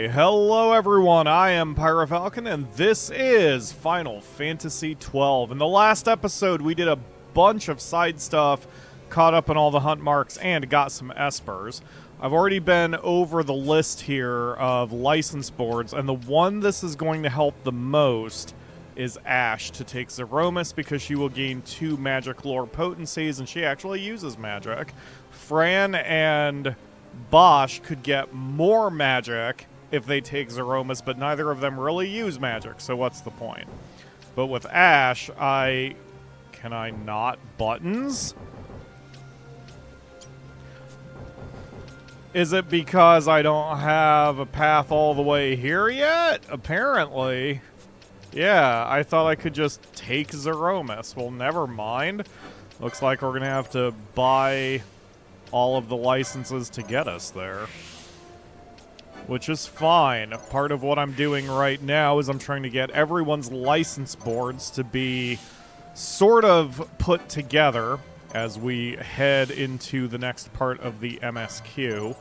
Okay, hello everyone, I am PyroFalkon, and this is Final Fantasy XII. In the last episode, we did a bunch of side stuff, caught up on all the hunt marks, and got some Espers. I've already been over the list here of license boards, and the one this is going to help the most is Ashe to take Zeromus, because she will gain 2 magic lore potencies, and she actually uses magic. Fran and Bosch could get more magic if they take Zeromus, but neither of them really use magic, so what's the point? But with Ashe, can I not buttons? Is it because I don't have a path all the way here yet? Apparently. Yeah, I thought I could just take Zeromus. Well, never mind. Looks like we're gonna have to buy all of the licenses to get us there. Which is fine. Part of what I'm doing right now is I'm trying to get everyone's license boards to be sort of put together as we head into the next part of the MSQ.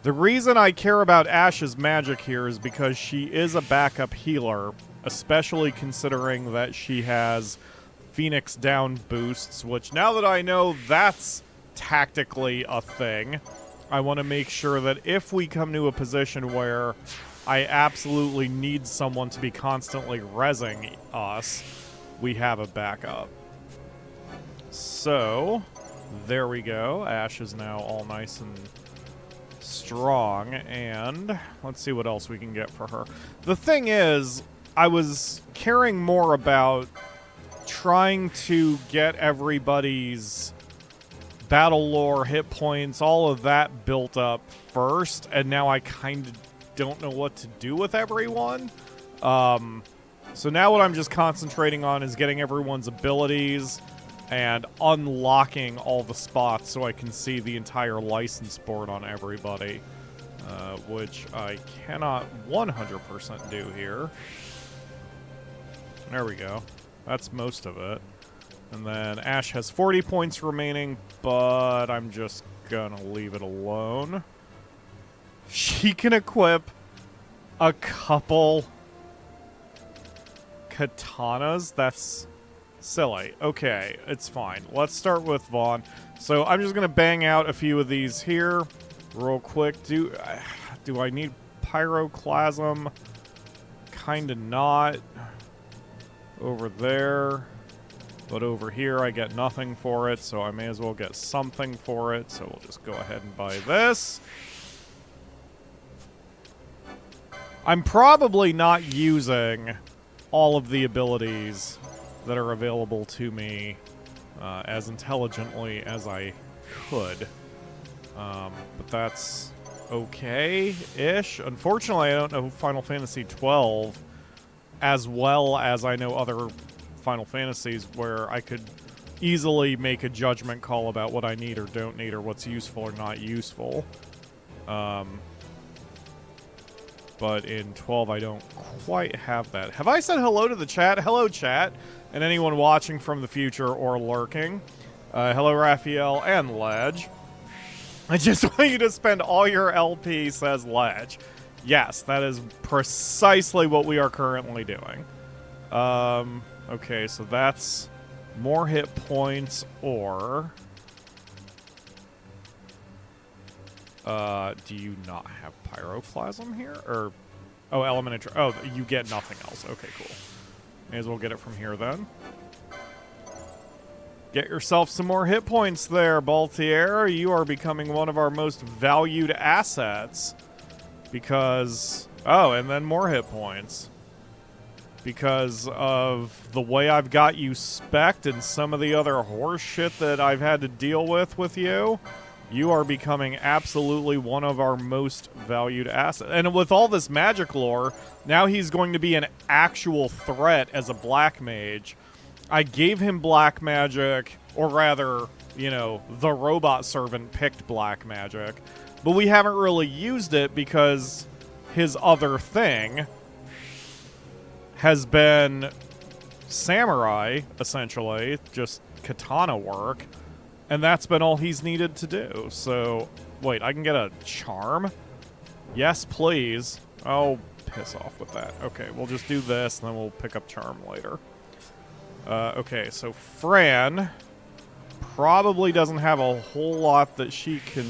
The reason I care about Ashe's magic here is because she is a backup healer, especially considering that she has Phoenix down boosts, which now that I know that's tactically a thing, I want to make sure that if we come to a position where I absolutely need someone to be constantly rezzing us, we have a backup. So, there we go. Ashe is now all nice and strong, and let's see what else we can get for her. The thing is, I was caring more about trying to get everybody's battle lore, hit points, all of that built up first, and now I kind of don't know what to do with everyone. So now what I'm just concentrating on is getting everyone's abilities and unlocking all the spots so I can see the entire license board on everybody, which I cannot 100% do here. There we go. That's most of it. And then Ashe has 40 points remaining, but I'm just gonna leave it alone. She can equip a couple katanas? That's silly. Okay, it's fine. Let's start with Vaughn. So I'm just gonna bang out a few of these here real quick. Do I need Pyroclasm? Kinda not. Over there. But over here, I get nothing for it, so I may as well get something for it. So we'll just go ahead and buy this. I'm probably not using all of the abilities that are available to me as intelligently as I could. But that's okay-ish. Unfortunately, I don't know Final Fantasy XII as well as I know other Final Fantasies, where I could easily make a judgment call about what I need or don't need, or what's useful or not useful. But in 12, I don't quite have that. Have I said hello to the chat? Hello, chat, and anyone watching from the future or lurking. Hello, Raphael and Ledge. I just want you to spend all your LP, says Ledge. Yes, that is precisely what we are currently doing. Okay, so that's more hit points, or do you not have Pyroclasm here? Or, oh, Element, oh, you get nothing else. Okay, cool. May as well get it from here then. Get yourself some more hit points there, Baltier. You are becoming one of our most valued assets. Because, oh, and then more hit points. Because of the way I've got you spec'd and some of the other horse shit that I've had to deal with you, you are becoming absolutely one of our most valued assets. And with all this magic lore, now he's going to be an actual threat as a black mage. I gave him black magic, or rather, you know, the robot servant picked black magic, but we haven't really used it because his other thing has been samurai, essentially, just katana work, and that's been all he's needed to do. So, wait, I can get a charm? Yes, please. Oh, piss off with that. Okay, we'll just do this, and then we'll pick up Charm later. Okay, so Fran probably doesn't have a whole lot that she can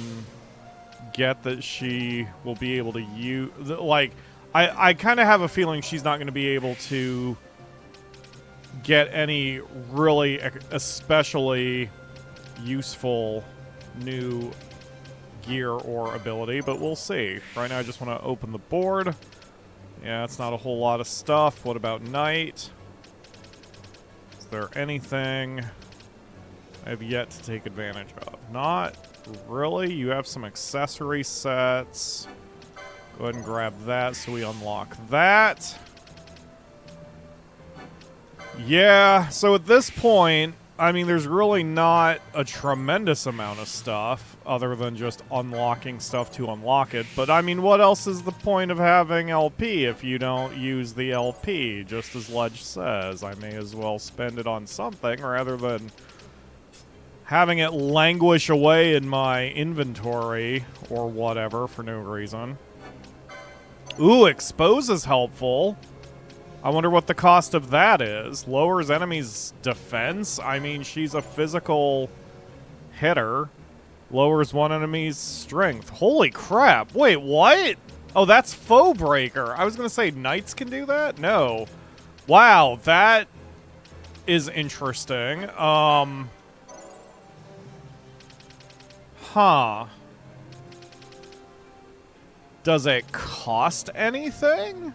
get that she will be able to use. Like, I kind of have a feeling she's not going to be able to get any really especially useful new gear or ability, but we'll see. Right now I just want to open the board. Yeah, it's not a whole lot of stuff. What about Knight? Is there anything I have yet to take advantage of? Not really. You have some accessory sets. Go ahead and grab that so we unlock that. Yeah, so at this point, I mean, there's really not a tremendous amount of stuff other than just unlocking stuff to unlock it. But, I mean, what else is the point of having LP if you don't use the LP? Just as Ledge says, I may as well spend it on something rather than having it languish away in my inventory or whatever for no reason. Ooh, Expose is helpful. I wonder what the cost of that is. Lowers enemies' defense? I mean, she's a physical hitter. Lowers one enemy's strength. Holy crap. Wait, what? Oh, that's Foe Breaker. I was going to say Knights can do that? No. Wow, that is interesting. Huh. Does it cost anything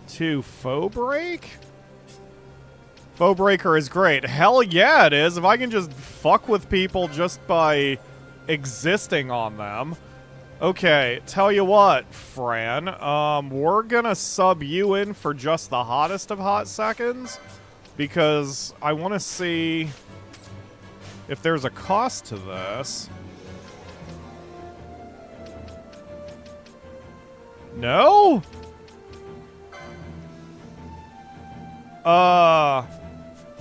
to Foe Break? Foe Breaker is great. Hell yeah, it is. If I can just fuck with people just by existing on them. Okay, tell you what, Fran. We're gonna sub you in for just the hottest of hot seconds because I want to see if there's a cost to this. No?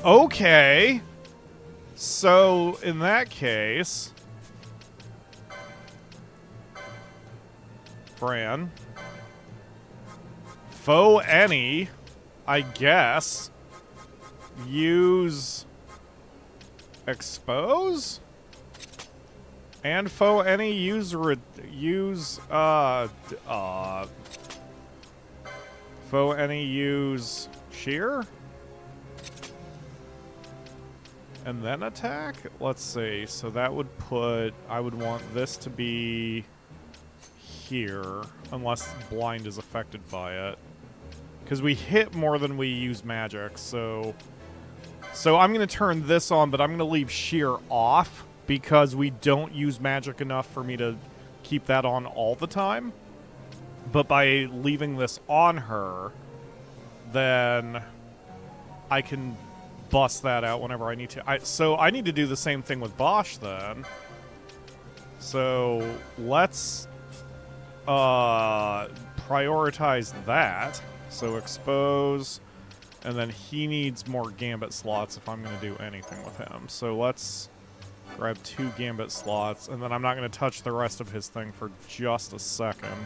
Okay. So, in that case, Fran, Foe any, I guess, use Expose? And Foe any use Foe any use Shear? And then attack? Let's see. So that would put... I would want this to be here, unless Blind is affected by it. Because we hit more than we use magic, so... So I'm going to turn this on, but I'm going to leave Shear off, because we don't use magic enough for me to keep that on all the time. But by leaving this on her, then I can bust that out whenever I need to. So I need to do the same thing with Bosch then. So let's prioritize that. So Expose, and then he needs more Gambit slots if I'm going to do anything with him. So let's grab 2 Gambit slots, and then I'm not going to touch the rest of his thing for just a second.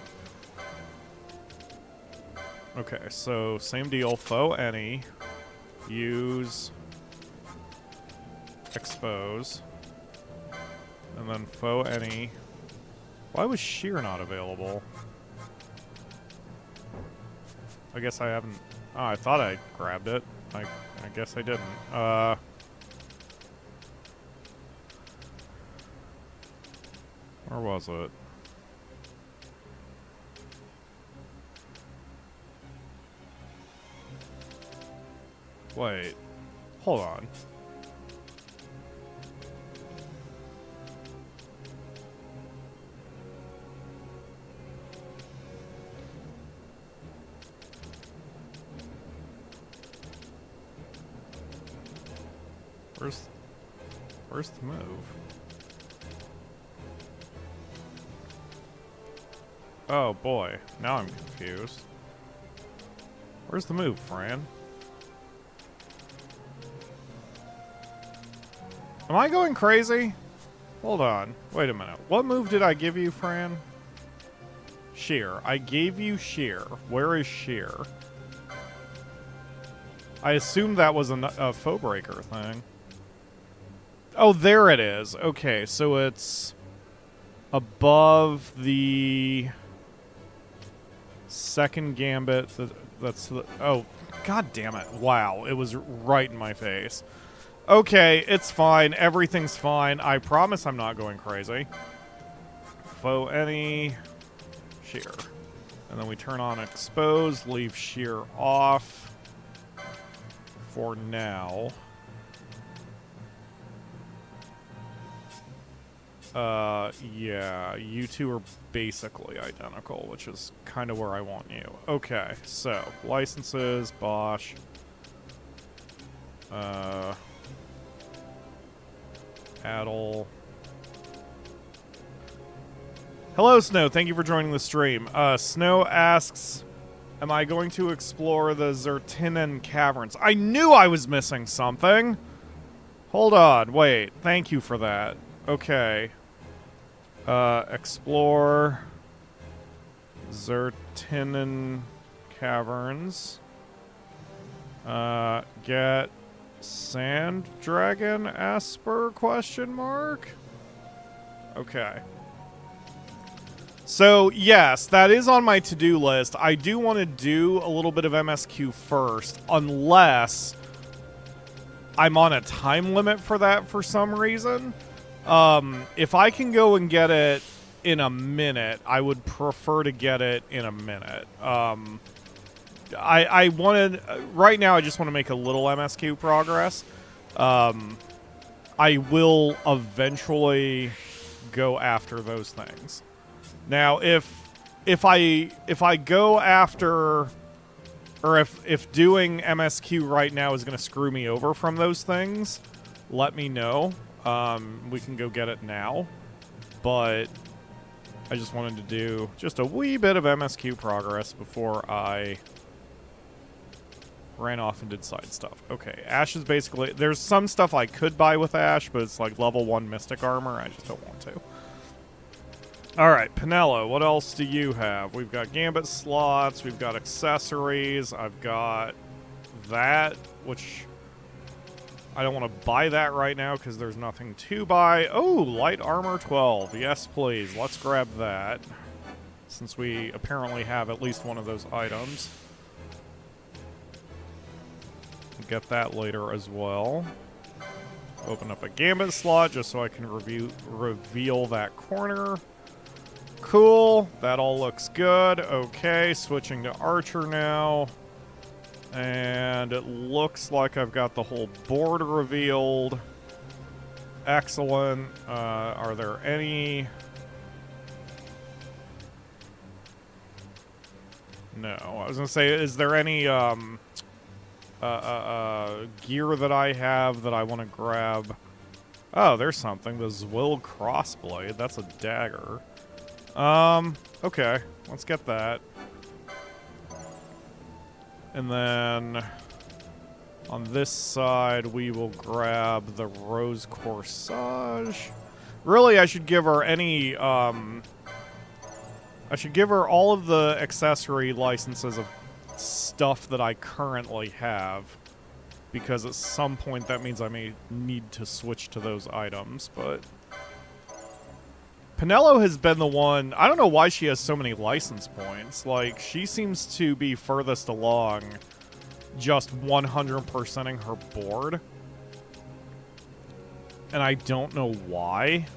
Okay, so same deal. Foe any. Use Expose. And then Foe any. Why was Shear not available? I guess I haven't... Oh, I thought I grabbed it. I guess I didn't. Where was it? Wait. Hold on. Where's the move? Oh boy, now I'm confused. Where's the move, Fran? Am I going crazy? Hold on. Wait a minute. What move did I give you, Fran? Sheer. I gave you Sheer. Where is Sheer? I assumed that was a foe breaker thing. Oh, there it is. Okay, so it's above the second gambit. That's the... Oh, god damn it. Wow, it was right in my face. Okay, it's fine. Everything's fine. I promise I'm not going crazy. Foe any... Sheer. And then we turn on expose, leave Sheer off for now. Yeah, you two are basically identical, which is kind of where I want you. Okay, so, licenses, Bosch. Adel. Hello, Snow. Thank you for joining the stream. Snow asks, am I going to explore the Zertinan Caverns? I knew I was missing something! Hold on, wait. Thank you for that. Okay. Explore Zertinan Caverns. Get Sand Dragon Esper, question mark? Okay. So, yes, that is on my to-do list. I do want to do a little bit of MSQ first, unless I'm on a time limit for that for some reason. If I can go and get it in a minute, I would prefer to get it in a minute. I wanted... Right now, I just want to make a little MSQ progress. I will eventually go after those things. Now, if I go after... Or if doing MSQ right now is going to screw me over from those things, let me know. We can go get it now, but I just wanted to do just a wee bit of MSQ progress before I ran off and did side stuff. Okay, Ashe is basically... There's some stuff I could buy with Ashe, but it's like level 1 Mystic Armor. I just don't want to. Alright, Penelo, what else do you have? We've got Gambit slots, we've got accessories, I've got that, which... I don't want to buy that right now because there's nothing to buy. Oh, light armor 12. Yes, please. Let's grab that. Since we apparently have at least one of those items. Get that later as well. Open up a gambit slot just so I can reveal that corner. Cool. That all looks good. Okay, switching to Archer now. And it looks like I've got the whole board revealed. Excellent. Are there any... No. I was going to say, is there any gear that I have that I want to grab? Oh, there's something. The Zwill Crossblade. That's a dagger. Okay. Let's get that. And then on this side, we will grab the Rose Corsage. Really, I should give her any, I should give her all of the accessory licenses of stuff that I currently have. Because at some point, that means I may need to switch to those items, but... Penelo has been the one... I don't know why she has so many license points. Like, she seems to be furthest along just 100%ing her board. And I don't know why.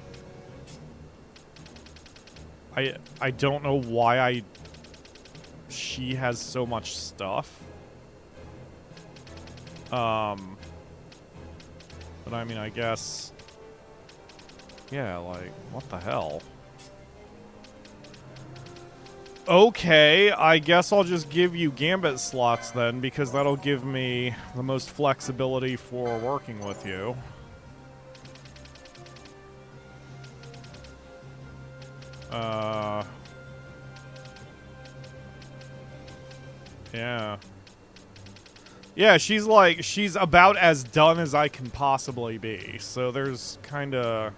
I don't know why she has so much stuff. But I mean, I guess... Yeah, like, what the hell? Okay, I guess I'll just give you Gambit slots then, because that'll give me the most flexibility for working with you. Yeah. Yeah, she's about as done as I can possibly be, so there's kinda...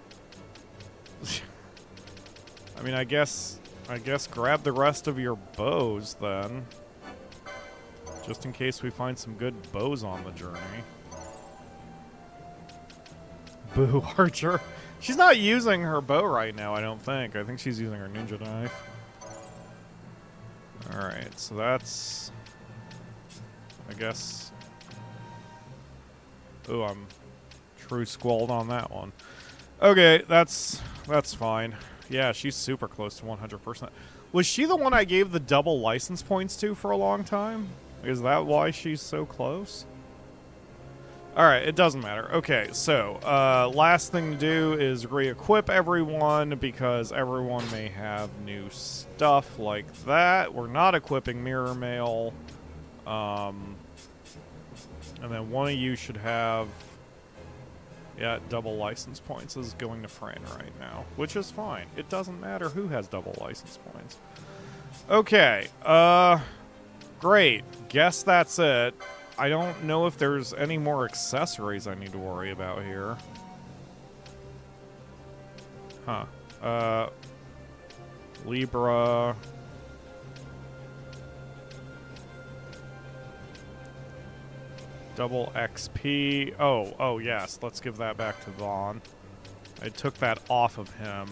I mean, I guess I guess grab the rest of your bows then. Just in case we find some good bows on the journey. Boo, Archer. She's not using her bow right now, I don't think. I think she's using her ninja knife. Alright, so that's... I guess... Ooh, I'm true squalled on that one. Okay, that's fine. Yeah, she's super close to 100%. Was she the one I gave the double license points to for a long time? Is that why she's so close? Alright, it doesn't matter. Okay, so, last thing to do is re-equip everyone, because everyone may have new stuff like that. We're not equipping Mirror Mail. And then one of you should have... Yeah, double license points is going to Fran right now, which is fine. It doesn't matter who has double license points. Okay, great. Guess that's it. I don't know if there's any more accessories I need to worry about here. Huh. Libra. Double XP. Oh, yes. Let's give that back to Vaughn. I took that off of him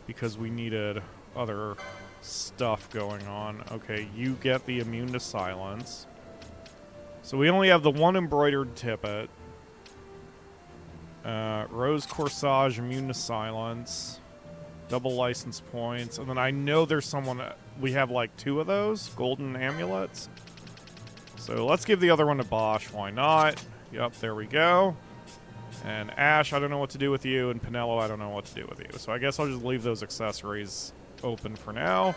because we needed other stuff going on. Okay, you get the immune to silence. So we only have the one embroidered tippet. Rose Corsage, immune to silence. Double license points. And then I know there's someone... We have like 2 of those. Golden amulets. So let's give the other one to Bosch. Why not? Yep, there we go. And Ashe, I don't know what to do with you. And Pinello, I don't know what to do with you. So I guess I'll just leave those accessories open for now.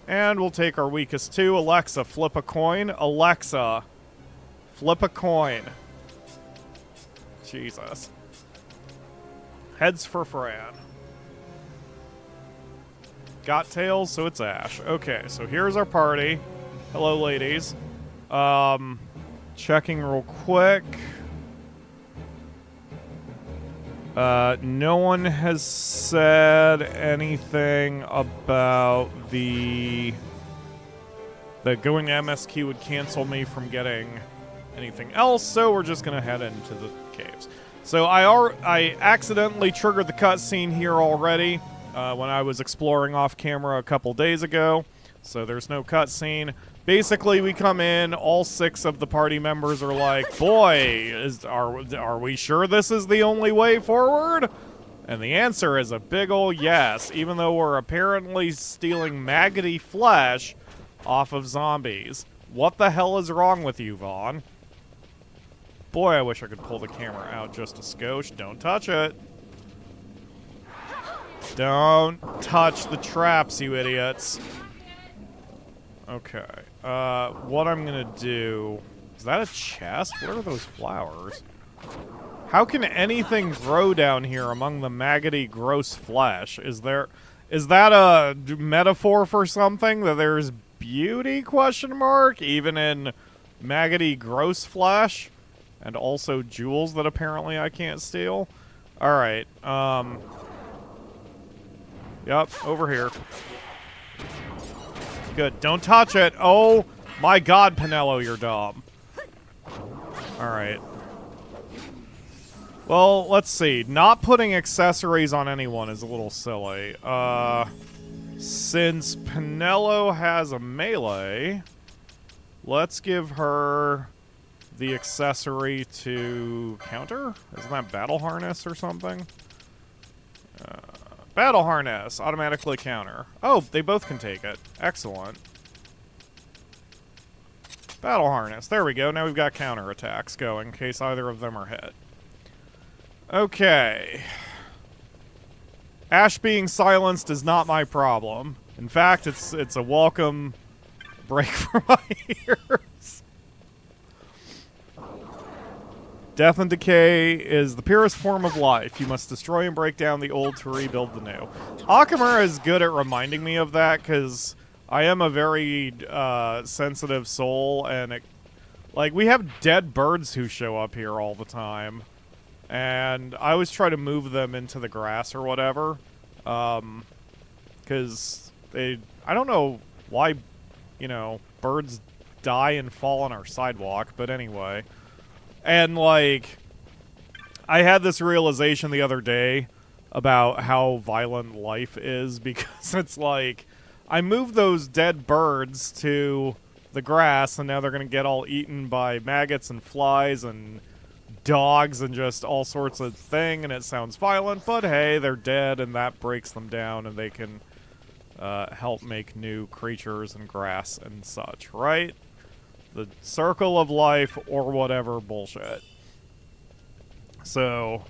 And we'll take our weakest 2. Alexa, flip a coin. Alexa, flip a coin. Jesus. Heads for Fran. Got tails, so it's Ashe. Okay, so here's our party. Hello, ladies. Checking real quick. No one has said anything about the going to MSQ would cancel me from getting anything else, so we're just gonna head into the caves. So I accidentally triggered the cutscene here already when I was exploring off camera a couple days ago, so there's no cutscene. Basically, we come in, all 6 of the party members are like, boy, are we sure this is the only way forward? And the answer is a big ol' yes, even though we're apparently stealing maggoty flesh off of zombies. What the hell is wrong with you, Vaughn? Boy, I wish I could pull the camera out just a skosh. Don't touch it. Don't touch the traps, you idiots. Okay. What I'm gonna do... Is that a chest? What are those flowers? How can anything grow down here among the maggoty, gross flesh? Is that a metaphor for something? That there's beauty, question mark? Even in maggoty, gross flesh? And also jewels that apparently I can't steal? Alright, Yep, over here. Good. Don't touch it. Oh, my God, Pinello, you're dumb. Alright. Well, let's see. Not putting accessories on anyone is a little silly. Since Pinello has a melee, let's give her the accessory to counter? Isn't that battle harness or something? Battle harness, automatically counter. Oh, they both can take it. Excellent. Battle harness. There we go. Now we've got counter attacks going in case either of them are hit. Okay. Ashe being silenced is not my problem. In fact, it's a welcome break for my ears. Death and decay is the purest form of life. You must destroy and break down the old to rebuild the new. Akamura is good at reminding me of that, because I am a very sensitive soul, and like, we have dead birds who show up here all the time. And I always try to move them into the grass or whatever. Because I don't know why, you know, birds die and fall on our sidewalk, but anyway. And, like, I had this realization the other day about how violent life is, because it's like, I moved those dead birds to the grass, and now they're going to get all eaten by maggots and flies and dogs and just all sorts of thing, and it sounds violent, but hey, they're dead, and that breaks them down, and they can help make new creatures and grass and such, right? The circle of life or whatever bullshit. So,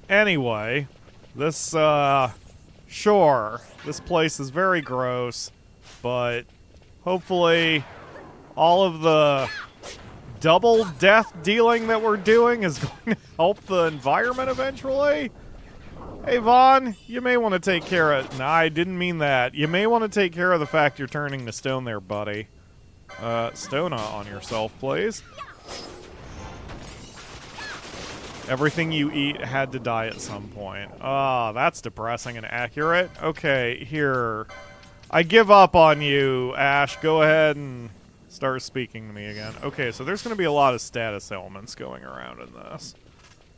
anyway, this, sure, this place is very gross, but hopefully all of the double death dealing that we're doing is going to help the environment eventually. Hey, Vaughn, you may want to take care of... Nah, I didn't mean that. You may want to take care of the fact you're turning to stone there, buddy. Stone on yourself, please. Everything you eat had to die at some point. Ah, that's depressing and accurate. Okay, here. I give up on you, Ashe. Go ahead and start speaking to me again. Okay, so there's going to be a lot of status elements going around in this.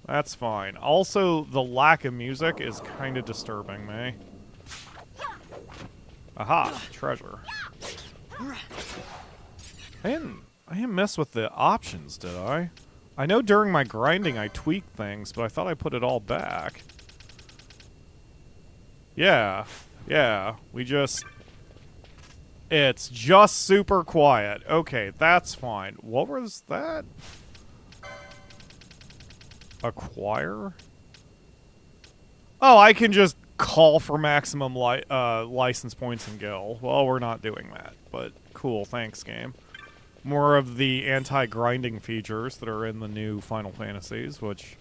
That's fine. Also, the lack of music is kind of disturbing me. Aha, treasure. I didn't mess with the options, did I? I know during my grinding I tweaked things, but I thought I put it all back. Yeah, we just... It's just super quiet. Okay, that's fine. What was that? Acquire? Oh, I can just call for maximum license points and gil. Well, we're not doing that, but cool, thanks, game. More of the anti-grinding features that are in the new Final Fantasies, which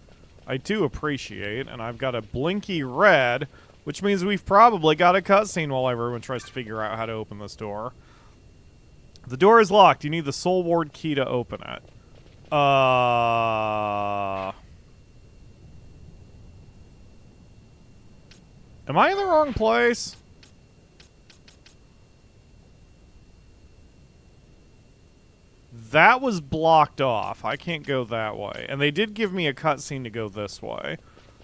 I do appreciate, and I've got a blinky red, which means we've probably got a cutscene while everyone tries to figure out how to open this door. The door is locked. You need the Soul Ward key to open it. Am I in the wrong place? That was blocked off. I can't go that way. And they did give me a cutscene to go this way.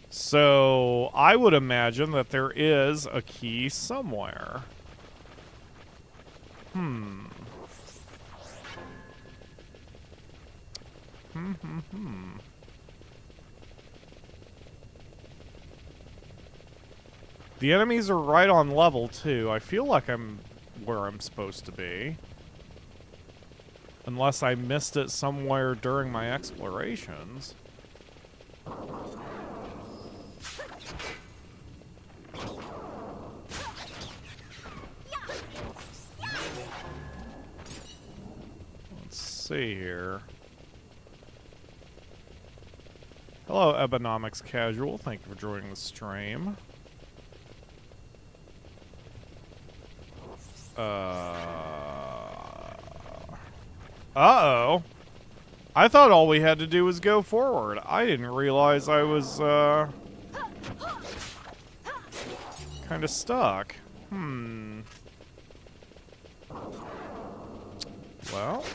So, I would imagine that there is a key somewhere. The enemies are right on level, too. I feel like I'm where I'm supposed to be. Unless I missed it somewhere during my explorations. Let's see here. Hello, Ebonomics Casual. Thank you for joining the stream. Uh-oh. I thought all we had to do was go forward. I didn't realize I was, kind of stuck. Well,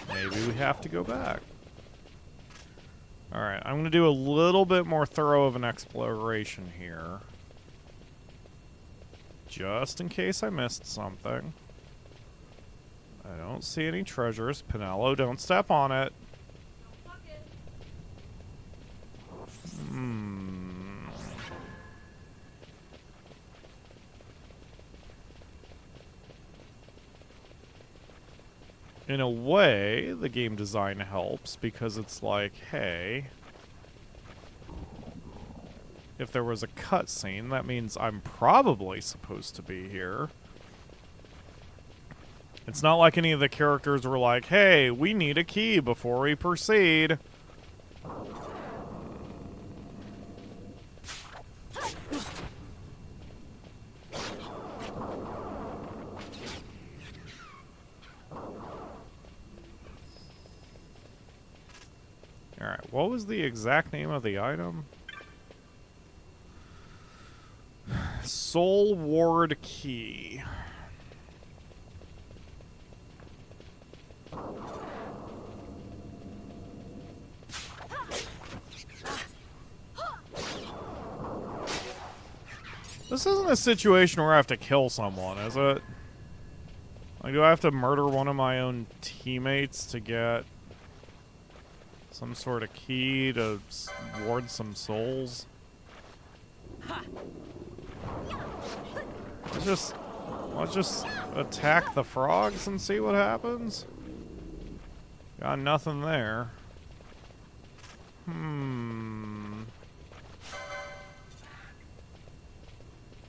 maybe we have to go back. Alright, I'm going to do a little bit more thorough of an exploration here. Just in case I missed something. I don't see any treasures. Pinello, don't step on it. In a way, the game design helps because it's like, hey, if there was a cutscene, that means I'm probably supposed to be here. It's not like any of the characters were like, hey, we need a key before we proceed. Alright, what was the exact name of the item? Soul Ward Key. This isn't a situation where I have to kill someone, is it? Like, do I have to murder one of my own teammates to get some sort of key to ward some souls? Let's just attack the frogs and see what happens. Got nothing there.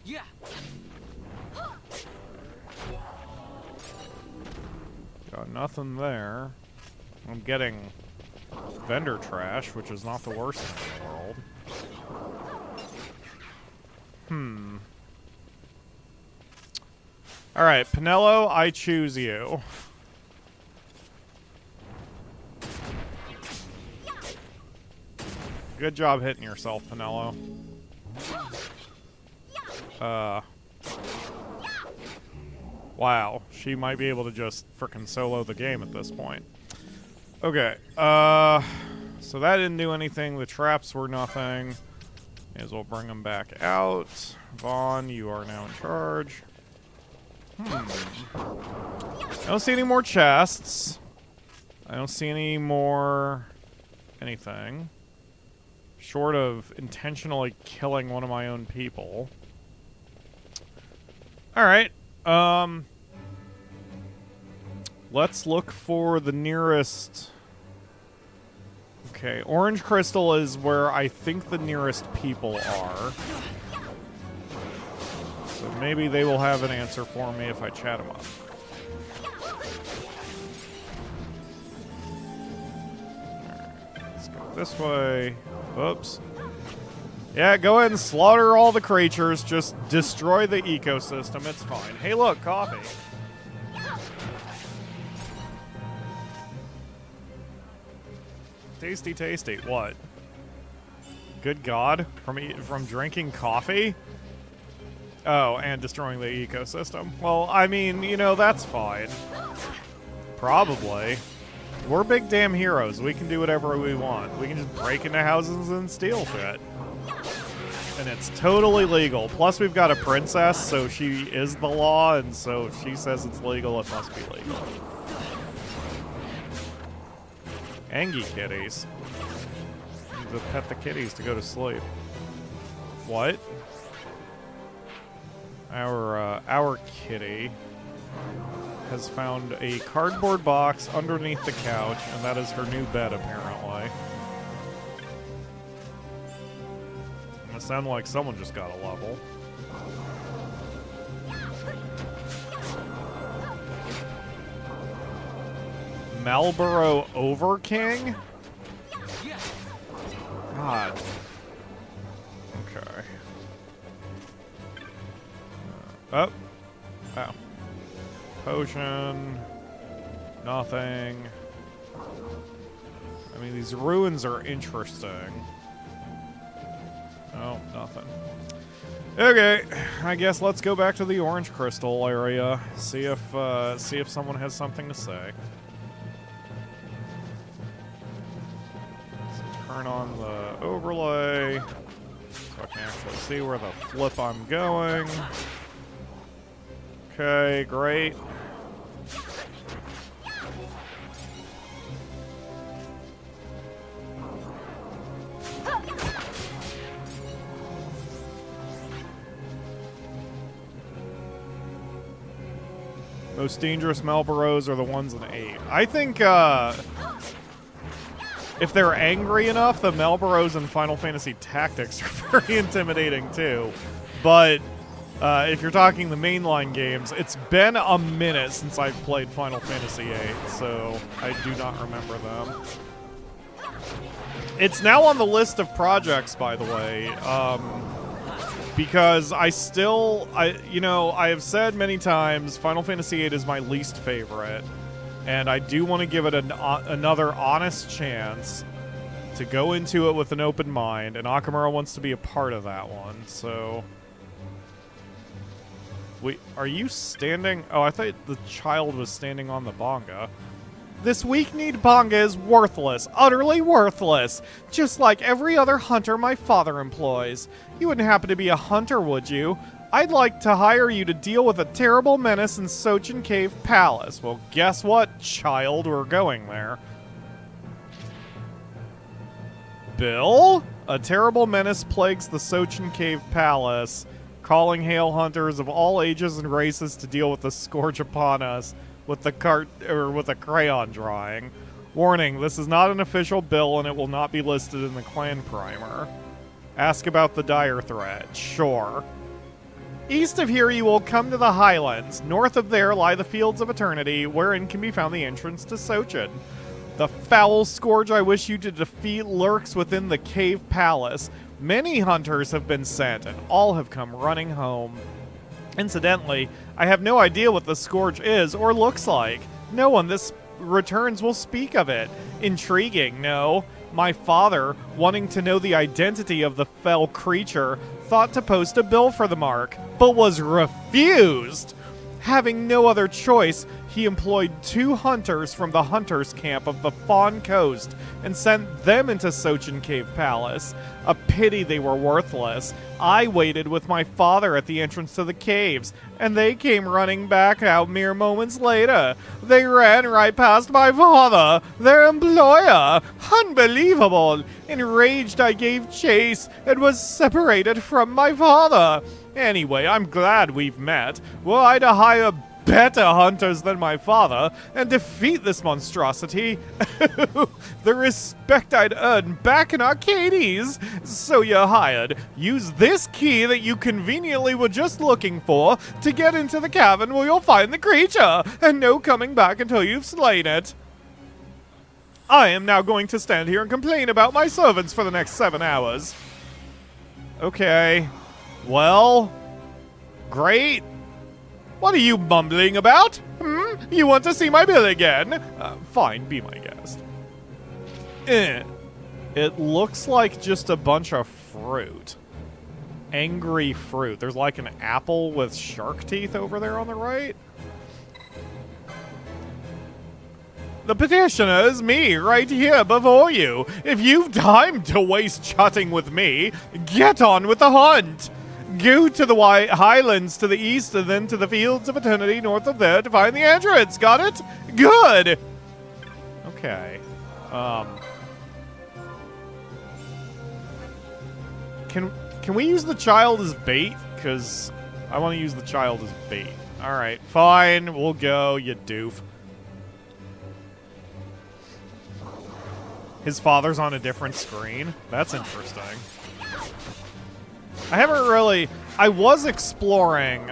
Yeah. Got nothing there. I'm getting vendor trash, which is not the worst thing in the world. Alright, Pinello, I choose you. Good job hitting yourself, Pinello. Wow, she might be able to just frickin' solo the game at this point. Okay, so that didn't do anything. The traps were nothing. May as well bring them back out. Vaughn, you are now in charge. I don't see any more chests. I don't see any more anything. Short of intentionally killing one of my own people. Alright. Let's look for the nearest... Okay, Orange Crystal is where I think the nearest people are. So maybe they will have an answer for me if I chat them up. Alright, let's go this way. Oops. Yeah, go ahead and slaughter all the creatures. Just destroy the ecosystem. It's fine. Hey, look, coffee. Tasty, tasty. What? Good God? From drinking coffee? Oh, and destroying the ecosystem. Well, I mean, you know, that's fine. Probably. We're big damn heroes. We can do whatever we want. We can just break into houses and steal shit. And it's totally legal. Plus, we've got a princess, so she is the law, and so if she says it's legal, it must be legal. Angie kitties. Need to pet the kitties to go to sleep. What? Our kitty has found a cardboard box underneath the couch, and that is her new bed, apparently. It sounded like someone just got a level. Marlboro Overking? God. Okay. Oh. Oh. Potion. Nothing. I mean, these ruins are interesting. Oh, nothing. Okay, I guess let's go back to the Orange Crystal area. See if someone has something to say. Let's turn on the overlay so I can actually see where the flip I'm going. Okay, great. Most dangerous Malboros are the ones in 8. I think, if they're angry enough, the Malboros in Final Fantasy Tactics are very intimidating, too. But, if you're talking the mainline games, it's been a minute since I've played Final Fantasy VIII, so I do not remember them. It's now on the list of projects, by the way, because I have said many times Final Fantasy VIII is my least favorite, and I do want to give it another honest chance to go into it with an open mind, and Akamura wants to be a part of that one, so Wait, are you standing? Oh, I thought the child was standing on the bonga. This weak-kneed bonga is worthless, utterly worthless, just like every other hunter my father employs. You wouldn't happen to be a hunter, would you? I'd like to hire you to deal with a terrible menace in Sochen Cave Palace. Well, guess what, child? We're going there. Bill? A terrible menace plagues the Sochen Cave Palace, calling hail hunters of all ages and races to deal with the scourge upon us with a crayon drawing. Warning, this is not an official bill and it will not be listed in the clan primer. Ask about the dire threat. Sure. East of here you will come to the highlands. North of there lie the fields of eternity, wherein can be found the entrance to Sochen. The foul scourge I wish you to defeat lurks within the cave palace. Many hunters have been sent, and all have come running home. Incidentally, I have no idea what the scourge is or looks like. No one this returns will speak of it. Intriguing, no? My father, wanting to know the identity of the fell creature, thought to post a bill for the mark, but was refused. Having no other choice, he employed 2 hunters from the hunters' camp of the Fawn Coast and sent them into Sochen Cave Palace. A pity they were worthless. I waited with my father at the entrance to the caves, and they came running back out mere moments later. They ran right past my father, their employer. Unbelievable! Enraged, I gave chase and was separated from my father. Anyway, I'm glad we've met. Were I to hire better hunters than my father and defeat this monstrosity, the respect I'd earn back in Archades. So you're hired. Use this key that you conveniently were just looking for to get into the cavern where you'll find the creature, and no coming back until you've slain it. I am now going to stand here and complain about my servants for the next 7 hours. Okay. Well, great. What are you mumbling about? You want to see my bill again? Fine, be my guest. It looks like just a bunch of fruit. Angry fruit. There's like an apple with shark teeth over there on the right. The petitioner is me, right here before you. If you've time to waste chatting with me, get on with the hunt. Go to the highlands to the east and then to the fields of eternity north of there to find the entrance. Got it? Good. Okay. Can we use the child as bait? Because I want to use the child as bait. All right, fine. We'll go, you doof. His father's on a different screen. That's interesting. I haven't really... I was exploring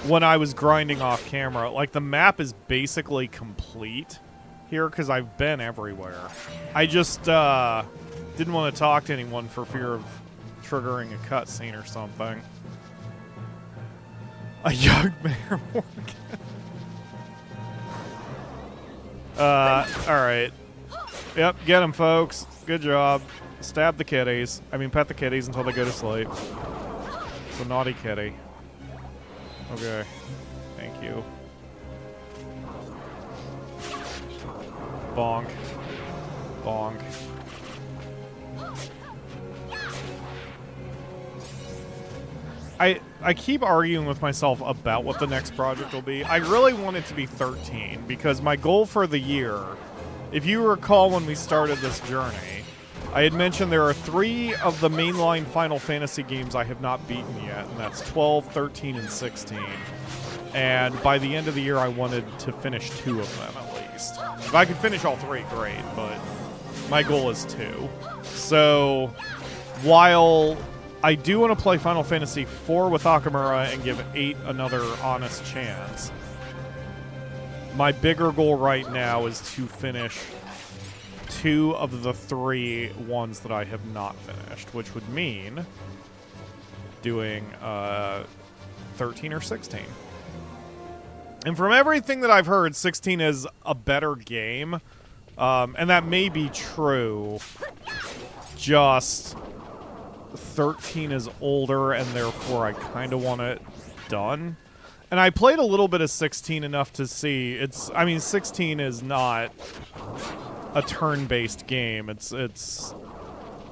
when I was grinding off camera. Like, the map is basically complete here because I've been everywhere. I just didn't want to talk to anyone for fear of triggering a cutscene or something. A young Mayor Morgan. Alright. Yep, get him, folks. Good job. Stab the kitties. I mean, pet the kitties until they go to sleep. It's a naughty kitty. Okay. Thank you. Bonk. Bonk. I keep arguing with myself about what the next project will be. I really want it to be 13, because my goal for the year, if you recall when we started this journey, I had mentioned there are 3 of the mainline Final Fantasy games I have not beaten yet, and that's 12, 13, and 16. And by the end of the year, I wanted to finish 2 of them at least. If I could finish all 3, great, but my goal is 2. So, while I do want to play Final Fantasy IV with Akamura and give 8 another honest chance, my bigger goal right now is to finish 2 of the 3 ones that I have not finished, which would mean doing 13 or 16. And from everything that I've heard, 16 is a better game, and that may be true, just 13 is older, and therefore I kind of want it done. And I played a little bit of 16 enough to see I mean, 16 is not a turn-based game. It's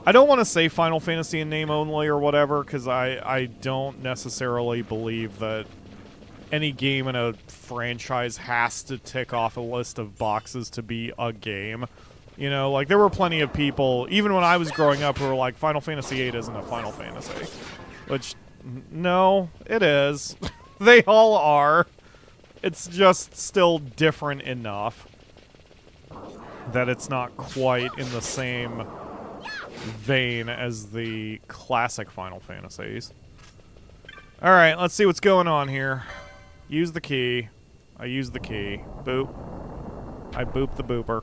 I don't want to say Final Fantasy in name only or whatever, because I don't necessarily believe that any game in a franchise has to tick off a list of boxes to be a game. You know, like, there were plenty of people, even when I was growing up, who were like, Final Fantasy VIII isn't a Final Fantasy. Which, no, it is. They all are. It's just still different enough that it's not quite in the same vein as the classic Final Fantasies. Alright, let's see what's going on here. Use the key. I use the key. Boop. I boop the booper.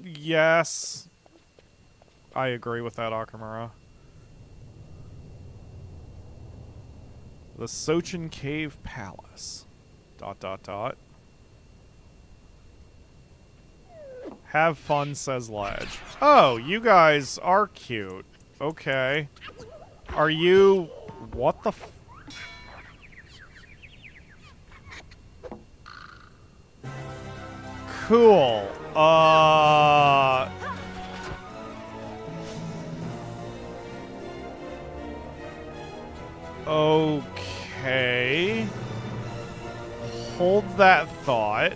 Yes. I agree with that, Akamura. The Sochen Cave Palace. ... Have fun, says Ledge. Oh, you guys are cute. Okay. Are you... What the f... Cool. Okay. Hold that thought.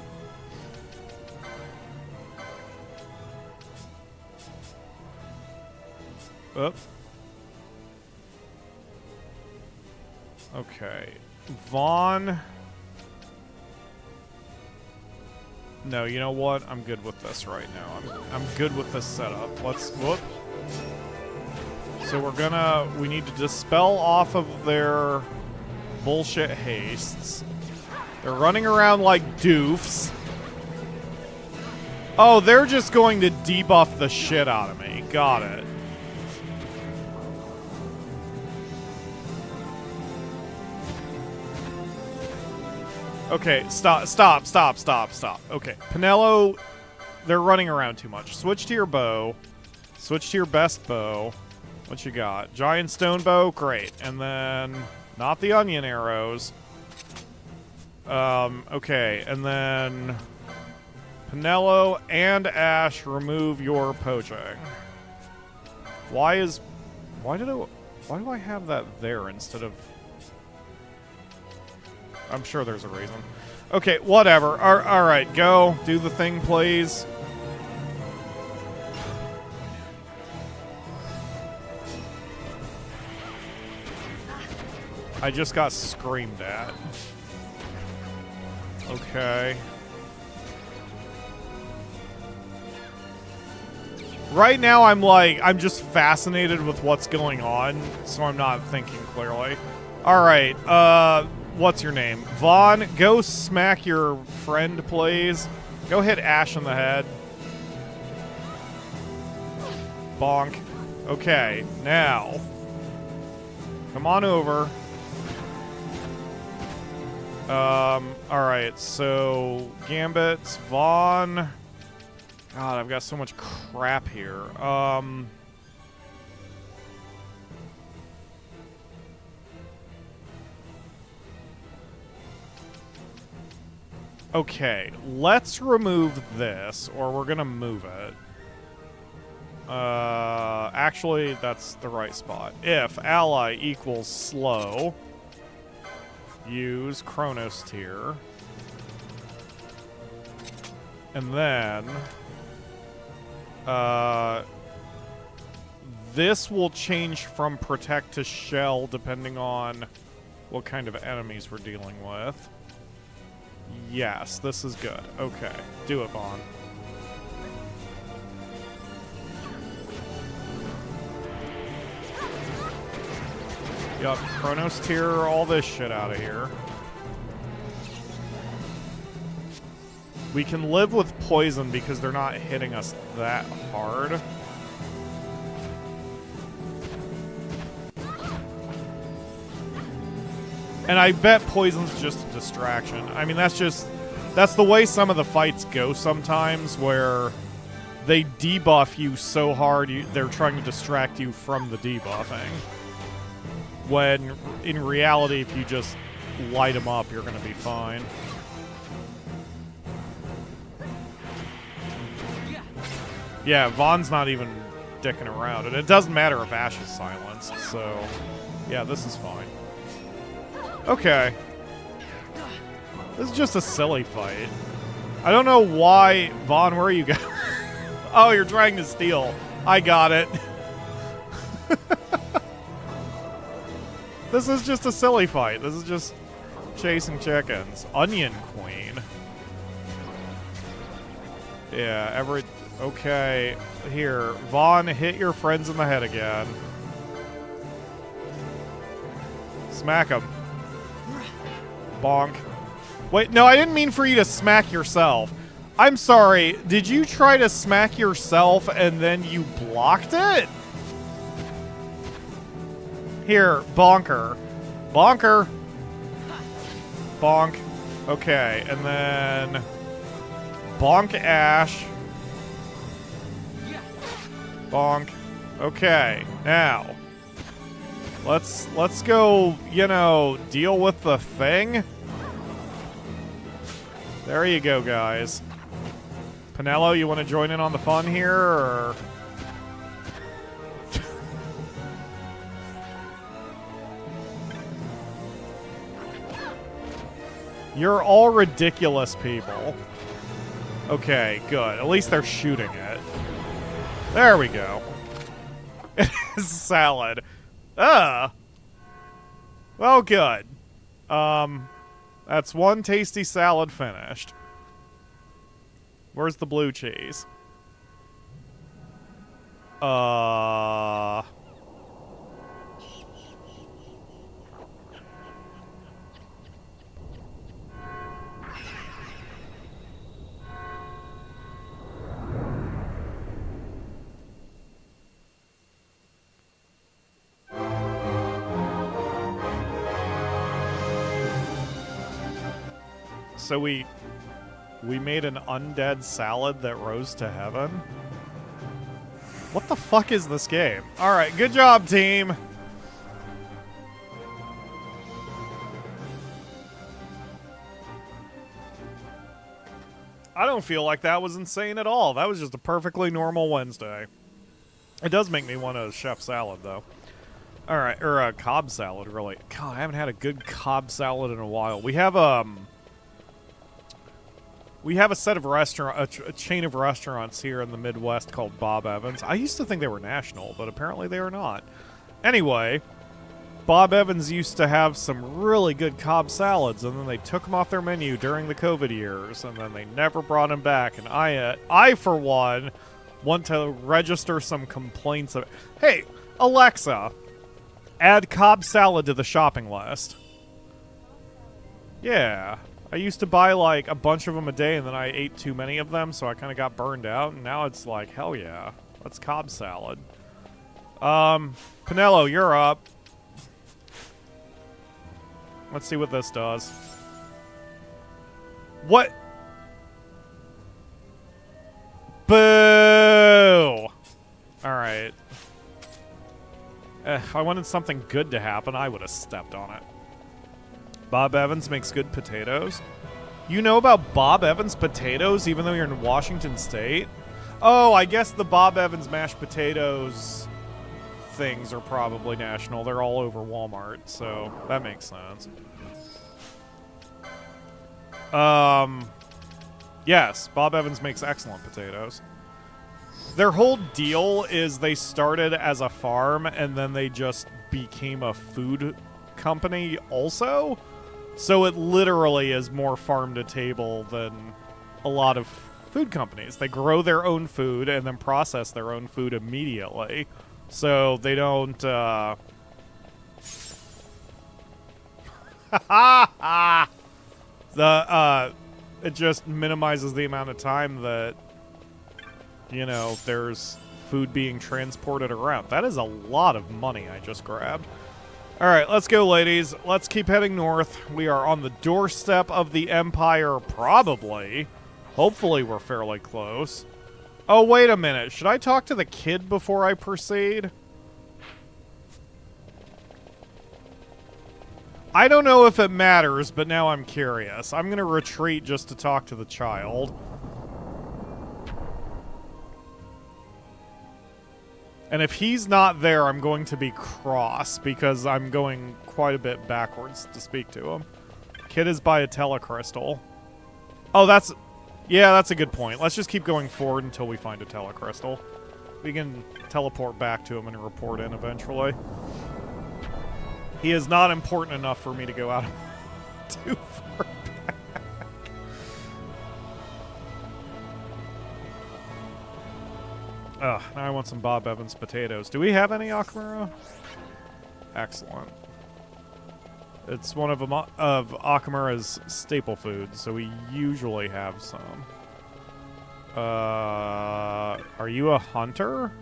Oop. Okay. Vaughn. No, you know what? I'm good with this right now. I'm good with this setup. Let's... Whoop. So we need to dispel off of their bullshit hastes. They're running around like doofs. Oh, they're just going to debuff the shit out of me. Got it. Okay, stop. Okay, Pinello, they're running around too much. Switch to your bow. Switch to your best bow. What you got? Giant stone bow? Great. And then, not the onion arrows. Okay, and then Pinello and Ashe, remove your poaching. Why do I have that there instead of... I'm sure there's a reason. Okay, whatever. Alright, go. Do the thing, please. I just got screamed at. Okay. Right now, I'm just fascinated with what's going on, so I'm not thinking clearly. Alright, what's your name? Vaughn, go smack your friend, please. Go hit Ashe in the head. Bonk. Okay, now. Come on over. Alright, so Gambits, Vaughn. God, I've got so much crap here. Okay, let's remove this, or we're gonna move it. Actually, that's the right spot. If ally equals slow, use Chronos tier. And then, this will change from protect to shell depending on what kind of enemies we're dealing with. Yes, this is good. Okay, do it, Vaughn. Yup, Chronos tier all this shit out of here. We can live with poison because they're not hitting us that hard. And I bet poison's just a distraction. I mean, that's the way some of the fights go sometimes, where they debuff you so hard, they're trying to distract you from the debuffing. When, in reality, if you just light them up, you're going to be fine. Yeah, Vaughn's not even dicking around, and it doesn't matter if Ashe is silenced, so... Yeah, this is fine. Okay. This is just a silly fight. I don't know why... Vaughn, where are you going? Oh, you're trying to steal. I got it. This is just a silly fight. This is just chasing chickens. Onion Queen. Yeah, okay, here. Vaughn, hit your friends in the head again. Smack them. Bonk. Wait, no, I didn't mean for you to smack yourself. I'm sorry, did you try to smack yourself and then you blocked it? Here, bonker. Bonker. Bonk. Okay, and then... Bonk Ashe. Bonk. Okay, now... Let's go, you know, deal with the thing. There you go, guys. Pinello, you want to join in on the fun here, or... You're all ridiculous people. Okay, good. At least they're shooting it. There we go. It's salad. Well, good. That's one tasty salad finished. Where's the blue cheese? So we made an undead salad that rose to heaven? What the fuck is this game? Alright, good job, team! I don't feel like that was insane at all. That was just a perfectly normal Wednesday. It does make me want a chef salad, though. Alright, or a Cobb salad, really. God, I haven't had a good Cobb salad in a while. We have a set of a chain of restaurants here in the Midwest called Bob Evans. I used to think they were national, but apparently they are not. Anyway, Bob Evans used to have some really good Cobb salads, and then they took them off their menu during the COVID years, and then they never brought them back. And I for one, want to register some complaints of... Hey, Alexa, add Cobb salad to the shopping list. Yeah. I used to buy, like, a bunch of them a day, and then I ate too many of them, so I kind of got burned out, and now it's like, hell yeah. That's Cobb salad. Pinello, you're up. Let's see what this does. What? Boo! Alright. If I wanted something good to happen, I would have stepped on it. Bob Evans makes good potatoes. You know about Bob Evans potatoes even though you're in Washington State? Oh, I guess the Bob Evans mashed potatoes things are probably national. They're all over Walmart, so that makes sense. Yes, Bob Evans makes excellent potatoes. Their whole deal is they started as a farm and then they just became a food company also. So it literally is more farm to table than a lot of food companies. They grow their own food and then process their own food immediately. So they don't, it just minimizes the amount of time that, you know, there's food being transported around. That is a lot of money I just grabbed. Alright, let's go, ladies. Let's keep heading north. We are on the doorstep of the Empire, probably. Hopefully we're fairly close. Oh, wait a minute. Should I talk to the kid before I proceed? I don't know if it matters, but now I'm curious. I'm gonna retreat just to talk to the child. And if he's not there, I'm going to be cross, because I'm going quite a bit backwards to speak to him. Kid is by a telecrystal. Oh, that's... Yeah, that's a good point. Let's just keep going forward until we find a telecrystal. We can teleport back to him and report in eventually. He is not important enough for me to go out too far back. Ugh, now I want some Bob Evans potatoes. Do we have any Akamura? Excellent. It's one of Akamura's staple foods, so we usually have some. Are you a hunter?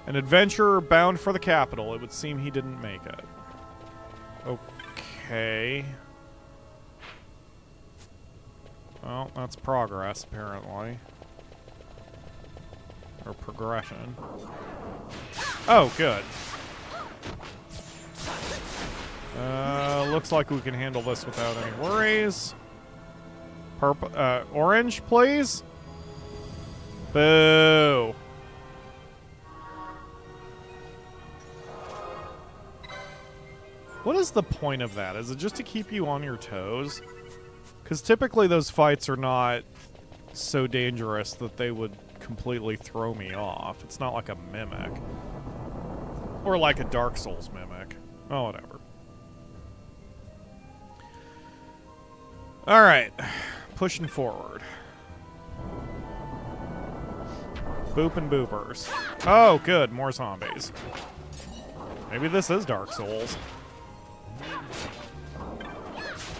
An adventurer bound for the capital. It would seem he didn't make it. Okay. Well, that's progress, apparently. Or progression. Oh, good. Looks like we can handle this without any worries. Orange, please? Boo. What is the point of that? Is it just to keep you on your toes? Because typically those fights are not so dangerous that they would completely throw me off. It's not like a mimic. Or like a Dark Souls mimic. Oh, whatever. Alright. Pushing forward. Boop and boopers. Oh, good. More zombies. Maybe this is Dark Souls.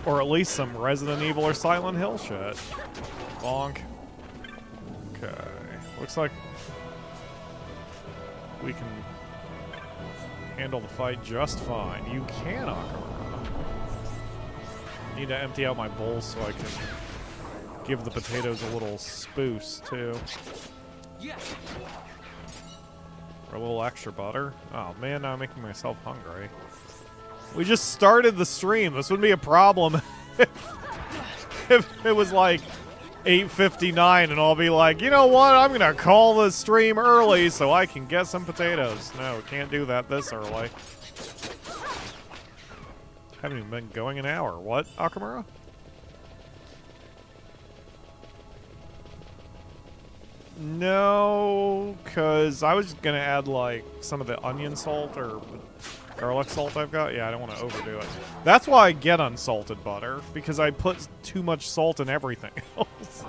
Or at least some Resident Evil or Silent Hill shit. Bonk. Okay. Looks like we can handle the fight just fine. You can, Akamura. Need to empty out my bowl so I can give the potatoes a little spoos, too. For a little extra butter. Oh, man, now I'm making myself hungry. We just started the stream. This wouldn't be a problem if it was like 8:59 and I'll be like, you know what? I'm going to call the stream early so I can get some potatoes. No, we can't do that this early. Haven't even been going an hour. What, Akamura? No, because I was going to add like some of the onion salt or garlic salt I've got. Yeah, I don't want to overdo it. That's why I get unsalted butter, because I put too much salt in everything else.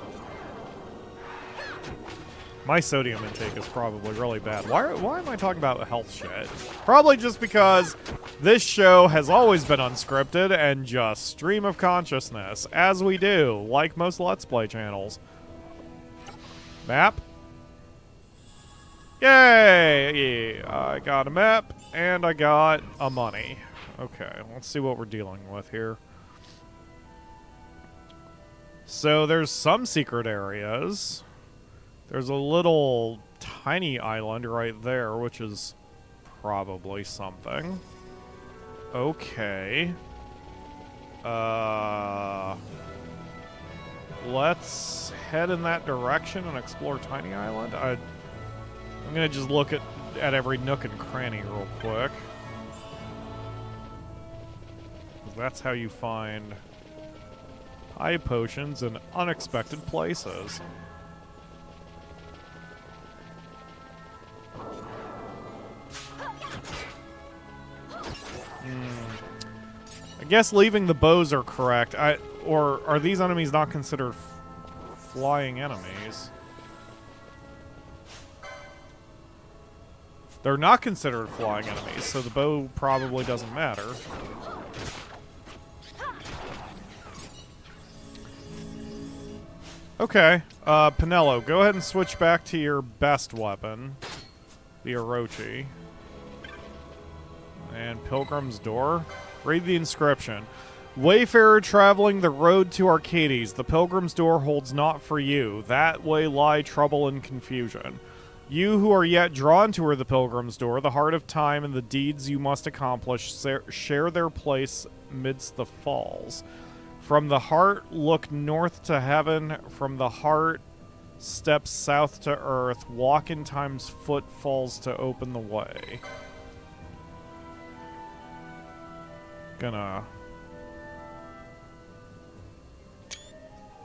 My sodium intake is probably really bad. Why am I talking about health shit? Probably just because this show has always been unscripted and just stream of consciousness, as we do, like most Let's Play channels. Map. Yay! I got a map, and I got a money. Okay, let's see what we're dealing with here. So there's some secret areas. There's a little tiny island right there, which is probably something. Okay. Let's head in that direction and explore Tiny Island. I'm gonna just look at every nook and cranny real quick. That's how you find high potions in unexpected places. I guess leaving the bows are correct. Or are these enemies not considered flying enemies? They're not considered flying enemies, so the bow probably doesn't matter. Okay, Pinello, go ahead and switch back to your best weapon, the Orochi. And Pilgrim's Door. Read the inscription. Wayfarer traveling the road to Archades, the pilgrim's door holds not for you. That way lie trouble and confusion. You who are yet drawn toward the pilgrim's door, the heart of time and the deeds you must accomplish share their place midst the falls. From the heart look north to heaven, from the heart step south to earth, walk in time's footfalls to open the way. Gonna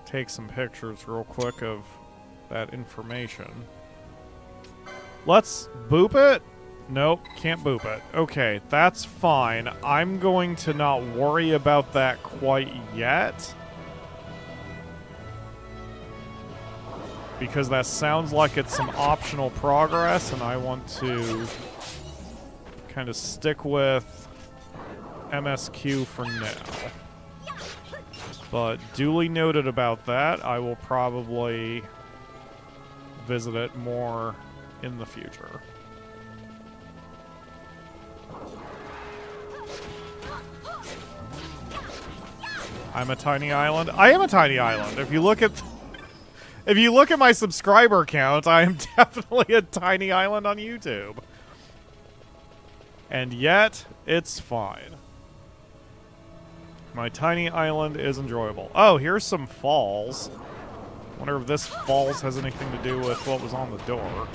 take some pictures real quick of that information. Let's boop it? Nope, can't boop it. Okay, that's fine. I'm going to not worry about that quite yet, because that sounds like it's some optional progress, and I want to kind of stick with MSQ for now. But duly noted about that. I will probably visit it more in the future. I'm a tiny island. I am a tiny island. If you look at my subscriber count, I am definitely a tiny island on YouTube. And yet, it's fine. My tiny island is enjoyable. Oh, here's some falls. Wonder if this falls has anything to do with what was on the door.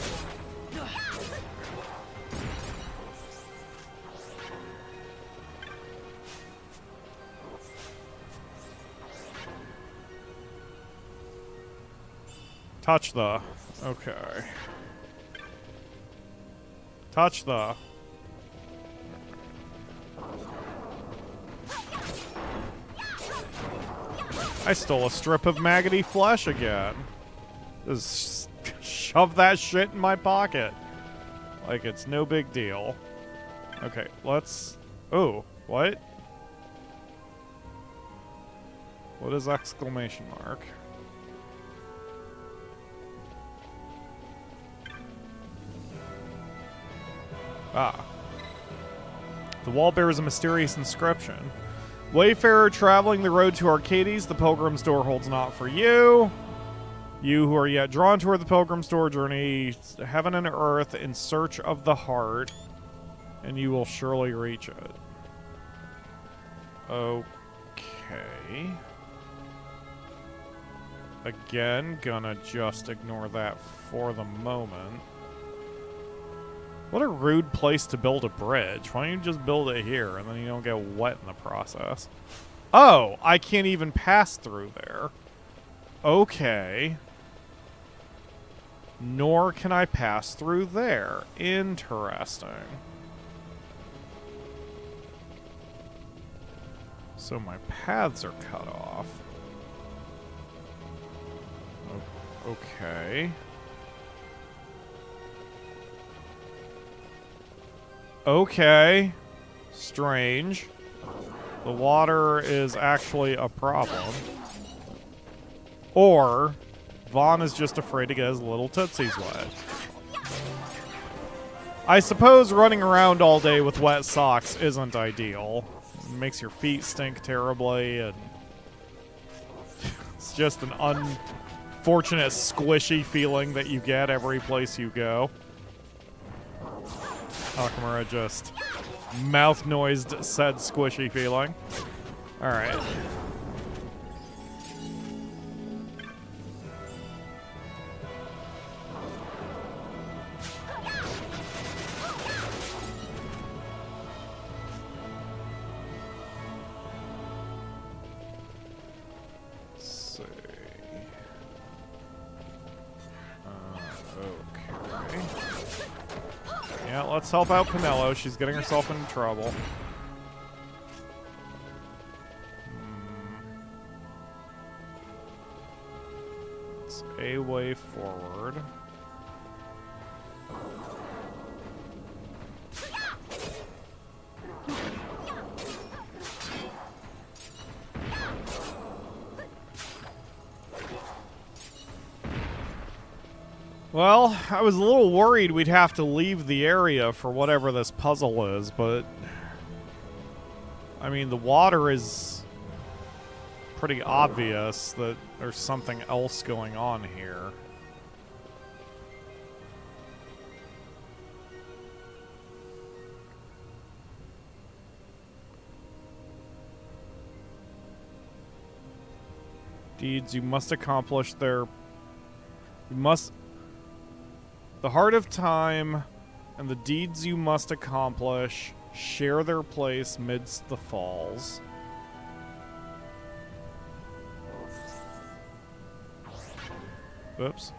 Touch the... Okay. Touch the... I stole a strip of maggoty flesh again. Just shove that shit in my pocket. Like it's no big deal. Okay, let's... Oh, what? What is exclamation mark? Ah. The wall bears a mysterious inscription. Wayfarer traveling the road to Archades, the pilgrim's door holds not for you. You who are yet drawn toward the pilgrim's door journey heaven and earth in search of the heart, and you will surely reach it. Okay. Again, gonna just ignore that for the moment. What a rude place to build a bridge. Why don't you just build it here and then you don't get wet in the process? Oh, I can't even pass through there. Okay. Nor can I pass through there. Interesting. So my paths are cut off. Okay. Okay. Strange. The water is actually a problem. Or Vaughn is just afraid to get his little tootsies wet. I suppose running around all day with wet socks isn't ideal. It makes your feet stink terribly, and it's just an unfortunate squishy feeling that you get every place you go. Nakamura just mouth noised said squishy feeling. Alright. Let's help out Pinello. She's getting herself into trouble. It's a way forward. Well, I was a little worried we'd have to leave the area for whatever this puzzle is, but... I mean, the water is pretty obvious that there's something else going on here. Deeds you must accomplish their... You must... The Heart of Time and the deeds you must accomplish share their place midst the falls. Oops.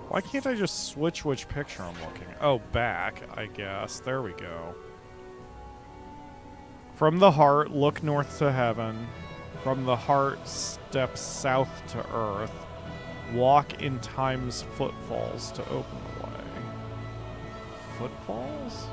Why can't I just switch which picture I'm looking at? Oh, back, I guess. There we go. From the heart, look north to heaven. From the heart, step south to earth. Walk in time's footfalls to open the way. Footfalls?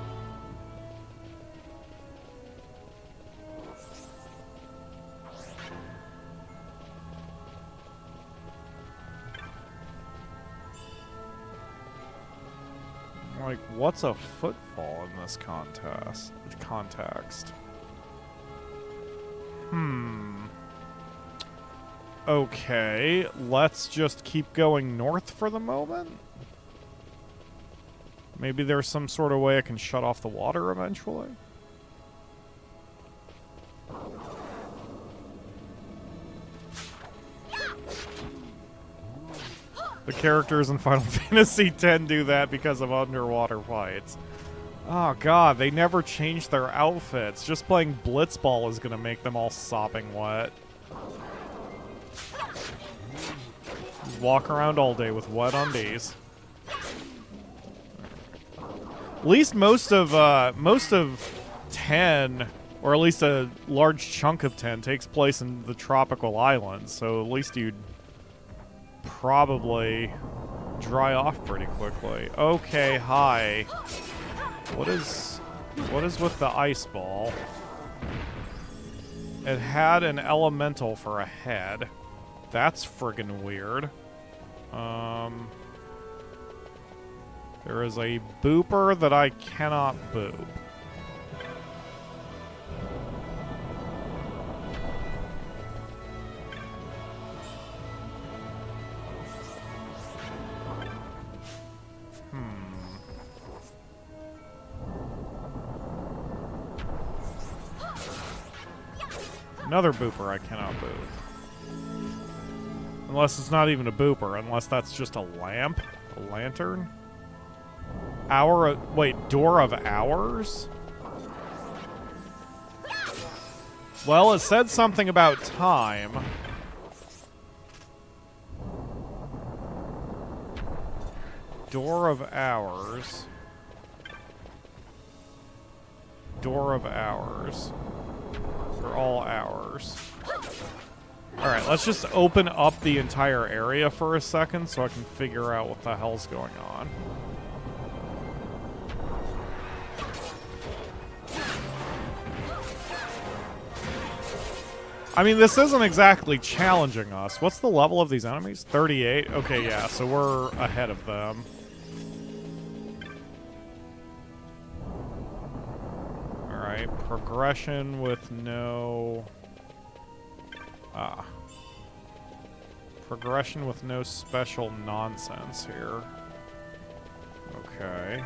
Like, what's a footfall in this context? Okay, let's just keep going north for the moment. Maybe there's some sort of way I can shut off the water eventually. The characters in Final Fantasy X do that because of underwater fights. Oh god, they never change their outfits. Just playing Blitzball is gonna make them all sopping wet. Just walk around all day with wet undies. At least most of 10, or at least a large chunk of 10, takes place in the tropical islands, so at least you'd probably dry off pretty quickly. Okay, hi. What is with the ice ball? It had an elemental for a head. That's friggin' weird. There is a booper that I cannot boop. Another booper I cannot boop. Unless it's not even a booper, unless that's just a lamp? A lantern? Wait, Door of Hours? Well, it said something about time. Door of Hours. Door of Hours. For all hours. Alright, let's just open up the entire area for a second so I can figure out what the hell's going on. I mean, this isn't exactly challenging us. What's the level of these enemies? 38? Okay, yeah, so we're ahead of them. Alright, progression with no... Progression with no special nonsense here. Okay.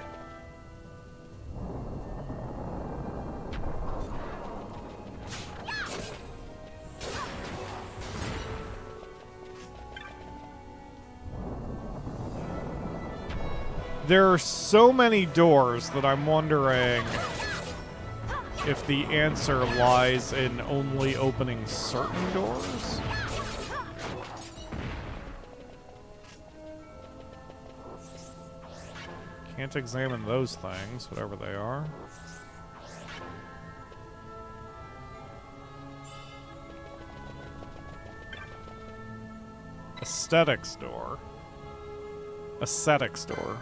There are so many doors that I'm wondering if the answer lies in only opening certain doors. Can't examine those things, whatever they are. Aesthetics door. Ascetics door.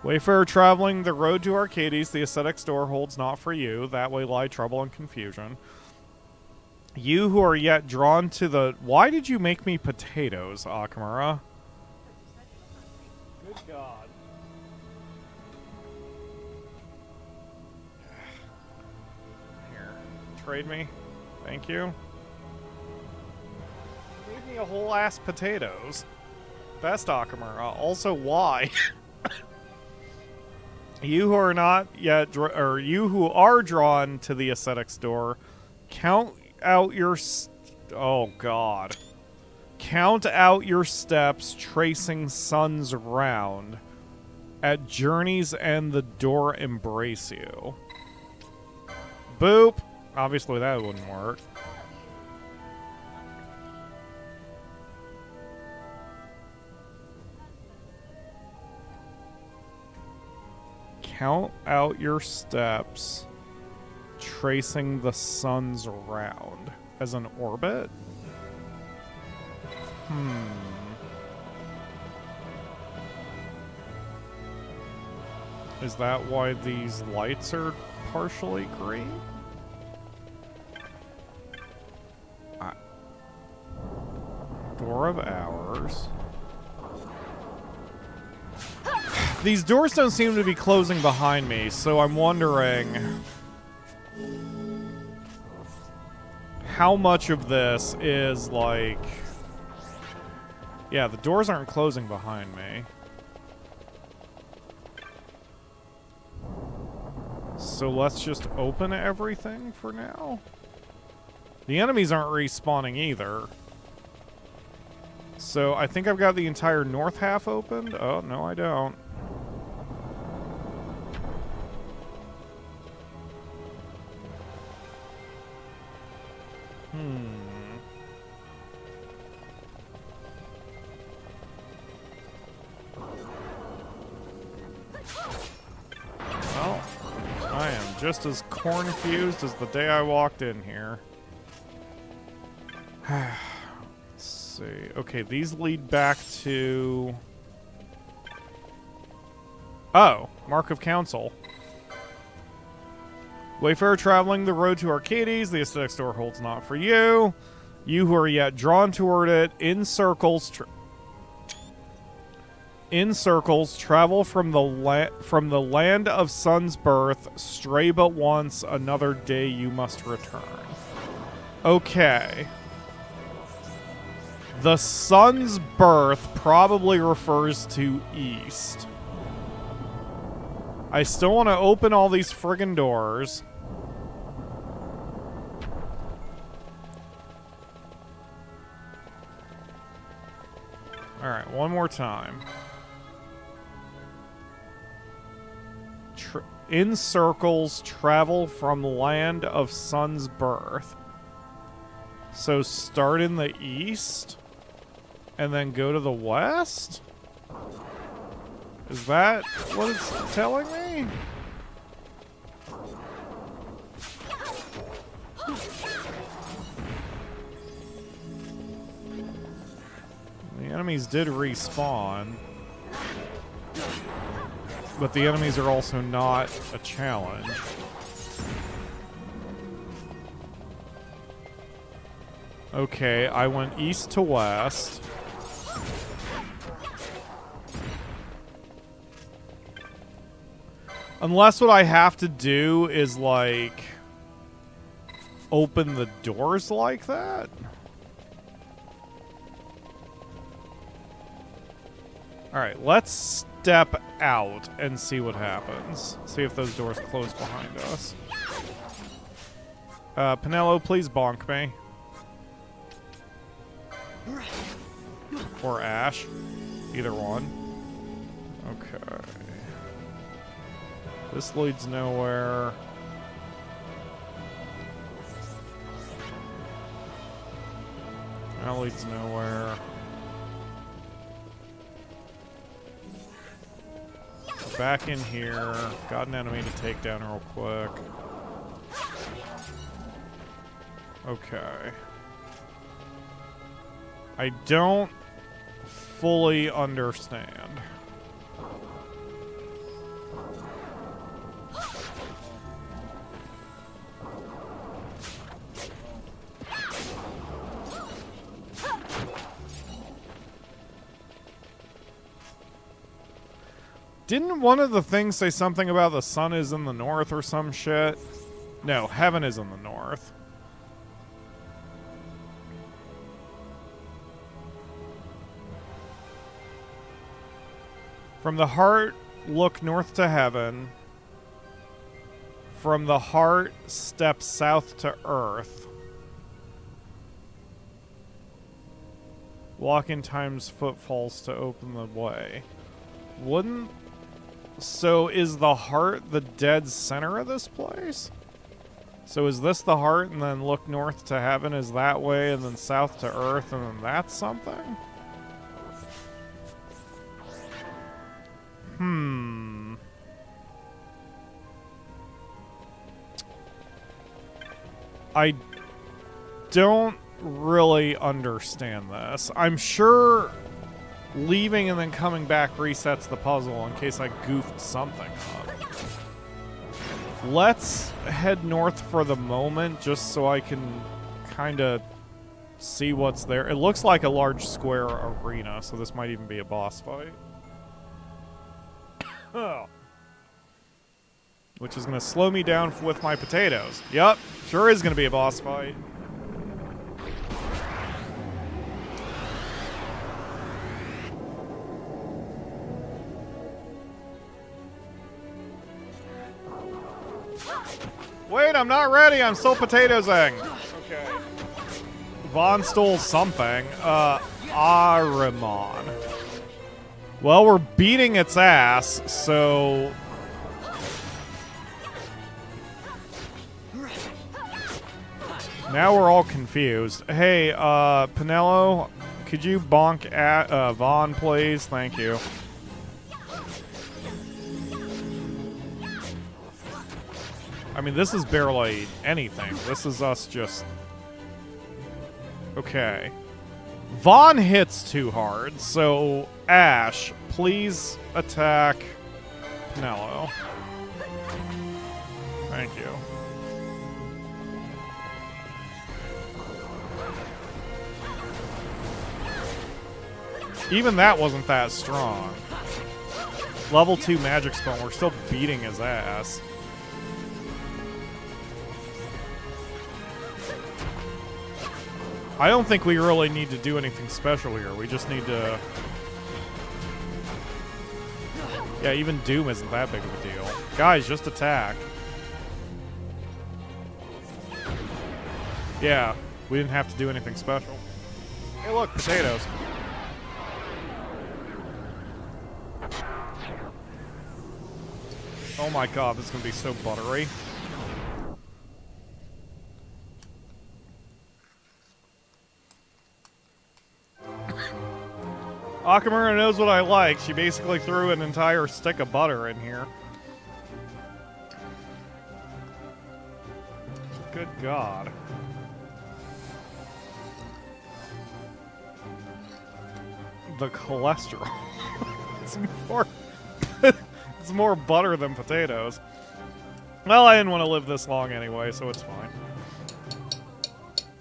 Wayfarer traveling the road to Archades, the Ascetics door holds not for you. That way lie trouble and confusion. You who are yet drawn to the... Why did you make me potatoes, Akamura? Good God. Here. Trade me. Thank you. Give me a whole ass potatoes. Best Okamura. Also, why? You who are not yet, or you who are drawn to the ascetics door, count out your. Oh God. Count out your steps, tracing suns round. At journey's end, the door embrace you. Boop. Obviously, that wouldn't work. Count out your steps, tracing the suns around. As an orbit? Is that why these lights are partially green? Door of Hours. These doors don't seem to be closing behind me, so I'm wondering how much of this is like... Yeah, the doors aren't closing behind me. So let's just open everything for now. The enemies aren't respawning either. So I think I've got the entire north half opened. Oh, no, I don't. Well, I am just as confused as the day I walked in here. Let's see. Okay, these lead back to... Oh, Mark of Council. Wayfarer traveling the road to Archades, the aesthetic door holds not for you. You who are yet drawn toward it, in circles, travel from the land of sun's birth, stray but once, another day you must return. Okay. The sun's birth probably refers to east. I still want to open all these friggin' doors. Alright, one more time. In circles, travel from land of sun's birth. So start in the east, and then go to the west? Is that what it's telling me? The enemies did respawn. But the enemies are also not a challenge. Okay, I went east to west. Unless what I have to do is, like, open the doors like that? Alright, let's step out and see what happens. See if those doors close behind us. Pinello, please bonk me. Or Ashe. Either one. Okay. This leads nowhere. That leads nowhere. Back in here. Got an enemy to take down real quick. Okay. I don't fully understand. Didn't one of the things say something about the sun is in the north or some shit? No, heaven is in the north. From the heart, look north to heaven. From the heart, step south to earth. Walk in time's footfalls to open the way. Wouldn't... So is the heart the dead center of this place? So is this the heart, and then look north to heaven is that way, and then south to earth, and then that's something? I don't really understand this. I'm sure leaving and then coming back resets the puzzle in case I goofed something up. Let's head north for the moment just so I can kind of see what's there. It looks like a large square arena, so this might even be a boss fight. Oh. Which is going to slow me down with my potatoes. Yup, sure is going to be a boss fight. Wait, I'm not ready. I'm still potatoesing. Okay. Vaughn stole something. Ahriman. Well, we're beating its ass, so... Now we're all confused. Hey, Pinello, could you bonk at Vaughn, please? Thank you. I mean, this is barely anything. This is us just... Okay. Vaughn hits too hard, so Ashe, please attack Pinello. Thank you. Even that wasn't that strong. Level 2 magic spell, we're still beating his ass. I don't think we really need to do anything special here. We just need to... Yeah, even Doom isn't that big of a deal. Guys, just attack. Yeah, we didn't have to do anything special. Hey, look, potatoes. Oh my god, this is going to be so buttery. Akamura knows what I like. She basically threw an entire stick of butter in here. Good god. The cholesterol. It's more... It's more butter than potatoes. Well, I didn't want to live this long anyway, so it's fine.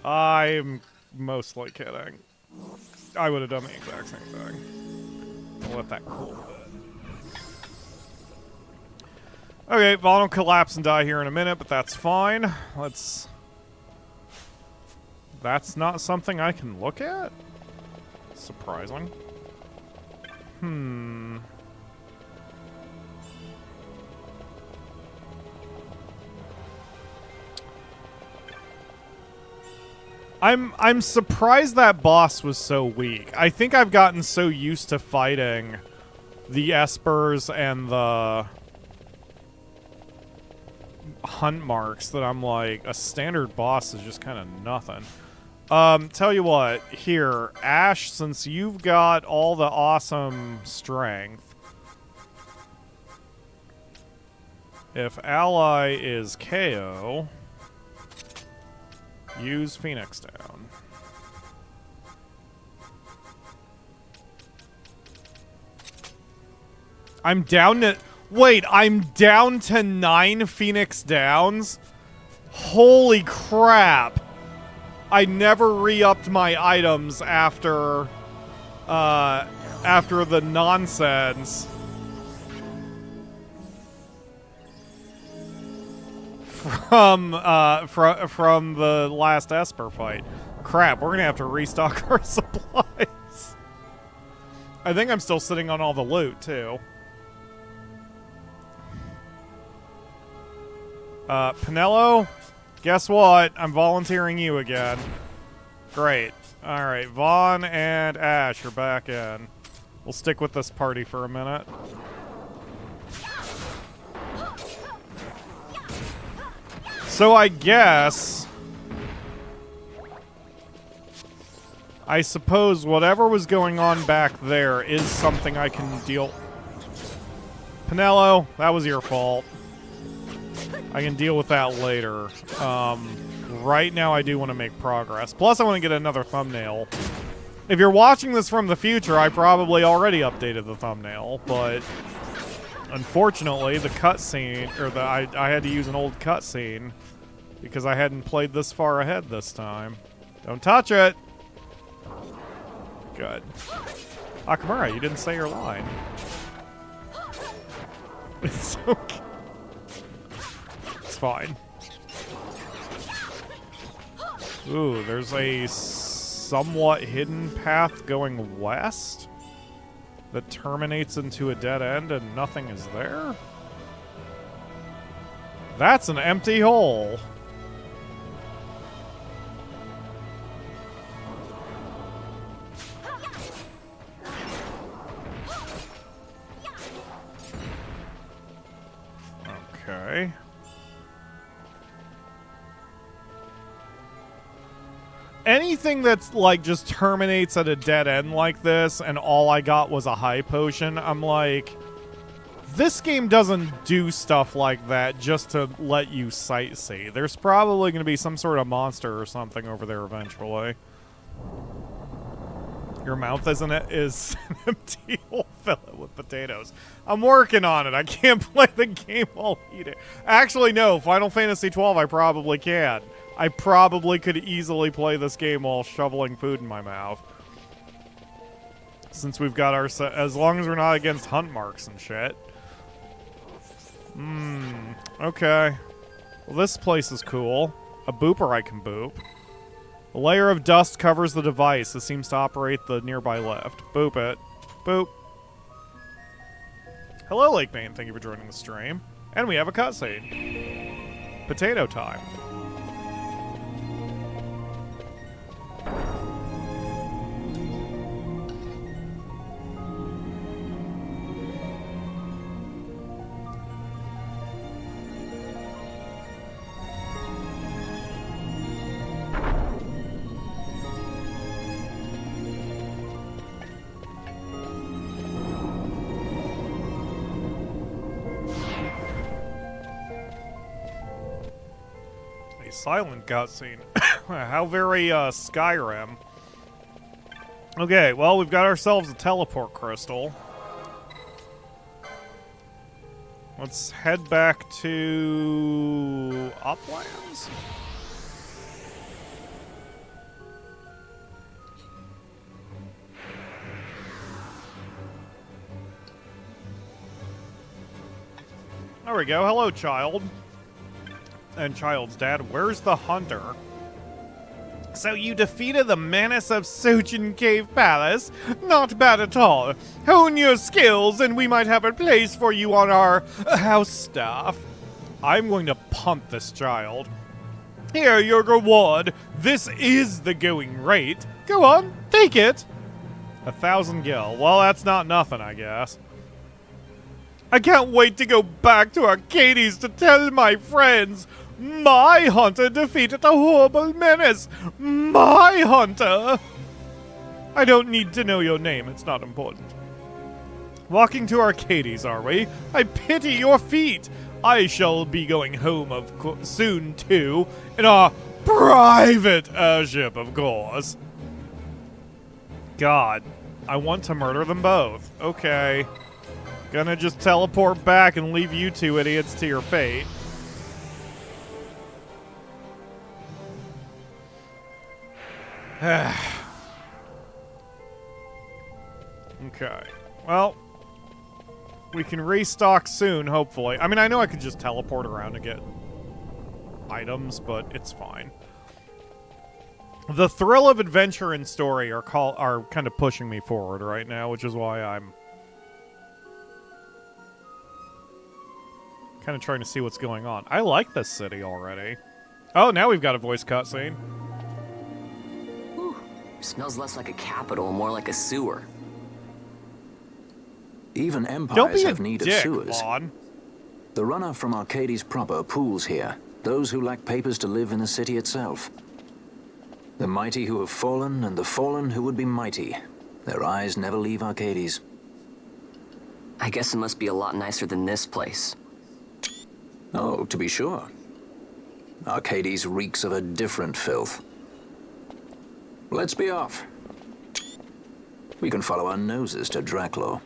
I'm mostly kidding. I would have done the exact same thing. I'll let that cool a bit. Okay, Vaughn will collapse and die here in a minute, but that's fine. Let's... That's not something I can look at? Surprising. I'm surprised that boss was so weak. I think I've gotten so used to fighting the Espers and the hunt marks that I'm like, a standard boss is just kind of nothing. Tell you what, here, Ashe, since you've got all the awesome strength, if ally is KO... Use Phoenix down. I'm down to... Wait, I'm down to 9 Phoenix downs? Holy crap. I never re-upped my items after... after the nonsense. From the last Esper fight. Crap, we're gonna have to restock our supplies. I think I'm still sitting on all the loot, too. Pinello, guess what? I'm volunteering you again. Great. Alright, Vaughn and Ashe are back in. We'll stick with this party for a minute. So I guess... I suppose whatever was going on back there is something I can deal... Pinello, that was your fault. I can deal with that later. Right now I do want to make progress. Plus I want to get another thumbnail. If you're watching this from the future, I probably already updated the thumbnail, but... Unfortunately, the cutscene, or I had to use an old cutscene because I hadn't played this far ahead this time. Don't touch it! Good. Akamura, you didn't say your line. It's okay. It's fine. Ooh, there's a somewhat hidden path going west that terminates into a dead end and nothing is there? That's an empty hole. Okay. Anything that's, like, just terminates at a dead end like this, and all I got was a high potion, I'm like... This game doesn't do stuff like that just to let you sightsee. There's probably going to be some sort of monster or something over there eventually. Your mouth is an empty hole. Fill it with potatoes. I'm working on it. I can't play the game while eating. Actually, no. Final Fantasy XII, I probably can. I probably could easily play this game while shoveling food in my mouth. Since we've got our... As long as we're not against hunt marks and shit. Okay. Well, this place is cool. A booper I can boop. A layer of dust covers the device. It seems to operate the nearby lift. Boop it. Boop. Hello, Lake Vayne. Thank you for joining the stream. And we have a cutscene. Potato time. Silent cutscene. How very, Skyrim. Okay, well, we've got ourselves a teleport crystal. Let's head back to... Uplands? There we go. Hello, child. And child's dad, where's the hunter? So you defeated the menace of Sochen Cave Palace? Not bad at all. Hone your skills and we might have a place for you on our house staff. I'm going to punt this child. Here, your reward. This is the going rate. Go on, take it. 1,000 gil. Well, that's not nothing, I guess. I can't wait to go back to Archades to tell my friends. My hunter defeated a horrible menace! My hunter! I don't need to know your name, it's not important. Walking to Archades, are we? I pity your feet! I shall be going home soon, too, in our private airship, of course. God, I want to murder them both. Okay. Gonna just teleport back and leave you two idiots to your fate. Okay. Well, we can restock soon, hopefully. I mean, I know I could just teleport around to get items, but it's fine. The thrill of adventure and story are kind of pushing me forward right now, which is why I'm Kind of trying to see what's going on. I like this city already. Oh, now we've got a voice cutscene. Whew. Smells less like a capital, more like a sewer. Even empires have need of sewers. Vaughn. The runner from Archades proper pools here. Those who lack papers to live in the city itself. The mighty who have fallen, and the fallen who would be mighty. Their eyes never leave Archades. I guess it must be a lot nicer than this place. Oh, to be sure. Archades reeks of a different filth. Let's be off. We can follow our noses to Draklor.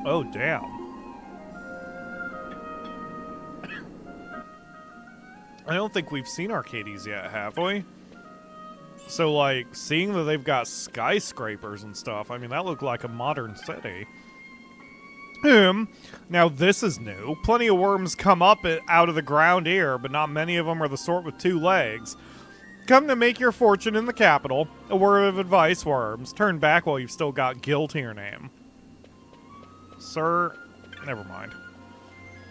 Oh, damn. I don't think we've seen Archades yet, have we? So, like, seeing that they've got skyscrapers and stuff, I mean, that looked like a modern city. Now this is new. Plenty of worms come up out of the ground here, but not many of them are the sort with 2 legs. Come to make your fortune in the capital. A word of advice, worms. Turn back while you've still got guilt to your name. Sir, never mind.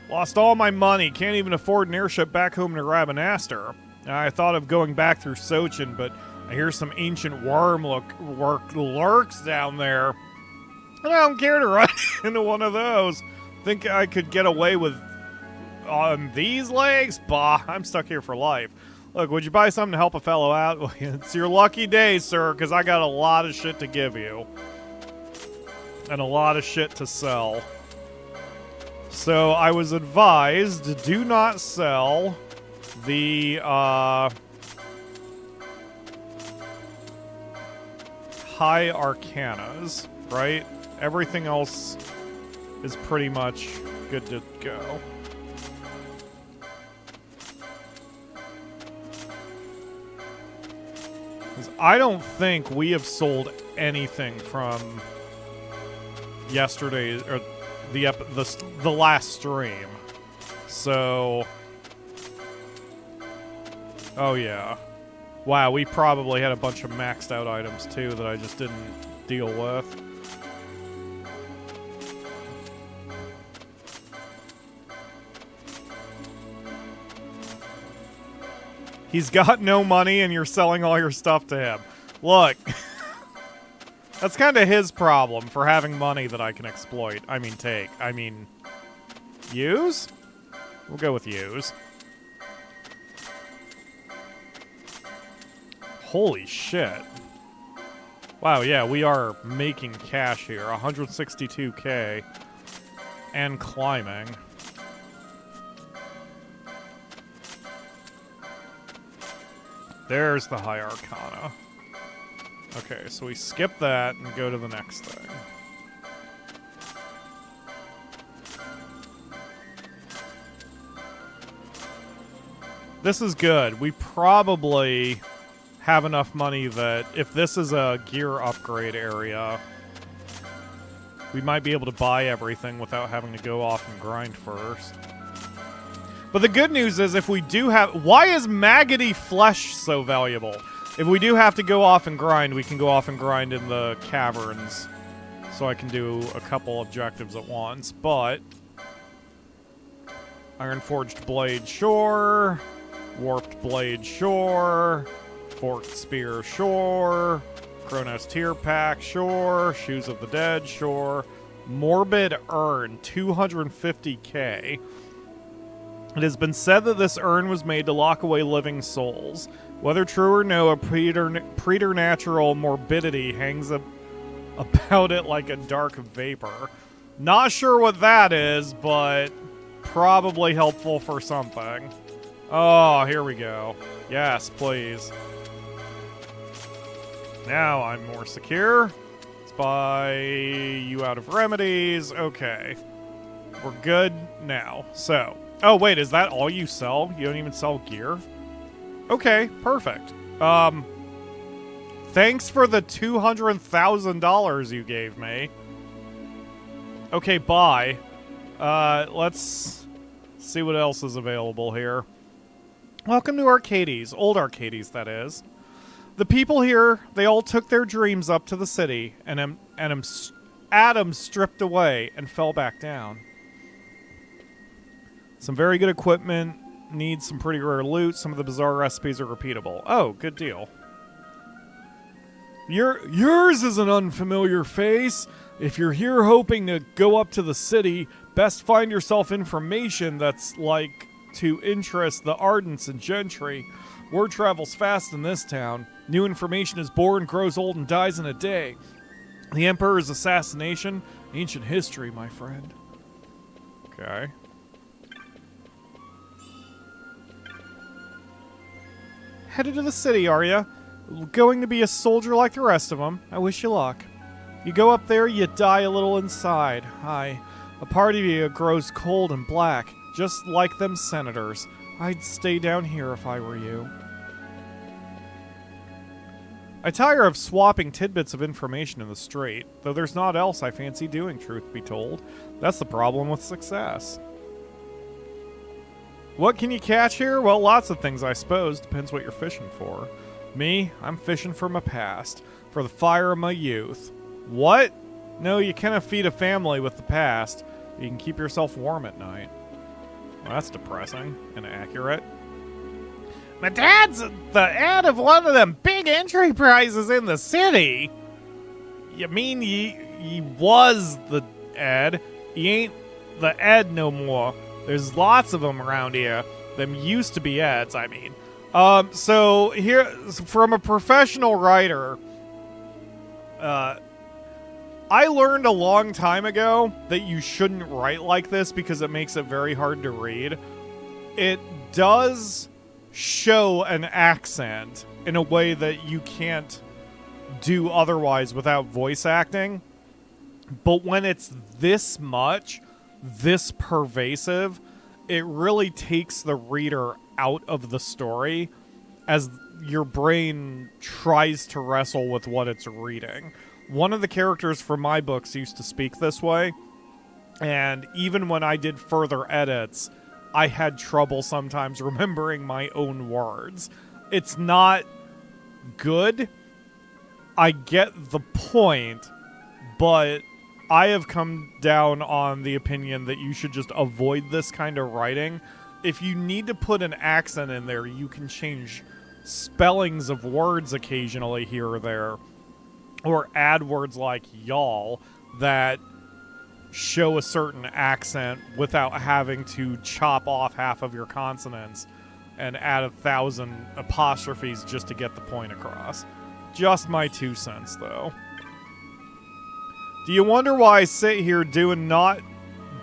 Lost all my money. Can't even afford an airship back home to Rabanastre. I thought of going back through Sochen, but I hear some ancient worm lurks down there. And I don't care to run into one of those. Think I could get away with on these legs? Bah, I'm stuck here for life. Look, would you buy something to help a fellow out? Well, it's your lucky day, sir, because I got a lot of shit to give you. And a lot of shit to sell. So I was advised, do not sell the high arcanas, right? Everything else is pretty much good to go. I don't think we have sold anything from yesterday's or the last stream. So, oh yeah. Wow, we probably had a bunch of maxed out items too that I just didn't deal with. He's got no money and you're selling all your stuff to him. Look. That's kind of his problem for having money that I can exploit. I mean, take. I mean, use? We'll go with use. Holy shit. Wow, yeah, we are making cash here. 162k. And climbing. There's the high arcana. Okay, so we skip that and go to the next thing. This is good. We probably have enough money that if this is a gear upgrade area, we might be able to buy everything without having to go off and grind first. But the good news is if we do have... Why is maggoty flesh so valuable? If we do have to go off and grind, we can go off and grind in the caverns. So I can do a couple objectives at once, but... Iron-forged blade, sure. Warped blade, sure. Forked spear, sure. Chronos tear pack, sure. Shoes of the dead, sure. Morbid urn, 250k. It has been said that this urn was made to lock away living souls. Whether true or no, a preternatural morbidity hangs about it like a dark vapor. Not sure what that is, but probably helpful for something. Oh, here we go. Yes, please. Now I'm more secure. Let's buy you out of remedies. Okay. We're good now. So... Oh, wait, is that all you sell? You don't even sell gear? Okay, perfect. Thanks for the $200,000 you gave me. Okay, bye. Let's See what else is available here. Welcome to Archades. Old Archades, that is. The people here, they all took their dreams up to the city, and Adam stripped away and fell back down. Some very good equipment, needs some pretty rare loot, some of the bizarre recipes are repeatable. Oh, good deal. Yours is an unfamiliar face. If you're here hoping to go up to the city, best find yourself information that's like to interest the ardents and gentry. Word travels fast in this town. New information is born, grows old, and dies in a day. The Emperor's assassination, ancient history, my friend. Okay. Headed to the city, are ya? Going to be a soldier like the rest of them. I wish you luck. You go up there, you die a little inside. Aye. A part of you grows cold and black, just like them senators. I'd stay down here if I were you. I tire of swapping tidbits of information in the street, though there's naught else I fancy doing, truth be told. That's the problem with success. What can you catch here? Well, lots of things, I suppose. Depends what you're fishing for. Me, I'm fishing for my past, for the fire of my youth. What? No, you cannot feed a family with the past. You can keep yourself warm at night. Well, that's depressing and accurate. My dad's the ad of one of them big entry prizes in the city. You mean he was the ad? He ain't the ad no more. There's lots of them around here. Them used to be ads, I mean. So here, from a professional writer, I learned a long time ago that you shouldn't write like this because it makes it very hard to read. It does show an accent in a way that you can't do otherwise without voice acting. But when it's this much, this pervasive, it really takes the reader out of the story as your brain tries to wrestle with what it's reading. One of the characters from my books used to speak this way, and even when I did further edits, I had trouble sometimes remembering my own words. It's not good. I get the point, but I have come down on the opinion that you should just avoid this kind of writing. If you need to put an accent in there, you can change spellings of words occasionally here or there, or add words like y'all that show a certain accent without having to chop off half of your consonants and add 1,000 apostrophes just to get the point across. Just my 2 cents, though. Do you wonder why I sit here doing not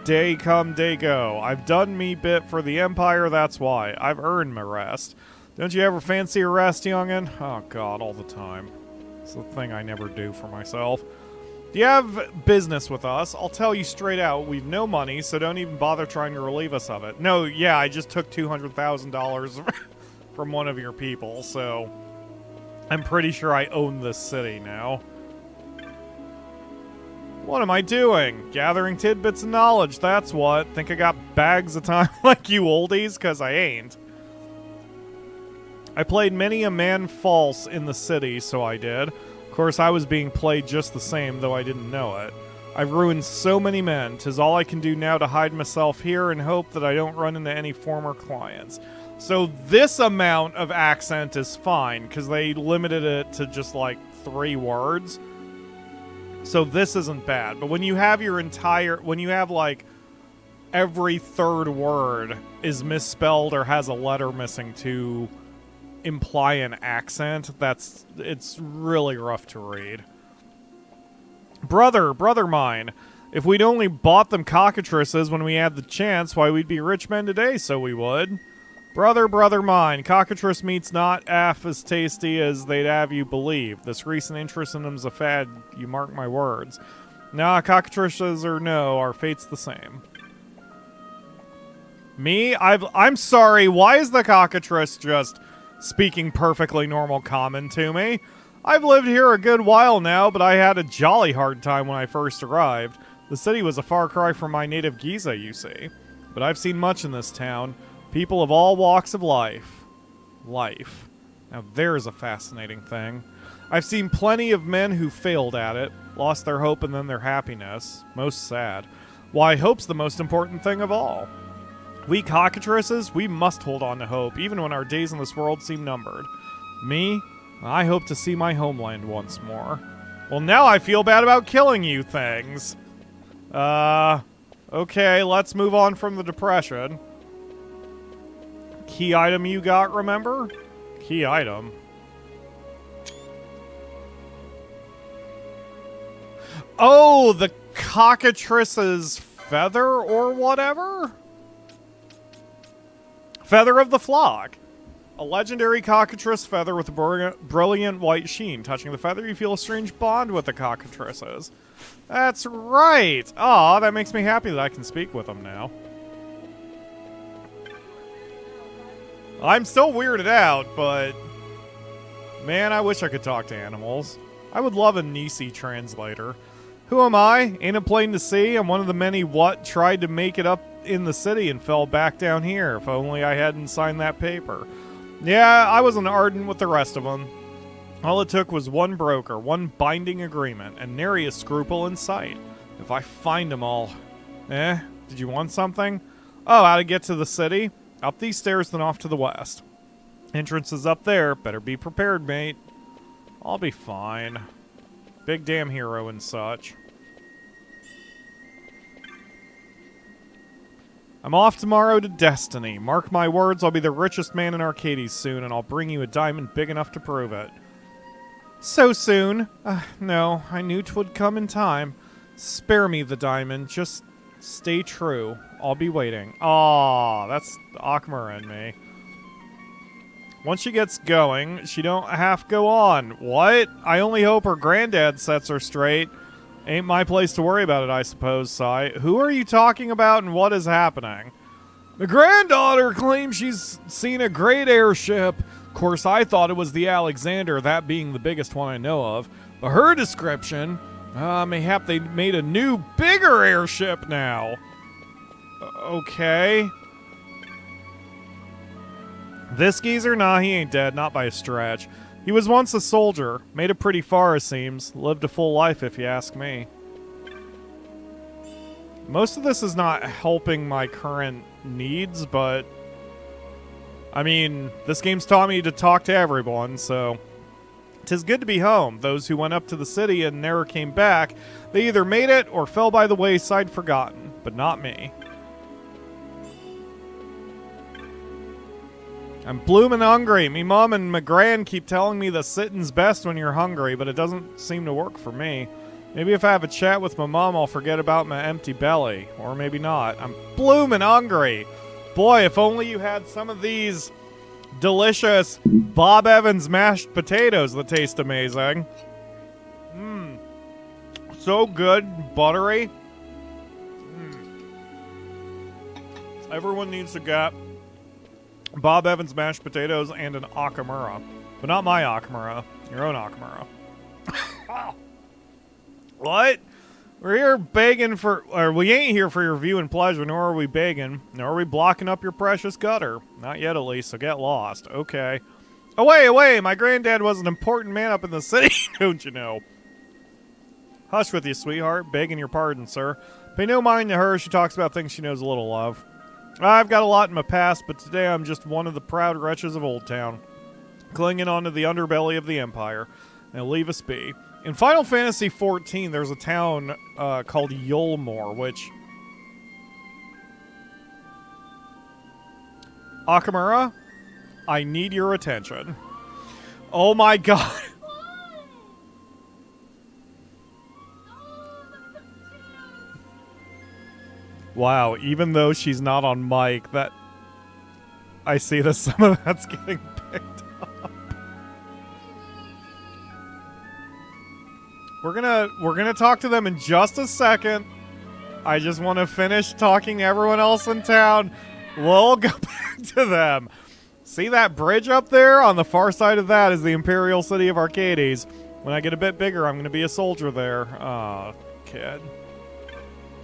day come, day go? I've done me bit for the Empire, that's why. I've earned my rest. Don't you ever fancy a rest, youngin'? Oh, God, all the time. It's the thing I never do for myself. Do you have business with us? I'll tell you straight out, we've no money, so don't even bother trying to relieve us of it. No, yeah, I just took $200,000 from one of your people, so I'm pretty sure I own this city now. What am I doing? Gathering tidbits of knowledge, that's what. Think I got bags of time like you oldies? Because I ain't. I played many a man false in the city, so I did. Of course, I was being played just the same, though I didn't know it. I've ruined so many men. 'Tis all I can do now to hide myself here and hope that I don't run into any former clients. So this amount of accent is fine, because they limited it to just, like, 3 words. So this isn't bad. But when you have your entire... When you have, like, every 3rd word is misspelled or has a letter missing to imply an accent, it's really rough to read. Brother mine, if we'd only bought them cockatrices when we had the chance, why, we'd be rich men today, so we would. Brother mine, cockatrice meat's not half as tasty as they'd have you believe. This recent interest in them's a fad, you mark my words. Nah, cockatrices or no, our fate's the same. Me? I'm sorry, why is the cockatrice just speaking perfectly normal common to me? I've lived here a good while now, but I had a jolly hard time when I first arrived. The city was a far cry from my native Giza, you see. but I've seen much in this town. People of all walks of life. Now there's a fascinating thing. I've seen plenty of men who failed at it, lost their hope and then their happiness. Most sad. Why, hope's the most important thing of all. We cockatrices, we must hold on to hope, even when our days in this world seem numbered. Me? I hope to see my homeland once more. Well, now I feel bad about killing you things. Okay, let's move on from the depression. Key item you got, remember? Key item. Oh, the cockatrice's feather or whatever? Feather of the flock. A legendary cockatrice feather with a brilliant white sheen. Touching the feather, you feel a strange bond with the cockatrices. That's right. Aw, that makes me happy that I can speak with them now. I'm still weirded out, but... man, I wish I could talk to animals. I would love a Nisi translator. Who am I? Ain't it plain to see? I'm one of the many what tried to make it up in the city and fell back down here. If only I hadn't signed that paper. Yeah, I wasn't ardent with the rest of them. All it took was one broker, one binding agreement, and nary a scruple in sight. If I find them all... did you want something? Oh, how to get to the city? Up these stairs, then off to the west. Entrance is up there. Better be prepared, mate. I'll be fine. Big damn hero and such. I'm off tomorrow to Destiny. Mark my words, I'll be the richest man in Archades soon, and I'll bring you a diamond big enough to prove it. So soon? No, I knew 'twould come in time. Spare me the diamond. Just stay true. I'll be waiting. Aw, that's Akmara and me. Once she gets going, she don't have to go on. What? I only hope her granddad sets her straight. Ain't my place to worry about it, I suppose, Sai. Who are you talking about and what is happening? The granddaughter claims she's seen a great airship. Of course, I thought it was the Alexander, that being the biggest one I know of. But her description, mayhap they made a new, bigger airship now. Okay. This geezer? Nah, he ain't dead, not by a stretch. He was once a soldier, made it pretty far, it seems. Lived a full life, if you ask me. Most of this is not helping my current needs, but... I mean, this game's taught me to talk to everyone, so... 'Tis good to be home. Those who went up to the city and never came back, they either made it or fell by the wayside forgotten. But not me. I'm bloomin' hungry. Me mom and my gran keep telling me the sitting's best when you're hungry, but it doesn't seem to work for me. Maybe if I have a chat with my mom, I'll forget about my empty belly. Or maybe not. I'm bloomin' hungry. Boy, if only you had some of these delicious Bob Evans mashed potatoes that taste amazing. Mmm. So good. Buttery. Everyone needs to get Bob Evans mashed potatoes and an Akamura. But not my Akamura. Your own Akamura. What? We're here begging for... Or we ain't here for your view and pleasure, nor are we begging. Nor are we blocking up your precious gutter. Not yet, at least, so get lost. Okay. Away, away! My granddad was an important man up in the city, don't you know? Hush with you, sweetheart. Begging your pardon, sir. Pay no mind to her. She talks about things she knows a little of. I've got a lot in my past, but today I'm just one of the proud wretches of Old Town, clinging onto the underbelly of the Empire. Now leave us be. In Final Fantasy XIV, there's a town called Yulmore, which... Akamura, I need your attention. Oh my god. Wow, even though she's not on mic, that... I see that some of that's getting picked up. We're gonna talk to them in just a second. I just want to finish talking to everyone else in town. We'll go back to them. See that bridge up there? On the far side of that is the Imperial city of Archades. When I get a bit bigger, I'm gonna be a soldier there. Aw, kid.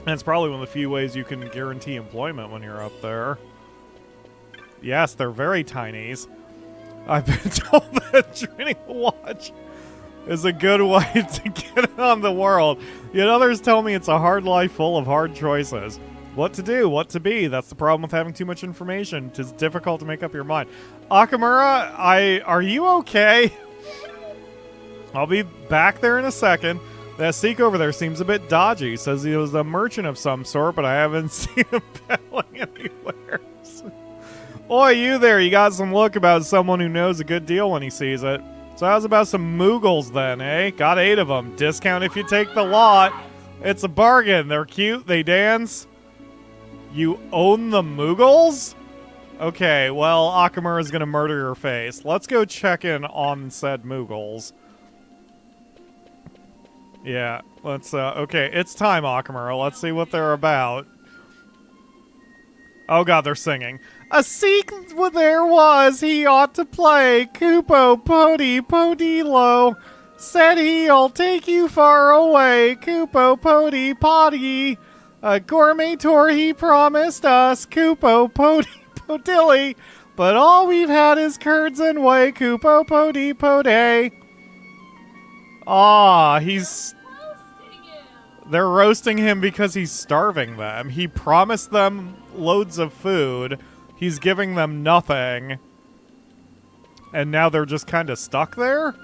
That's probably one of the few ways you can guarantee employment when you're up there. Yes, they're very tinies. I've been told that joining the Watch is a good way to get on the world. Yet others tell me it's a hard life full of hard choices. What to do, what to be. That's the problem with having too much information. It is difficult to make up your mind. Akamura, are you okay? I'll be back there in a second. That Sikh over there seems a bit dodgy. Says he was a merchant of some sort, but I haven't seen him peddling anywhere. Oi, you there. You got some look about someone who knows a good deal when he sees it. So how's about some Moogles then, eh? Got 8 of them. Discount if you take the lot. It's a bargain. They're cute. They dance. You own the Moogles? Okay, well, Akamura's gonna murder your face. Let's go check in on said Moogles. Yeah, let's, okay, it's time, Akamura. Let's see what they're about. Oh god, they're singing. A Sikh there was, he ought to play. Kupo Podi Podilo. Said he'll take you far away. Kupo Podi Potty. A gourmet tour he promised us. Kupo Podi Podilly. But all we've had is curds and whey. Kupo Podi Pode. Ah, they're roasting him because he's starving them. He promised them loads of food. He's giving them nothing. And now they're just kind of stuck there?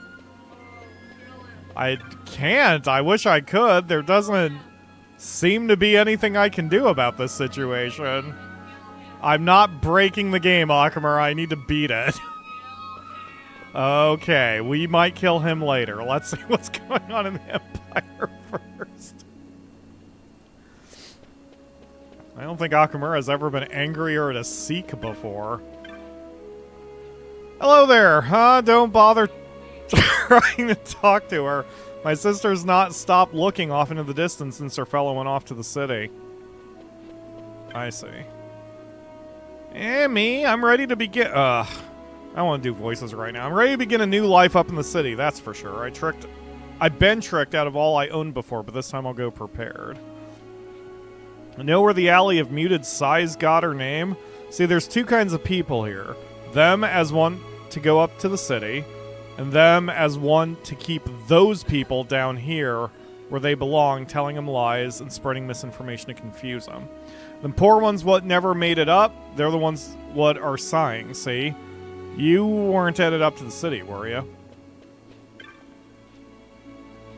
I can't. I wish I could. There doesn't seem to be anything I can do about this situation. I'm not breaking the game, Akamura. I need to beat it. Okay, we might kill him later. Let's see what's going on in the Empire first. I don't think Akamura has ever been angrier at a Sikh before. Hello there, huh? Don't bother trying to talk to her. My sister's not stopped looking off into the distance since her fellow went off to the city. I see. Me, I'm ready to begin. I don't want to do voices right now. I'm ready to begin a new life up in the city, that's for sure. I've been tricked out of all I owned before, but this time I'll go prepared. I know where the Alley of Muted Sighs got her name. See, there's 2 kinds of people here. Them as one to go up to the city, and them as one to keep those people down here where they belong, telling them lies and spreading misinformation to confuse them. The poor ones what never made it up, they're the ones what are sighing, see? You weren't headed up to the city, were you?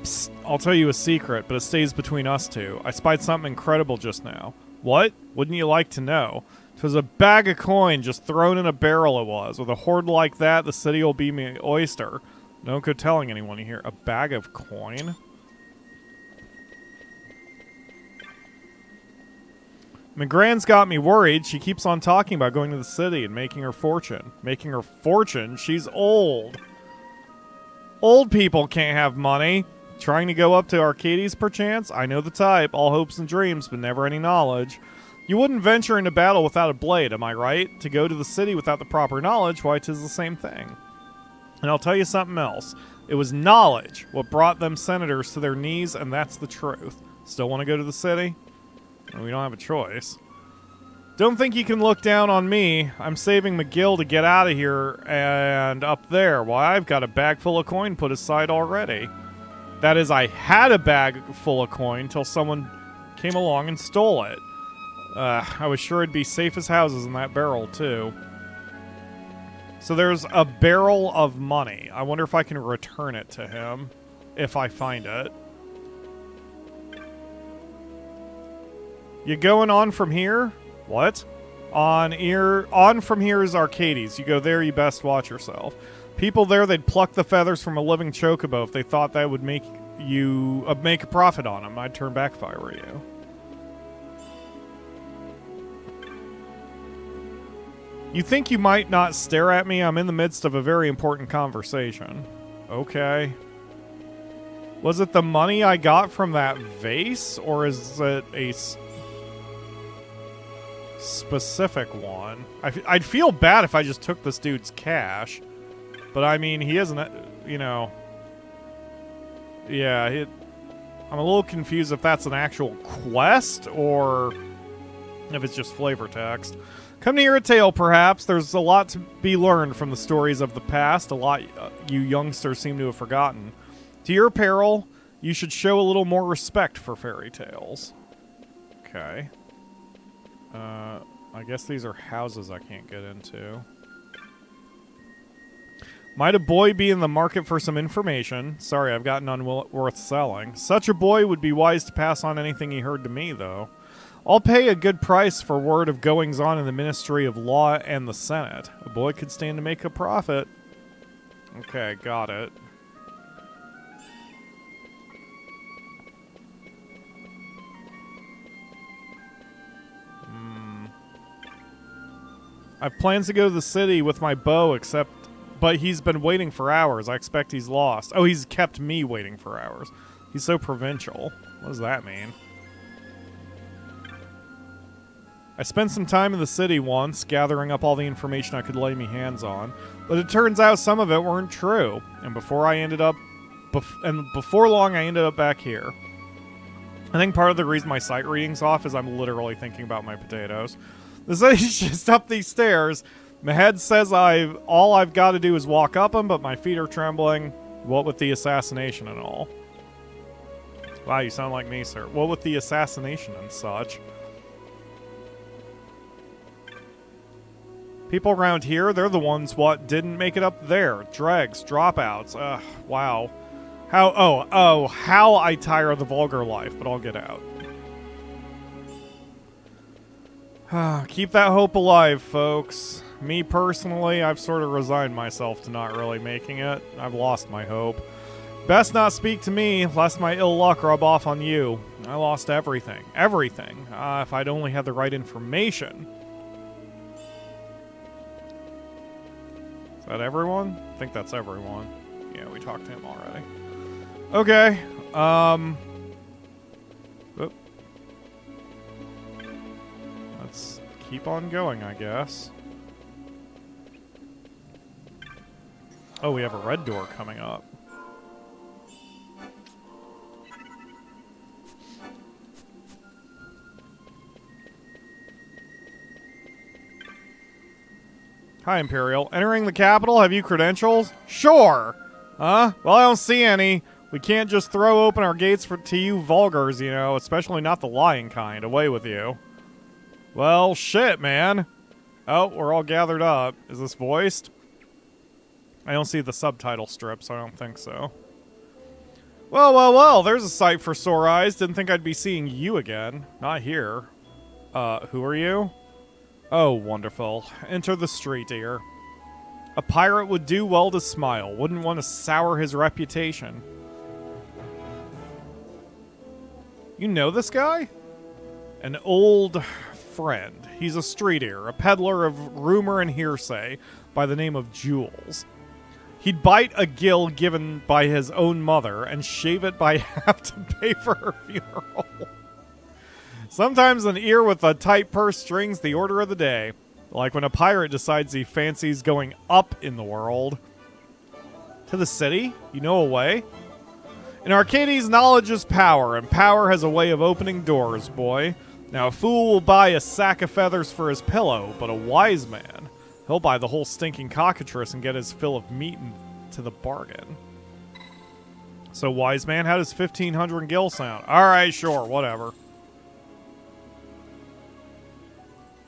Psst, I'll tell you a secret, but it stays between us two. I spied something incredible just now. What? Wouldn't you like to know? It was a bag of coin just thrown in a barrel it was. With a hoard like that, the city will be me oyster. Don't go telling anyone you hear. A bag of coin? McGran's got me worried. She keeps on talking about going to the city and making her fortune. Making her fortune? She's old. Old people can't have money. Trying to go up to Archades, perchance? I know the type. All hopes and dreams, but never any knowledge. You wouldn't venture into battle without a blade, am I right? To go to the city without the proper knowledge, why, 'tis the same thing. And I'll tell you something else. It was knowledge what brought them senators to their knees, and that's the truth. Still want to go to the city? Well, we don't have a choice. Don't think you can look down on me. I'm saving McGill to get out of here and up there. Why, I've got a bag full of coin put aside already. That is, I had a bag full of coin till someone came along and stole it. I was sure it'd be safe as houses in that barrel, too. So there's a barrel of money. I wonder if I can return it to him, if I find it. You going on from here? What? On from here is Archades. You go there, you best watch yourself. People there, they'd pluck the feathers from a living chocobo if they thought that would make you make a profit on them. I'd turn back if I were you. You think you might not stare at me? I'm in the midst of a very important conversation. Okay. Was it the money I got from that vase, or is it a specific one? I'd feel bad if I just took this dude's cash. But I mean, he isn't, you know... Yeah, I'm a little confused if that's an actual quest or if it's just flavor text. Come to hear a tale, perhaps. There's a lot to be learned from the stories of the past, a lot you youngsters seem to have forgotten. To your peril, you should show a little more respect for fairy tales. Okay. I guess these are houses I can't get into. Might a boy be in the market for some information? Sorry, I've got none worth selling. Such a boy would be wise to pass on anything he heard to me, though. I'll pay a good price for word of goings-on in the Ministry of Law and the Senate. A boy could stand to make a profit. Okay, got it. I have plans to go to the city with my bow, but he's been waiting for hours. I expect he's lost. Oh, he's kept me waiting for hours. He's so provincial. What does that mean? I spent some time in the city once, gathering up all the information I could lay me hands on, but it turns out some of it weren't true. And before long, I ended up back here. I think part of the reason my sight reading's off is I'm literally thinking about my potatoes. The city's just up these stairs. My head says all I've got to do is walk up them, but my feet are trembling. What with the assassination and all? Wow, you sound like me, sir. What with the assassination and such? People around here, they're the ones what didn't make it up there. Dregs, dropouts. Ugh, wow. How I tire of the vulgar life, but I'll get out. Keep that hope alive, folks. Me personally, I've sort of resigned myself to not really making it. I've lost my hope. Best not speak to me, lest my ill luck rub off on you. I lost everything. Everything. If I'd only had the right information. Is that everyone? I think that's everyone. Yeah, we talked to him already. Okay. Oop. Let's keep on going, I guess. Oh, we have a red door coming up. Hi, Imperial. Entering the capital, have you credentials? Sure! Huh? Well, I don't see any. We can't just throw open our gates to you vulgars, you know, especially not the lying kind. Away with you. Well, shit, man. Oh, we're all gathered up. Is this voiced? I don't see the subtitle strip, so I don't think so. Well, there's a sight for sore eyes. Didn't think I'd be seeing you again. Not here. Who are you? Oh, wonderful. Enter the street, dear. A pirate would do well to smile. Wouldn't want to sour his reputation. You know this guy? An old friend. He's a street-ear, a peddler of rumor and hearsay by the name of Jules. He'd bite a gill given by his own mother and shave it by half to pay for her funeral. Sometimes an ear with a tight purse strings the order of the day. Like when a pirate decides he fancies going up in the world. To the city? You know a way? In Archades, knowledge is power, and power has a way of opening doors, boy. Now, a fool will buy a sack of feathers for his pillow, but a wise man, he'll buy the whole stinking cockatrice and get his fill of meat to the bargain. So, wise man, how does 1500 gil sound? Alright, sure, whatever.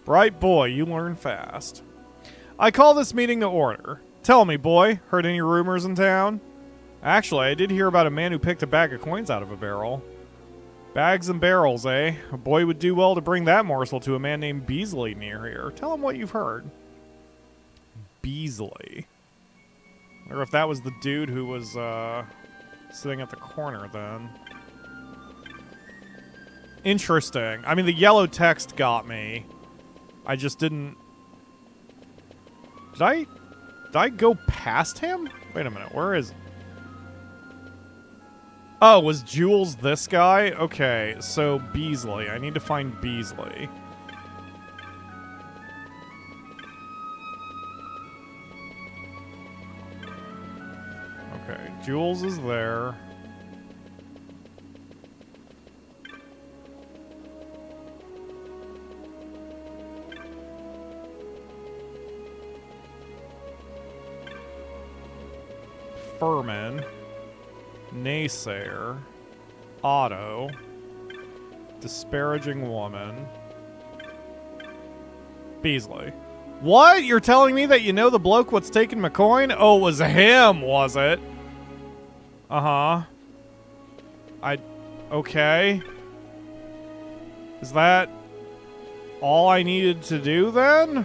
Bright boy, you learn fast. I call this meeting to order. Tell me, boy, heard any rumors in town? Actually, I did hear about a man who picked a bag of coins out of a barrel. Bags and barrels, eh? A boy would do well to bring that morsel to a man named Beasley near here. Tell him what you've heard. Beasley. I wonder if that was the dude who was, sitting at the corner then. Interesting. I mean, the yellow text got me. I just didn't... Did I go past him? Wait a minute, where is... Oh, was Jules this guy? Okay, so Beasley. I need to find Beasley. Okay, Jules is there. Furman, Naysayer, Otto, Disparaging Woman, Beasley. What? You're telling me that you know the bloke what's taking my coin? Oh, it was him, was it? Uh-huh. Okay. Is that all I needed to do then?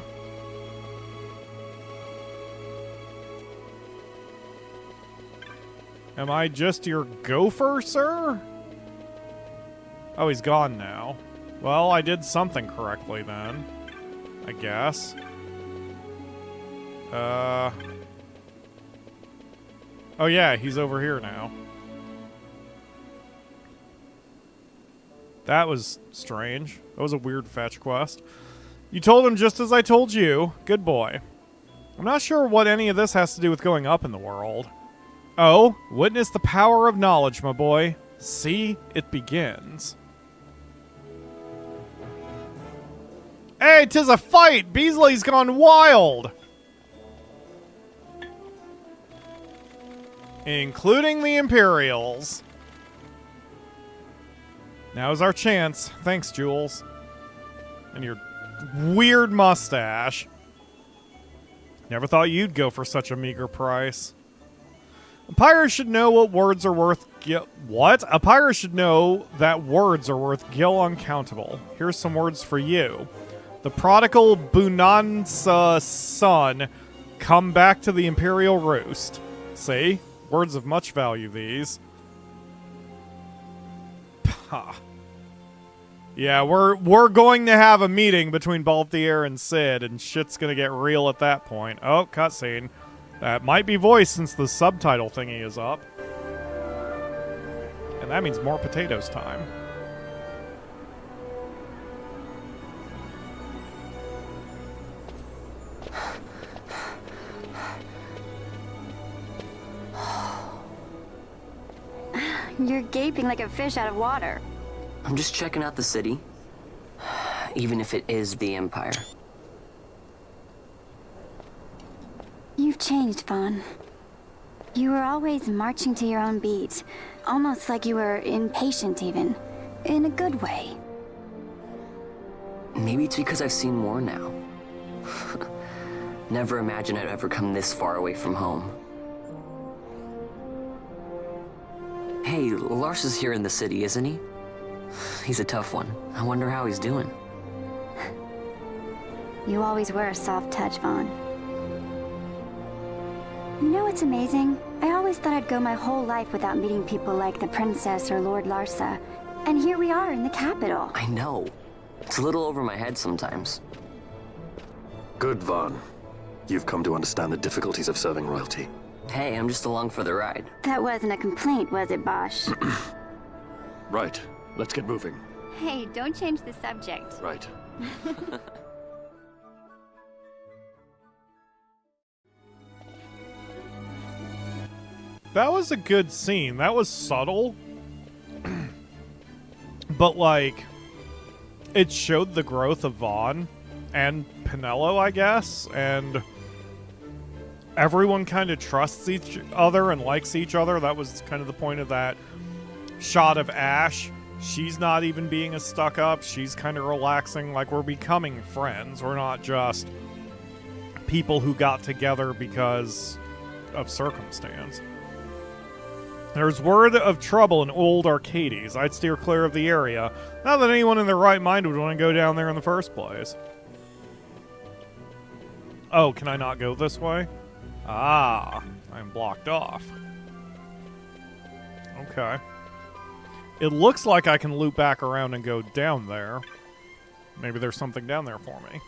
Am I just your gopher, sir? Oh, he's gone now. Well, I did something correctly then, I guess. Oh yeah, he's over here now. That was strange. That was a weird fetch quest. You told him just as I told you. Good boy. I'm not sure what any of this has to do with going up in the world. Oh, witness the power of knowledge, my boy. See, it begins. Hey, 'tis a fight! Beasley's gone wild! Including the Imperials. Now's our chance. Thanks, Jules. And your weird mustache. Never thought you'd go for such a meager price. A pirate should know what words are worth what? A pirate should know that words are worth gil uncountable. Here's some words for you. The prodigal Bunansa son come back to the Imperial roost. See? Words of much value, these. Pah. Yeah, we're going to have a meeting between Balthier and Cid, and shit's gonna get real at that point. Oh, cutscene. That might be voiced since the subtitle thingy is up. And that means more potatoes time. You're gaping like a fish out of water. I'm just checking out the city. Even if it is the Empire. You've changed, Vaughn. You were always marching to your own beat. Almost like you were impatient, even. In a good way. Maybe it's because I've seen more now. Never imagined I'd ever come this far away from home. Hey, Lars is here in the city, isn't he? He's a tough one. I wonder how he's doing. You always were a soft touch, Vaughn. You know what's amazing? I always thought I'd go my whole life without meeting people like the Princess or Lord Larsa. And here we are in the capital. I know. It's a little over my head sometimes. Good, Vaughn. You've come to understand the difficulties of serving royalty. Hey, I'm just along for the ride. That wasn't a complaint, was it, Bosch? Right. Let's get moving. Hey, don't change the subject. Right. That was a good scene. That was subtle. But, like, it showed the growth of Vaughn and Pinello, I guess, and everyone kind of trusts each other and likes each other. That was kind of the point of that shot of Ashe. She's not even being as stuck up. She's kind of relaxing. Like, we're becoming friends. We're not just people who got together because of circumstance. There's word of trouble in old Archades. I'd steer clear of the area. Not that anyone in their right mind would want to go down there in the first place. Oh, can I not go this way? Ah, I'm blocked off. Okay. It looks like I can loop back around and go down there. Maybe there's something down there for me.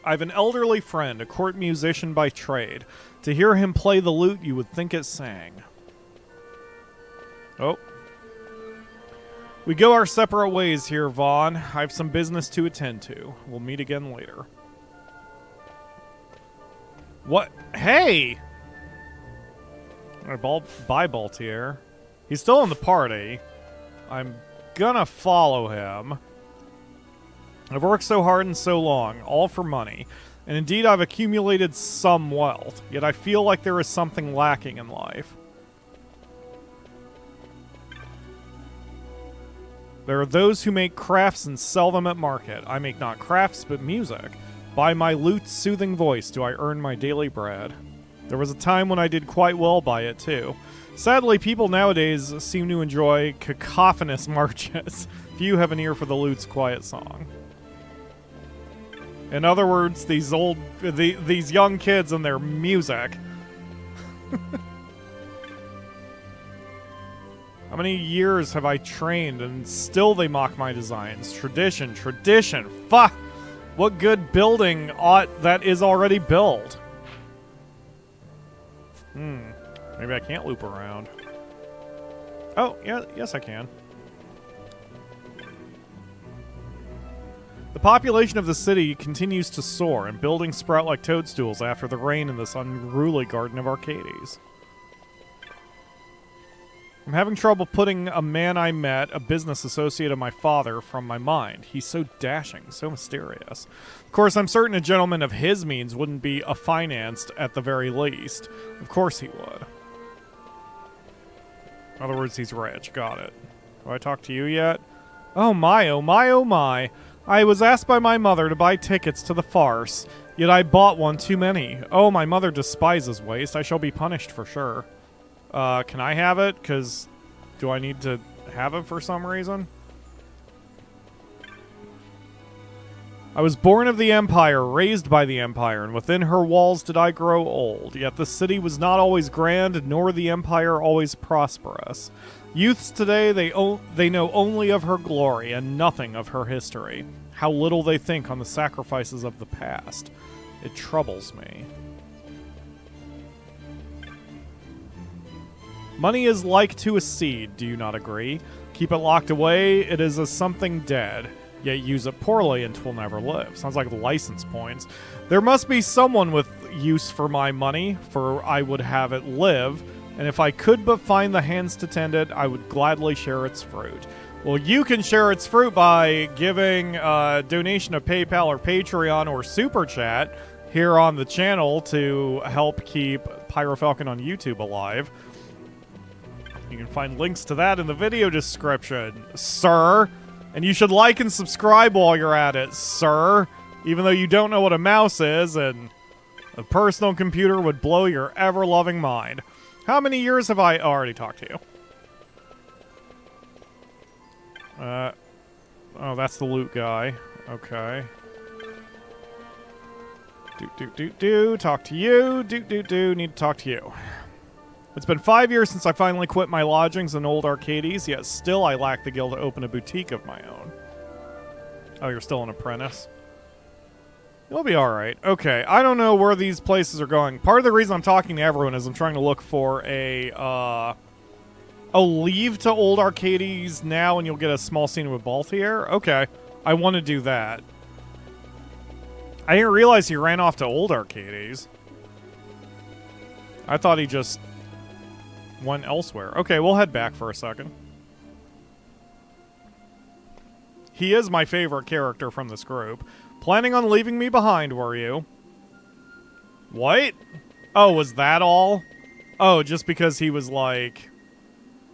I have an elderly friend, a court musician by trade. To hear him play the lute, you would think it sang. Oh. We go our separate ways here, Vaughn. I have some business to attend to. We'll meet again later. What? Hey! Bye, Baltier. He's still in the party. I'm gonna follow him. I've worked so hard and so long, all for money. And indeed, I've accumulated some wealth, yet I feel like there is something lacking in life. There are those who make crafts and sell them at market. I make not crafts, but music. By my lute's soothing voice do I earn my daily bread. There was a time when I did quite well by it, too. Sadly, people nowadays seem to enjoy cacophonous marches. Few have an ear for the lute's quiet song. In other words, these young kids and their music. How many years have I trained and still they mock my designs? Tradition, tradition. Fuck! What good building ought that is already built? Maybe I can't loop around. Oh, yeah, yes I can. The population of the city continues to soar, and buildings sprout like toadstools after the rain in this unruly garden of Archades. I'm having trouble putting a man I met, a business associate of my father, from my mind. He's so dashing, so mysterious. Of course, I'm certain a gentleman of his means wouldn't be financed at the very least. Of course he would. In other words, he's rich. Got it. Have I talked to you yet? Oh my, oh my, oh my. I was asked by my mother to buy tickets to the farce, yet I bought one too many. Oh, my mother despises waste. I shall be punished for sure. Can I have it? Because do I need to have it for some reason? I was born of the Empire, raised by the Empire, and within her walls did I grow old. Yet the city was not always grand, nor the Empire always prosperous. Youths today, they know only of her glory and nothing of her history. How little they think on the sacrifices of the past. It troubles me. Money is like to a seed, do you not agree? Keep it locked away, it is as something dead. Yet use it poorly and 'twill never live. Sounds like license points. There must be someone with use for my money, for I would have it live, and if I could but find the hands to tend it, I would gladly share its fruit. Well, you can share its fruit by giving a donation of PayPal or Patreon or Super Chat here on the channel to help keep PyroFalkon on YouTube alive. You can find links to that in the video description, sir. And you should like and subscribe while you're at it, sir. Even though you don't know what a mouse is, and a personal computer would blow your ever-loving mind. How many years have I already talked to you? Oh, that's the loot guy. Okay. Talk to you. Need to talk to you. It's been 5 years since I finally quit my lodgings in old Archades, yet still I lack the gil to open a boutique of my own. Oh, you're still an apprentice? You'll be alright. Okay, I don't know where these places are going. Part of the reason I'm talking to everyone is I'm trying to look for a leave to old Archades now and you'll get a small scene with Balthier? Okay, I want to do that. I didn't realize he ran off to old Archades. I thought he just went elsewhere. Okay, we'll head back for a second. He is my favorite character from this group. Planning on leaving me behind, were you? What? Oh, was that all? Oh, just because he was like...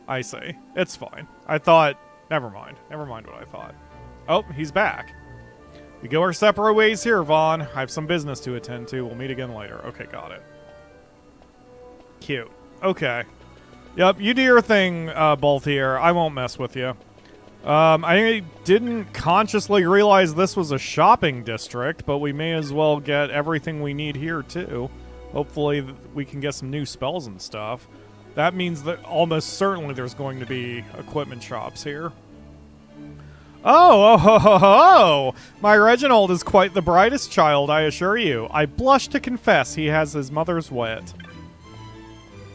I see. It's fine. I thought... Never mind. Never mind what I thought. Oh, he's back. We go our separate ways here, Vaughn. I have some business to attend to. We'll meet again later. Okay, got it. Cute. Okay. Yep, you do your thing, Balthier. I won't mess with you. I didn't consciously realize this was a shopping district, but we may as well get everything we need here, too. Hopefully we can get some new spells and stuff. That means that almost certainly there's going to be equipment shops here. Oh, my Reginald is quite the brightest child, I assure you. I blush to confess he has his mother's wit.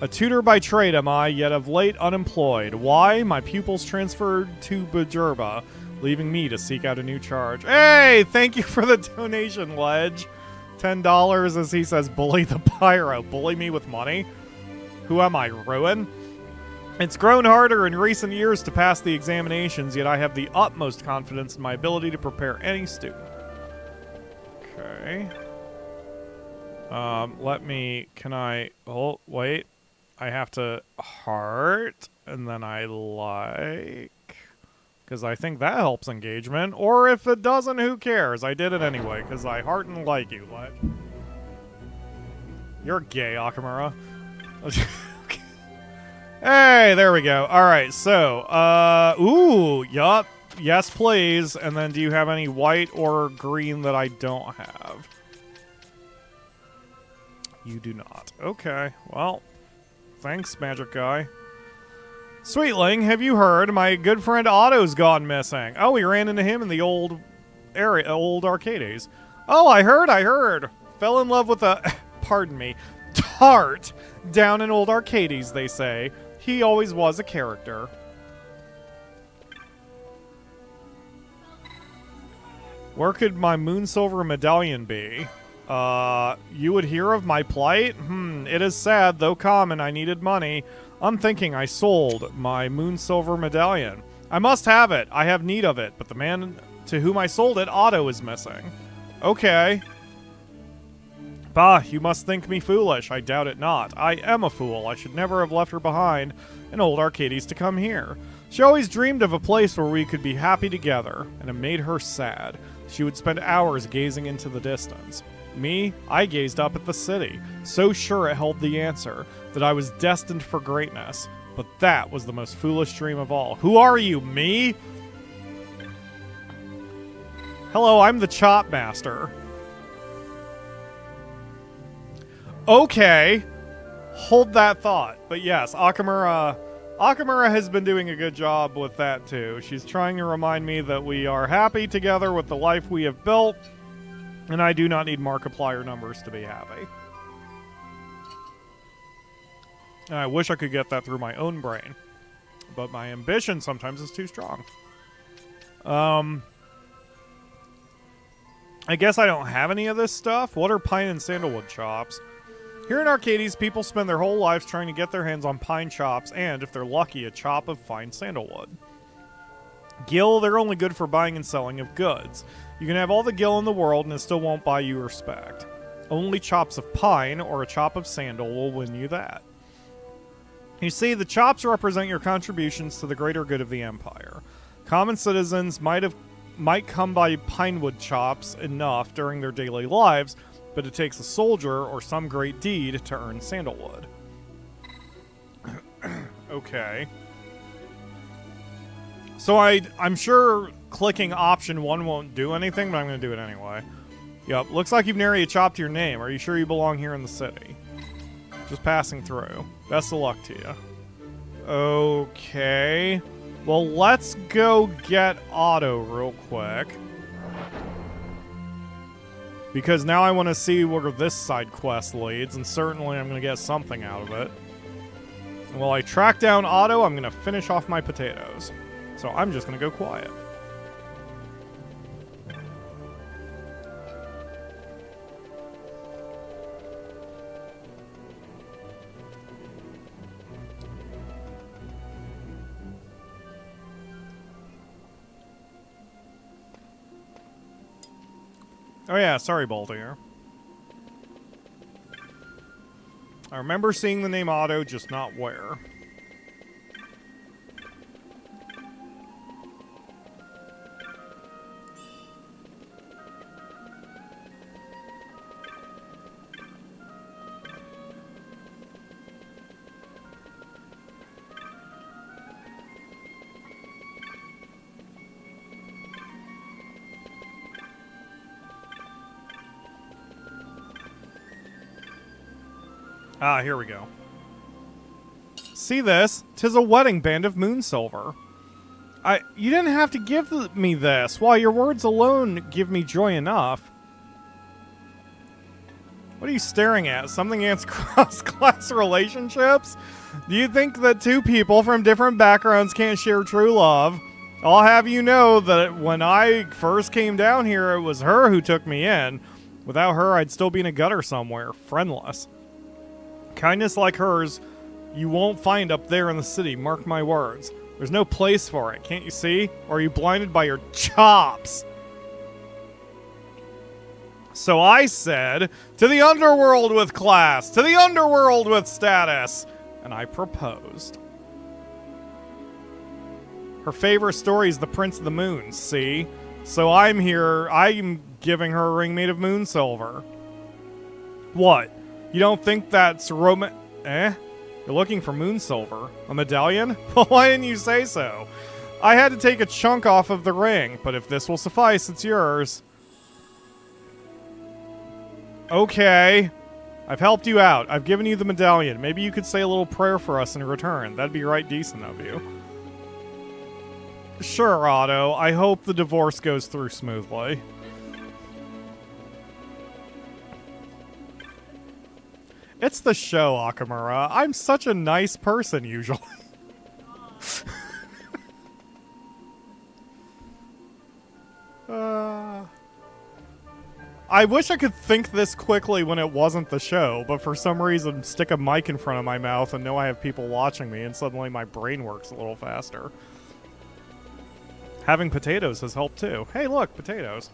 A tutor by trade am I, yet of late unemployed. Why? My pupils transferred to Bajurba, leaving me to seek out a new charge. Hey, thank you for the donation, Ledge. $10 as he says, bully the pyro. Bully me with money? Who am I, Ruin? It's grown harder in recent years to pass the examinations, yet I have the utmost confidence in my ability to prepare any student. Okay. Oh, wait. I have to heart, and then I like, because I think that helps engagement. Or if it doesn't, who cares? I did it anyway, because I heart and like you. What? You're gay, Akamura. Hey, there we go. All right, so, ooh, yup. Yes, please. And then do you have any white or green that I don't have? You do not. Okay, well, thanks, magic guy. Sweetling, have you heard? My good friend Otto's gone missing. Oh, we ran into him in the old area, old Archades. Oh, I heard. Fell in love with a, pardon me, tart down in old Archades, they say. He always was a character. Where could my Moonsilver medallion be? You would hear of my plight? It is sad, though common. I needed money. I'm thinking I sold my Moonsilver medallion. I must have it. I have need of it, but the man to whom I sold it, Otto, is missing. Okay. Bah, you must think me foolish. I doubt it not. I am a fool. I should never have left her behind in old Archades to come here. She always dreamed of a place where we could be happy together, and it made her sad. She would spend hours gazing into the distance. Me, I gazed up at the city, so sure it held the answer, that I was destined for greatness. But that was the most foolish dream of all. Who are you, me? Hello, I'm the Chop Master. Okay. Hold that thought. But yes, Akamura has been doing a good job with that too. She's trying to remind me that we are happy together with the life we have built, and I do not need Markiplier numbers to be happy. And I wish I could get that through my own brain, but my ambition sometimes is too strong. I guess I don't have any of this stuff. What are pine and sandalwood chops? Here in Archades, people spend their whole lives trying to get their hands on pine chops and, if they're lucky, a chop of fine sandalwood. Gil, they're only good for buying and selling of goods. You can have all the gil in the world and it still won't buy you respect. Only chops of pine or a chop of sandal will win you that. You see, the chops represent your contributions to the greater good of the Empire. Common citizens might come by pinewood chops enough during their daily lives, but it takes a soldier or some great deed to earn sandalwood. Okay. So I'm sure clicking option 1 won't do anything, but I'm going to do it anyway. Yep, looks like you've nary a chop to your name. Are you sure you belong here in the city? Just passing through. Best of luck to you. Okay. Well, let's go get Otto real quick. Because now I want to see where this side quest leads, and certainly I'm going to get something out of it. And while I track down Otto, I'm going to finish off my potatoes. So I'm just going to go quiet. Oh yeah, sorry, Baldur. I remember seeing the name Otto, just not where. Ah, here we go. See this? 'Tis a wedding band of moonsilver. You didn't have to give me this. Why, your words alone give me joy enough. What are you staring at? Something against cross-class relationships? Do you think that two people from different backgrounds can't share true love? I'll have you know that when I first came down here, it was her who took me in. Without her, I'd still be in a gutter somewhere, friendless. Kindness like hers, you won't find up there in the city, mark my words. There's no place for it, can't you see? Or are you blinded by your chops? So I said, to the underworld with class, to the underworld with status, and I proposed. Her favorite story is The Prince of the Moon, see? So I'm here, I'm giving her a ring made of moon silver. What? You don't think that's You're looking for moon silver? A medallion? Well, why didn't you say so? I had to take a chunk off of the ring, but if this will suffice, it's yours. Okay. I've helped you out. I've given you the medallion. Maybe you could say a little prayer for us in return. That'd be right decent of you. Sure, Otto. I hope the divorce goes through smoothly. It's the show, Akamura. I'm such a nice person, usually. I wish I could think this quickly when it wasn't the show, but for some reason stick a mic in front of my mouth and know I have people watching me, and suddenly my brain works a little faster. Having potatoes has helped too. Hey, look, potatoes.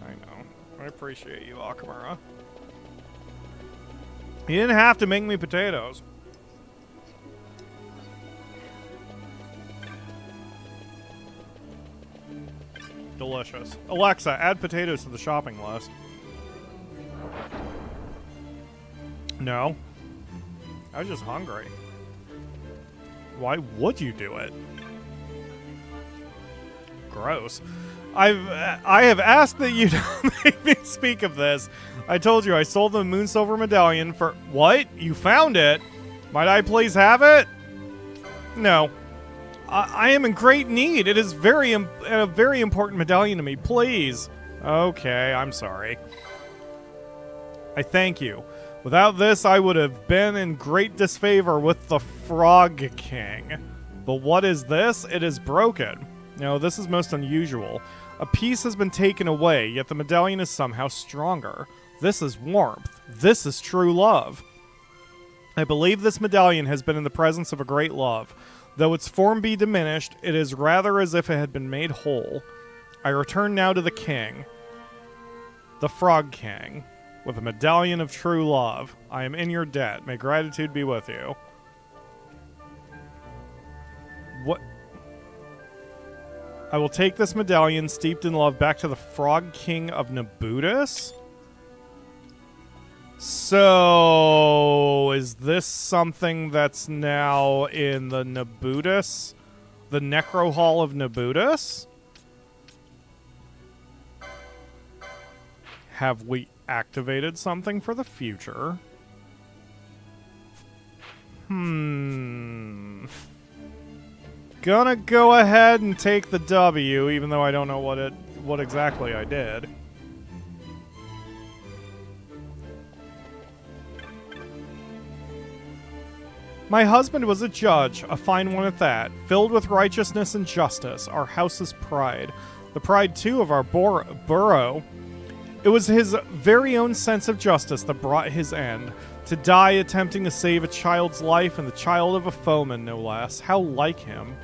I know. I appreciate you, Akamura. You didn't have to make me potatoes. Delicious. Alexa, add potatoes to the shopping list. No. I was just hungry. Why would you do it? Gross. I have asked that you don't make me speak of this. I told you I sold the Moon Silver Medallion for... What? You found it? Might I please have it? No. I am in great need. It is a very important medallion to me. Please. Okay, I'm sorry. I thank you. Without this, I would have been in great disfavor with the Frog King. But what is this? It is broken. No, this is most unusual. A piece has been taken away, yet the medallion is somehow stronger. This is warmth. This is true love. I believe this medallion has been in the presence of a great love. Though its form be diminished, it is rather as if it had been made whole. I return now to the king, the Frog King, with a medallion of true love. I am in your debt. May gratitude be with you. What? I will take this medallion steeped in love back to the Frog King of Nabudus? So, is this something that's now in the Nabudus? The Necro Hall of Nabudus? Have we activated something for the future? Gonna go ahead and take the W, even though I don't know what exactly I did. My husband was a judge, a fine one at that, filled with righteousness and justice, our house's pride. The pride, too, of our borough. It was his very own sense of justice that brought his end. To die attempting to save a child's life, and the child of a foeman, no less. How like him.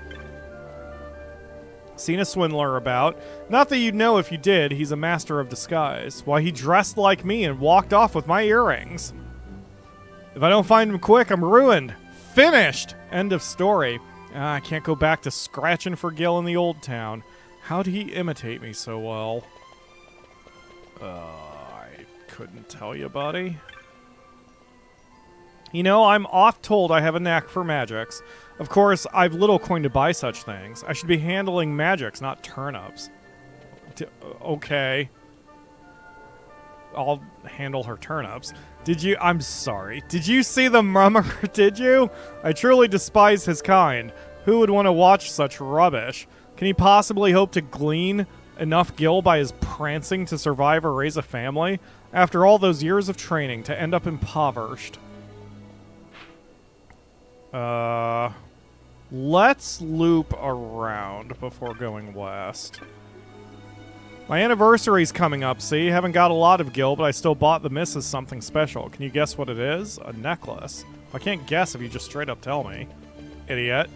Seen a swindler about. Not that you'd know if you did, he's a master of disguise. Why, he dressed like me and walked off with my earrings. If I don't find him quick, I'm ruined. Finished! End of story. I can't go back to scratching for Gil in the old town. How'd he imitate me so well? I couldn't tell you, buddy. You know, I'm oft told I have a knack for magics. Of course, I've little coin to buy such things. I should be handling magics, not turnips. Okay. I'll handle her turnips. I'm sorry. Did you see the mummer, did you? I truly despise his kind. Who would want to watch such rubbish? Can he possibly hope to glean enough gil by his prancing to survive or raise a family? After all those years of training, to end up impoverished. Let's loop around before going west. My anniversary's coming up, see? Haven't got a lot of gil, but I still bought the missus something special. Can you guess what it is? A necklace. I can't guess if you just straight up tell me. Idiot.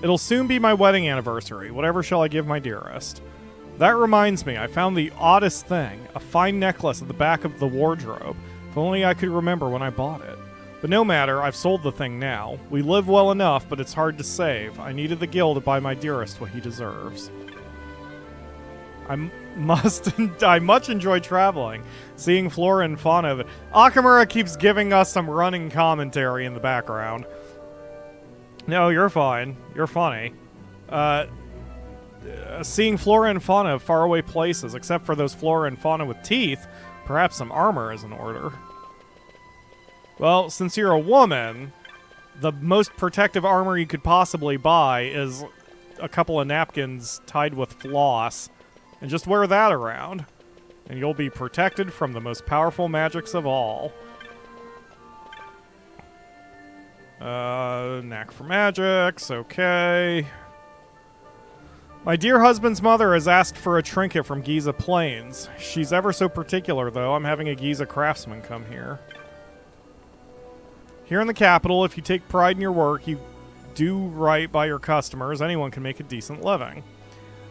It'll soon be my wedding anniversary. Whatever shall I give my dearest? That reminds me, I found the oddest thing. A fine necklace at the back of the wardrobe. If only I could remember when I bought it. But no matter, I've sold the thing now. We live well enough, but it's hard to save. I needed the gil to buy my dearest what he deserves. I much enjoy traveling, seeing flora and fauna of it. Akamura keeps giving us some running commentary in the background. No, you're fine. You're funny. Seeing flora and fauna of faraway places, except for those flora and fauna with teeth, perhaps some armor is in order. Well, since you're a woman, the most protective armor you could possibly buy is a couple of napkins tied with floss. And just wear that around, and you'll be protected from the most powerful magics of all. Knack for magics, okay. My dear husband's mother has asked for a trinket from Tchita Uplands. She's ever so particular, though. I'm having a Tchita craftsman come here. Here in the capital, if you take pride in your work, you do right by your customers, anyone can make a decent living.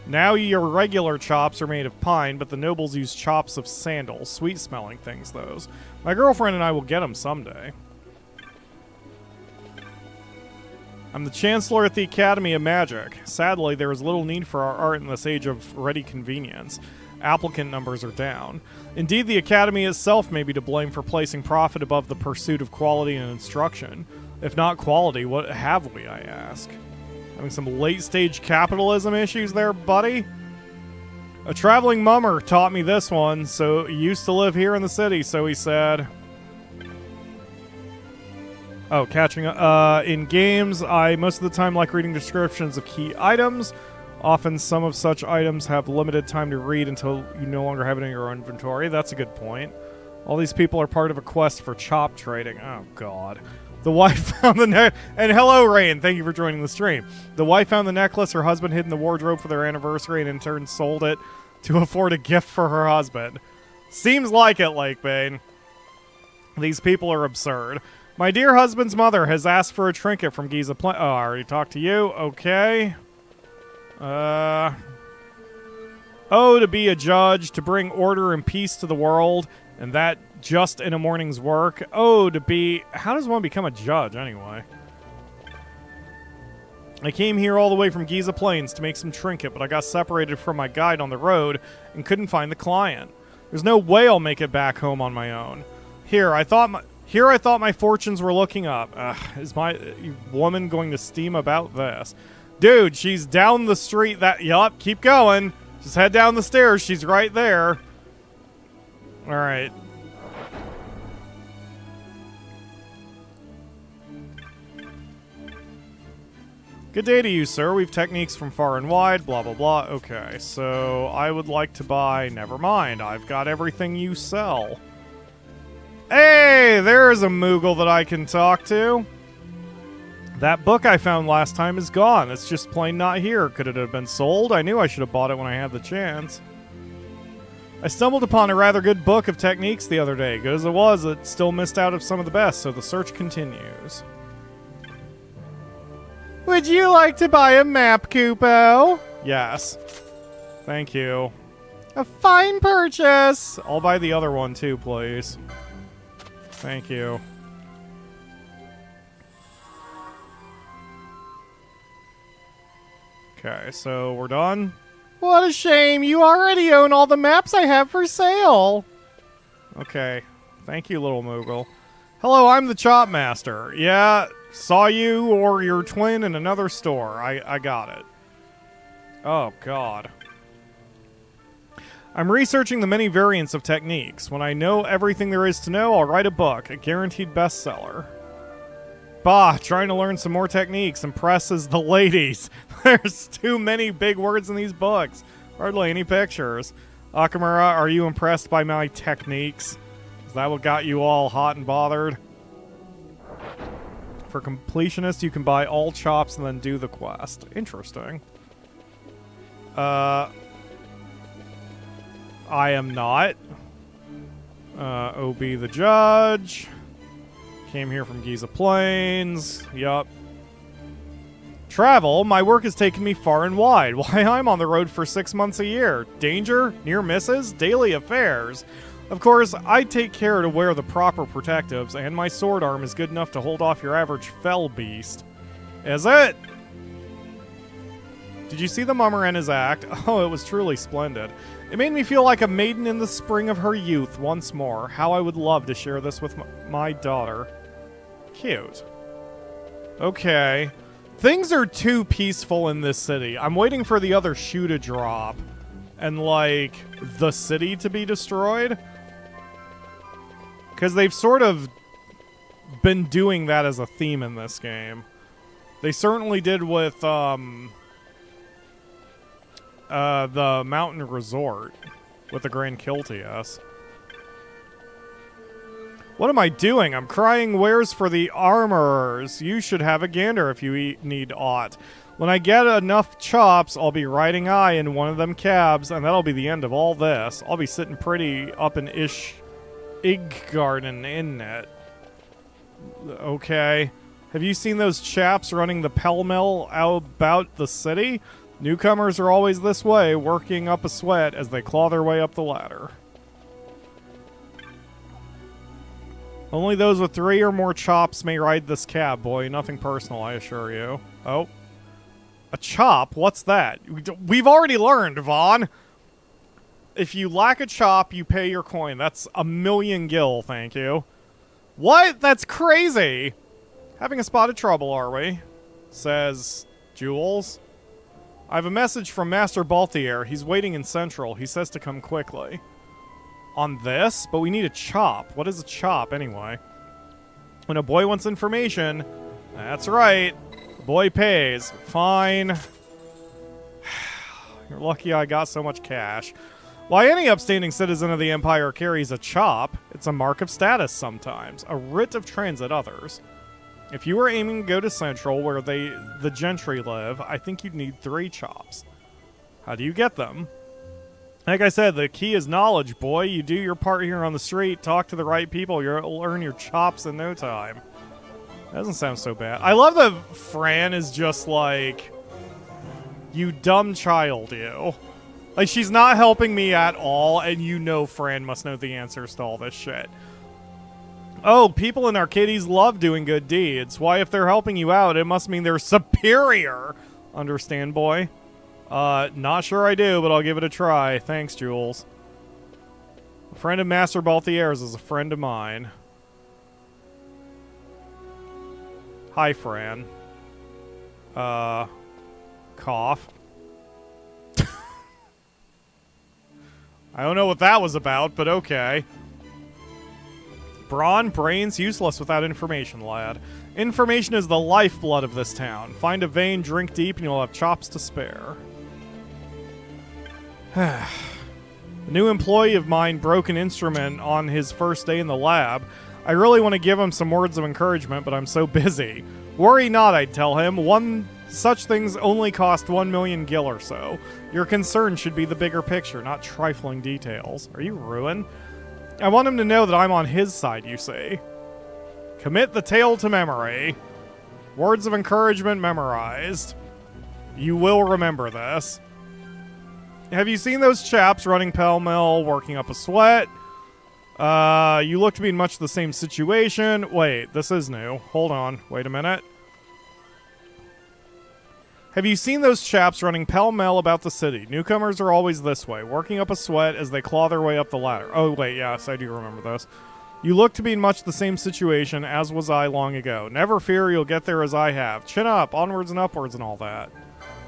Now your regular chops are made of pine, but the nobles use chops of sandal. Sweet-smelling things, those. My girlfriend and I will get them someday. I'm the Chancellor at the Academy of Magic. Sadly, there is little need for our art in this age of ready convenience. Applicant numbers are down. Indeed, the Academy itself may be to blame for placing profit above the pursuit of quality and instruction. If not quality, what have we, I ask? Having some late-stage capitalism issues there, buddy? A traveling mummer taught me this one, so he used to live here in the city, so he said. Oh, catching up. In games, I most of the time like reading descriptions of key items. Often some of such items have limited time to read until you no longer have it in your inventory. That's a good point. All these people are part of a quest for chop trading. Oh, God. The wife found the and hello, Rain. Thank you for joining the stream. The wife found the necklace her husband hid in the wardrobe for their anniversary and in turn sold it to afford a gift for her husband. Seems like it, Lakebane. These people are absurd. My dear husband's mother has asked for a trinket from Tchita Uplands. Oh, I already talked to you. Okay. Oh, to be a judge, to bring order and peace to the world, and that just in a morning's work. Oh, to be... How does one become a judge, anyway? I came here all the way from Tchita Uplands to make some trinket, but I got separated from my guide on the road and couldn't find the client. There's no way I'll make it back home on my own. Here, I thought my fortunes were looking up. Is my woman going to steam about this? Dude, she's down the street. Yup, keep going. Just head down the stairs. She's right there. All right. Good day to you, sir. We've techniques from far and wide, blah, blah, blah. Okay, so I would like to buy... Never mind. I've got everything you sell. Hey, there's a Moogle that I can talk to. That book I found last time is gone. It's just plain not here. Could it have been sold? I knew I should have bought it when I had the chance. I stumbled upon a rather good book of techniques the other day. Good as it was, it still missed out of some of the best, so the search continues. Would you like to buy a map, Kupo? Yes. Thank you. A fine purchase! I'll buy the other one too, please. Thank you. Okay, so we're done. What a shame. You already own all the maps I have for sale. Okay. Thank you, little Moogle. Hello, I'm the Chop Master. Yeah, saw you or your twin in another store. I got it. Oh, God. I'm researching the many variants of techniques. When I know everything there is to know, I'll write a book. A guaranteed bestseller. Bah, trying to learn some more techniques impresses the ladies. There's too many big words in these books. Hardly any pictures. Akamura, are you impressed by my techniques? Is that what got you all hot and bothered? For completionists, you can buy all chops and then do the quest. Interesting. I am not. OB the judge. Came here from Tchita Uplands. Yup. Travel? My work has taken me far and wide. Why, I'm on the road for 6 months a year. Danger? Near misses? Daily affairs. Of course, I take care to wear the proper protectives, and my sword arm is good enough to hold off your average fell beast. Is it? Did you see the mummer and his act? Oh, it was truly splendid. It made me feel like a maiden in the spring of her youth once more. How I would love to share this with my daughter. Cute. Okay. Things are too peaceful in this city. I'm waiting for the other shoe to drop. And, like, the city to be destroyed. Because they've sort of been doing that as a theme in this game. They certainly did with, the mountain resort with the Grand Kiltias. What am I doing? I'm crying wares for the armorers. You should have a gander if you need aught. When I get enough chops, I'll be riding I in one of them cabs, and that'll be the end of all this. I'll be sitting pretty up in Iggarden in it. Okay. Have you seen those chaps running the pell-mell out about the city? Newcomers are always this way, working up a sweat as they claw their way up the ladder. Only those with 3 or more chops may ride this cab, boy. Nothing personal, I assure you. Oh. A chop? What's that? We've already learned, Vaughn. If you lack a chop, you pay your coin. That's 1,000,000 gil, thank you. What? That's crazy! Having a spot of trouble, are we? Says Jules. I have a message from Master Balthier. He's waiting in Central. He says to come quickly. On this? But we need a chop. What is a chop, anyway? When a boy wants information, that's right. The boy pays. Fine. You're lucky I got so much cash. Why, any upstanding citizen of the Empire carries a chop. It's a mark of status sometimes. A writ of transit others. If you were aiming to go to Central, where the gentry live, I think you'd need 3 chops. How do you get them? Like I said, the key is knowledge, boy. You do your part here on the street, talk to the right people, you'll earn your chops in no time. Doesn't sound so bad. I love that Fran is just like, you dumb child, you. Like, she's not helping me at all, and you know Fran must know the answers to all this shit. Oh, people in Archades love doing good deeds. Why, if they're helping you out, it must mean they're superior. Understand, boy? Not sure I do, but I'll give it a try. Thanks, Jules. A friend of Master Balthier's is a friend of mine. Hi, Fran. Cough. I don't know what that was about, but okay. Brawn, brains, useless without information, lad. Information is the lifeblood of this town. Find a vein, drink deep, and you'll have chops to spare. A new employee of mine broke an instrument on his first day in the lab. I really want to give him some words of encouragement, but I'm so busy. Worry not, I'd tell him. Such things only cost 1,000,000 gil or so. Your concern should be the bigger picture, not trifling details. Are you ruined? I want him to know that I'm on his side, you see. Commit the tale to memory. Words of encouragement memorized. You will remember this. Have you seen those chaps running pell-mell, working up a sweat? You look to be in much the same situation. Wait, this is new. Hold on. Wait a minute. Have you seen those chaps running pell-mell about the city? Newcomers are always this way, working up a sweat as they claw their way up the ladder. Oh, wait, yes, I do remember this. You look to be in much the same situation as was I long ago. Never fear, you'll get there as I have. Chin up, onwards and upwards and all that.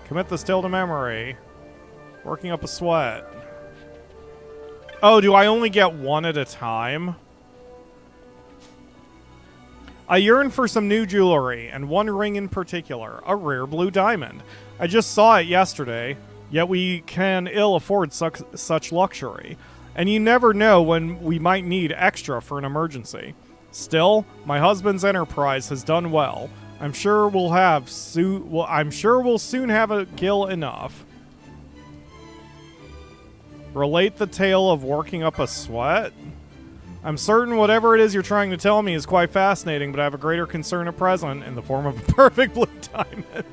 Commit this tale to memory. Working up a sweat. Oh, do I only get one at a time? I yearn for some new jewelry, and one ring in particular, a rare blue diamond. I just saw it yesterday, yet we can ill afford such luxury. And you never know when we might need extra for an emergency. Still, my husband's enterprise has done well. I'm sure we'll soon have a gil enough. Relate the tale of working up a sweat? I'm certain whatever it is you're trying to tell me is quite fascinating, but I have a greater concern at present in the form of a perfect blue diamond.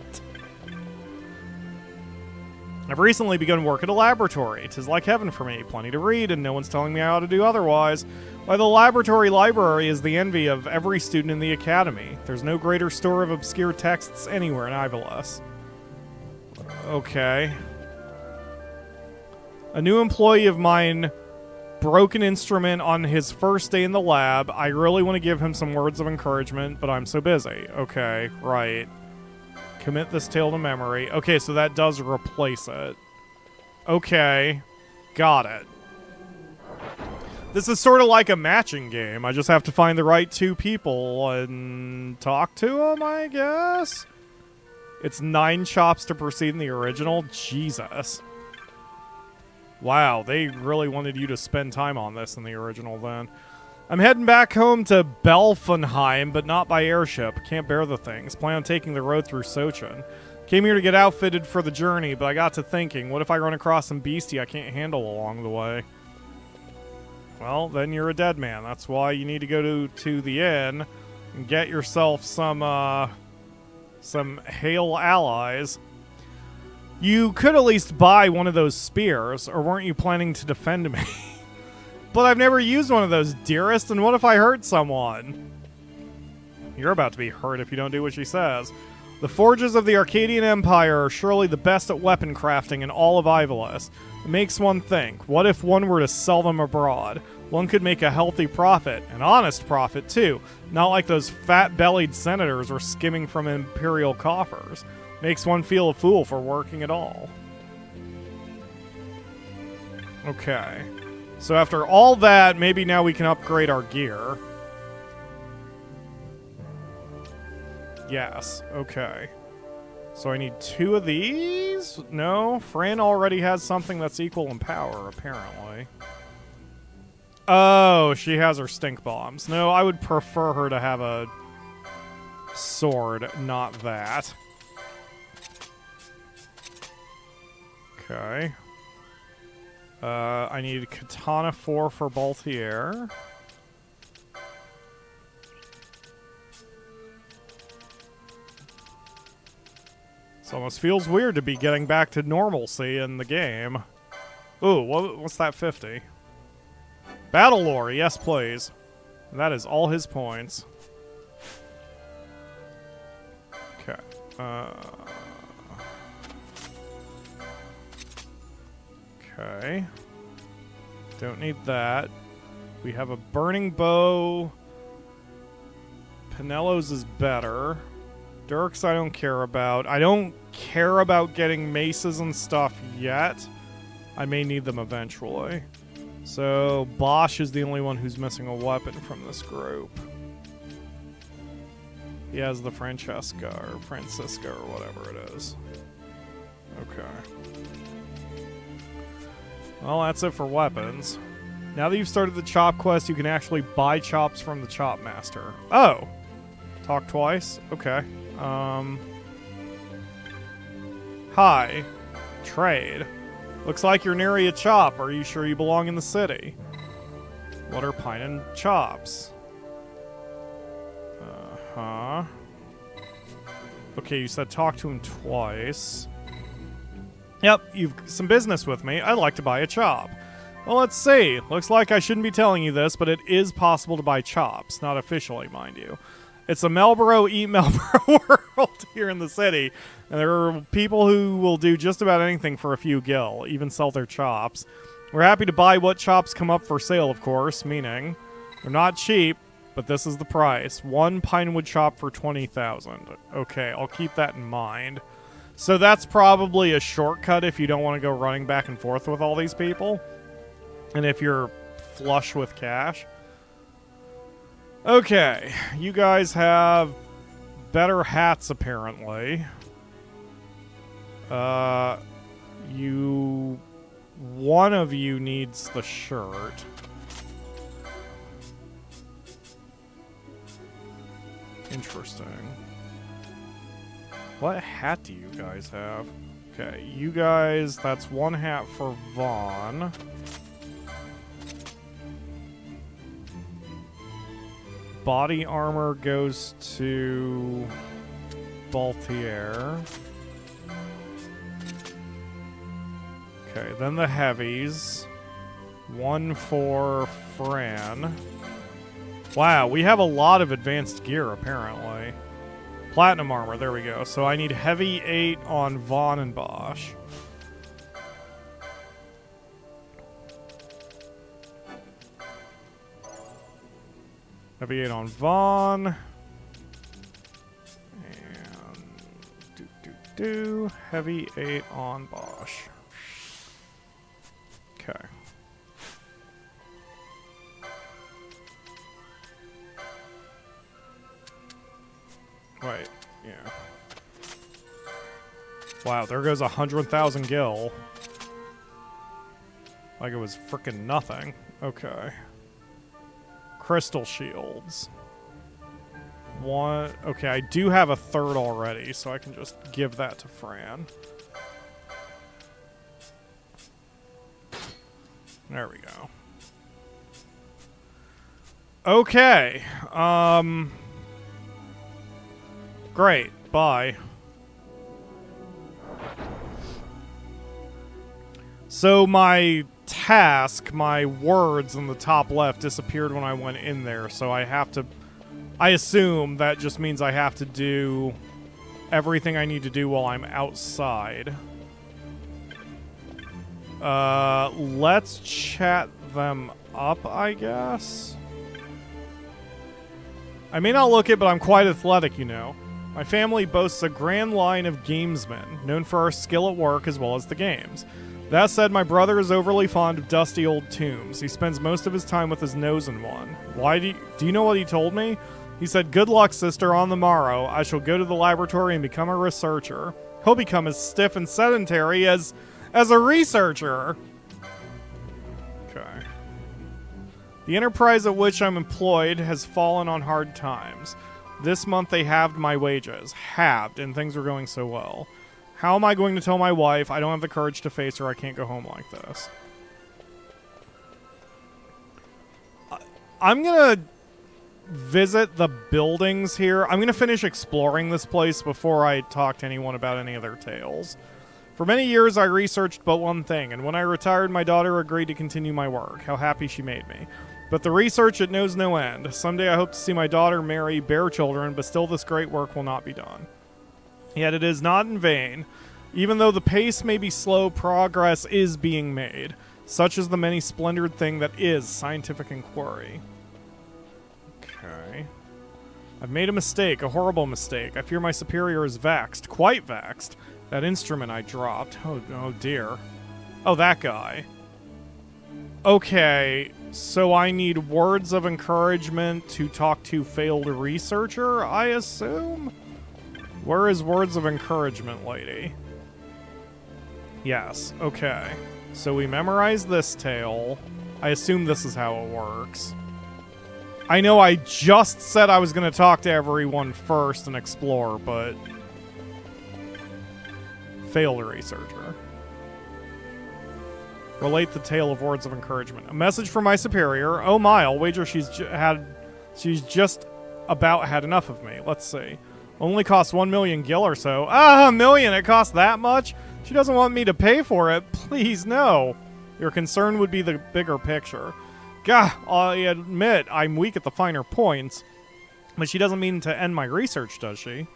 I've recently begun work at a laboratory. 'Tis like heaven for me. Plenty to read, and no one's telling me how to do otherwise. Why, the laboratory library is the envy of every student in the academy. There's no greater store of obscure texts anywhere in Ivalice. Okay. A new employee of mine broke an instrument on his first day in the lab. I really want to give him some words of encouragement, but I'm so busy. Okay, right. Commit this tale to memory. Okay, so that does replace it. Okay. Got it. This is sort of like a matching game. I just have to find the right two people and talk to them, I guess? It's 9 chops to proceed in the original? Jesus. Wow, they really wanted you to spend time on this in the original then. I'm heading back home to Balfonheim, but not by airship. Can't bear the things. Plan on taking the road through Sochen. Came here to get outfitted for the journey, but I got to thinking, what if I run across some beastie I can't handle along the way? Well, then you're a dead man. That's why you need to go to the inn and get yourself some hale allies. You could at least buy one of those spears, or weren't you planning to defend me? But I've never used one of those, dearest, and what if I hurt someone? You're about to be hurt if you don't do what she says. The forges of the Arcadian Empire are surely the best at weapon crafting in all of Ivalice. It makes one think, what if one were to sell them abroad? One could make a healthy profit, an honest profit too, not like those fat-bellied senators were skimming from Imperial coffers. Makes one feel a fool for working at all. Okay. So after all that, maybe now we can upgrade our gear. Yes, okay. So I need 2 of these? No, Fran already has something that's equal in power, apparently. Oh, she has her stink bombs. No, I would prefer her to have a sword, not that. Okay. I need Katana 4 for Balthier. This almost feels weird to be getting back to normalcy in the game. Ooh, what's that 50? Battle lore, yes please. And that is all his points. Okay. Okay. Don't need that. We have a burning bow. Pinello's is better. Dirks I don't care about. I don't care about getting maces and stuff yet. I may need them eventually. So Bosch is the only one who's missing a weapon from this group. He has the Francesca or Francisca or whatever it is. Okay. Well, that's it for weapons. Now that you've started the chop quest, you can actually buy chops from the chop master. Oh! Talk twice? Okay. Hi. Trade. Looks like you're near a chop. Are you sure you belong in the city? What are pine and chops? Uh-huh. Okay, you said talk to him twice. Yep, you've some business with me. I'd like to buy a chop. Well, let's see. Looks like I shouldn't be telling you this, but it is possible to buy chops. Not officially, mind you. It's a Marlboro eat Marlboro world here in the city, and there are people who will do just about anything for a few gil, even sell their chops. We're happy to buy what chops come up for sale, of course, meaning they're not cheap, but this is the price. 1 pinewood chop for 20,000. Okay, I'll keep that in mind. So that's probably a shortcut if you don't want to go running back and forth with all these people. And if you're flush with cash. Okay, you guys have better hats apparently. One of you needs the shirt. Interesting. What hat do you guys have? Okay, you guys, that's 1 hat for Vaughn. Body armor goes to Balthier. Okay, then the heavies. 1 for Fran. Wow, we have a lot of advanced gear, apparently. Platinum armor, there we go. So I need heavy 8 on Vaughn and Bosch. Heavy 8 on Vaughn. And heavy 8 on Bosch. Okay. Wait, yeah. Wow, there goes 100,000 gil. Like it was frickin' nothing. Okay. Crystal shields. One. Okay, I do have a third already, so I can just give that to Fran. There we go. Okay. Great. Bye. So my task, my words in the top left disappeared when I went in there, so I have to... I assume that just means I have to do everything I need to do while I'm outside. Let's chat them up, I guess. I may not look it, but I'm quite athletic, you know. My family boasts a grand line of gamesmen, known for our skill at work as well as the games. That said, my brother is overly fond of dusty old tombs. He spends most of his time with his nose in one. Why do you know what he told me? He said, "Good luck, sister. On the morrow, I shall go to the laboratory and become a researcher." He'll become as stiff and sedentary as a researcher. Okay. The enterprise at which I'm employed has fallen on hard times. This month they halved my wages. Halved, and things were going so well. How am I going to tell my wife I don't have the courage to face her? I can't go home like this. I'm going to visit the buildings here. I'm going to finish exploring this place before I talk to anyone about any of their tales. For many years, I researched but one thing, and when I retired, my daughter agreed to continue my work. How happy she made me. But the research, it knows no end. Someday I hope to see my daughter marry, bear children, but still this great work will not be done. Yet it is not in vain. Even though the pace may be slow, progress is being made. Such is the many splendored thing that is scientific inquiry. Okay. I've made a mistake, a horrible mistake. I fear my superior is vexed, quite vexed. That instrument I dropped. Oh dear. Oh, that guy. Okay, so I need words of encouragement to talk to failed researcher, I assume? Where is words of encouragement, lady? Yes, okay. So we memorize this tale. I assume this is how it works. I know I just said I was going to talk to everyone first and explore, but... Failed researcher. Relate the tale of words of encouragement. A message from my superior. Oh my, I'll wager she's just about had enough of me. Let's see. Only costs 1 million gil or so. Ah, a million! It costs that much? She doesn't want me to pay for it. Please, no. Your concern would be the bigger picture. Gah, I admit I'm weak at the finer points. But she doesn't mean to end my research, does she?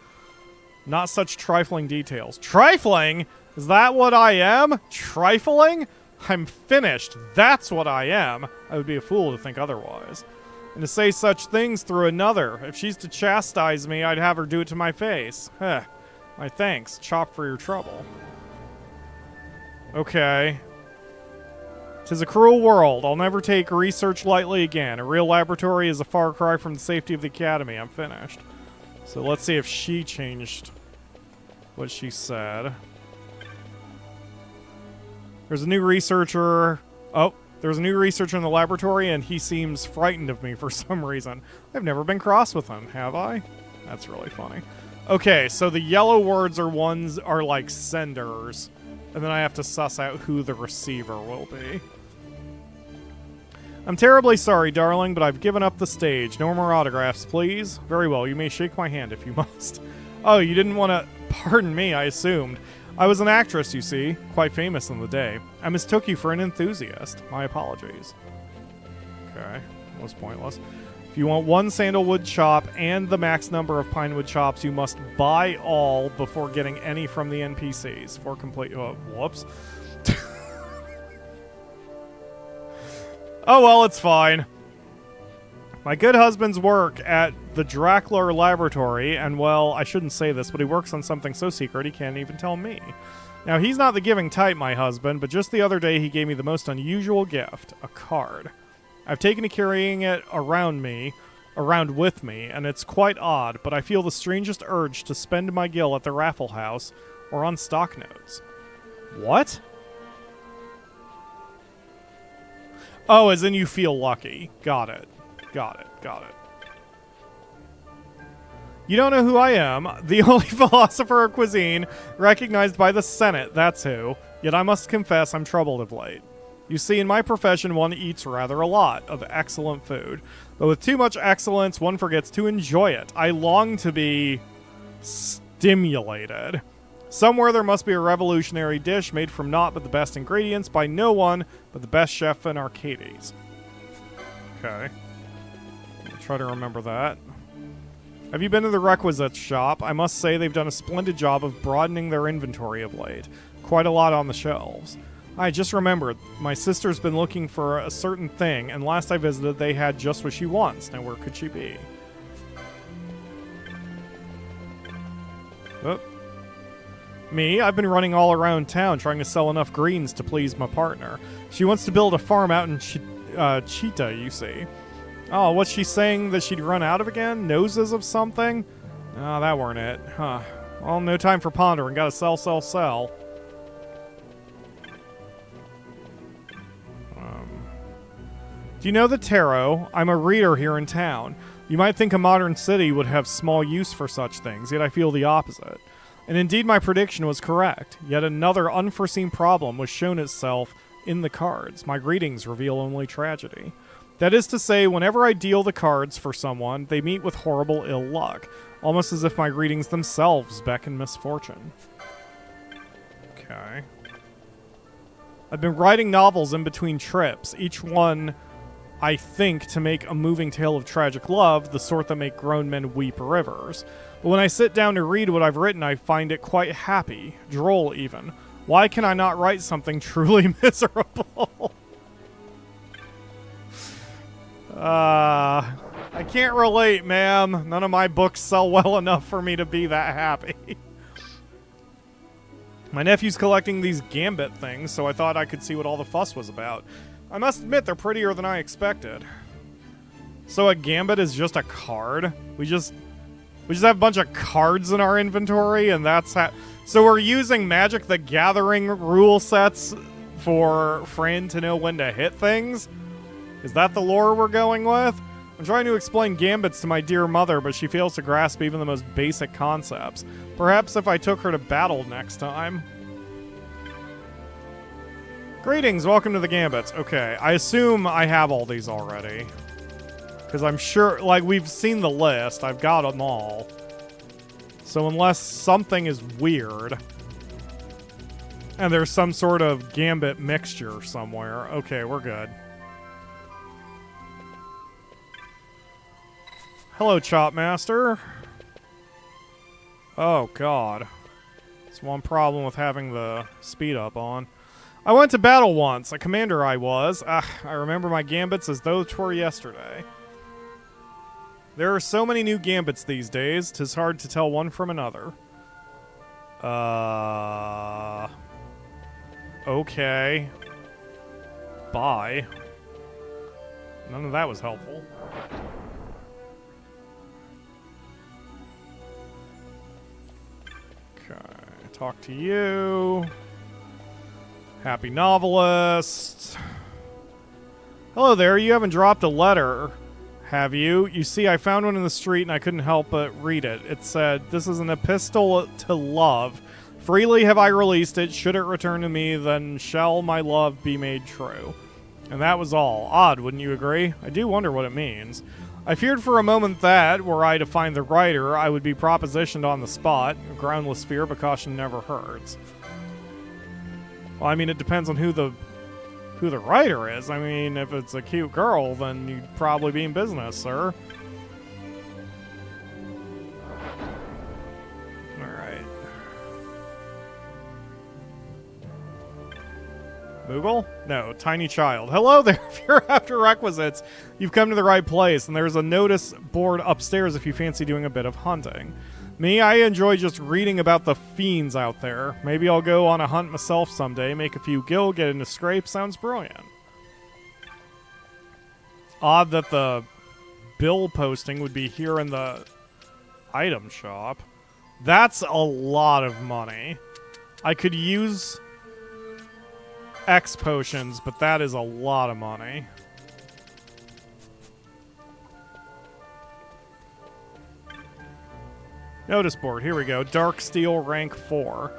Not such trifling details. Trifling? Is that what I am? Trifling? I'm finished. That's what I am. I would be a fool to think otherwise. And to say such things through another. If she's to chastise me, I'd have her do it to my face. Heh. My thanks. Chop for your trouble. Okay. 'Tis a cruel world. I'll never take research lightly again. A real laboratory is a far cry from the safety of the academy. I'm finished. So let's see if she changed what she said. There's a new researcher. Oh. There's a new researcher in the laboratory, and he seems frightened of me for some reason. I've never been cross with him, have I? That's really funny. Okay, so the yellow words are like senders, and then I have to suss out who the receiver will be. I'm terribly sorry, darling, but I've given up the stage. No more autographs, please. Very well, you may shake my hand if you must. Oh, you didn't want to... Pardon me, I assumed. I was an actress, you see, quite famous in the day. I mistook you for an enthusiast. My apologies. Okay, that was pointless. If you want 1 sandalwood chop and the max number of pinewood chops, you must buy all before getting any from the NPCs. For complete... Oh, whoops. Oh, well, it's fine. My good husband's work at the Draklor Laboratory, and well, I shouldn't say this, but he works on something so secret he can't even tell me. Now, he's not the giving type, my husband, but just the other day he gave me the most unusual gift, a card. I've taken to carrying it around with me, and it's quite odd, but I feel the strangest urge to spend my gil at the raffle house or on stock notes. What? Oh, as in you feel lucky. Got it. Got it. You don't know who I am. The only philosopher of cuisine recognized by the Senate, that's who. Yet I must confess I'm troubled of late. You see, in my profession, one eats rather a lot of excellent food. But with too much excellence, one forgets to enjoy it. I long to be stimulated. Somewhere there must be a revolutionary dish made from naught but the best ingredients by no one but the best chef in Archades. Okay. I'll try to remember that. Have you been to the requisites shop? I must say they've done a splendid job of broadening their inventory of late. Quite a lot on the shelves. I just remembered, my sister's been looking for a certain thing, and last I visited they had just what she wants. Now where could she be? Oh. Me, I've been running all around town trying to sell enough greens to please my partner. She wants to build a farm out in Tchita, you see. Oh, what's she saying that she'd run out of again? Noses of something? Oh, that weren't it. Huh. Well, no time for pondering. Gotta sell, sell, sell. Do you know the tarot? I'm a reader here in town. You might think a modern city would have small use for such things, yet I feel the opposite. And indeed my prediction was correct. Yet another unforeseen problem was shown itself in the cards. My readings reveal only tragedy. That is to say, whenever I deal the cards for someone, they meet with horrible ill luck, almost as if my readings themselves beckon misfortune. Okay. I've been writing novels in between trips, each one, I think, to make a moving tale of tragic love, the sort that make grown men weep rivers. But when I sit down to read what I've written, I find it quite happy, droll even. Why can I not write something truly miserable? I can't relate, ma'am. None of my books sell well enough for me to be that happy. My nephew's collecting these gambit things, so I thought I could see what all the fuss was about. I must admit, they're prettier than I expected. So a gambit is just a card? We just have a bunch of cards in our inventory, and that's how... So we're using Magic the Gathering rule sets for Fran to know when to hit things? Is that the lore we're going with? I'm trying to explain gambits to my dear mother, but she fails to grasp even the most basic concepts. Perhaps if I took her to battle next time. Greetings, welcome to the gambits. Okay, I assume I have all these already. Because I'm sure, like, we've seen the list. I've got them all. So unless something is weird, and there's some sort of gambit mixture somewhere, okay, we're good. Hello, Chopmaster. Oh, God. That's one problem with having the speed up on. I went to battle once. A commander I was. I remember my gambits as though 'twere yesterday. There are so many new gambits these days, 'tis hard to tell one from another. Okay. Bye. None of that was helpful. Okay, talk to you. Happy novelist. Hello there, you haven't dropped a letter, have you? You see, I found one in the street and I couldn't help but read it. It said, "This is an epistle to love. Freely have I released it. Should it return to me, then shall my love be made true." And that was all. Odd, wouldn't you agree? I do wonder what it means. I feared for a moment that, were I to find the writer, I would be propositioned on the spot. A groundless fear, but caution never hurts. Well, I mean, it depends on who the writer is. I mean, if it's a cute girl, then you'd probably be in business, sir. Alright. Moogle? No, tiny child. Hello there, if you're after requisites, you've come to the right place, and there's a notice board upstairs if you fancy doing a bit of hunting. Me, I enjoy just reading about the fiends out there. Maybe I'll go on a hunt myself someday, make a few gil, get into scrape. Sounds brilliant. Odd that the bill posting would be here in the item shop. That's a lot of money. I could use X potions, but that is a lot of money. Notice board, here we go. Dark Steel, rank 4.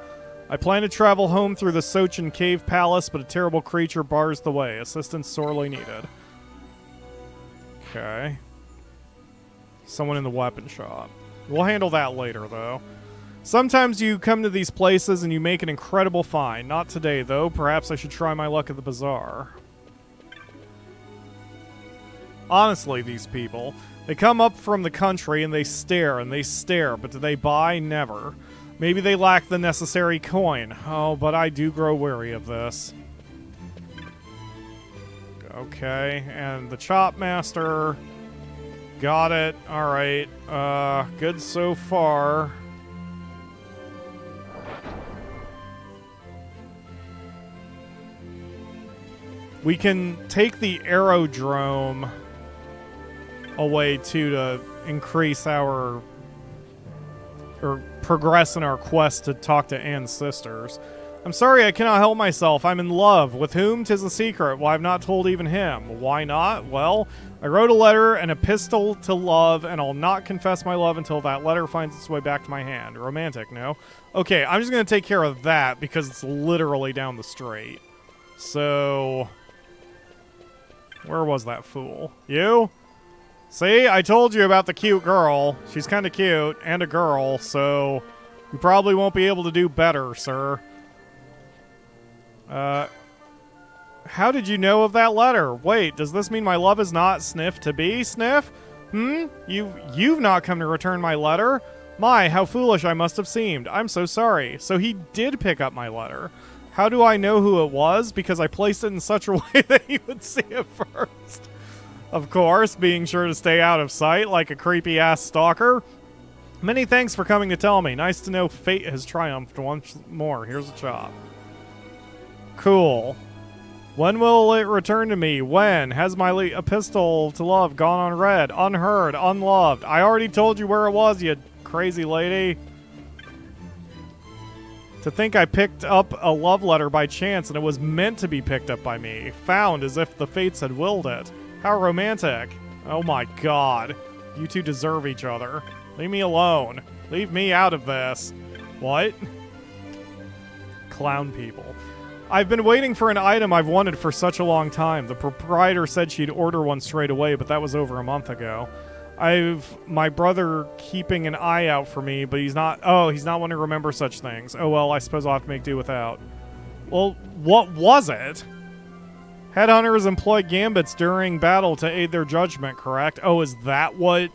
I plan to travel home through the Sochen Cave Palace, but a terrible creature bars the way. Assistance sorely needed. Okay. Someone in the weapon shop. We'll handle that later, though. Sometimes you come to these places and you make an incredible find. Not today, though. Perhaps I should try my luck at the bazaar. Honestly, these people... They come up from the country and they stare, but do they buy? Never. Maybe they lack the necessary coin. Oh, but I do grow wary of this. Okay, and the Chop Master. Got it. Alright. Good so far. We can take the aerodrome away too to increase our or progress in our quest to talk to Anne's sisters. I'm sorry I cannot help myself. I'm in love. With whom? 'Tis a secret. Why, I've not told even him. Why not? Well, I wrote a letter and epistle to love, and I'll not confess my love until that letter finds its way back to my hand. Romantic, no? Okay, I'm just gonna take care of that because it's literally down the street. So... where was that fool? You? See, I told you about the cute girl. She's kind of cute, and a girl, so you probably won't be able to do better, sir. How did you know of that letter? Wait, does this mean my love is not Sniff to be Sniff? You've not come to return my letter? My, how foolish I must have seemed. I'm so sorry. So he did pick up my letter. How do I know who it was? Because I placed it in such a way that he would see it first. Of course, being sure to stay out of sight like a creepy-ass stalker. Many thanks for coming to tell me. Nice to know fate has triumphed once more. Here's a chop. Cool. When will it return to me? When? Has my epistle to love gone unread, unheard, unloved? I already told you where it was, you crazy lady. To think I picked up a love letter by chance and it was meant to be picked up by me. Found as if the fates had willed it. How romantic. Oh my god. You two deserve each other. Leave me alone. Leave me out of this. What? Clown people. I've been waiting for an item I've wanted for such a long time. The proprietor said she'd order one straight away, but that was over a month ago. I've my brother keeping an eye out for me, but he's not one to remember such things. Oh well, I suppose I'll have to make do without. Well, what was it? Headhunters employ gambits during battle to aid their judgment, correct? Oh, is that what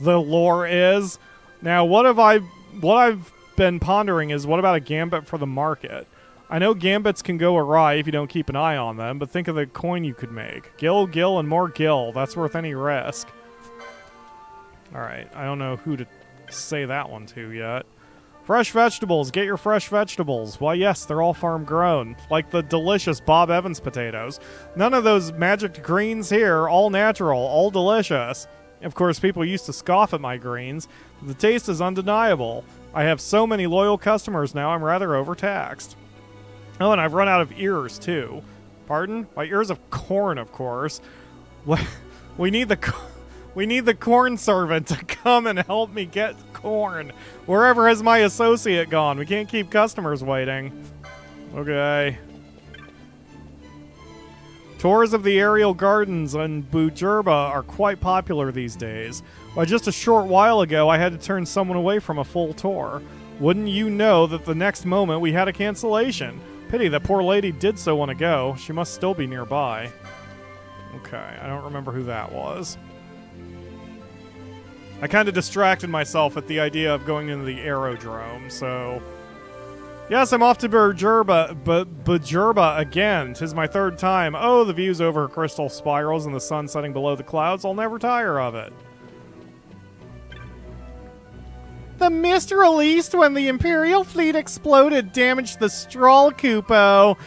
the lore is? Now, what I've been pondering is, what about a gambit for the market? I know gambits can go awry if you don't keep an eye on them, but think of the coin you could make. Gil, gil, and more gil. That's worth any risk. Alright, I don't know who to say that one to yet. Fresh vegetables. Get your fresh vegetables. Why, yes, they're all farm-grown. Like the delicious Bob Evans potatoes. None of those magic greens here. All natural. All delicious. Of course, people used to scoff at my greens. The taste is undeniable. I have so many loyal customers now, I'm rather overtaxed. Oh, and I've run out of ears, too. Pardon? My ears of corn, of course. We need the corn servant to come and help me get corn. Wherever has my associate gone? We can't keep customers waiting. Okay. Tours of the aerial gardens in Bujurba are quite popular these days. Why, just a short while ago, I had to turn someone away from a full tour. Wouldn't you know that the next moment we had a cancellation? Pity, that poor lady did so want to go. She must still be nearby. Okay, I don't remember who that was. I kind of distracted myself at the idea of going into the aerodrome, so... Yes, I'm off to Bajurba again. 'Tis my third time. Oh, the views over crystal spirals and the sun setting below the clouds. I'll never tire of it. The mist released when the Imperial fleet exploded damaged the Stroll Cupo.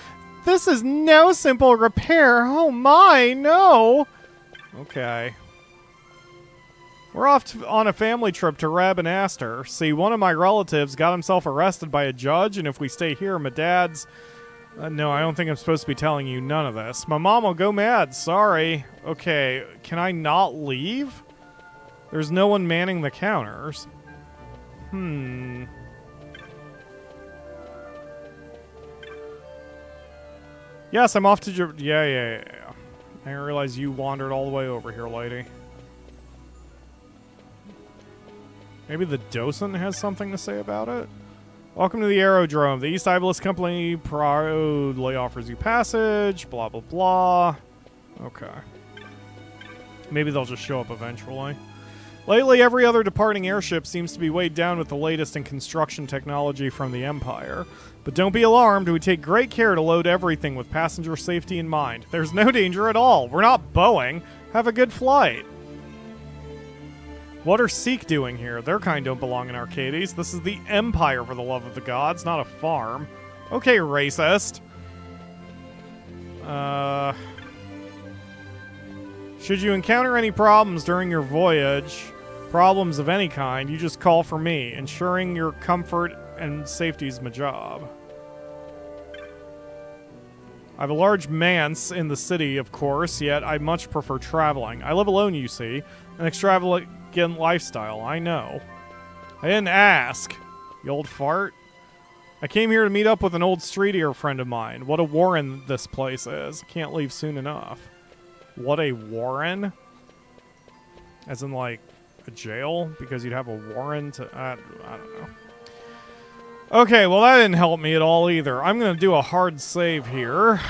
This is no simple repair. Oh my, no. Okay. We're off on a family trip to Reb and Aster. See, one of my relatives got himself arrested by a judge, and if we stay here, my dad's... no, I don't think I'm supposed to be telling you none of this. My mom will go mad. Sorry. Okay, can I not leave? There's no one manning the counters. Yes, I'm off to... Yeah. I didn't realize you wandered all the way over here, lady. Maybe the docent has something to say about it? Welcome to the aerodrome. The East Iblis Company proudly offers you passage, blah, blah, blah. Okay. Maybe they'll just show up eventually. Lately, every other departing airship seems to be weighed down with the latest in construction technology from the Empire. But don't be alarmed, we take great care to load everything with passenger safety in mind. There's no danger at all. We're not Boeing. Have a good flight. What are Sikh doing here? Their kind don't belong in Archades. This is the Empire, for the love of the gods, not a farm. Okay, racist. Should you encounter any problems during your voyage, problems of any kind, you just call for me. Ensuring your comfort and safety is my job. I have a large manse in the city, of course, yet I much prefer traveling. I live alone, you see. An extravagant lifestyle, I know. I didn't ask, you old fart. I came here to meet up with an old streetier friend of mine. What a warren this place is. Can't leave soon enough. What a warren? As in, like, a jail? Because you'd have a warrant to... I don't know. Okay, well, that didn't help me at all either. I'm going to do a hard save here.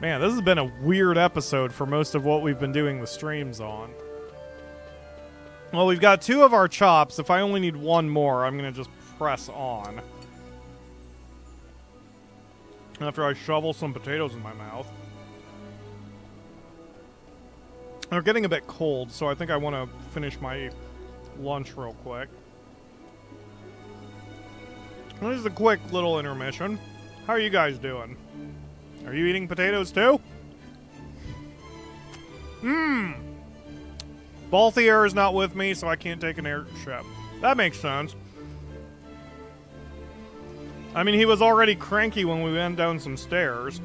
Man, this has been a weird episode for most of what we've been doing the streams on. Well, we've got 2 of our chops. If I only need 1 more, I'm going to just press on. After I shovel some potatoes in my mouth. They're getting a bit cold, so I think I want to finish my lunch real quick. This is a quick little intermission. How are you guys doing? Are you eating potatoes too? Balthier is not with me, so I can't take an airship. That makes sense. I mean, he was already cranky when we went down some stairs.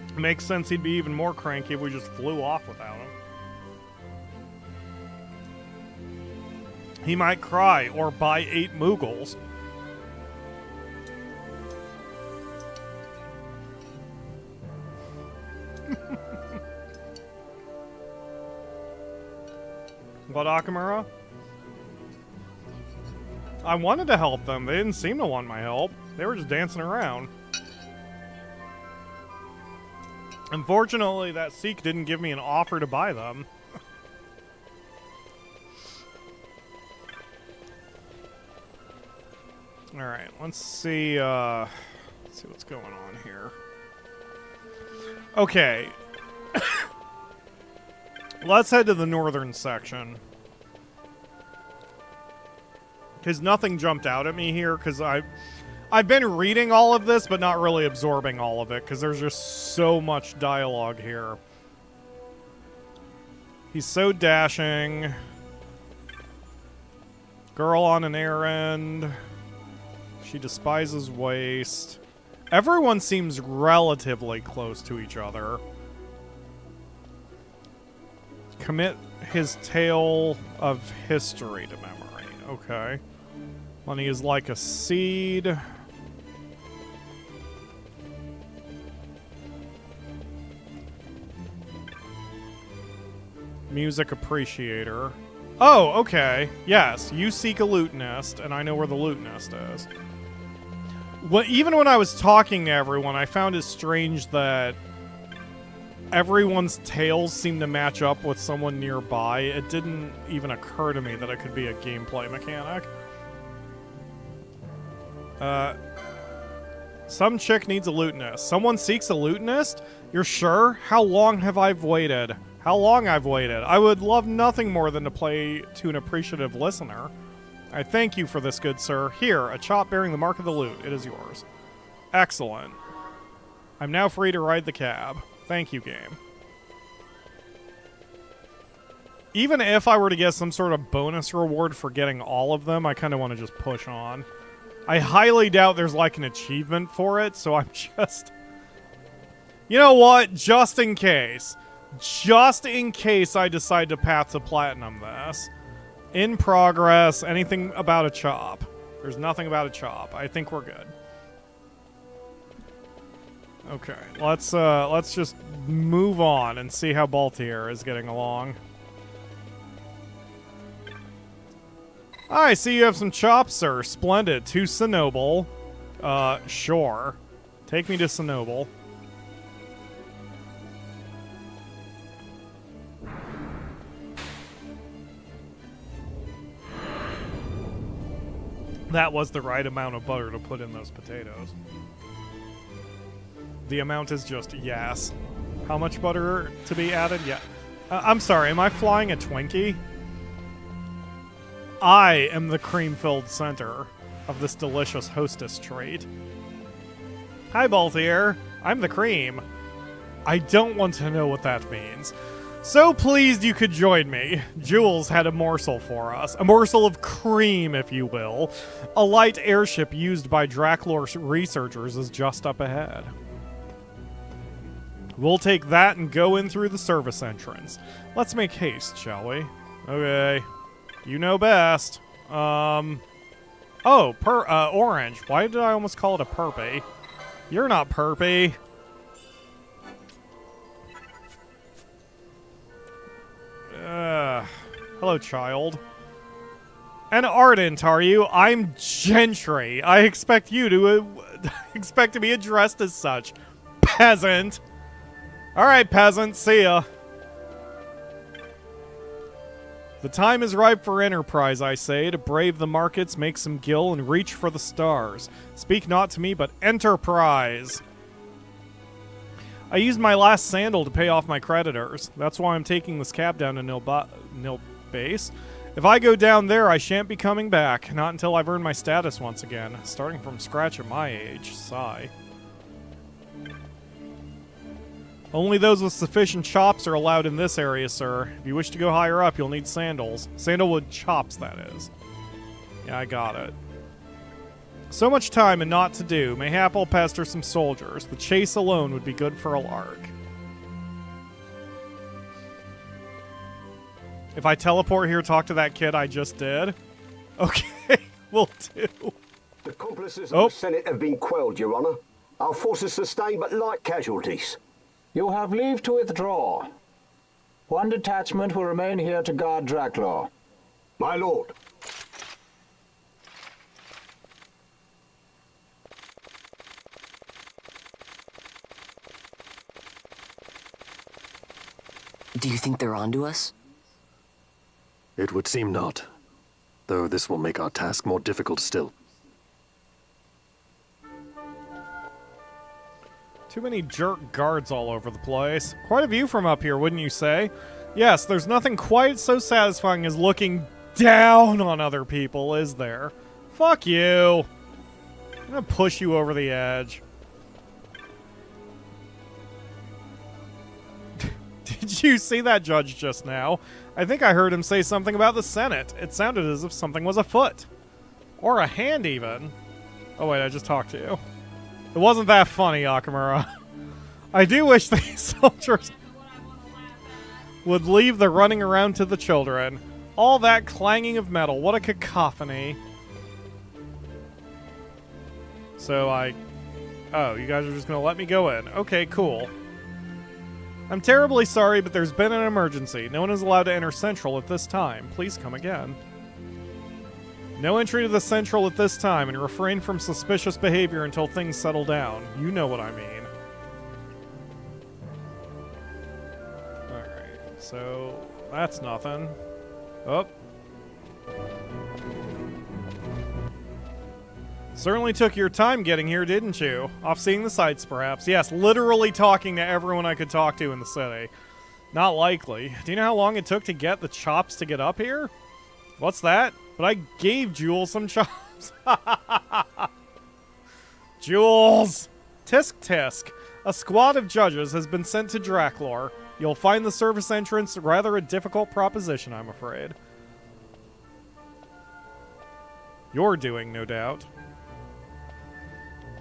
It makes sense he'd be even more cranky if we just flew off without him. He might cry or buy 8 Moogles. What, Akamura? I wanted to help them. They didn't seem to want my help. They were just dancing around. Unfortunately, that Sikh didn't give me an offer to buy them. Alright, let's see what's going on here. Okay. Let's head to the northern section. Because nothing jumped out at me here, because I've been reading all of this, but not really absorbing all of it, because there's just so much dialogue here. He's so dashing. Girl on an errand. She despises waste. Everyone seems relatively close to each other. Commit his tale of history to memory. Okay. Money is like a seed. Music appreciator. Oh, okay. Yes, you seek a loot nest, and I know where the loot nest is. Well, even when I was talking to everyone, I found it strange that everyone's tales seemed to match up with someone nearby. It didn't even occur to me that it could be a gameplay mechanic. Some chick needs a loot nest. Someone seeks a loot nest? You're sure? How long have I waited? How long I've waited? I would love nothing more than to play to an appreciative listener. I thank you for this, good sir. Here, a chop bearing the mark of the loot. It is yours. Excellent. I'm now free to ride the cab. Thank you, game. Even if I were to get some sort of bonus reward for getting all of them, I kind of want to just push on. I highly doubt there's like an achievement for it, so I'm just... You know what? Just in case. Just in case I decide to path to platinum this. In progress, anything about a chop. There's nothing about a chop. I think we're good. Okay, let's just move on and see how Baltier is getting along. I see you have some chops, sir. Splendid. To Sinoble. Sure. Take me to Sinoble. That was the right amount of butter to put in those potatoes. The amount is just yes. How much butter to be added? Yeah. I'm sorry, am I flying a Twinkie? I am the cream-filled center of this delicious hostess treat. Hi, Balthier. I'm the cream. I don't want to know what that means. So pleased you could join me. Jules had a morsel for us. A morsel of cream, if you will. A light airship used by Draklor researchers is just up ahead. We'll take that and go in through the service entrance. Let's make haste, shall we? Okay. You know best. Oh, orange. Why did I almost call it a perpy? You're not perpy. Hello, child. And ardent, are you? I'm Gentry. I expect you to expect to be addressed as such. Peasant. All right, peasant. See ya. The time is ripe for enterprise, I say, to brave the markets, make some gill, and reach for the stars. Speak not to me, but enterprise. I used my last sandal to pay off my creditors. That's why I'm taking this cab down to Nil Base. If I go down there, I shan't be coming back. Not until I've earned my status once again. Starting from scratch at my age. Sigh. Only those with sufficient chops are allowed in this area, sir. If you wish to go higher up, you'll need sandals. Sandalwood chops, that is. Yeah, I got it. So much time and naught to do. Mayhap I'll pester some soldiers. The chase alone would be good for a lark. If I teleport here, talk to that kid I just did. Okay, will do. The accomplices of the Senate have been quelled, Your Honor. Our forces sustained but light casualties. You have leave to withdraw. One detachment will remain here to guard Draklor. My lord. Do you think they're onto us? It would seem not, though this will make our task more difficult still. Too many jerk guards all over the place. Quite a view from up here, wouldn't you say? Yes, there's nothing quite so satisfying as looking down on other people, is there? Fuck you. I'm gonna push you over the edge. Did you see that judge just now? I think I heard him say something about the Senate. It sounded as if something was afoot. Or a hand, even. Oh, wait, I just talked to you. It wasn't that funny, Akamura. I do wish these soldiers would leave the running around to the children. All that clanging of metal. What a cacophony. So oh, you guys are just going to let me go in. Okay, cool. I'm terribly sorry, but there's been an emergency. No one is allowed to enter Central at this time. Please come again. No entry to the Central at this time, and refrain from suspicious behavior until things settle down. You know what I mean. Alright, so that's nothing. Oh. Certainly took your time getting here, didn't you? Off seeing the sights, perhaps. Yes, literally talking to everyone I could talk to in the city. Not likely. Do you know how long it took to get the chops to get up here? What's that? But I gave Jules some chops. Jules! Tisk tisk. A squad of judges has been sent to Draklor. You'll find the service entrance rather a difficult proposition, I'm afraid. You're doing, no doubt.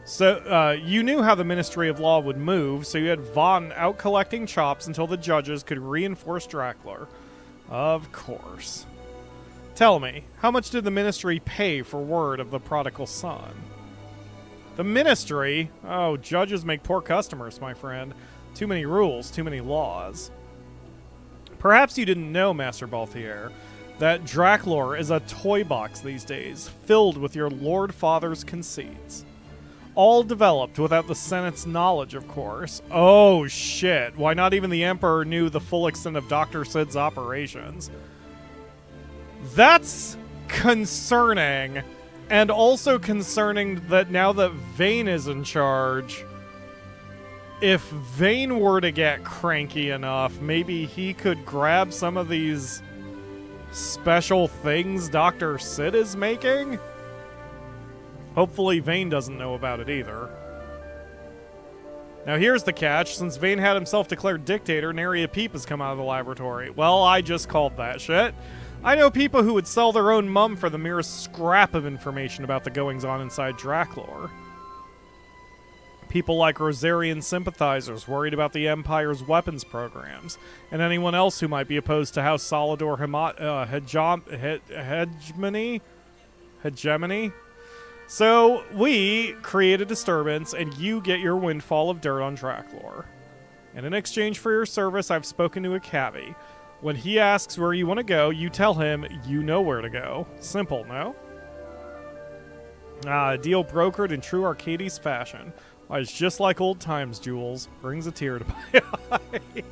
So, you knew how the Ministry of Law would move, so you had Vayne out collecting chops until the judges could reinforce Draklor. Of course. Tell me, how much did the Ministry pay for word of the prodigal son? The Ministry? Oh, judges make poor customers, my friend. Too many rules, too many laws. Perhaps you didn't know, Master Balthier, that Draklor is a toy box these days, filled with your Lord Father's conceits. All developed without the Senate's knowledge, of course. Oh, shit. Why not even the Emperor knew the full extent of Doctor Cid's operations? That's concerning. And also concerning that now that Vayne is in charge, if Vayne were to get cranky enough, maybe he could grab some of these special things Doctor Cid is making? Hopefully Vayne doesn't know about it either. Now here's the catch. Since Vayne had himself declared dictator, nary a peep has come out of the laboratory. Well, I just called that shit. I know people who would sell their own mum for the merest scrap of information about the goings-on inside Draklor. People like Rosarian sympathizers worried about the Empire's weapons programs, and anyone else who might be opposed to House Solidor hegemony. So, we create a disturbance, and you get your windfall of dirt on Draklor. And in exchange for your service, I've spoken to a cabbie. When he asks where you want to go, you tell him you know where to go. Simple, no? A deal brokered in true Archades fashion. Why, it's just like old times, Jules. Brings a tear to my eye.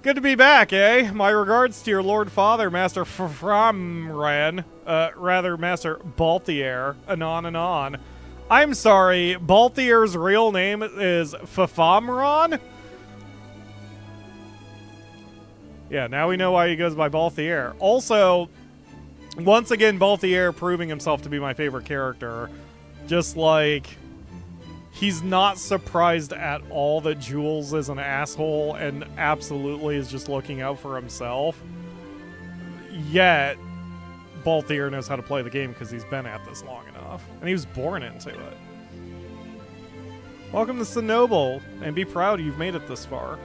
Good to be back, eh? My regards to your Lord Father, Master Master Balthier, anon and on. I'm sorry, Balthier's real name is Fafamron? Yeah, now we know why he goes by Balthier. Also, once again, Balthier proving himself to be my favorite character. Just like, he's not surprised at all that Jules is an asshole and absolutely is just looking out for himself. Yet, Balthier knows how to play the game because he's been at this long enough. And he was born into it. Welcome to Sinoble, and be proud you've made it this far.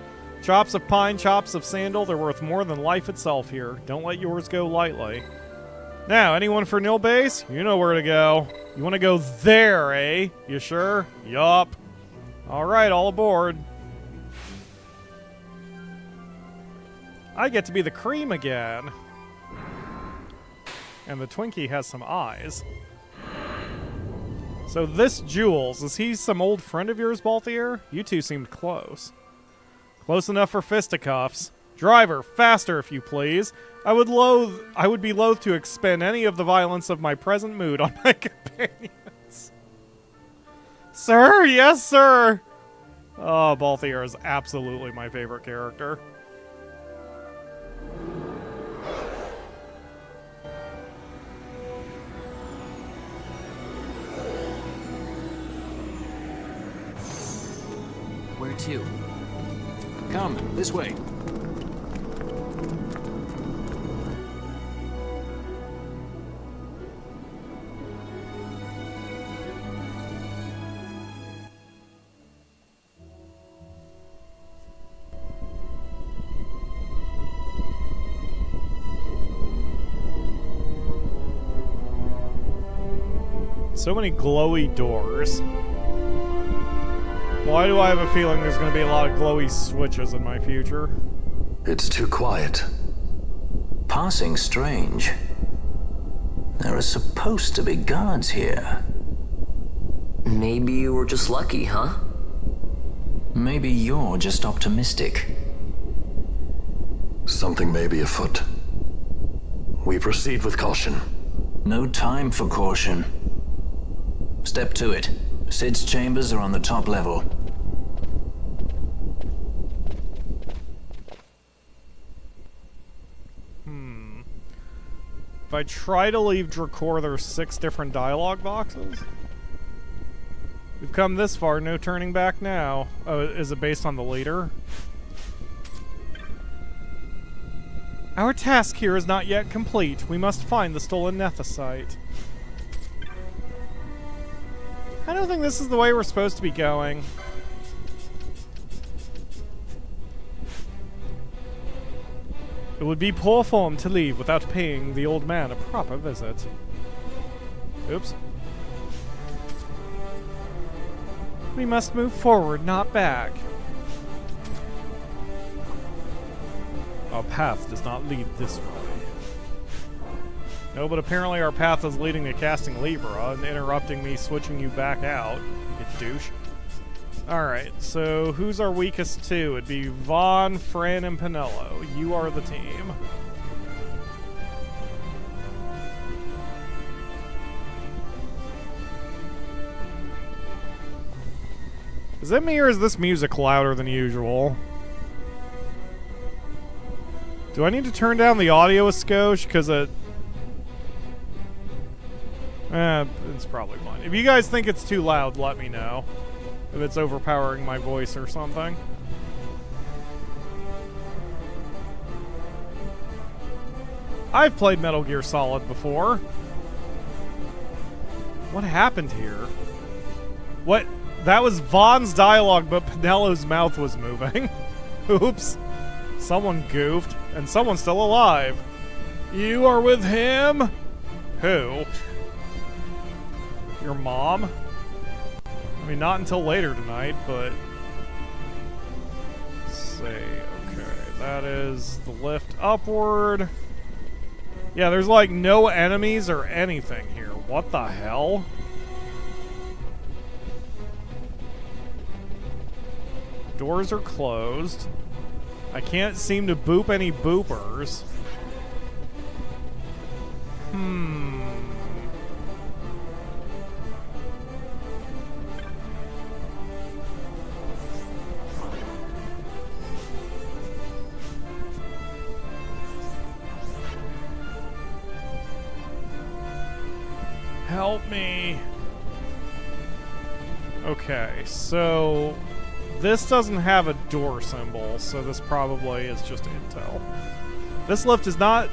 Chops of pine, chops of sandal, they're worth more than life itself here. Don't let yours go lightly. Now, anyone for Nil Base? You know where to go. You want to go there, eh? You sure? Yup. Alright, all aboard. I get to be the cream again. And the Twinkie has some eyes. So this Jules, is he some old friend of yours, Balthier? You two seemed close. Close enough for fisticuffs. Driver, faster if you please. I would be loath to expend any of the violence of my present mood on my companions. Sir, yes, sir. Oh, Balthier is absolutely my favorite character. Where to? Come, this way. So many glowy doors. Why do I have a feeling there's going to be a lot of glowy switches in my future? It's too quiet. Passing strange. There are supposed to be guards here. Maybe you were just lucky, huh? Maybe you're just optimistic. Something may be afoot. We proceed with caution. No time for caution. Step to it. Cid's chambers are on the top level. If I try to leave Draklor, there's 6 different dialogue boxes. We've come this far, no turning back now. Oh, is it based on the leader? Our task here is not yet complete. We must find the stolen Nethicite. I don't think this is the way we're supposed to be going. It would be poor form to leave without paying the old man a proper visit. Oops. We must move forward, not back. Our path does not lead this way. No, but apparently our path is leading to casting Libra and interrupting me switching you back out, you douche. Alright, so who's our weakest two? It'd be Vaughn, Fran, and Pinello. You are the team. Is it me or is this music louder than usual? Do I need to turn down the audio a skosh? Because it's probably fine. If you guys think it's too loud, let me know. If it's overpowering my voice or something. I've played Metal Gear Solid before. What happened here? What? That was Vaughn's dialogue, but Pinello's mouth was moving. Oops. Someone goofed, and someone's still alive. You are with him? Who? Your mom? I mean, not until later tonight, but... Let's see. Okay, that is the lift upward. Yeah, there's like no enemies or anything here. What the hell? Doors are closed. I can't seem to boop any boopers. Help me. Okay, so this doesn't have a door symbol, so this probably is just intel. This lift is not...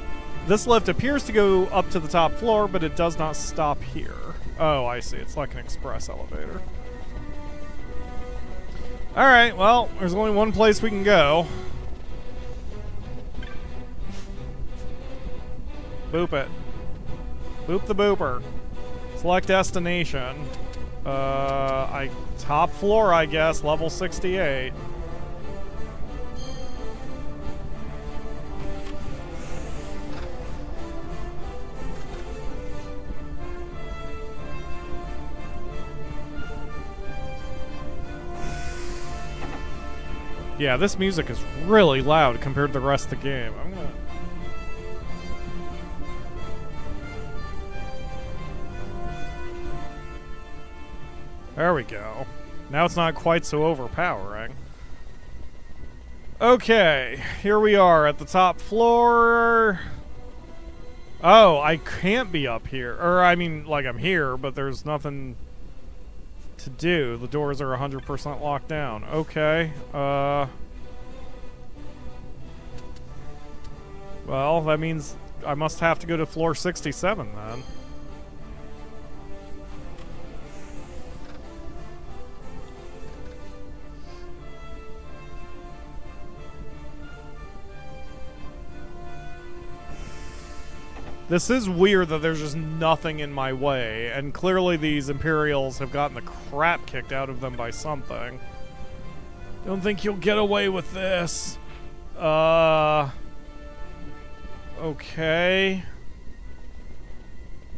This lift appears to go up to the top floor, but it does not stop here. Oh, I see. It's like an express elevator. Alright, well, there's only one place we can go. Boop it. Boop the booper. Select destination. Top floor, I guess, level 68. Yeah, this music is really loud compared to the rest of the game. I'm gonna... There we go. Now it's not quite so overpowering. Okay, here we are at the top floor. Oh, I can't be up here. Or, I mean, like, I'm here, but there's nothing to do. The doors are 100% locked down. Okay, well, that means I must have to go to floor 67 then. This is weird that there's just nothing in my way, and clearly these Imperials have gotten the crap kicked out of them by something. Don't think you'll get away with this. Okay.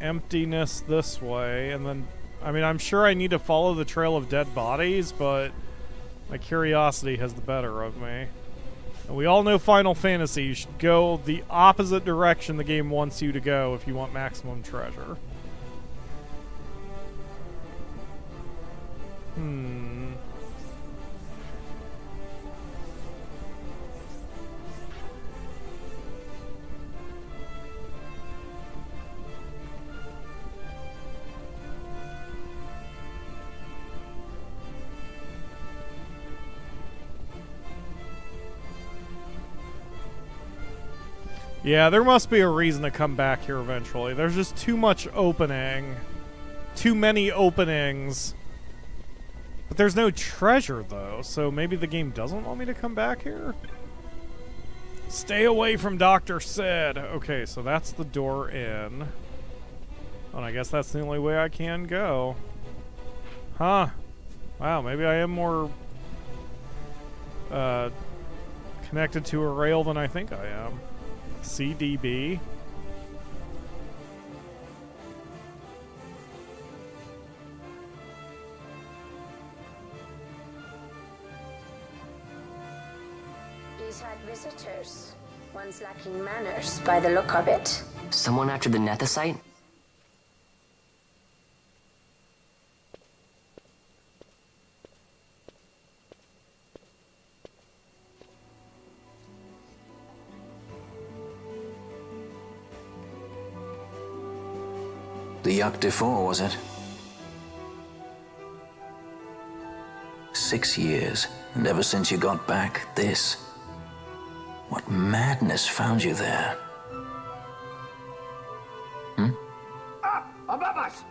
Emptiness this way, and then... I mean, I'm sure I need to follow the trail of dead bodies, but my curiosity has the better of me. And we all know Final Fantasy. You should go the opposite direction the game wants you to go if you want maximum treasure. Yeah, there must be a reason to come back here eventually. There's just too much opening. Too many openings. But there's no treasure, though, so maybe the game doesn't want me to come back here? Stay away from Doctor Cid. Okay, so that's the door in. And I guess that's the only way I can go. Huh. Wow, maybe I am more connected to a rail than I think I am. CDB. He's had visitors. One's lacking manners by the look of it. Someone after the Nethicite? The Yuck de Four, was it? 6 years, and ever since you got back, this. What madness found you there? Up above us!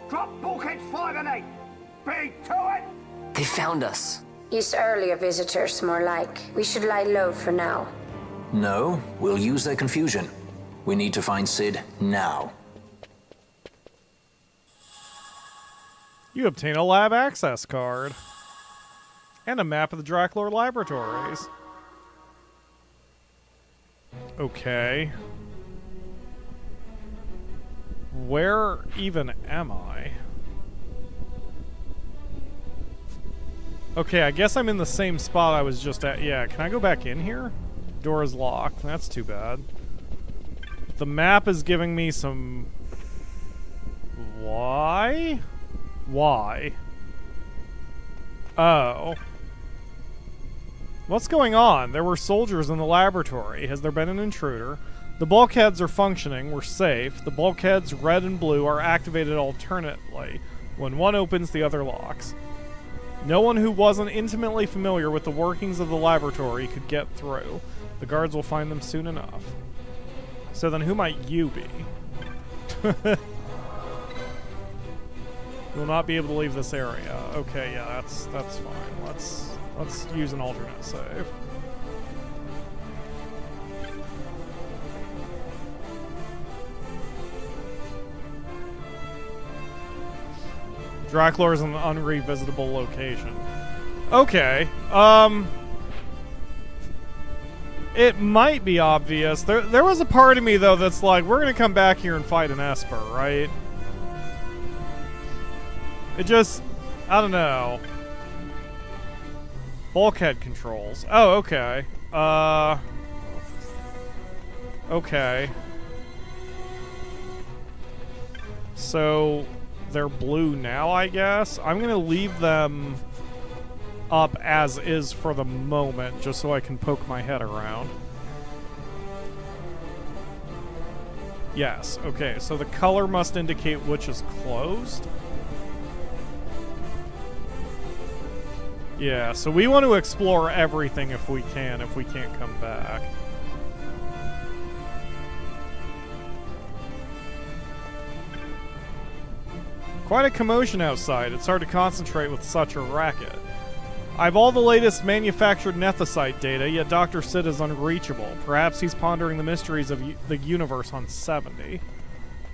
Drop bulkheads 5 and 8! Big to it! They found us. He's earlier visitors, more like. We should lie low for now. No, we'll use their confusion. We need to find Cid now. You obtain a lab access card. And a map of the Draklor Laboratories. Okay. Where even am I? Okay, I guess I'm in the same spot I was just at. Yeah, can I go back in here? Door is locked. That's too bad. The map is giving me some... Why? Why? Oh. What's going on? There were soldiers in the laboratory. Has there been an intruder? The bulkheads are functioning. We're safe. The bulkheads, red and blue, are activated alternately. When one opens, the other locks. No one who wasn't intimately familiar with the workings of the laboratory could get through. The guards will find them soon enough. So then who might you be? You will not be able to leave this area. Okay, yeah, that's fine. Let's use an alternate save. Draklor is an unrevisitable location. Okay. It might be obvious. There was a part of me though that's like, we're gonna come back here and fight an Esper, right? It just, I don't know. Bulkhead controls. Oh, okay. Okay. So, they're blue now, I guess? I'm gonna leave them up as is for the moment, just so I can poke my head around. Yes, okay, so the color must indicate which is closed. Yeah, so we want to explore everything if we can't come back. Quite a commotion outside. It's hard to concentrate with such a racket. I've all the latest manufactured Nethicite data, yet Doctor Cid is unreachable. Perhaps he's pondering the mysteries of the universe on 70.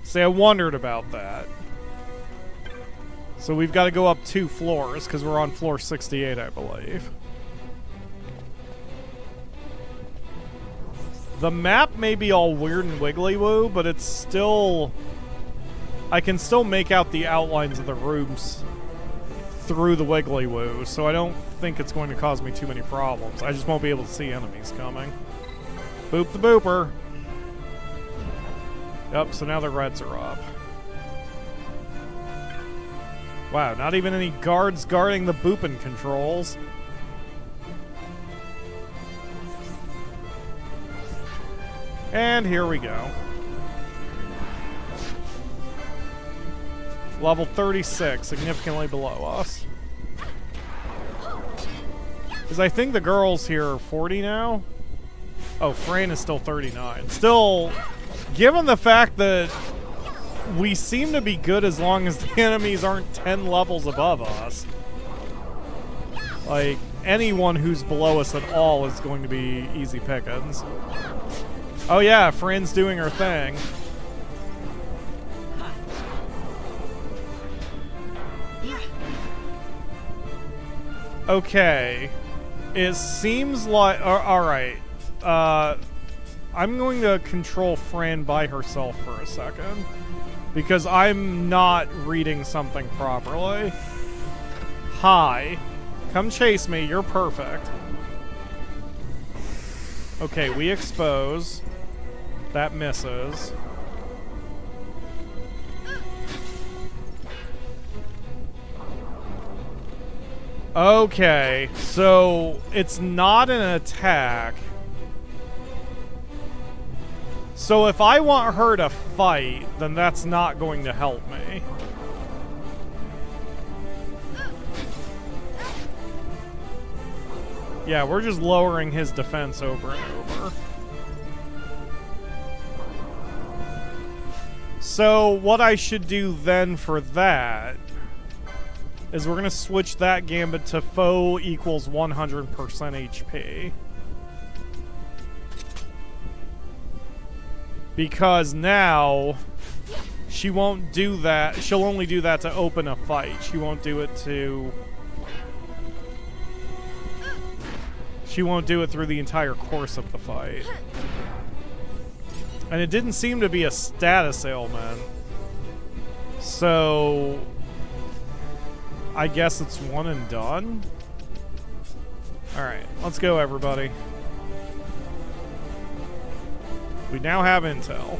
See, I wondered about that. So we've got to go up 2 floors, because we're on floor 68, I believe. The map may be all weird and wiggly-woo, but it's still... I can still make out the outlines of the rooms through the wiggly-woo, so I don't think it's going to cause me too many problems. I just won't be able to see enemies coming. Boop the booper. Yep, so now the reds are up. Wow, not even any guards guarding the booping controls. And here we go. Level 36, significantly below us. Because I think the girls here are 40 now. Oh, Fran is still 39. Still, given the fact that we seem to be good as long as the enemies aren't 10 levels above us. Like, anyone who's below us at all is going to be easy pickings. Oh yeah, Fran's doing her thing. Okay. It seems like... Alright. I'm going to control Fran by herself for a second. Because I'm not reading something properly. Hi. Come chase me. You're perfect. Okay, we expose. That misses. Okay, so it's not an attack. So if I want her to fight, then that's not going to help me. Yeah, we're just lowering his defense over and over. So what I should do then for that is we're going to switch that gambit to foe equals 100% HP. Because now she won't do that. She'll only do that to open a fight. She won't do it to... She won't do it through the entire course of the fight. And it didn't seem to be a status ailment. So... I guess it's one and done? Alright, let's go everybody. We now have intel.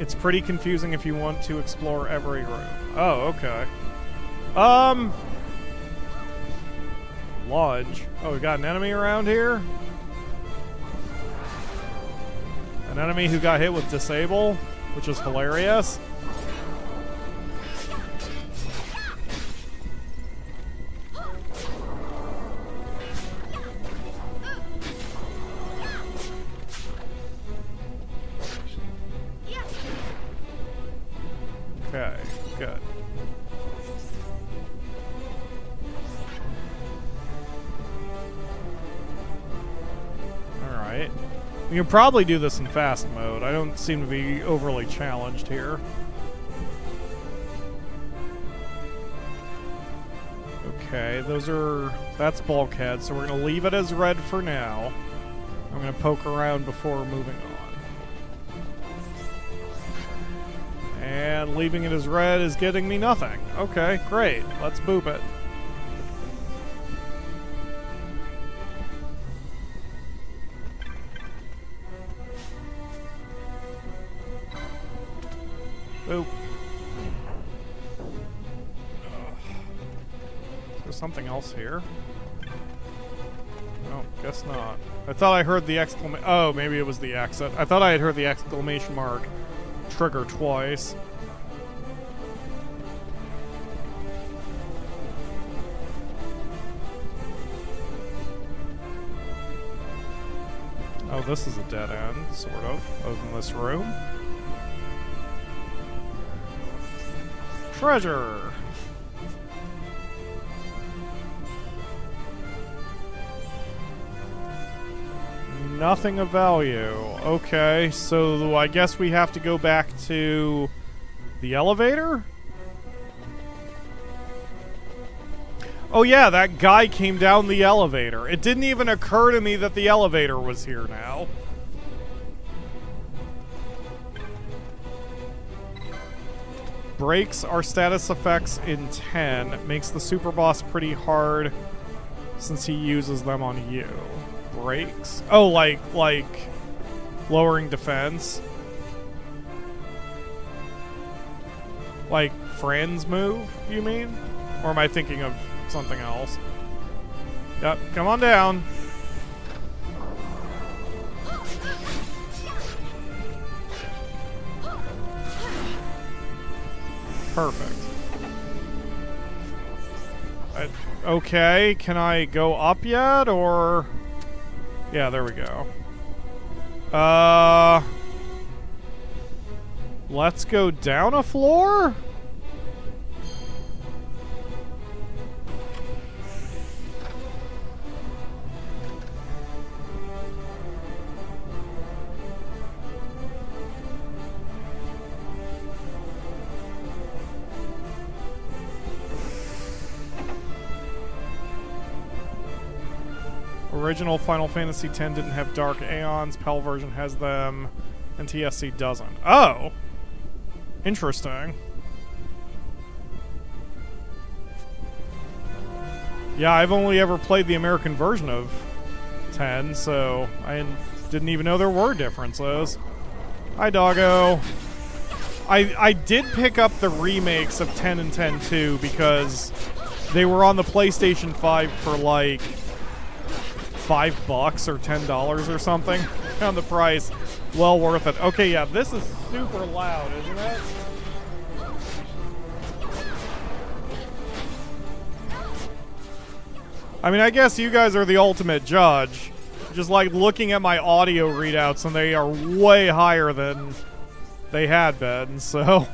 It's pretty confusing if you want to explore every room. Oh, okay. Lodge. Oh, we got an enemy around here? An enemy who got hit with disable, which is hilarious. Okay, good. Alright. We can probably do this in fast mode. I don't seem to be overly challenged here. Okay, that's bulkhead, so we're going to leave it as red for now. I'm going to poke around before moving on. And leaving it as red is getting me nothing. Okay, great. Let's boop it. Boop. Is there something else here? No, guess not. I thought I heard the exclamation... Oh, maybe it was the exit. I thought I had heard the exclamation mark trigger twice. Oh, this is a dead end, sort of, other than this room. Treasure! Nothing of value. Okay, so I guess we have to go back to the elevator? Oh yeah, that guy came down the elevator. It didn't even occur to me that the elevator was here now. Breaks our status effects in 10. Makes the super boss pretty hard since he uses them on you. Breaks? Oh, like lowering defense? Like friends move, you mean? Or am I thinking of something else? Yep, come on down. Perfect. Okay, can I go up yet, or... Yeah, there we go. Let's go down a floor? Original Final Fantasy X didn't have Dark Aeons. PAL version has them, and TSC doesn't. Oh! Interesting. Yeah, I've only ever played the American version of 10, so I didn't even know there were differences. Hi, doggo. I did pick up the remakes of 10 and 10-2 because they were on the PlayStation 5 for like $5 or $10 or something. Found the price well worth it. Okay, yeah, this is super loud, isn't it? I mean, I guess you guys are the ultimate judge. Just like looking at my audio readouts, and they are way higher than they had been, so.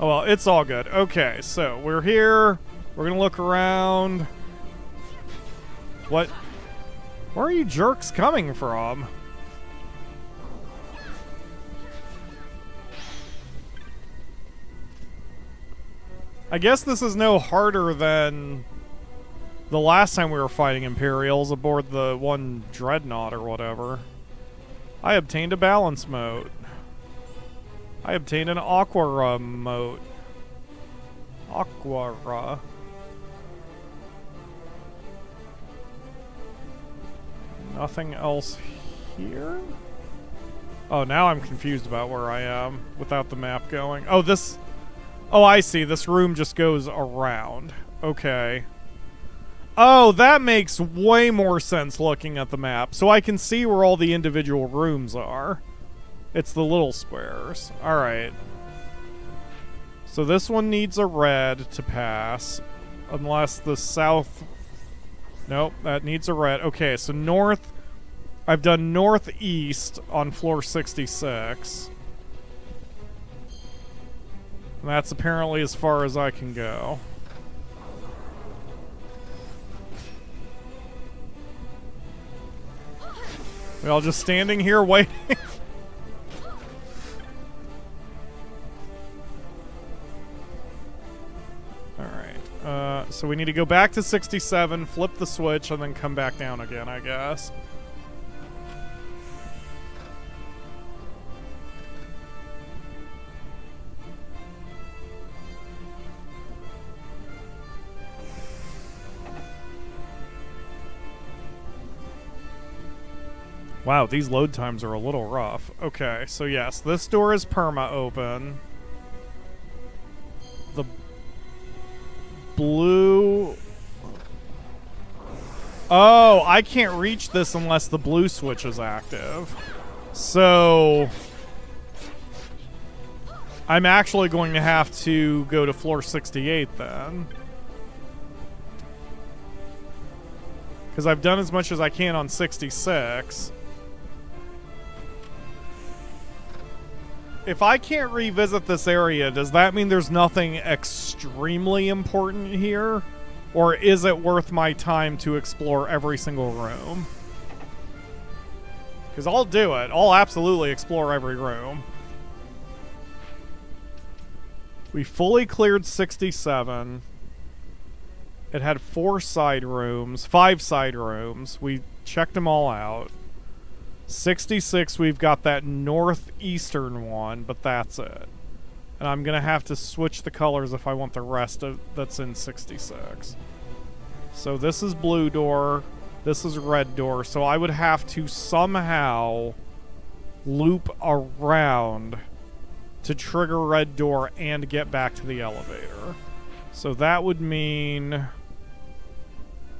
Oh well, it's all good. Okay, so we're here. We're gonna look around. What? Where are you jerks coming from? I guess this is no harder than the last time we were fighting Imperials aboard the one Dreadnought or whatever. I obtained a balance mote. I obtained an Aquara mote. Aquara. Nothing else here? Oh, now I'm confused about where I am without the map going. Oh, this... Oh, I see. This room just goes around. Okay. Oh, that makes way more sense looking at the map. So I can see where all the individual rooms are. It's the little squares. Alright. So this one needs a red to pass. Unless the south... Nope, that needs a red. Okay, so north... I've done northeast on floor 66. And that's apparently as far as I can go. We all just standing here waiting? Alright, so we need to go back to 67, flip the switch, and then come back down again, I guess. Wow, these load times are a little rough. Okay, so yes, this door is perma open. The blue... Oh, I can't reach this unless the blue switch is active. So... I'm actually going to have to go to floor 68 then. Because I've done as much as I can on 66. If I can't revisit this area, does that mean there's nothing extremely important here? Or is it worth my time to explore every single room? Because I'll do it. I'll absolutely explore every room. We fully cleared 67. It had 4 side rooms, 5 side rooms. We checked them all out. 66, we've got that northeastern one, but that's it. And I'm going to have to switch the colors if I want the rest of that's in 66. So this is blue door, this is red door, so I would have to somehow loop around to trigger red door and get back to the elevator. So that would mean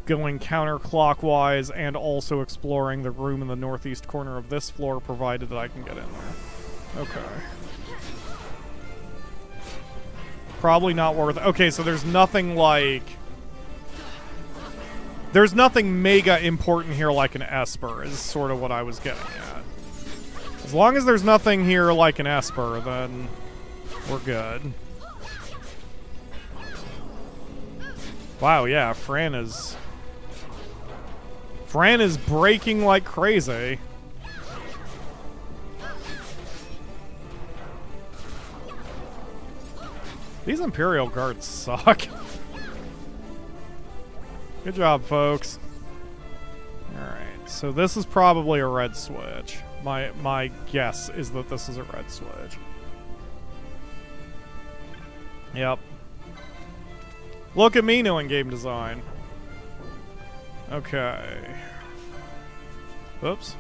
going counterclockwise and also exploring the room in the northeast corner of this floor, provided that I can get in there. Okay. Probably not worth it. Okay, so there's nothing like... There's nothing mega important here like an Esper, is sort of what I was getting at. As long as there's nothing here like an Esper, then we're good. Wow, yeah, Fran is breaking like crazy. These Imperial guards suck. Good job, folks. Alright, so this is probably a red switch. My guess is that this is a red switch. Yep. Look at me knowing game design. Okay. Oops.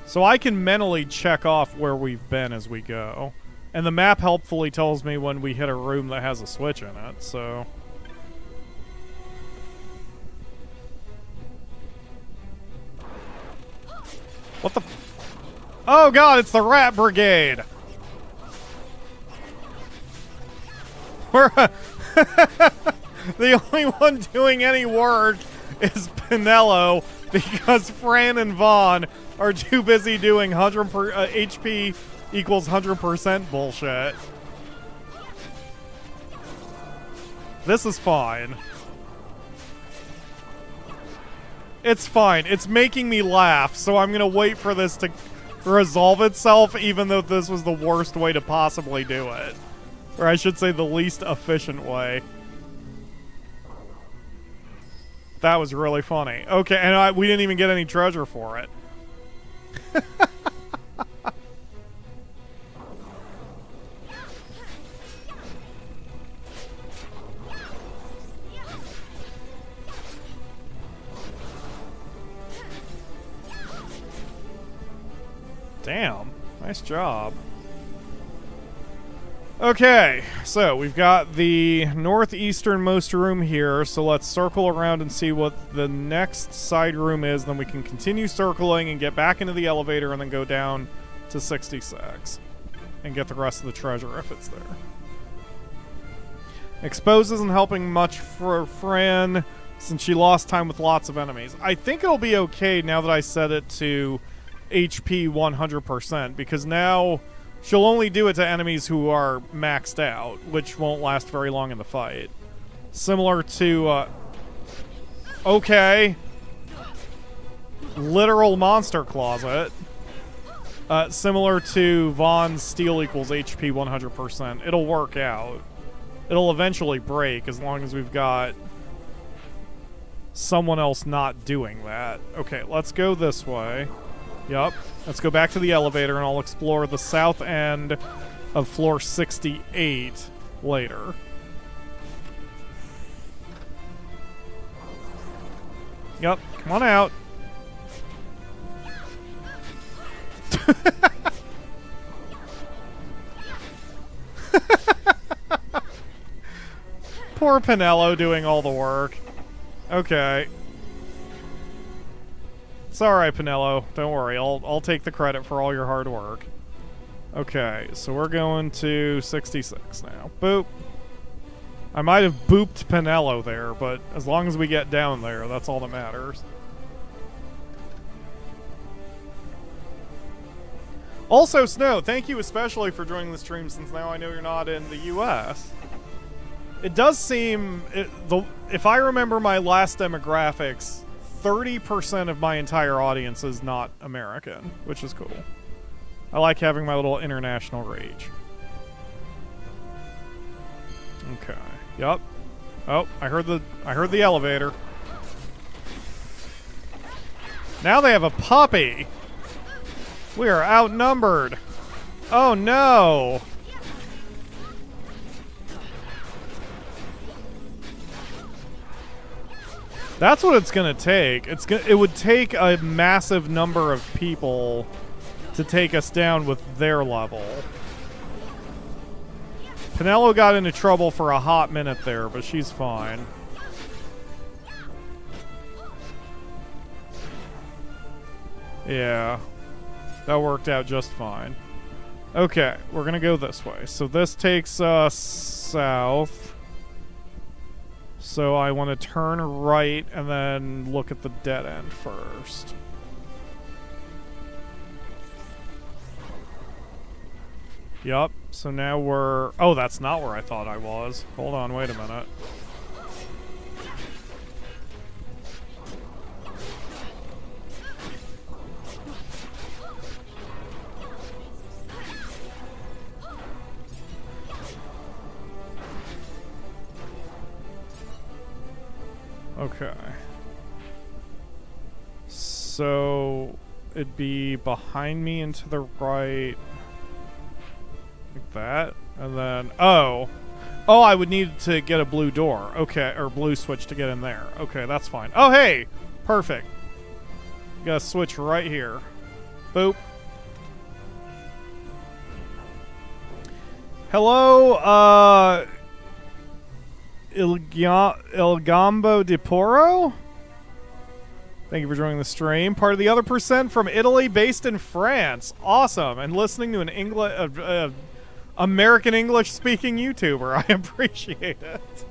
So I can mentally check off where we've been as we go. And the map helpfully tells me when we hit a room that has a switch in it, so... What the... Oh god, it's the Rat Brigade! We're... The only one doing any work is Pinello, because Fran and Vaughn are too busy doing HP equals 100% bullshit. This is fine. It's fine. It's making me laugh, so I'm gonna wait for this to resolve itself, even though this was the worst way to possibly do it. Or I should say the least efficient way. That was really funny. Okay, and we didn't even get any treasure for it. Damn. Nice job. Okay, so we've got the northeasternmost room here, so let's circle around and see what the next side room is, then we can continue circling and get back into the elevator and then go down to 66 and get the rest of the treasure if it's there. Expose isn't helping much for Fran since she lost time with lots of enemies. I think it'll be okay now that I set it to HP 100%, because now she'll only do it to enemies who are maxed out, which won't last very long in the fight. Similar to, okay. Literal monster closet. Similar to Vaughn's steel equals HP 100%. It'll work out. It'll eventually break as long as we've got someone else not doing that. Okay, let's go this way. Yup. Let's go back to the elevator and I'll explore the south end of floor 68 later. Yup. Come on out. Poor Pinello doing all the work. Okay. It's alright, Pinello. Don't worry. I'll take the credit for all your hard work. Okay, so we're going to 66 now. Boop. I might have booped Pinello there, but as long as we get down there, that's all that matters. Also, Snow, thank you especially for joining the stream, since now I know you're not in the US. It does seem... if I remember my last demographics, 30% of my entire audience is not American, which is cool. I like having my little international reach. Okay. Yup. Oh, I heard the elevator. Now they have a puppy. We are outnumbered. Oh no. That's what it's gonna take. It would take a massive number of people to take us down with their level. Penelo got into trouble for a hot minute there, but she's fine. Yeah, that worked out just fine. Okay, we're gonna go this way. So this takes us south. So I want to turn right and then look at the dead end first. Yup, so now we're... Oh, that's not where I thought I was. Hold on, wait a minute. Okay. So it'd be behind me and to the right. Like that. And then oh, I would need to get a blue door. Okay, or blue switch to get in there. Okay, that's fine. Oh hey! Perfect. Got a switch right here. Boop. Hello, Il Gambo di Poro? Thank you for joining the stream. Part of the other percent from Italy, based in France. Awesome. And listening to an American English-speaking YouTuber. I appreciate it.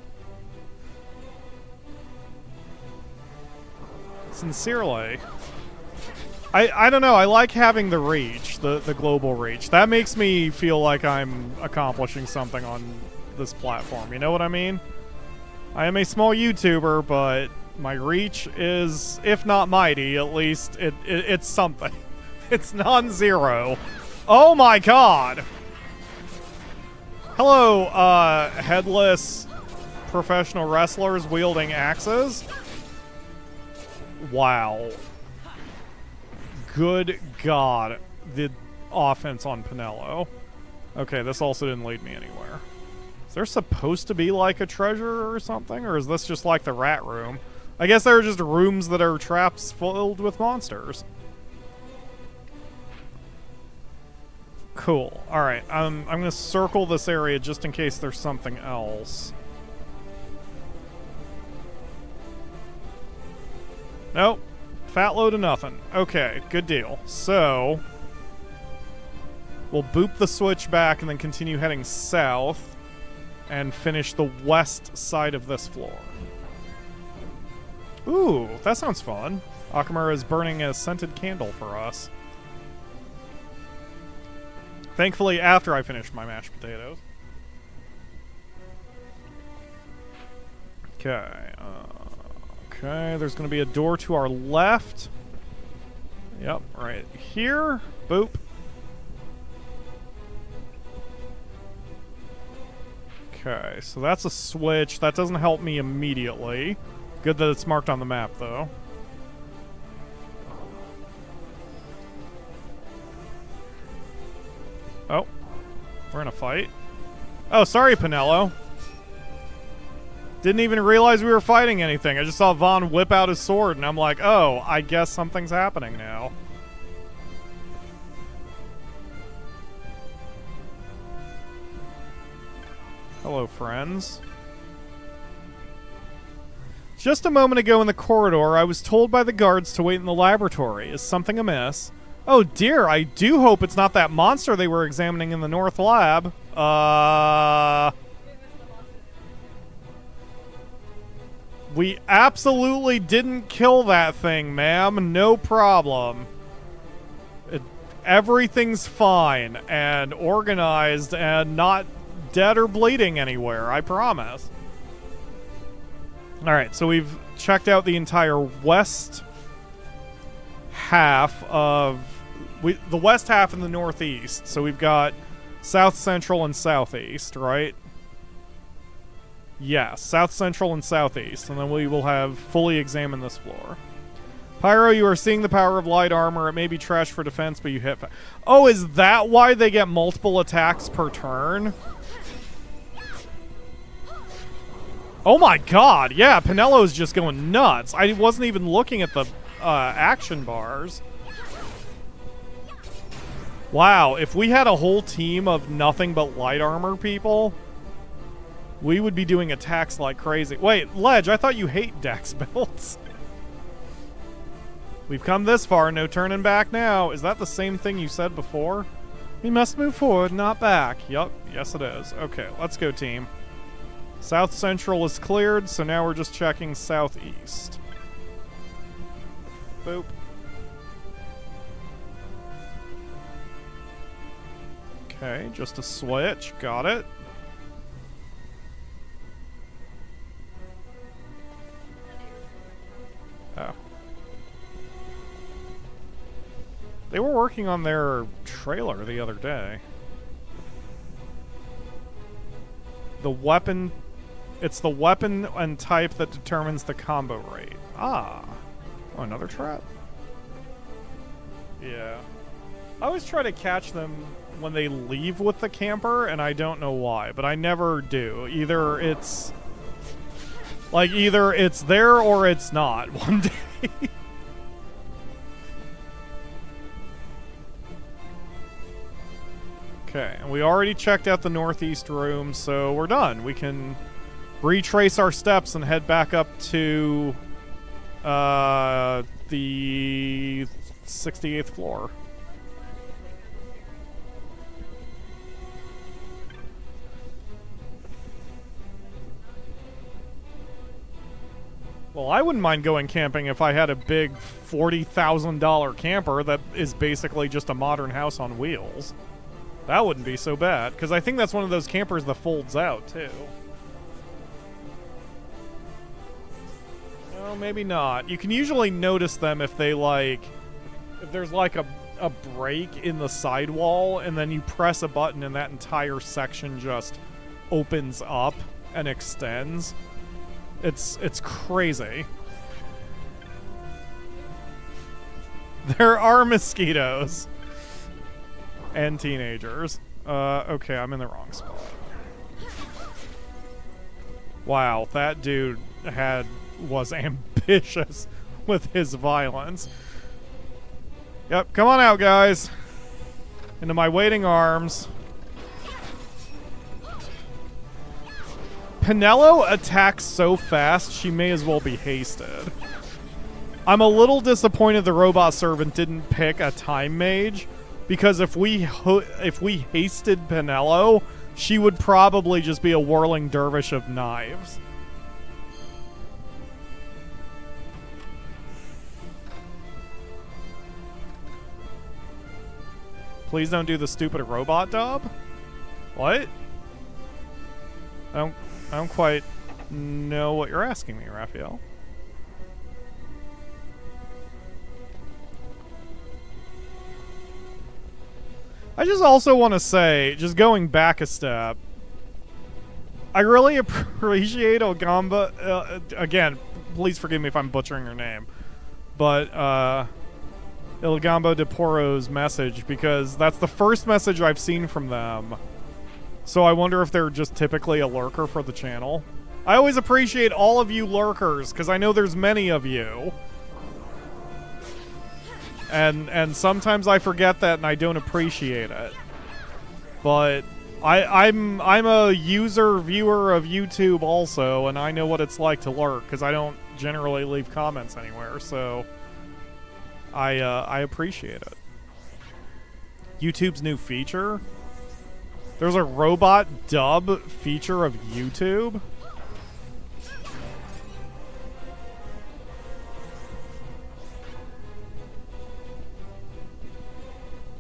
Sincerely. I don't know. I like having the reach, the global reach. That makes me feel like I'm accomplishing something on this platform. You know what I mean? I am a small YouTuber, but my reach is, if not mighty, at least it's something. It's non-zero. Oh my god! Hello, headless professional wrestlers wielding axes. Wow. Good god. The offense on Penelo. Okay, this also didn't lead me anywhere. Is there supposed to be like a treasure or something? Or is this just like the rat room? I guess there are just rooms that are traps filled with monsters. Cool. Alright, I'm going to circle this area just in case there's something else. Nope. Fat load of nothing. Okay, good deal. So, we'll boop the switch back and then continue heading south. And finish the west side of this floor. Ooh, that sounds fun. Akamura is burning a scented candle for us. Thankfully, after I finished my mashed potatoes. Okay. Okay, there's going to be a door to our left. Yep, right here. Boop. Okay, so that's a switch. That doesn't help me immediately. Good that it's marked on the map, though. Oh. We're in a fight. Oh, sorry, Penelo. Didn't even realize we were fighting anything. I just saw Vaughn whip out his sword, and I'm like, oh, I guess something's happening now. Hello, friends. Just a moment ago in the corridor, I was told by the guards to wait in the laboratory. Is something amiss? Oh dear, I do hope it's not that monster they were examining in the North Lab. We absolutely didn't kill that thing, ma'am. No problem. Everything's fine and organized and not dead or bleeding anywhere, I promise. Alright, so we've checked out the entire west half of... the west half and the northeast. So we've got south central and southeast, right? Yes, south, central, and southeast, and then we will have fully examined this floor. Pyro, you are seeing the power of light armor. It may be trash for defense, but you hit... Oh, is that why they get multiple attacks per turn? Oh my god, yeah, Pinello's just going nuts. I wasn't even looking at the action bars. Wow, if we had a whole team of nothing but light armor people, we would be doing attacks like crazy. Wait, Ledge, I thought you hate dex builds. We've come this far, no turning back now. Is that the same thing you said before? We must move forward, not back. Yup, yes it is. Okay, let's go, team. South Central is cleared, so now we're just checking Southeast. Boop. Okay, just a switch. Got it. Oh. They were working on their trailer the other day. The weapon... It's the weapon and type that determines the combo rate. Ah. Oh, another trap? Yeah. I always try to catch them when they leave with the camper, and I don't know why, but I never do. Either it's... Like, either it's there or it's not one day. Okay, and we already checked out the northeast room, so we're done. We can retrace our steps and head back up to the 68th floor. Well, I wouldn't mind going camping if I had a big $40,000 camper that is basically just a modern house on wheels. That wouldn't be so bad, because I think that's one of those campers that folds out, too. Well, maybe not. You can usually notice them if they, like... If there's, like, a break in the sidewall, and then you press a button and that entire section just opens up and extends. It's crazy. There are mosquitoes. And teenagers. Okay, I'm in the wrong spot. Wow, that dude was ambitious with his violence. Yep, come on out, guys. Into my waiting arms. Pinello attacks so fast, she may as well be hasted. I'm a little disappointed the robot servant didn't pick a time mage, because if we hasted Pinello, she would probably just be a whirling dervish of knives. Please don't do the stupid robot dub? What? I don't quite know what you're asking me, Raphael. I just also want to say, just going back a step, I really appreciate Ogamba, again, please forgive me if I'm butchering her name, but Ilgambo de Poro's message, because that's the first message I've seen from them. So I wonder if they're just typically a lurker for the channel. I always appreciate all of you lurkers, because I know there's many of you. And sometimes I forget that and I don't appreciate it. But I'm a user viewer of YouTube also, and I know what it's like to lurk, because I don't generally leave comments anywhere, so I appreciate it. YouTube's new feature? There's a robot dub feature of YouTube?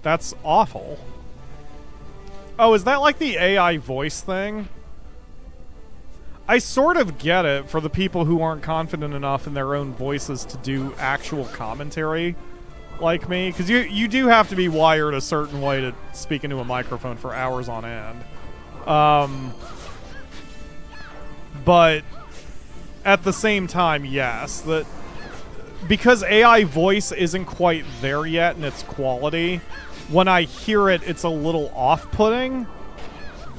That's awful. Oh, is that like the AI voice thing? I sort of get it for the people who aren't confident enough in their own voices to do actual commentary like me, because you do have to be wired a certain way to speak into a microphone for hours on end. but at the same time, yes. Because AI voice isn't quite there yet in its quality, when I hear it, it's a little off-putting.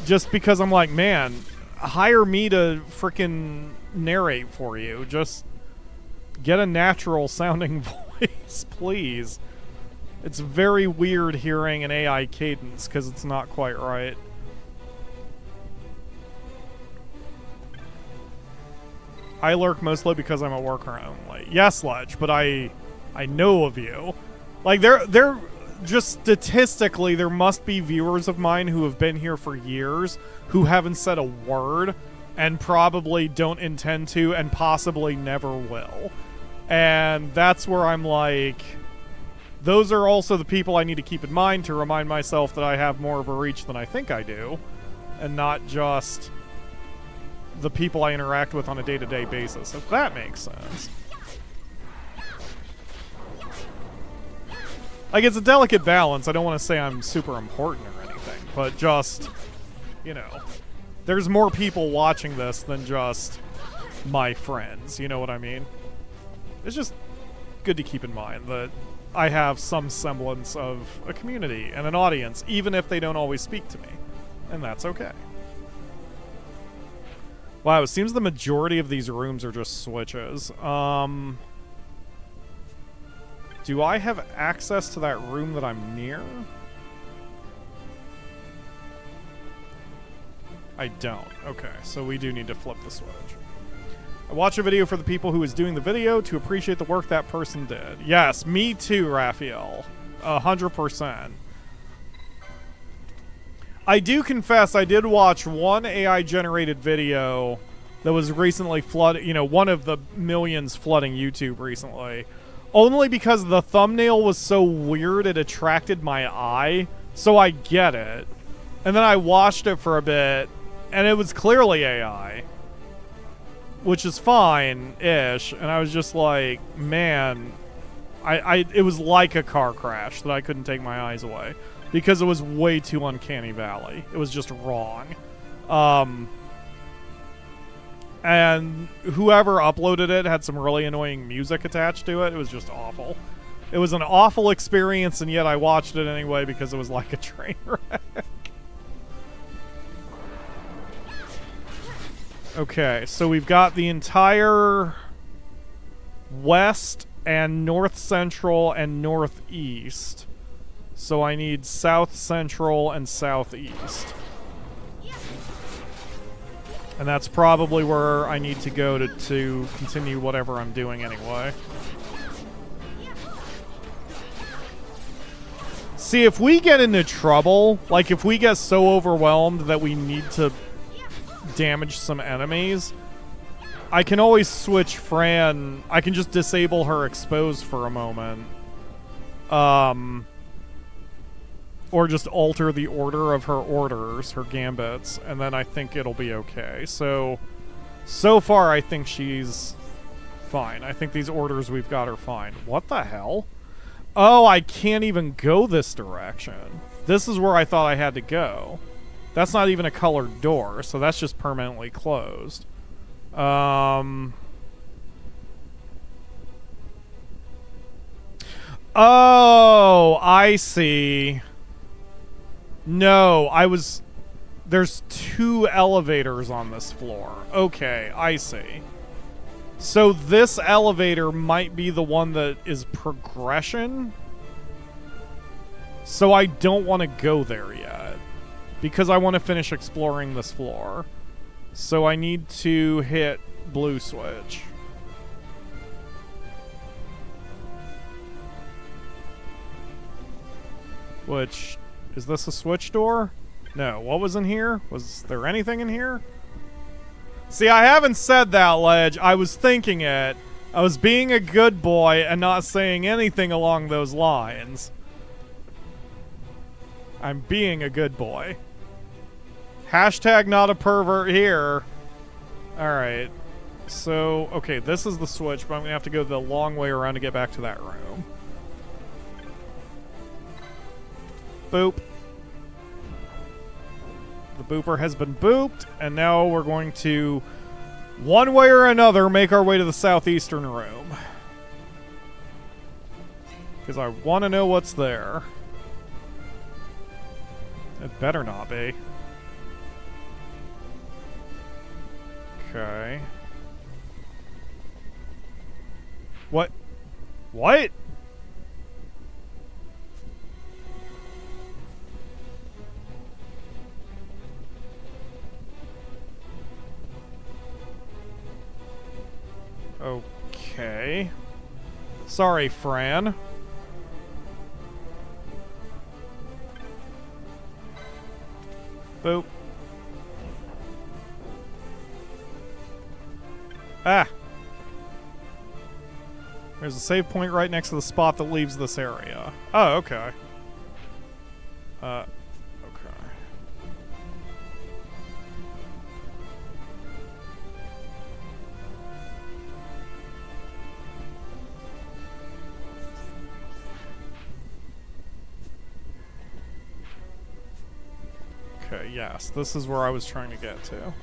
Just because I'm like, man, hire me to frickin' narrate for you. Just get a natural sounding voice, please. It's very weird hearing an AI cadence because it's not quite right. I lurk mostly because I'm a worker only. Yes, Ledge, but I know of you. Like, they're just statistically, there must be viewers of mine who have been here for years who haven't said a word and probably don't intend to and possibly never will. And that's where I'm like, those are also the people I need to keep in mind to remind myself that I have more of a reach than I think I do, and not just the people I interact with on a day-to-day basis, if that makes sense. Like, it's a delicate balance. I don't want to say I'm super important or anything, but just, you know, there's more people watching this than just my friends, you know what I mean? It's just good to keep in mind that I have some semblance of a community and an audience, even if they don't always speak to me, and that's okay. Wow, it seems the majority of these rooms are just switches. Do I have access to that room that I'm near? I don't. Okay, so we do need to flip the switch. I watch a video for the people who was doing the video to appreciate the work that person did. Yes, me too, Raphael. 100%. I do confess I did watch one AI-generated video that was recently flooded, you know, one of the millions flooding YouTube recently. Only because the thumbnail was so weird it attracted my eye, so I get it. And then I watched it for a bit, and it was clearly AI. Which is fine-ish, and I was just like, man, it was like a car crash that I couldn't take my eyes away. Because it was way too uncanny valley. It was just wrong. And whoever uploaded it had some really annoying music attached to it. It was just awful. It was an awful experience, and yet I watched it anyway because it was like a train wreck. Okay, so we've got the entire west and north central and northeast. So I need south central and southeast. And that's probably where I need to go to continue whatever I'm doing anyway. See, if we get into trouble, like if we get so overwhelmed that we need to damage some enemies, I can always switch Fran. I can just disable her expose for a moment. Or just alter the order of her orders, her gambits, and then I think it'll be okay. So far I think she's fine. I think these orders we've got are fine. What the hell? Oh, I can't even go this direction. This is where I thought I had to go. That's not even a colored door, so that's just permanently closed. Oh, I see. No, there's 2 elevators on this floor. Okay, I see. So this elevator might be the one that is progression. So I don't want to go there yet, because I want to finish exploring this floor. So I need to hit blue switch. Which, is this a switch door? No, what was in here? Was there anything in here? See, I haven't said that, Ledge. I was thinking it. I was being a good boy and not saying anything along those lines. I'm being a good boy. Hashtag not a pervert here. Alright. So, okay, this is the switch, but I'm going to have to go the long way around to get back to that room. Boop. The booper has been booped, and now we're going to one way or another, make our way to the southeastern room. Because I want to know what's there. It better not be. Okay. What? What? Okay. Sorry, Fran. Boop. Ah! There's a save point right next to the spot that leaves this area. Oh, okay. Okay. Okay, yes, this is where I was trying to get to.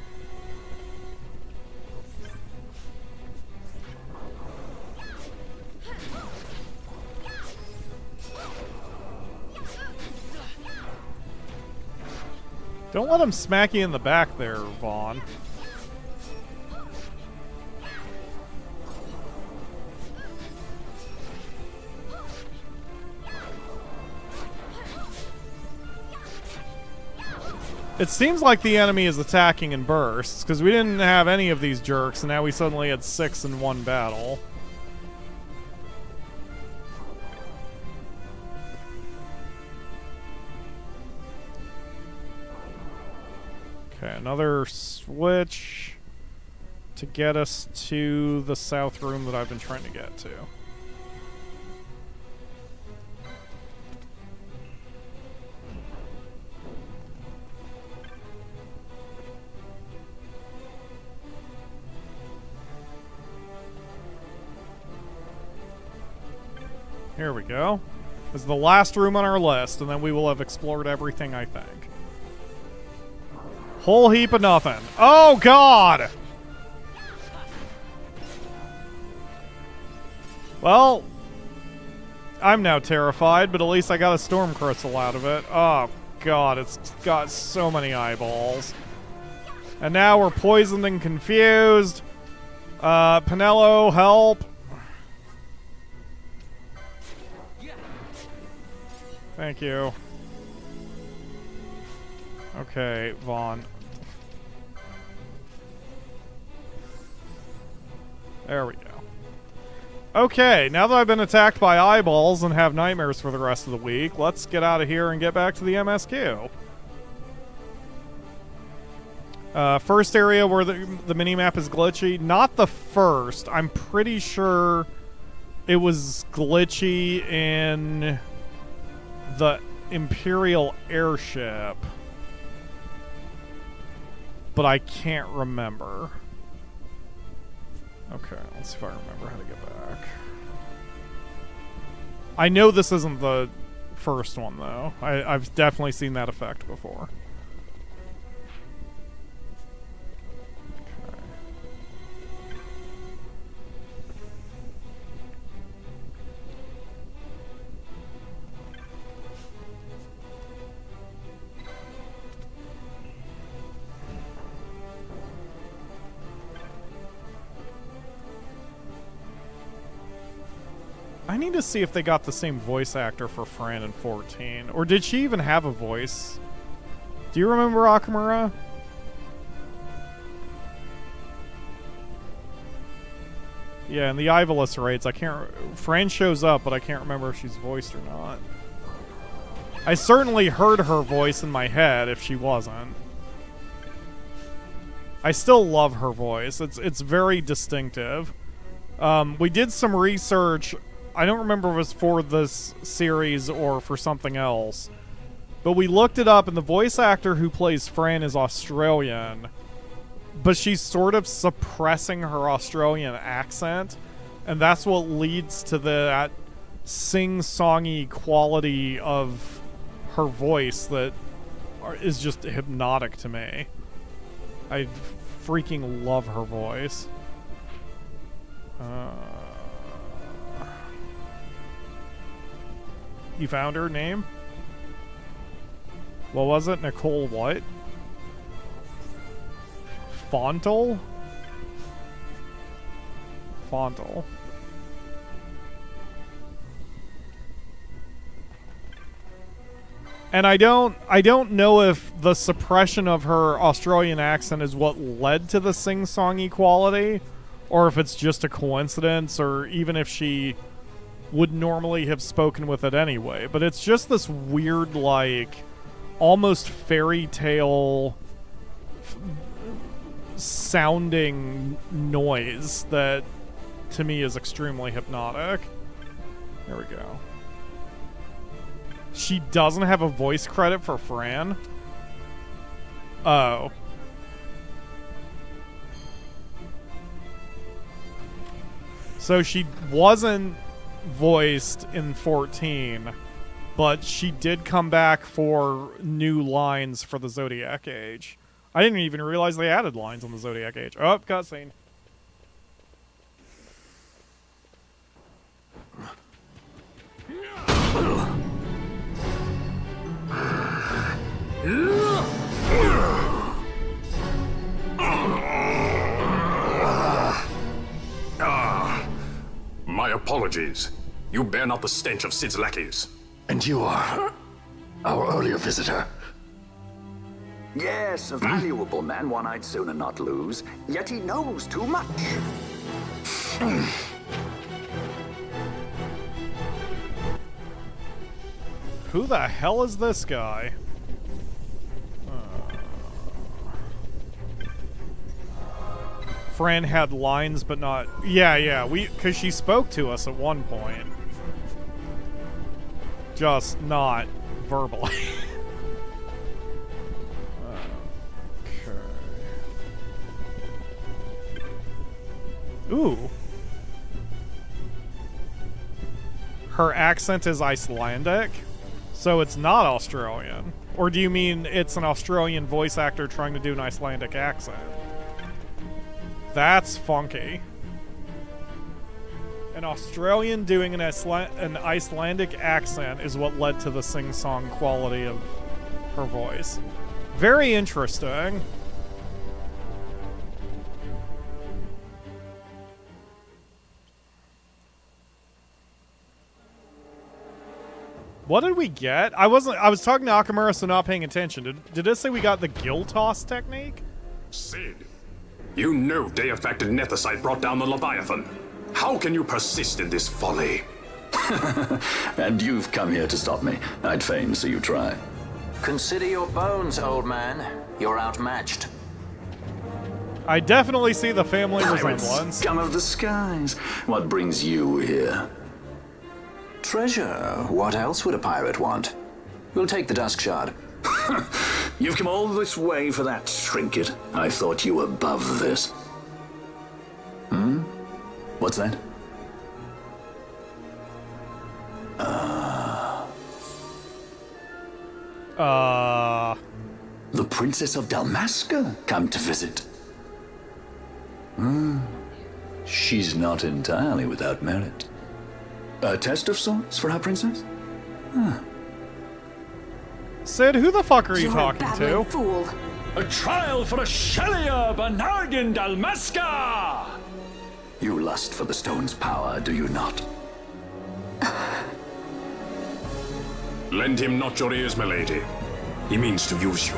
Don't let him smack you in the back there, Vaughn. It seems like the enemy is attacking in bursts, because we didn't have any of these jerks, and now we suddenly had 6 in one battle. Okay, another switch to get us to the south room that I've been trying to get to. Here we go. This is the last room on our list, and then we will have explored everything, I think. Whole heap of nothing. Oh, God! Well, I'm now terrified, but at least I got a storm crystal out of it. Oh, God, it's got so many eyeballs. And now we're poisoned and confused. Pinello, help. Thank you. Okay, Vaughn. There we go. Okay, now that I've been attacked by eyeballs and have nightmares for the rest of the week, let's get out of here and get back to the MSQ. First area where the minimap is glitchy. Not the first. I'm pretty sure it was glitchy in the Imperial airship. But I can't remember. Okay, let's see if I remember how to get back. I know this isn't the first one, though. I've definitely seen that effect before. I need to see if they got the same voice actor for Fran in 14. Or did she even have a voice? Do you remember Akamura? Yeah, in the Ivolus raids, I can't... Fran shows up, but I can't remember if she's voiced or not. I certainly heard her voice in my head if she wasn't. I still love her voice. It's very distinctive. We did some research... I don't remember if it was for this series or for something else. But we looked it up, and the voice actor who plays Fran is Australian. But she's sort of suppressing her Australian accent. And that's what leads to that sing-songy quality of her voice that is just hypnotic to me. I freaking love her voice. You found her name? What was it? Nicole what? Fontel? Fontel. And I don't know if the suppression of her Australian accent is what led to the sing-song equality, or if it's just a coincidence, or even if she would normally have spoken with it anyway. But it's just this weird, like, almost fairy tale sounding noise that, to me, is extremely hypnotic. There we go. She doesn't have a voice credit for Fran? Oh. So she wasn't voiced in 14, but she did come back for new lines for the Zodiac Age. I didn't even realize they added lines on the Zodiac Age. Oh, cutscene. My apologies. You bear not the stench of Cid's lackeys. And you are our earlier visitor. Yes, a valuable man, one I'd sooner not lose. Yet he knows too much. Who the hell is this guy? Fran had lines, but not... Yeah, because she spoke to us at one point. Just not verbally. Okay. Ooh. Her accent is Icelandic, so it's not Australian. Or do you mean it's an Australian voice actor trying to do an Icelandic accent? That's funky. An Australian doing an Icelandic accent is what led to the sing-song quality of her voice. Very interesting. What did we get? I was talking to Akamura, so not paying attention. Did it say we got the gill toss technique? Cid, you know Deifacted Nethicite brought down the Leviathan. How can you persist in this folly? And you've come here to stop me. I'd fain see you try. Consider your bones, old man. You're outmatched. I definitely see the family Pirates, resemblance. scum of the skies. What brings you here? Treasure. What else would a pirate want? We'll take the Dusk Shard. You've come all this way for that trinket. I thought you were above this. What's that? The Princess of Dalmasca come to visit. She's not entirely without merit. A test of sorts for our princess? Cid, who the fuck are you You're talking a to? babbling fool. A trial for a Shelia Banargan Dalmasca! You lust for the stone's power, do you not? Lend him not your ears, milady. He means to use you.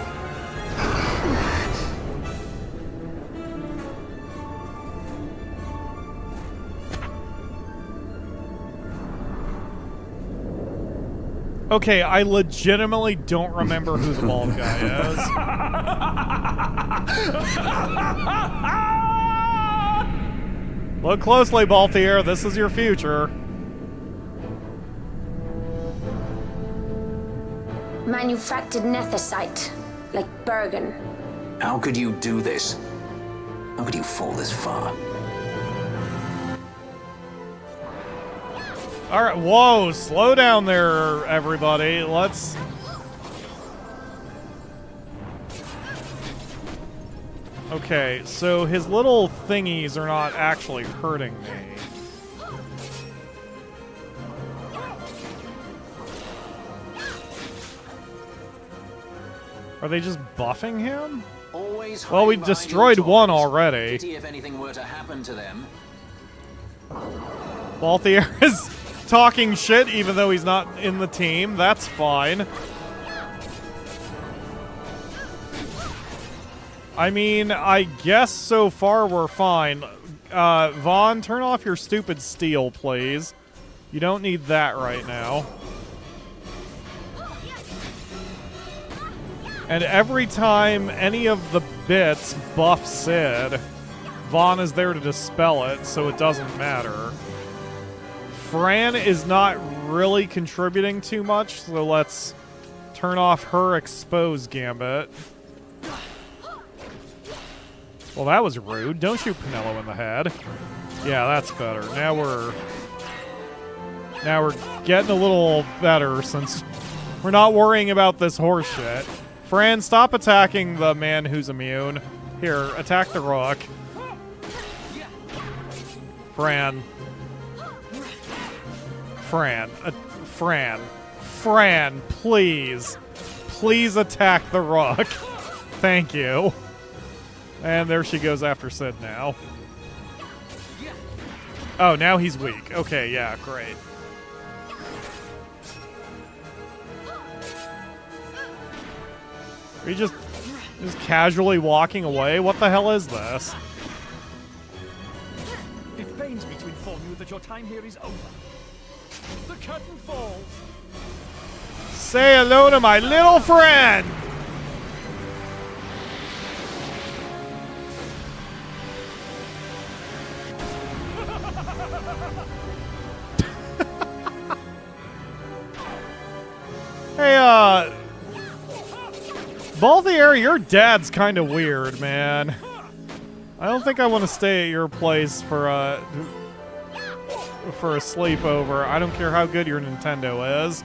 Okay, I legitimately don't remember who the bald guy is. Look closely, Balthier. This is your future. Manufactured nethicite, like Bergen. How could you do this? How could you fall this far? All right, whoa, slow down there, everybody. Okay, so his little thingies are not actually hurting me. Are they just buffing him? Well, we destroyed one already. Pity if anything were to happen to them. Balthier is talking shit even though he's not in the team. That's fine. I mean, I guess so far we're fine. Vaughn, turn off your stupid steel, please. You don't need that right now. And every time any of the bits buff Cid, Vaughn is there to dispel it, so it doesn't matter. Fran is not really contributing too much, so let's turn off her expose gambit. Well, that was rude. Don't shoot Pinello in the head. Yeah, that's better. Now we're getting a little better since we're not worrying about this horse shit. Fran, stop attacking the man who's immune. Here, attack the rook. Fran, please. Please attack the rook. Thank you. And there she goes after Cid now. Oh, now he's weak. Okay, yeah, great. Are you just casually walking away? What the hell is this? It pains me to inform you that your time here is over. The curtain falls. Say hello to my little friend! Hey, Balthier, your dad's kind of weird, man. I don't think I want to stay at your place for a sleepover. I don't care how good your Nintendo is.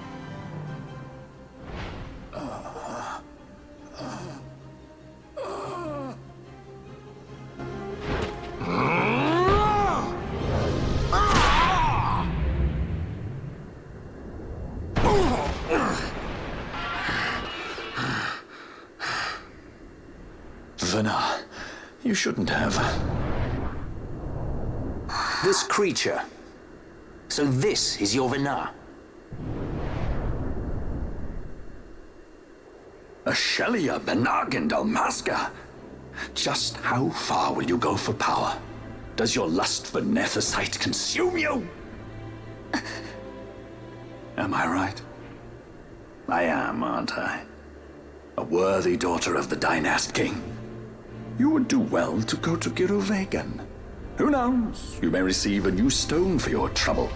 You shouldn't have. This creature. So this is your Vayne. A Shelia Benagin Dalmasca. Just how far will you go for power? Does your lust for Nethicite consume you? Am I right? I am, aren't I? A worthy daughter of the Dynast King. You would do well to go to Giruvegan. Who knows? You may receive a new stone for your trouble.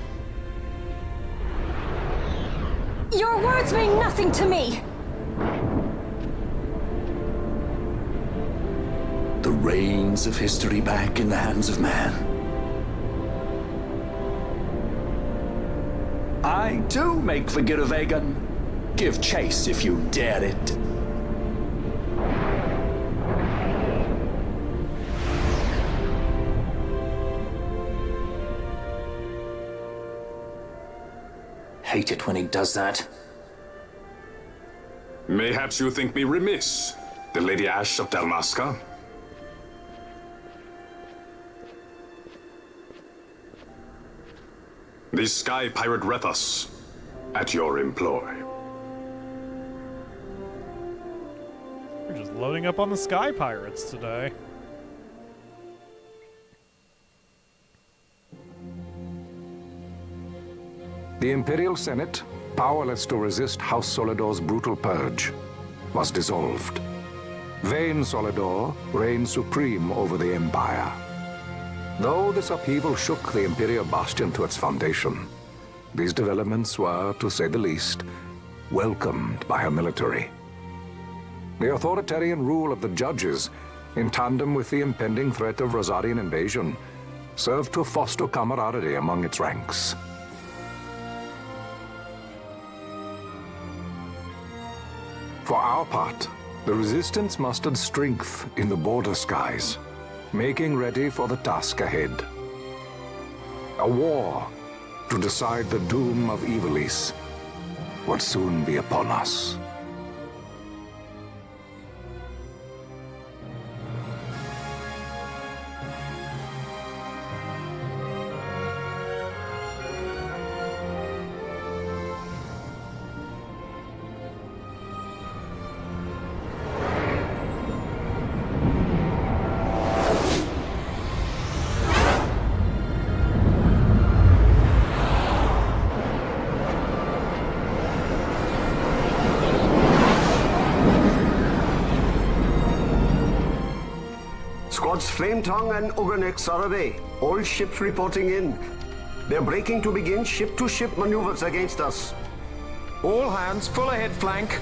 Your words mean nothing to me! The reins of history back in the hands of man. I too make for Giruvegan. Give chase if you dare it. Hate it when he does that. Mayhaps you think me remiss, the Lady Ashe of Dalmasca? The Sky Pirate Reddas, at your employ. We're just loading up on the Sky Pirates today. The Imperial Senate, powerless to resist House Solidor's brutal purge, was dissolved. Vayne Solidor reigned supreme over the Empire. Though this upheaval shook the Imperial bastion to its foundation, these developments were, to say the least, welcomed by her military. The authoritarian rule of the judges, in tandem with the impending threat of Rosarian invasion, served to foster camaraderie among its ranks. For our part, The Resistance mustered strength in the border skies, making ready for the task ahead. A war to decide the doom of Ivalice would soon be upon us. Squads Flametongue and Ogir-Yensa Sandsea. All ships reporting in. They're breaking to begin ship-to-ship maneuvers against us. All hands, full ahead flank.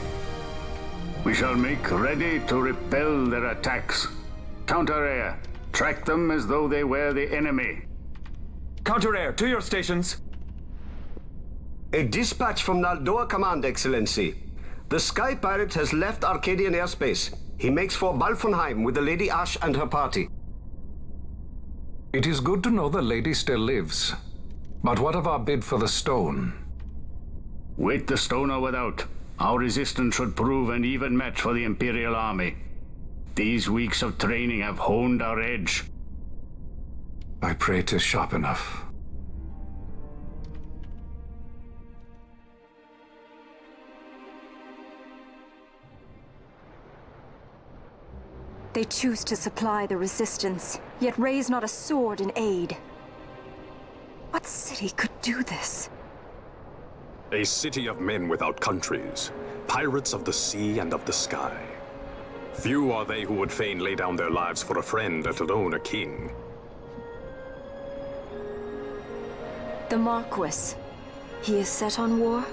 We shall make ready to repel their attacks. Counter-air. Track them as though they were the enemy. Counter-air, to your stations. A dispatch from Ondore Command, Excellency. The Sky Pirate has left Arcadian airspace. He makes for Balfonheim with the Lady Ashe and her party. It is good to know the lady still lives. But what of our bid for the stone? Wait the stone or without, our resistance should prove an even match for the Imperial army. These weeks of training have honed our edge. I pray 'tis sharp enough. They choose to supply the resistance, yet raise not a sword in aid. What city could do this? A city of men without countries, pirates of the sea and of the sky. Few are they who would fain lay down their lives for a friend, let alone a king. The Marquis. He is set on war?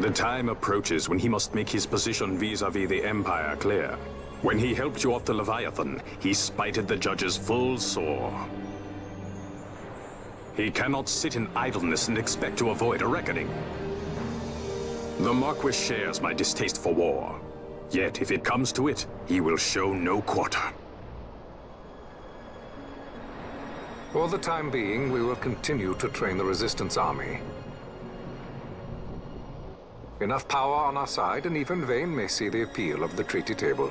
The time approaches when he must make his position vis-à-vis the Empire clear. When he helped you off the Leviathan, he spited the judges full sore. He cannot sit in idleness and expect to avoid a reckoning. The Marquis shares my distaste for war. Yet, if it comes to it, he will show no quarter. For the time being, we will continue to train the Resistance army. Enough power on our side, and even Vayne may see the appeal of the treaty table.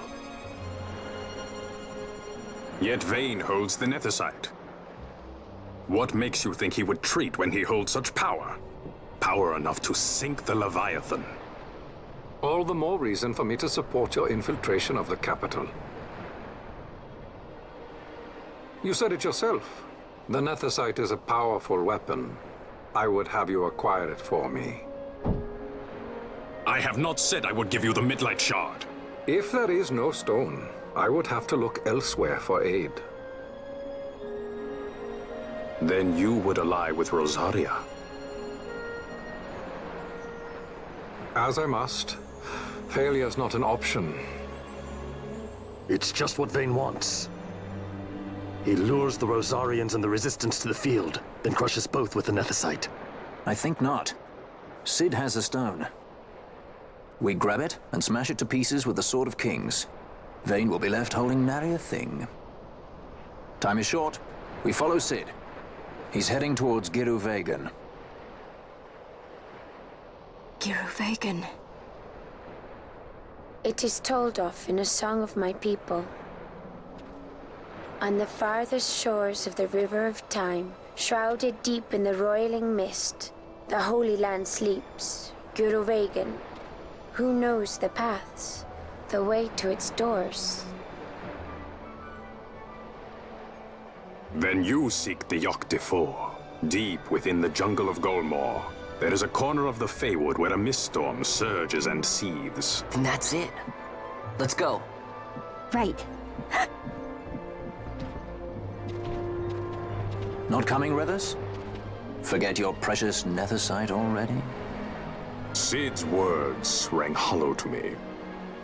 Yet Vayne holds the Netherite. What makes you think he would treat when he holds such power? Power enough to sink the Leviathan. All the more reason for me to support your infiltration of the capital. You said it yourself. The Netherite is a powerful weapon. I would have you acquire it for me. I have not said I would give you the Midlight Shard. If there is no stone, I would have to look elsewhere for aid. Then you would ally with Rosaria. As I must. Failure's not an option. It's just what Vayne wants. He lures the Rosarians and the Resistance to the field, then crushes both with the Netherite. I think not. Cid has a stone. We grab it and smash it to pieces with the Sword of Kings. Vayne will be left holding nary a thing. Time is short. We follow Cid. He's heading towards Ogir-Yensa. Ogir-Yensa. It is told of in a song of my people. On the farthest shores of the river of time, shrouded deep in the roiling mist, the Holy Land sleeps, Ogir-Yensa. Who knows the paths, the way to its doors? Then you seek the Yogg Defour. Deep within the jungle of Golmore, there is a corner of the Feywood where a mist storm surges and seethes. And that's it. Let's go. Right. Not coming, Reddas? Forget your precious Netherite already? Cid's words rang hollow to me.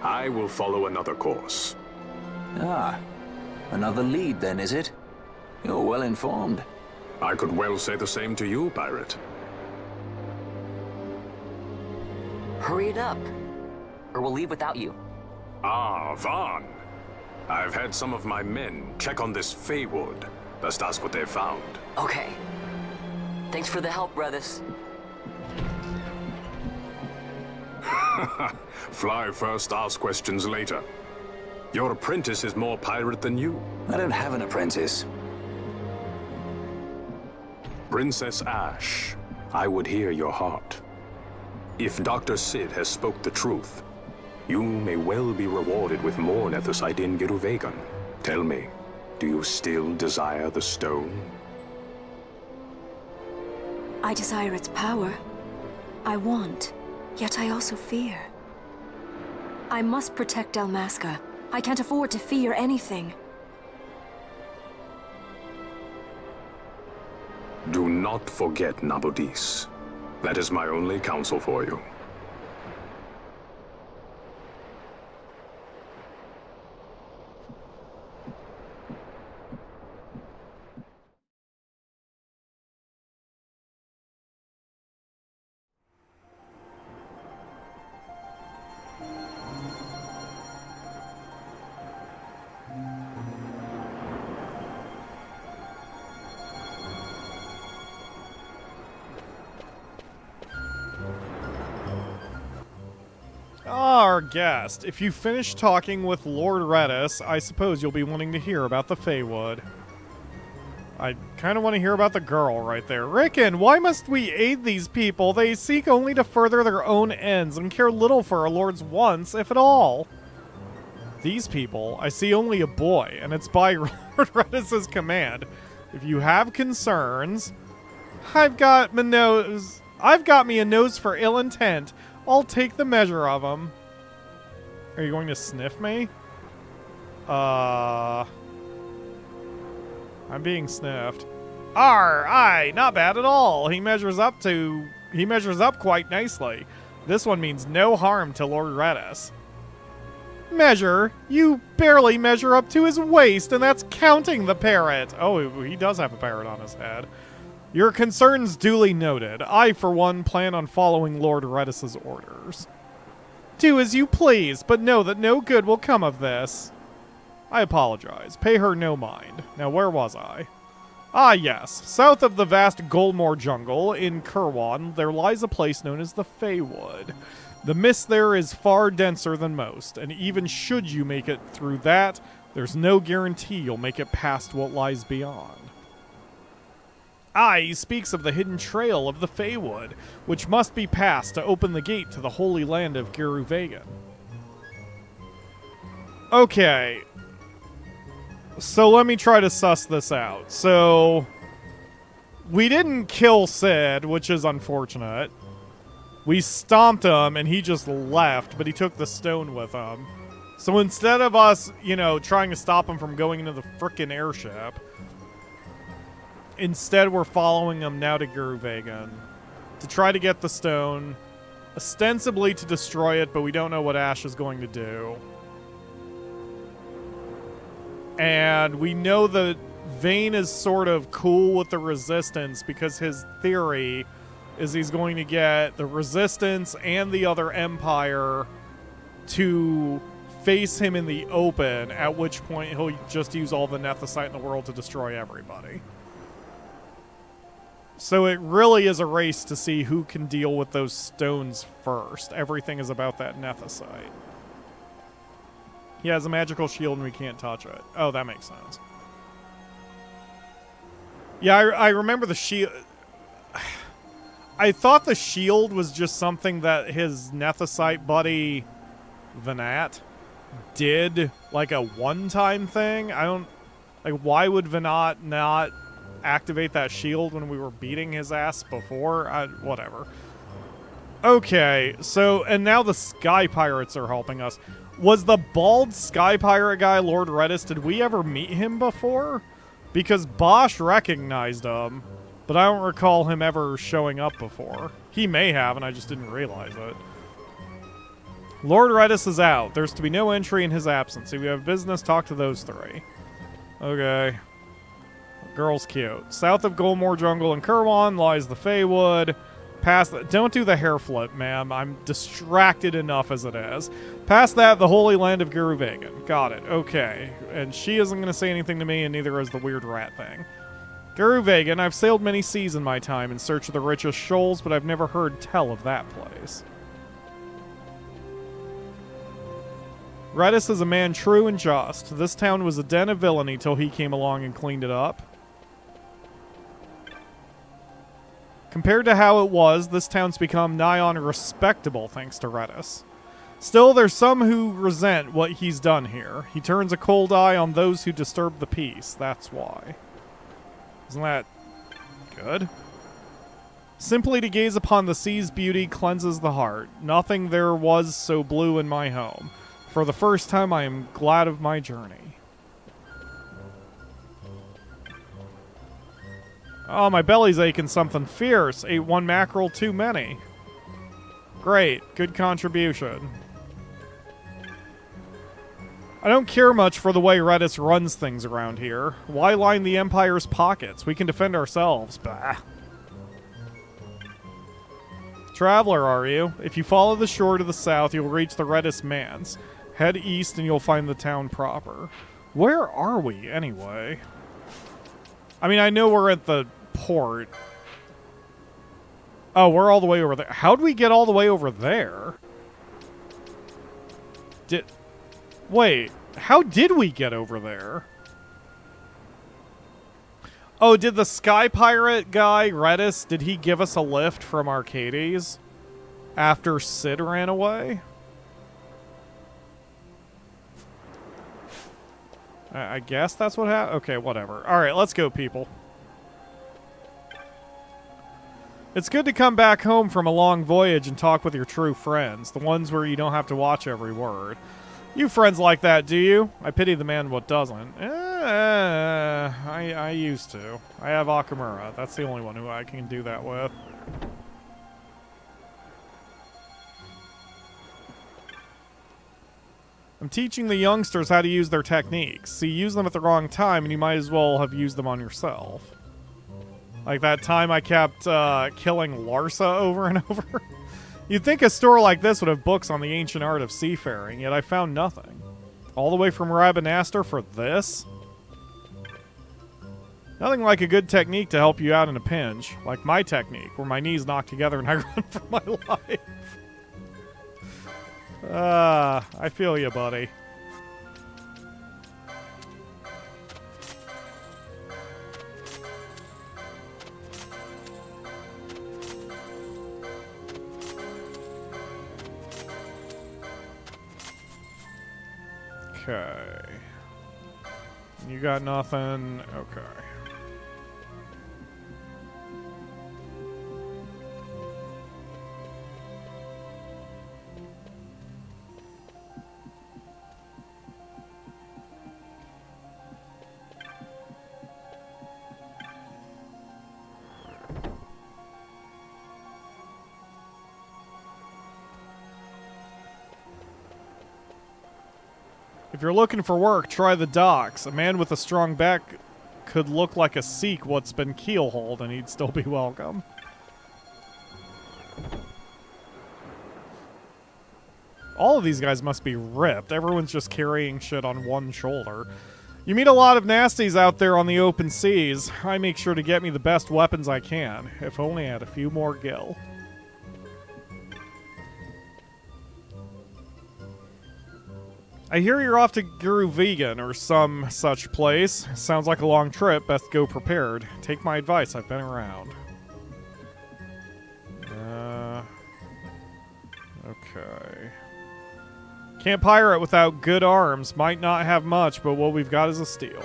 I will follow another course. Ah, another lead then, is it? You're well informed. I could well say the same to you, pirate. Hurry it up. or we'll leave without you. Ah, Vayne. I've had some of my men check on this Feywood. Best ask what they found. Okay. Thanks for the help, Reddas. Fly first, ask questions later. Your apprentice is more pirate than you. I don't have an apprentice. Princess Ashe, I would hear your heart. If Doctor Cid has spoke the truth, you may well be rewarded with more nethicite in Ogir-Yensa. Tell me, do you still desire the stone? I desire its power. I want, yet I also fear. I must protect Dalmasca. I can't afford to fear anything. Do not forget Nabodis. That is my only counsel for you. Our guest, if you finish talking with Lord Reddas, I suppose you'll be wanting to hear about the Feywood. I kind of want to hear about the girl right there. Rickon, why must we aid these people? They seek only to further their own ends and care little for our lord's wants, if at all. These people, I see only a boy, and it's by Lord Reddas' command. If you have concerns, I've got me a nose for ill intent. I'll take the measure of them. Are you going to sniff me? I'm being sniffed. Aye, not bad at all. He measures up quite nicely. This one means no harm to Lord Reddas. Measure? You barely measure up to his waist, and that's counting the parrot. Oh, he does have a parrot on his head. Your concerns duly noted. I, for one, plan on following Lord Reddas' orders. Do as you please, but know that no good will come of this. I apologize. Pay her no mind. Now, where was I? Ah, yes. South of the vast Golmore jungle, in Kirwan, there lies a place known as the Feywood. The mist there is far denser than most, and even should you make it through that, there's no guarantee you'll make it past what lies beyond. He speaks of the hidden trail of the Feywood, which must be passed to open the gate to the holy land of Ogir-Yensa. Okay. So let me try to suss this out. So, we didn't kill Cid, which is unfortunate. We stomped him, and he just left, but he took the stone with him. So instead of us, trying to stop him from going into the frickin' airship, instead, we're following him now to Ogir-Yensa to try to get the stone, ostensibly to destroy it, but we don't know what Ashe is going to do. And we know that Vayne is sort of cool with the Resistance because his theory is he's going to get the Resistance and the other Empire to face him in the open, at which point he'll just use all the nethicite in the world to destroy everybody. So it really is a race to see who can deal with those stones first. Everything is about that nethicite. He has a magical shield and we can't touch it. Oh, that makes sense. Yeah, I remember the shield. I thought the shield was just something that his nethicite buddy, Venat, did, like a one-time thing. Why would Venat not activate that shield when we were beating his ass before? Whatever. Okay, so, and now the Sky Pirates are helping us. Was the bald Sky Pirate guy Lord Reddas, did we ever meet him before? Because Bosch recognized him, but I don't recall him ever showing up before. He may have, and I just didn't realize it. Lord Reddas is out. There's to be no entry in his absence. If you have business, talk to those three. Okay. Girl's cute. South of Golmore Jungle in Kirwan lies the Feywood. Past that. Don't do the hair flip, ma'am. I'm distracted enough as it is. Past that, the Holy Land of Guru-Vegan. Got it. Okay. And she isn't going to say anything to me, and neither is the weird rat thing. Guru-Vegan, I've sailed many seas in my time in search of the richest shoals, but I've never heard tell of that place. Reddas is a man true and just. This town was a den of villainy till he came along and cleaned it up. Compared to how it was, this town's become nigh on respectable thanks to Reddas. Still, there's some who resent what he's done here. He turns a cold eye on those who disturb the peace, that's why. Isn't that good? Simply to gaze upon the sea's beauty cleanses the heart. Nothing there was so blue in my home. For the first time, I am glad of my journey. Oh, my belly's aching something fierce. Ate one mackerel too many. Great. Good contribution. I don't care much for the way Reddas runs things around here. Why line the Empire's pockets? We can defend ourselves. Bah. Traveler, are you? If you follow the shore to the south, you'll reach the Reddas Manse. Head east and you'll find the town proper. Where are we, anyway? I mean, I know we're at the port. Oh, we're all the way over there. How'd we get all the way over there? Wait, how did we get over there? Oh, did the Sky Pirate guy, Reddas, did he give us a lift from Archades after Cid ran away? I guess that's what happened. Okay, whatever. Alright, let's go, people. It's good to come back home from a long voyage and talk with your true friends, the ones where you don't have to watch every word. You friends like that, do you? I pity the man what doesn't. I used to. I have Akamura. That's the only one who I can do that with. I'm teaching the youngsters how to use their techniques. So you use them at the wrong time and you might as well have used them on yourself. Like that time I kept killing Larsa over and over. You'd think a store like this would have books on the ancient art of seafaring, yet I found nothing. All the way from Rabanastre for this? Nothing like a good technique to help you out in a pinch. Like my technique, where my knees knock together and I run for my life. I feel you, buddy. Okay. You got nothing? Okay. If you're looking for work, try the docks. A man with a strong back could look like a Sikh what's been keelhauled, and he'd still be welcome. All of these guys must be ripped. Everyone's just carrying shit on one shoulder. You meet a lot of nasties out there on the open seas. I make sure to get me the best weapons I can. If only I had a few more gil. I hear you're off to Guru-Vegan or some such place. Sounds like a long trip. Best go prepared. Take my advice. I've been around. Okay. Can't pirate without good arms. Might not have much, but what we've got is a steal.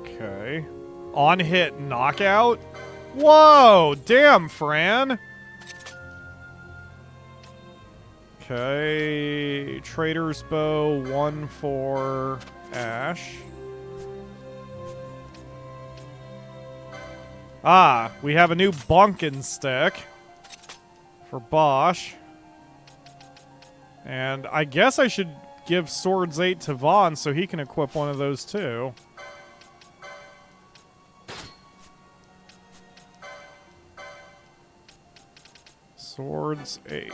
Okay. On hit knockout? Whoa! Damn, Fran! Okay, Trader's Bow, 1 for Ashe. Ah, we have a new Bonkin stick for Bosch. And I guess I should give Swords 8 to Vaughn so he can equip one of those too. Swords 8.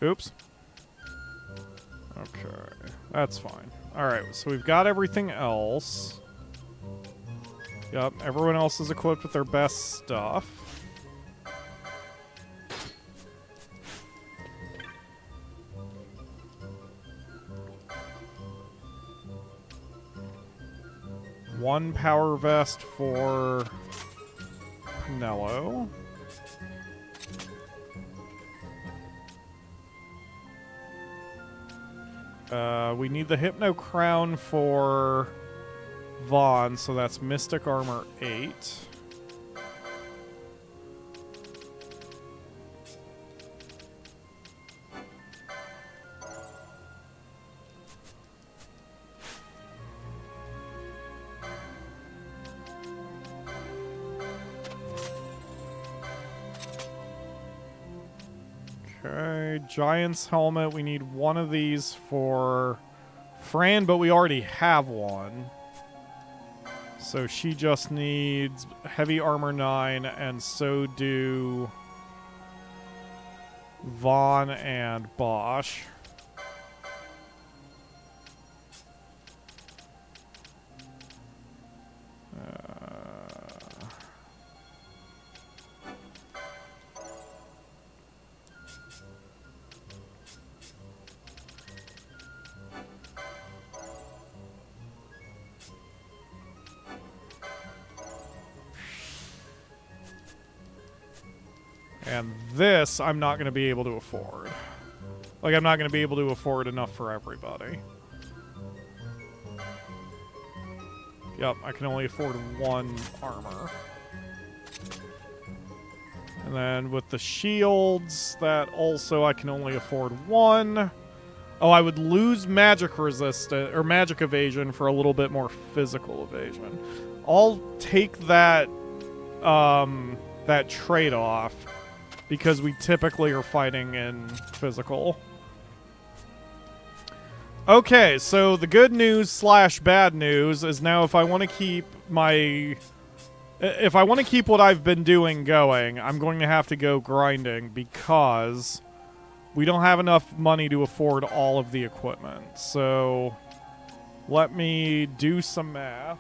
Oops. Okay, that's fine. Alright, so we've got everything else. Yep, everyone else is equipped with their best stuff. One power vest for Pinello. We need the Hypno Crown for Vaughn, so that's Mystic Armor 8. Okay, Giant's Helmet. We need one of these for Fran, but we already have one. So she just needs Heavy Armor 9, and so do Vaughn and Bosch. And this, I'm not going to be able to afford. Like, I'm not going to be able to afford enough for everybody. Yep, I can only afford one armor. And then with the shields, that also I can only afford one. Oh, I would lose magic resistance, or magic evasion for a little bit more physical evasion. I'll take that, that trade-off. Because we typically are fighting in physical. Okay, so the good news slash bad news is now if I want to keep my... If I want to keep what I've been doing going, I'm going to have to go grinding because we don't have enough money to afford all of the equipment. So let me do some math.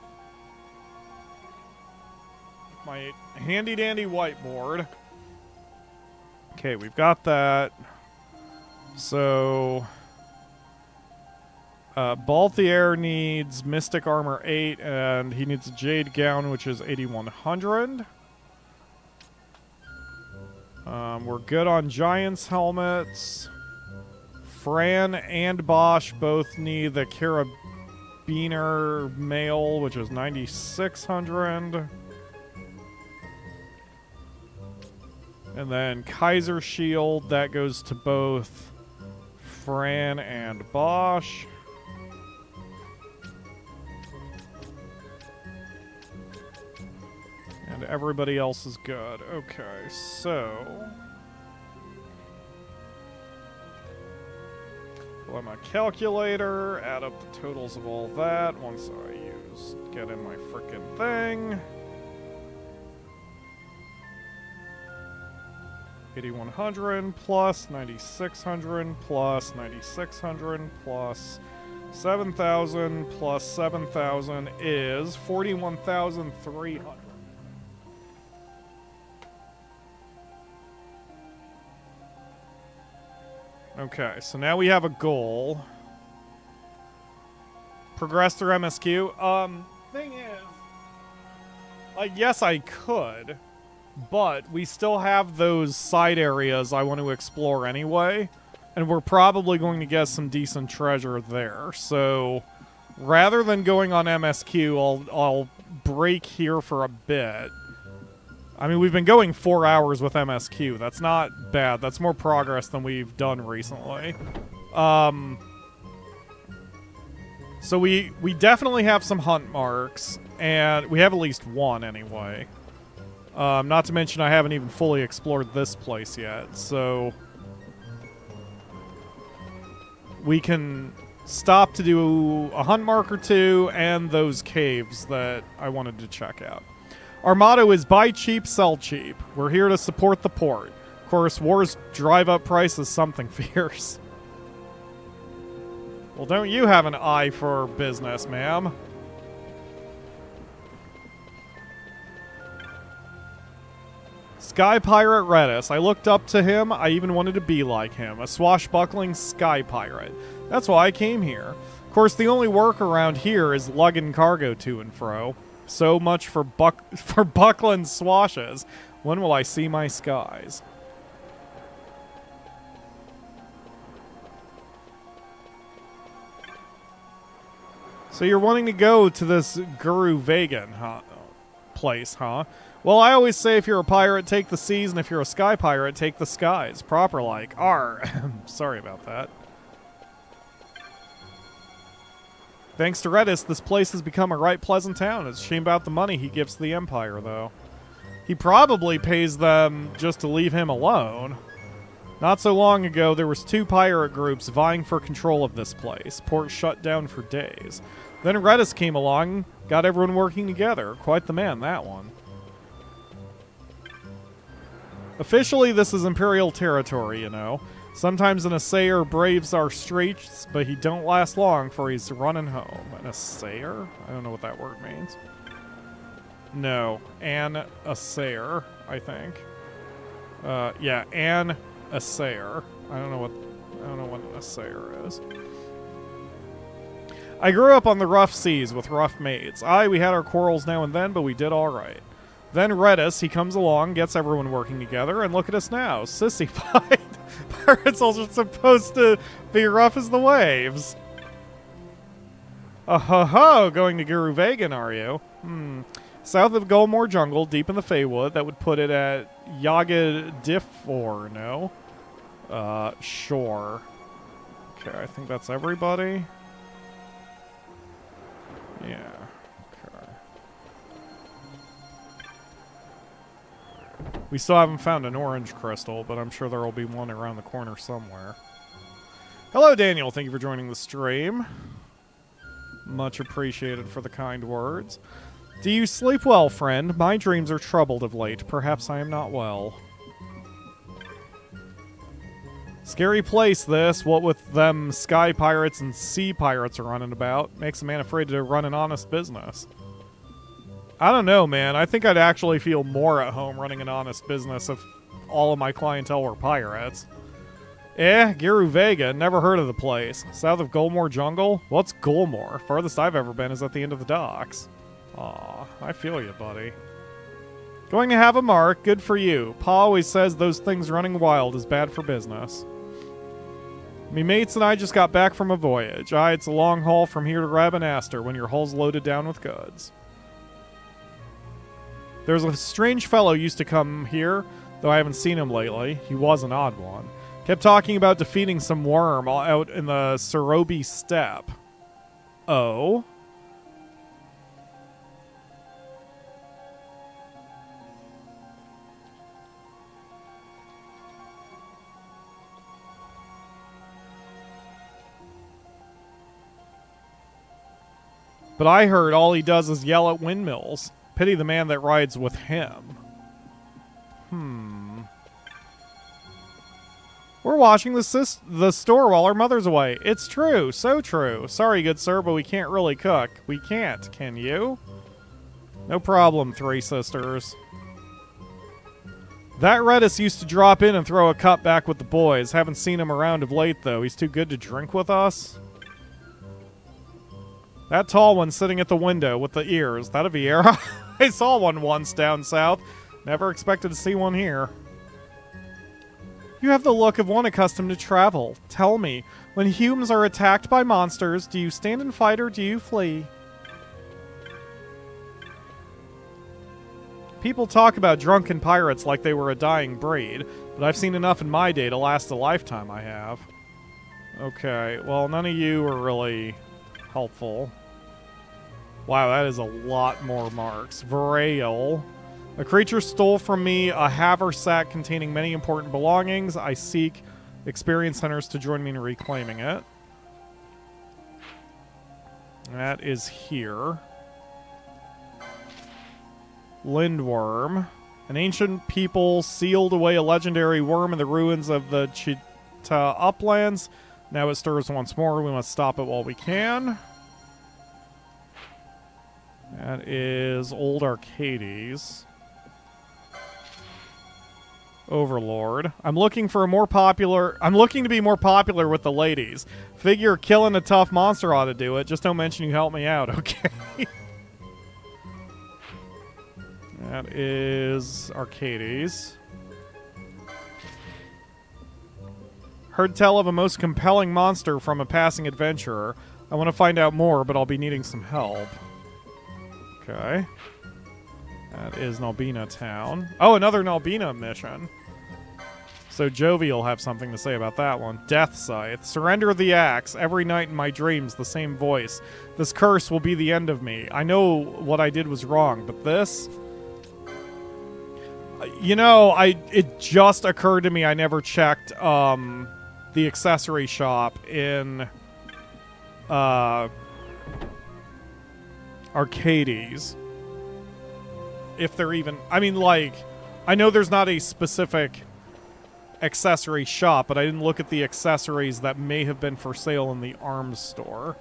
My handy-dandy whiteboard. Okay, we've got that. So, Balthier needs Mystic Armor 8, and he needs a Jade Gown, which is 8,100. We're good on Giant's Helmets. Fran and Bosch both need the Carabiner Mail, which is 9,600. And then Kaiser Shield, that goes to both Fran and Bosch. And everybody else is good. Okay, so... pull out my calculator, add up the totals of all that once I get in my frickin' thing. 8,100 plus 9,600 plus 9,600 plus 7,000 plus 7,000 is 41,300. Okay, so now we have a goal. Progress through MSQ. Thing is, like, yes, I could. But we still have those side areas I want to explore anyway, and we're probably going to get some decent treasure there. So rather than going on MSQ, I'll break here for a bit. I mean, we've been going 4 hours with MSQ. That's not bad. That's more progress than we've done recently. So we definitely have some hunt marks, and we have at least one anyway. Not to mention I haven't even fully explored this place yet, so we can stop to do a hunt mark or two and those caves that I wanted to check out. Our motto is buy cheap, sell cheap. We're here to support the port. Of course, wars drive up prices something fierce. Well, don't you have an eye for business, ma'am? Sky Pirate Reddas. I looked up to him. I even wanted to be like him. A swashbuckling sky pirate. That's why I came here. Of course, the only work around here is lugging cargo to and fro. So much for buckling swashes. When will I see my skies? So you're wanting to go to this Ogir-Yensa place, huh? Well, I always say if you're a pirate, take the seas, and if you're a sky pirate, take the skies. Proper like. Arr. Sorry about that. Thanks to Reddas, this place has become a right pleasant town. It's a shame about the money he gives to the Empire, though. He probably pays them just to leave him alone. Not so long ago, there was 2 pirate groups vying for control of this place. Port shut down for days. Then Reddas came along, got everyone working together. Quite the man, that one. Officially, this is Imperial territory, you know. Sometimes an assayer braves our straits, but he don't last long, for he's running home. An assayer? I don't know what that word means. No, an assayer, I think. Yeah, an assayer. I don't know what an assayer is. I grew up on the rough seas with rough mates. Aye, we had our quarrels now and then, but we did all right. Then Reddas, he comes along, gets everyone working together, and look at us now. Sissified. Pirates are supposed to be rough as the waves. Oh-ho-ho, going to Ogir-Yensa, are you? South of Golmore Jungle, deep in the Feywood, that would put it at Yaga-Diffor, no? Sure. Okay, I think that's everybody. Yeah. Okay. We still haven't found an orange crystal, but I'm sure there will be one around the corner somewhere. Hello, Daniel. Thank you for joining the stream. Much appreciated for the kind words. Do you sleep well, friend? My dreams are troubled of late. Perhaps I am not well. Scary place, this. What with them sky pirates and sea pirates are running about. Makes a man afraid to run an honest business. I don't know, man. I think I'd actually feel more at home running an honest business if all of my clientele were pirates. Ogir-Yensa. Never heard of the place. South of Golmore Jungle? What's Golmore? Farthest I've ever been is at the end of the docks. Aw, I feel you, buddy. Going to have a mark. Good for you. Pa always says those things running wild is bad for business. Me mates and I just got back from a voyage. Aye, it's a long haul from here to Rabanastre when your hull's loaded down with goods. There's a strange fellow used to come here, though I haven't seen him lately. He was an odd one. Kept talking about defeating some worm out in the Serobi steppe. Oh? But I heard all he does is yell at windmills. Pity the man that rides with him. We're washing the store while our mother's away. It's true. So true. Sorry, good sir, but we can't really cook. We can't. Can you? No problem, three sisters. That Reddas used to drop in and throw a cup back with the boys. Haven't seen him around of late, though. He's too good to drink with us. That tall one sitting at the window with the ears. That a Vieira? I saw one once down south. Never expected to see one here. You have the look of one accustomed to travel. Tell me, when humans are attacked by monsters, do you stand and fight or do you flee? People talk about drunken pirates like they were a dying breed, but I've seen enough in my day to last a lifetime, I have. Okay, well, none of you are really helpful. Wow, that is a lot more marks. Verail. A creature stole from me a haversack containing many important belongings. I seek experienced hunters to join me in reclaiming it. That is here. Lindworm. An ancient people sealed away a legendary worm in the ruins of the Tchita Uplands. Now it stirs once more. We must stop it while we can. That is Old Archades. Overlord. I'm looking to be more popular with the ladies. Figure killing a tough monster ought to do it. Just don't mention you help me out, okay? That is Archades. Heard tell of a most compelling monster from a passing adventurer. I want to find out more, but I'll be needing some help. Okay. That is Nalbina Town. Oh, another Nalbina mission. So Jovi will have something to say about that one. Death Scythe. Surrender the axe. Every night in my dreams, the same voice. This curse will be the end of me. I know what I did was wrong, but this... You know, it just occurred to me I never checked the accessory shop in Archades. If they're even... I mean, like, I know there's not a specific accessory shop, but I didn't look at the accessories that may have been for sale in the arms store.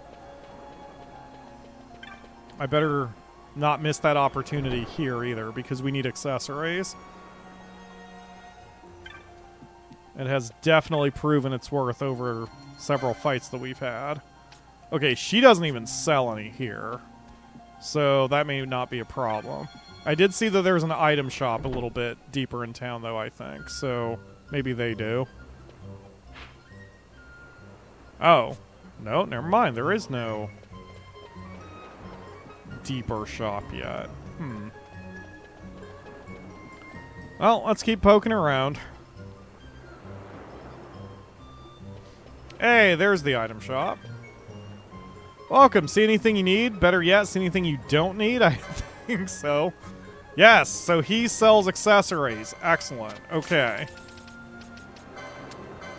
I better not miss that opportunity here either, because we need accessories. It has definitely proven its worth over several fights that we've had. Okay, she doesn't even sell any here, so that may not be a problem. I did see that there's an item shop a little bit deeper in town, though, I think, so maybe they do. Oh. No, never mind. There is no deeper shop yet. Well, let's keep poking around. Hey, there's the item shop. Welcome. See anything you need? Better yet, see anything you don't need? I think so. Yes, so he sells accessories. Excellent. Okay.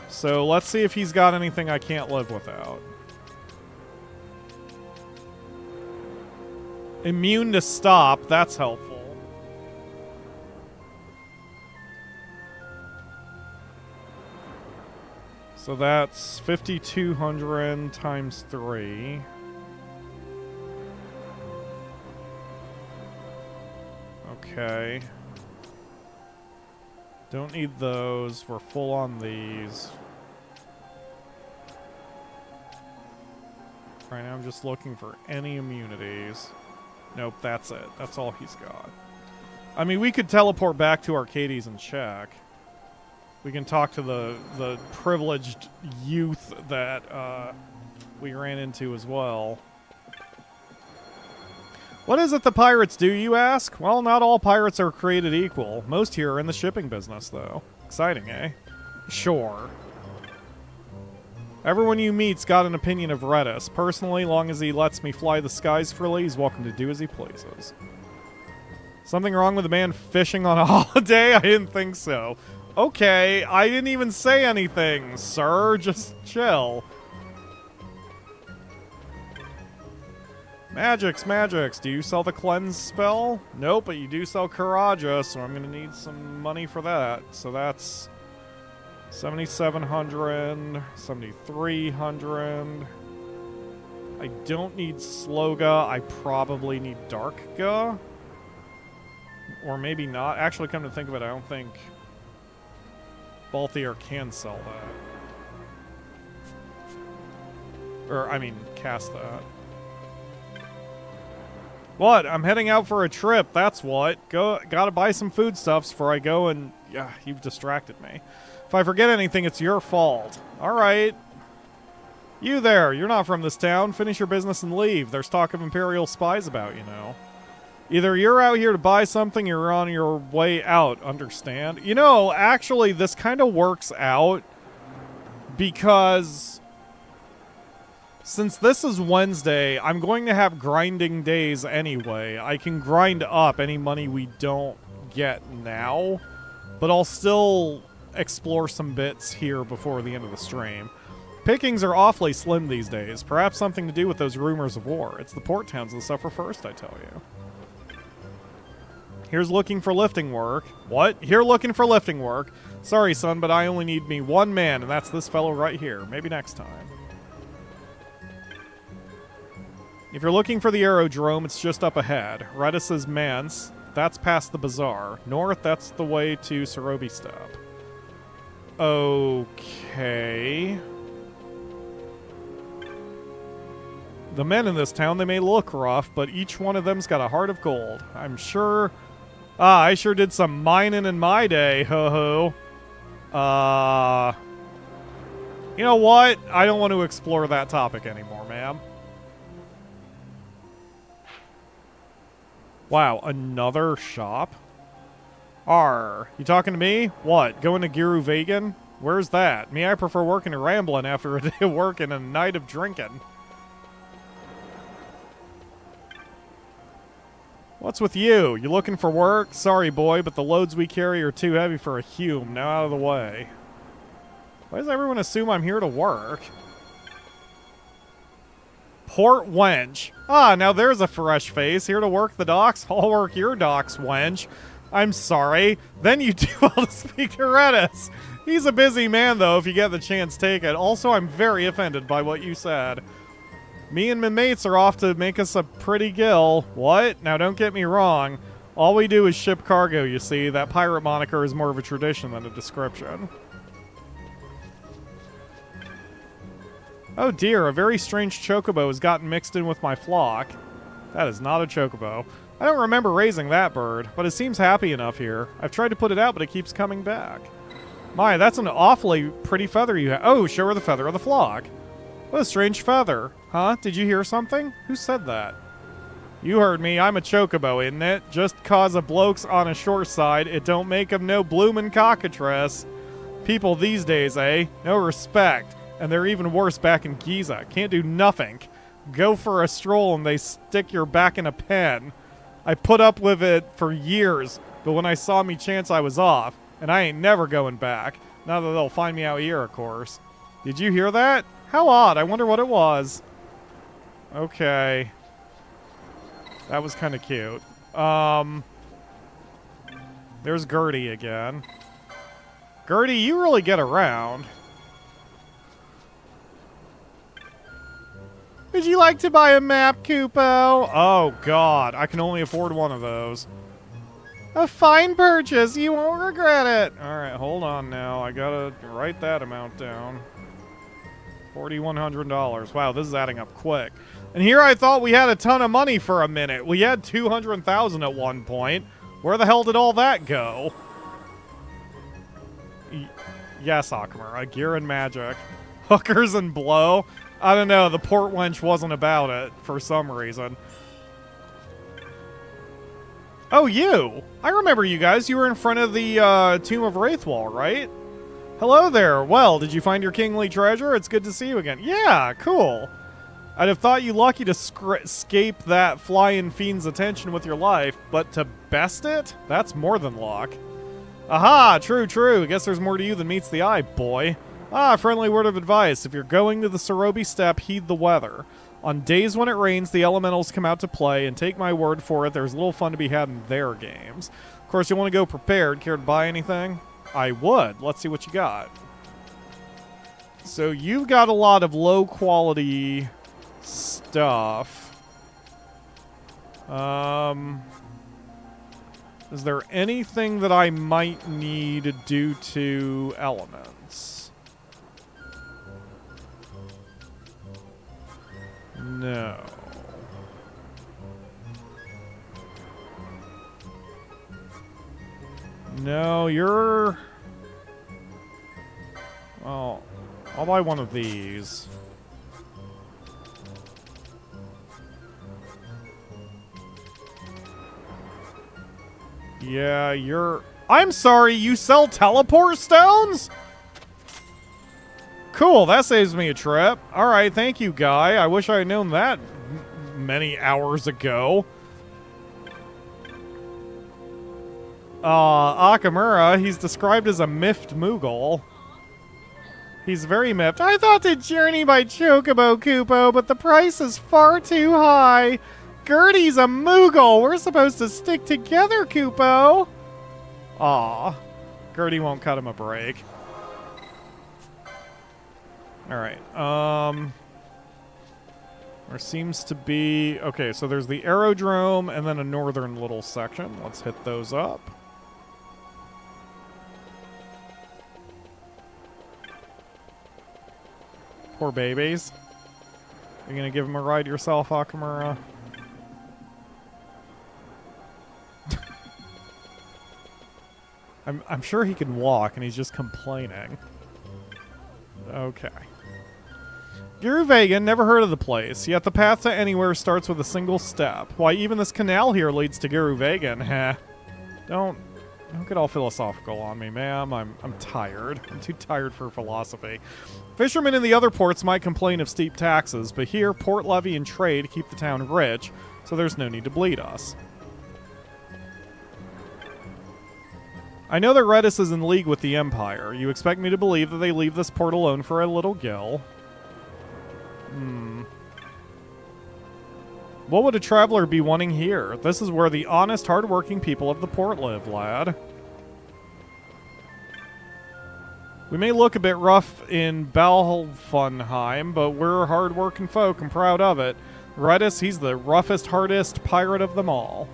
So let's see if he's got anything I can't live without. Immune to stop. That's helpful. So that's 5,200 times 3. Okay. Don't need those. We're full on these. Right now I'm just looking for any immunities. Nope, that's it. That's all he's got. I mean, we could teleport back to Archades and check. We can talk to the privileged youth that we ran into as well. What is it the pirates do, you ask? Well, not all pirates are created equal. Most here are in the shipping business, though. Exciting, eh? Sure. Everyone you meet's got an opinion of Reddas. Personally, long as he lets me fly the skies freely, he's welcome to do as he pleases. Something wrong with a man fishing on a holiday? I didn't think so. Okay, I didn't even say anything, sir. Just chill. Magics. Do you sell the cleanse spell? Nope, but you do sell Karaja, so I'm gonna need some money for that. So that's 7,700, 7,300. I don't need Sloga. I probably need Darkga. Or maybe not. Actually, come to think of it, I don't think Balthier can sell that. Or, I mean, cast that. What? I'm heading out for a trip, that's what. Gotta buy some foodstuffs before I go and... Yeah, you've distracted me. If I forget anything, it's your fault. Alright. You there, you're not from this town. Finish your business and leave. There's talk of Imperial spies about, you know. Either you're out here to buy something or you're on your way out, understand? You know, actually, this kind of works out because... Since this is Wednesday, I'm going to have grinding days anyway. I can grind up any money we don't get now, but I'll still explore some bits here before the end of the stream. Pickings are awfully slim these days. Perhaps something to do with those rumors of war. It's the port towns that suffer first, I tell you. Here's looking for lifting work. What? Here looking for lifting work. Sorry, son, but I only need me one man, and that's this fellow right here. Maybe next time. If you're looking for the aerodrome, it's just up ahead. Reddas' manse, that's past the bazaar. North, that's the way to Serobi Step. Okay. The men in this town, they may look rough, but each one of them's got a heart of gold. I'm sure... I sure did some mining in my day, ho-ho. You know what? I don't want to explore that topic anymore, ma'am. Wow, another shop? You talking to me? What, going to Ogir-Yensa? Where's that? Me, I prefer working and rambling after a day of work and a night of drinking. What's with you? You looking for work? Sorry, boy, but the loads we carry are too heavy for a Hume. Now out of the way. Why does everyone assume I'm here to work? Port wench. Now there's a fresh face. Here to work the docks? I'll work your docks, wench. I'm sorry. Then you do well to speak to Reddas. He's a busy man, though, if you get the chance, take it. Also, I'm very offended by what you said. Me and my mates are off to make us a pretty gill. What? Now, don't get me wrong. All we do is ship cargo, you see. That pirate moniker is more of a tradition than a description. Oh dear, a very strange chocobo has gotten mixed in with my flock. That is not a chocobo. I don't remember raising that bird, but it seems happy enough here. I've tried to put it out, but it keeps coming back. My, that's an awfully pretty feather you have. Oh, show her the feather of the flock. What a strange feather. Huh? Did you hear something? Who said that? You heard me. I'm a chocobo, isn't it? Just cause a bloke's on a short side, it don't make him no bloomin' cockatrice. People these days, eh? No respect. And they're even worse back in Giza. Can't do nothing. Go for a stroll and they stick your back in a pen. I put up with it for years, but when I saw me chance I was off. And I ain't never going back. Now that they'll find me out here, of course. Did you hear that? How odd. I wonder what it was. Okay. That was kind of cute. There's Gertie again. Gertie, you really get around. Would you like to buy a map, Kupo? Oh, God. I can only afford one of those. A fine purchase. You won't regret it. All right, hold on now. I gotta write that amount down. $4,100. Wow, this is adding up quick. And here I thought we had a ton of money for a minute. We had 200,000 at one point. Where the hell did all that go? Yes, Akamura. Gear and magic. Hookers and blow. I don't know. The port wench wasn't about it for some reason. Oh, you! I remember you guys. You were in front of the Tomb of Wraithwall, right? Hello there. Well, did you find your kingly treasure? It's good to see you again. Yeah, cool. I'd have thought you lucky to escape that flying fiend's attention with your life, but to best it? That's more than luck. Aha! True, true. Guess there's more to you than meets the eye, boy. Friendly word of advice. If you're going to the Serobi Step, heed the weather. On days when it rains, the elementals come out to play, and take my word for it, there's little fun to be had in their games. Of course, you want to go prepared. Care to buy anything? I would. Let's see what you got. So you've got a lot of low-quality stuff. Is there anything that I might need due to elements? No. No, you're... Well, I'll buy one of these. Yeah, you're... I'm sorry, you sell teleport stones? Cool, that saves me a trip. Alright, thank you, guy. I wish I had known that many hours ago. Akamura, he's described as a miffed Moogle. He's very miffed. I thought to journey by Chocobo, Kupo, but the price is far too high. Gertie's a Moogle. We're supposed to stick together, Kupo. Aw. Gertie won't cut him a break. Alright, there seems to be... Okay, so there's the aerodrome and then a northern little section. Let's hit those up. Poor babies. You gonna give him a ride yourself, Akamura? I'm sure he can walk, and he's just complaining. Okay. Guru-Vayne, never heard of the place, yet the path to anywhere starts with a single step. Why, even this canal here leads to Guru-Vayne, heh. Don't get all philosophical on me, ma'am. I'm tired. I'm too tired for philosophy. Fishermen in the other ports might complain of steep taxes, but here, port levy and trade keep the town rich, so there's no need to bleed us. I know that Reddas is in league with the Empire. You expect me to believe that they leave this port alone for a little gill? What would a traveler be wanting here? This is where the honest, hard-working people of the port live, lad. We may look a bit rough in Balfonheim, but we're hard-working folk and proud of it. Reddas, he's the roughest, hardest pirate of them all.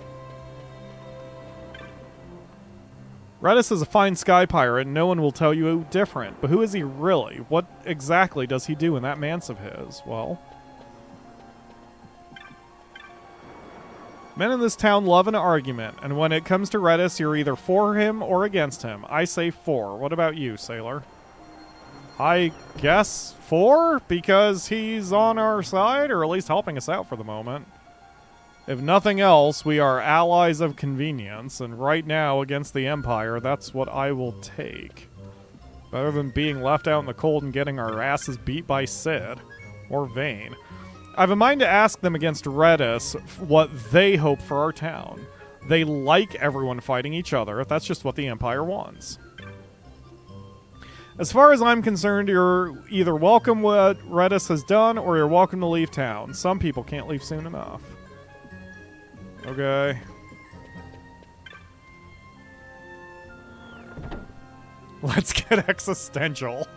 Reddas is a fine sky pirate, and no one will tell you different. But who is he really? What exactly does he do in that manse of his? Well... Men in this town love an argument, and when it comes to Reddas, you're either for him or against him. I say for. What about you, sailor? I guess for, because he's on our side, or at least helping us out for the moment. If nothing else, we are allies of convenience, and right now, against the Empire, that's what I will take. Better than being left out in the cold and getting our asses beat by Cid. Or Vayne. I have a mind to ask them against Reddas what they hope for our town. They like everyone fighting each other. That's just what the Empire wants. As far as I'm concerned, you're either welcome what Reddas has done, or you're welcome to leave town. Some people can't leave soon enough. Okay. Let's get existential.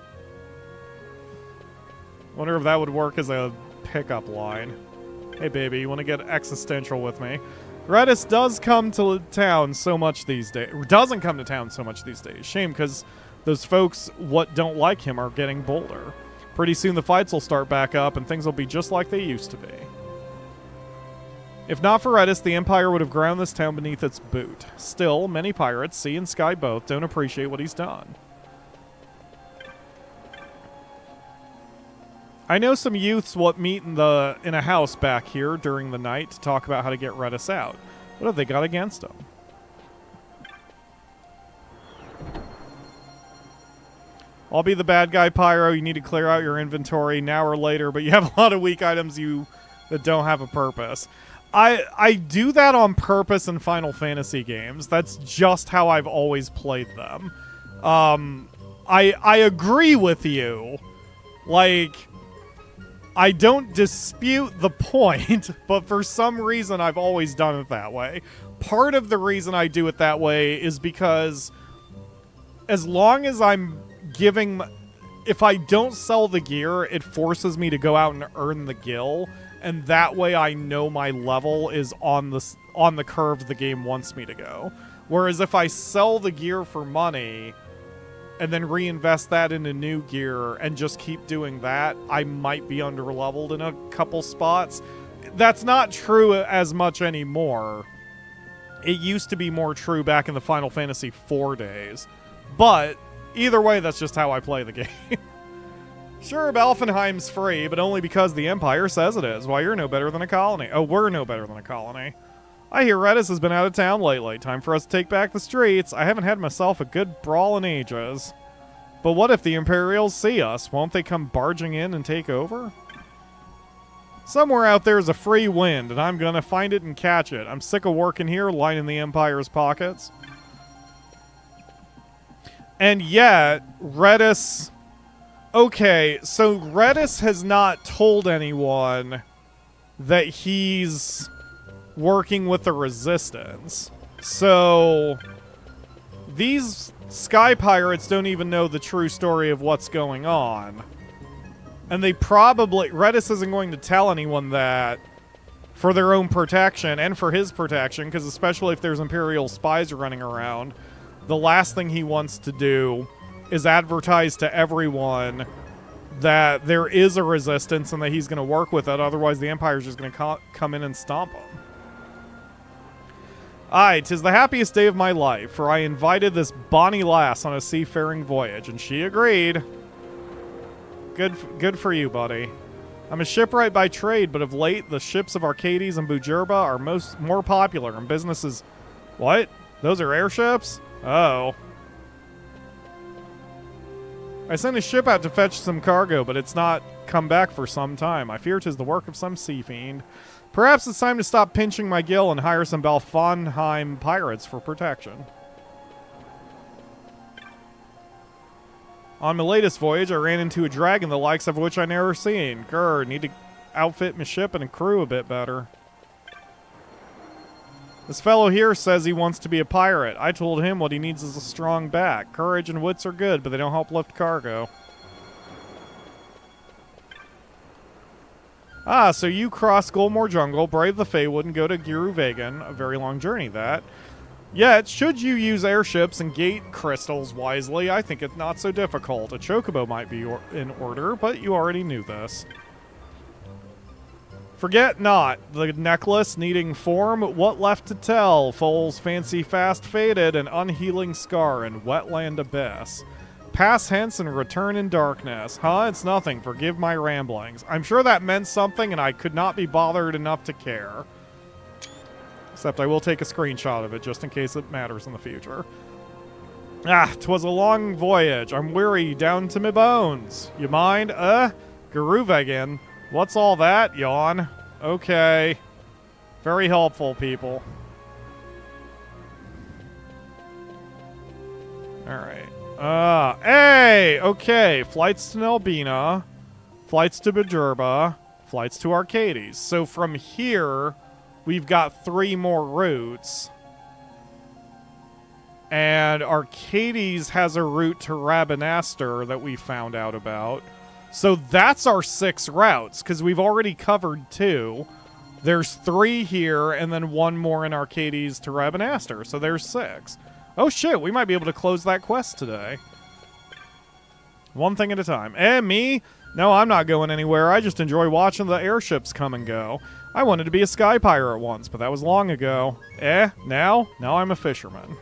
Wonder if that would work as a pickup line. Hey baby, you want to get existential with me? Reddas does come to town so much these days. Doesn't come to town so much these days. Shame, because those folks what don't like him are getting bolder. Pretty soon the fights will start back up and things will be just like they used to be. If not for Reddas, the Empire would have ground this town beneath its boot. Still, many pirates, sea and sky both, don't appreciate what he's done. I know some youths what meet in a house back here during the night to talk about how to get Reddas out. What have they got against him? I'll be the bad guy, Pyro. You need to clear out your inventory now or later, but you have a lot of weak items that don't have a purpose. I do that on purpose in Final Fantasy games. That's just how I've always played them. I agree with you. Like... I don't dispute the point, but for some reason I've always done it that way. Part of the reason I do it that way is because as long as I'm giving... If I don't sell the gear, it forces me to go out and earn the gil, and that way I know my level is on the curve the game wants me to go. Whereas if I sell the gear for money... and then reinvest that into new gear and just keep doing that, I might be underleveled in a couple spots. That's not true as much anymore. It used to be more true back in the Final Fantasy IV days. But, either way, that's just how I play the game. Sure, Balfonheim's free, but only because the Empire says it is. Why, you're no better than a colony. Oh, we're no better than a colony. I hear Reddas has been out of town lately. Time for us to take back the streets. I haven't had myself a good brawl in ages. But what if the Imperials see us? Won't they come barging in and take over? Somewhere out there is a free wind, and I'm gonna find it and catch it. I'm sick of working here, lining the Empire's pockets. And yet, Reddas... Okay, so Reddas has not told anyone that he's working with the Resistance. So these Sky Pirates don't even know the true story of what's going on. And they probably... Reddas isn't going to tell anyone that for their own protection and for his protection, because especially if there's Imperial spies running around, the last thing he wants to do is advertise to everyone that there is a resistance and that he's going to work with it. Otherwise, the Empire's just going to come in and stomp him. Aye, 'tis the happiest day of my life, for I invited this bonny lass on a seafaring voyage, and she agreed. Good for you, buddy. I'm a shipwright by trade, but of late, the ships of Archades and Bujerba are more popular, and businesses... What? Those are airships? Oh. I sent a ship out to fetch some cargo, but it's not come back for some time. I fear 'tis the work of some sea fiend. Perhaps it's time to stop pinching my gill and hire some Balfonheim pirates for protection. On my latest voyage, I ran into a dragon the likes of which I never seen. Grr, need to outfit my ship and crew a bit better. This fellow here says he wants to be a pirate. I told him what he needs is a strong back. Courage and wits are good, but they don't help lift cargo. Ah, so you cross Golmore Jungle, brave the Feywood, and go to Ogir-Yensa. A very long journey, that. Yet, should you use airships and gate crystals wisely, I think it's not so difficult. A chocobo might be in order, but you already knew this. Forget not, the necklace needing form, what left to tell? Foal's fancy fast faded, an unhealing scar in wetland abyss. Pass hence and return in darkness. Huh? It's nothing. Forgive my ramblings. I'm sure that meant something, and I could not be bothered enough to care. Except I will take a screenshot of it, just in case it matters in the future. Ah, 'twas a long voyage. I'm weary down to me bones. You mind? Ogir-Yensa. What's all that? Yawn. Okay. Very helpful, people. Alright. Hey! Okay. Flights to Nelbina. Flights to Bujerba. Flights to Archades. So from here, we've got 3 more routes. And Archades has a route to Rabanastre that we found out about. So that's our 6 routes, because we've already covered 2. There's 3 here, and then 1 more in Archades to Rabanastre, so there's 6. Oh shit, we might be able to close that quest today. One thing at a time. Me? No, I'm not going anywhere. I just enjoy watching the airships come and go. I wanted to be a sky pirate once, but that was long ago. Now? Now I'm a fisherman.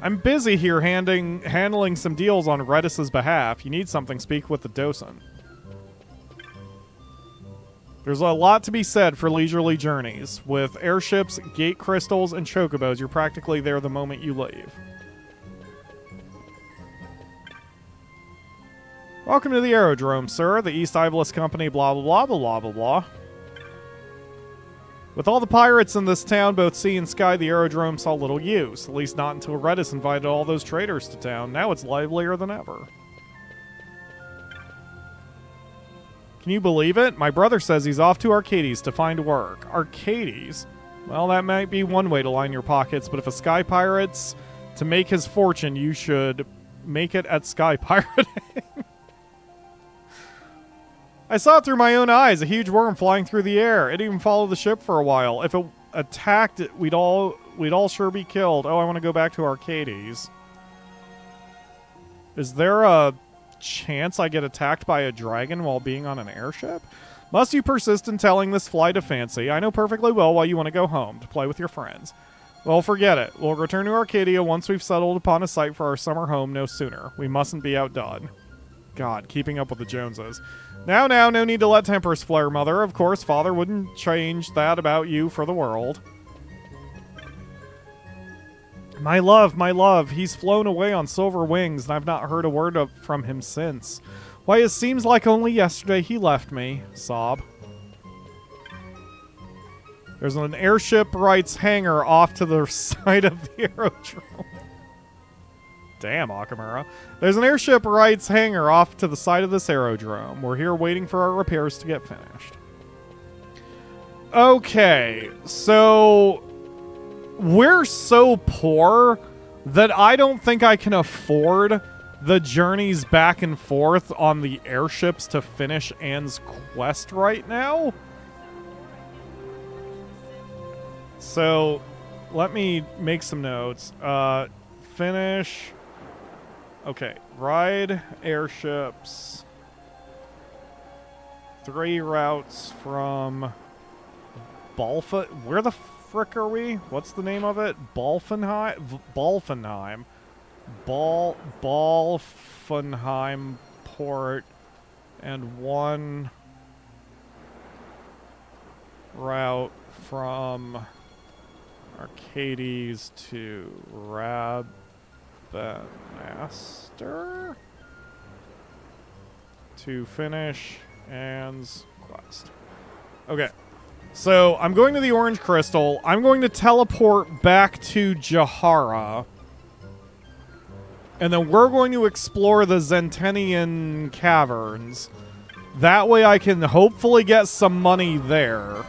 I'm busy here handling some deals on Reddas' behalf. You need something, speak with the docent. There's a lot to be said for leisurely journeys. With airships, gate crystals, and chocobos, you're practically there the moment you leave. Welcome to the aerodrome, sir. The East Iblis Company, blah, blah, blah, blah, blah, blah. With all the pirates in this town, both sea and sky, the aerodrome saw little use. At least not until Reddas invited all those traders to town. Now it's livelier than ever. Can you believe it? My brother says he's off to Archades to find work. Archades? Well, that might be one way to line your pockets, but if a sky pirate's to make his fortune, you should make it at sky pirating. I saw it through my own eyes, a huge worm flying through the air. It even followed the ship for a while. If it attacked it, we'd all sure be killed. Oh, I want to go back to Archades. Is there a chance I get attacked by a dragon while being on an airship? Must you persist in telling this flight of fancy? I know perfectly well why you want to go home, to play with your friends. Well, forget it. We'll return to Arcadia once we've settled upon a site for our summer home no sooner. We mustn't be outdone. God, keeping up with the Joneses. Now, no need to let tempers flare, Mother. Of course, Father wouldn't change that about you for the world. My love, he's flown away on silver wings, and I've not heard a word from him since. Why, it seems like only yesterday he left me. Sob. There's an airship rights hangar off to the side of the aerodrome. Damn, Akamura. There's an airship rights hangar off to the side of this aerodrome. We're here waiting for our repairs to get finished. Okay, so we're so poor that I don't think I can afford the journeys back and forth on the airships to finish Anne's quest right now. So let me make some notes. Finish. Okay, ride airships. 3 routes from where the frick are we? What's the name of it? Balfonheim. Balfonheim port, and 1 route from Archades to Rabenmaster to finish Anne's quest. Okay. So, I'm going to the Orange Crystal. I'm going to teleport back to Jahara. And then we're going to explore the Zertinan Caverns. That way I can hopefully get some money there.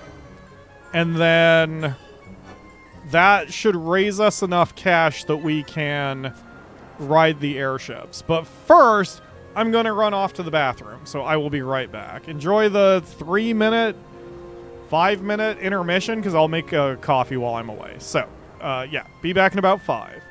And then that should raise us enough cash that we can ride the airships. But first, I'm going to run off to the bathroom. So I will be right back. Enjoy the 3-minute... 5-minute intermission, because I'll make a coffee while I'm away. So, yeah, be back in about 5.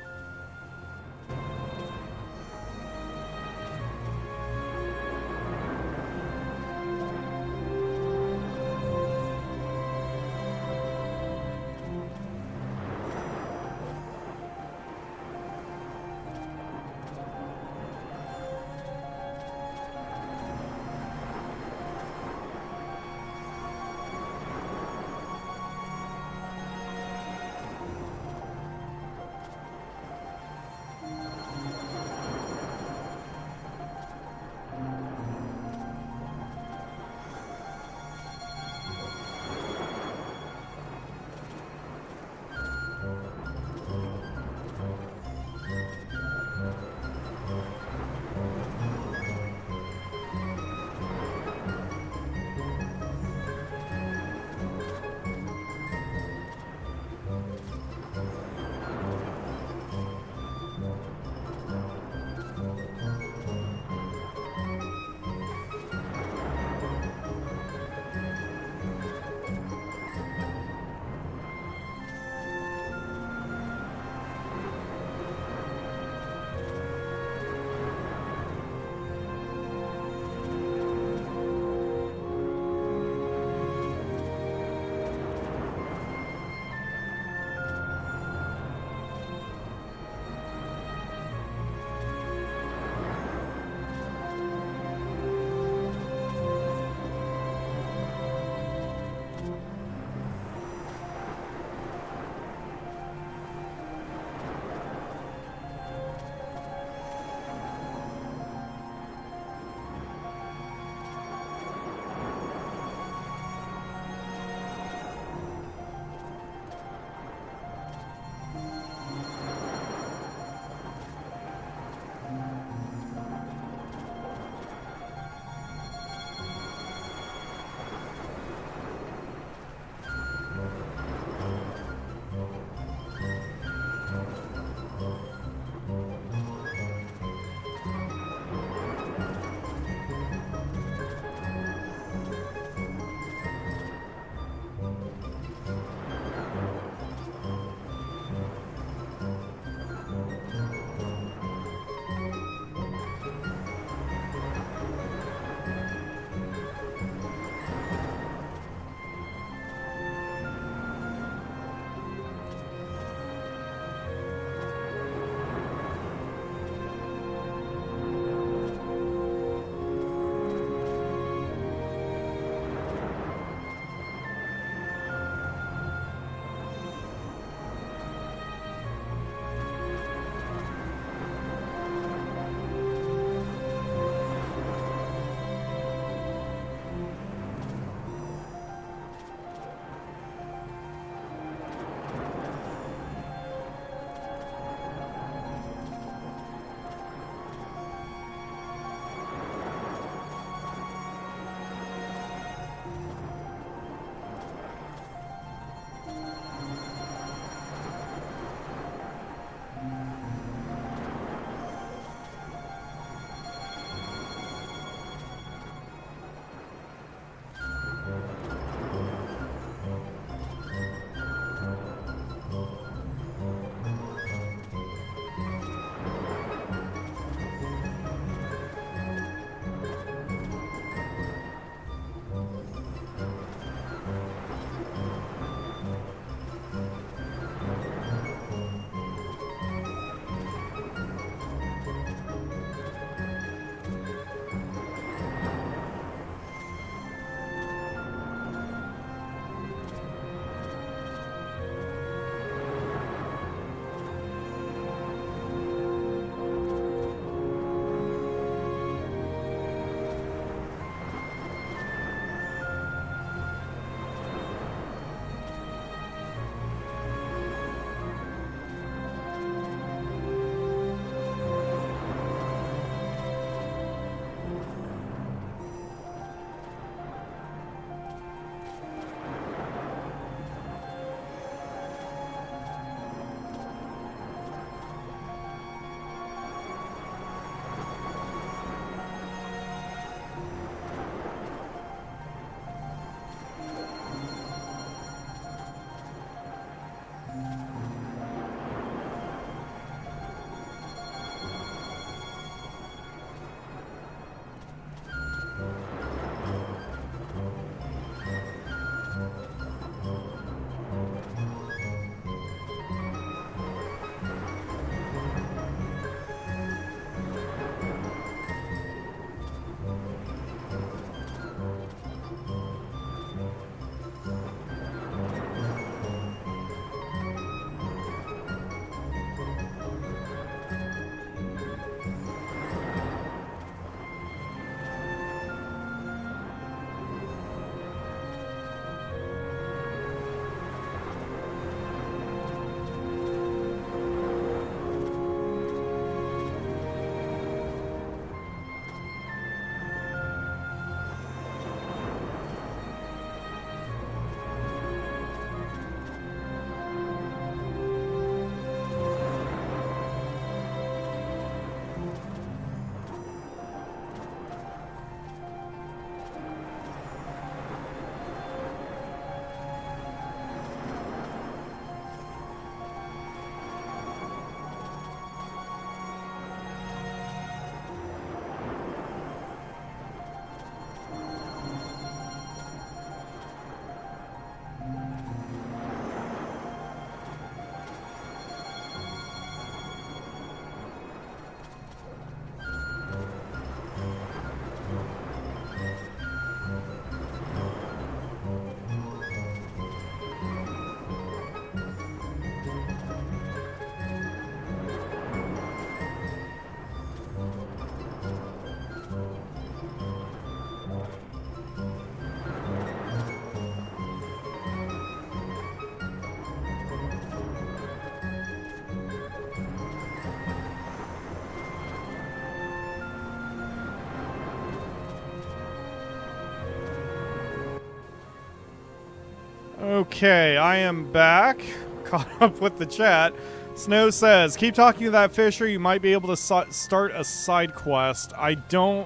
Okay, I am back. Caught up with the chat. Snow says, keep talking to that fisher. You might be able to start a side quest. I don't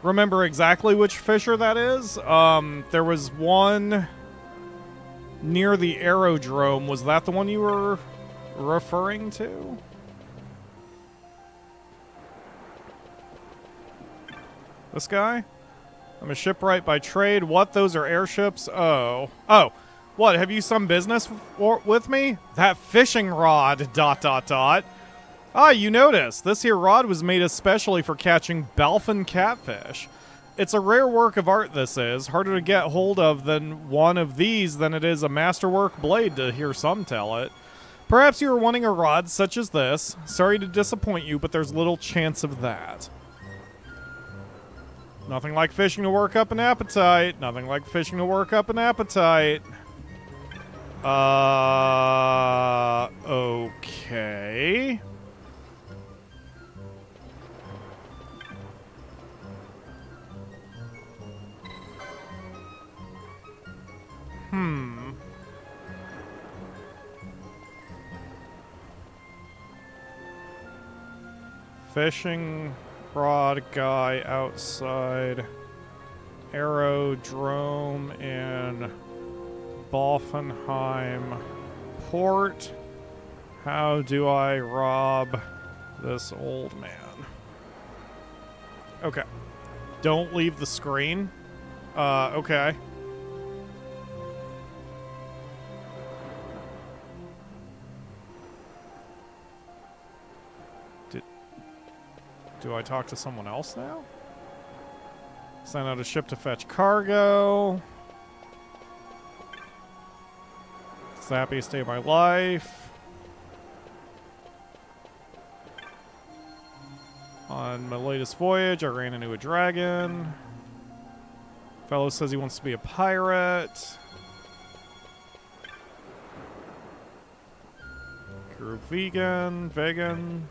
remember exactly which fisher that is. There was one near the aerodrome. Was that the one you were referring to? This guy? I'm a shipwright by trade. What? Those are airships? Oh. Oh. What? Have you some business with me? That fishing rod, ... Ah, you notice. This here rod was made especially for catching Balfon catfish. It's a rare work of art, this is. Harder to get hold of than one of these than it is a masterwork blade, to hear some tell it. Perhaps you were wanting a rod such as this. Sorry to disappoint you, but there's little chance of that. Nothing like fishing to work up an appetite. Nothing like fishing to work up an appetite. Okay. Fishing rod guy outside aerodrome in Balfonheim port. How do I rob this old man? Okay. Don't leave the screen. Okay. Do I talk to someone else now? Send out a ship to fetch cargo. Happiest day of my life. On my latest voyage, I ran into a dragon. Fellow says he wants to be a pirate. Grew vegan.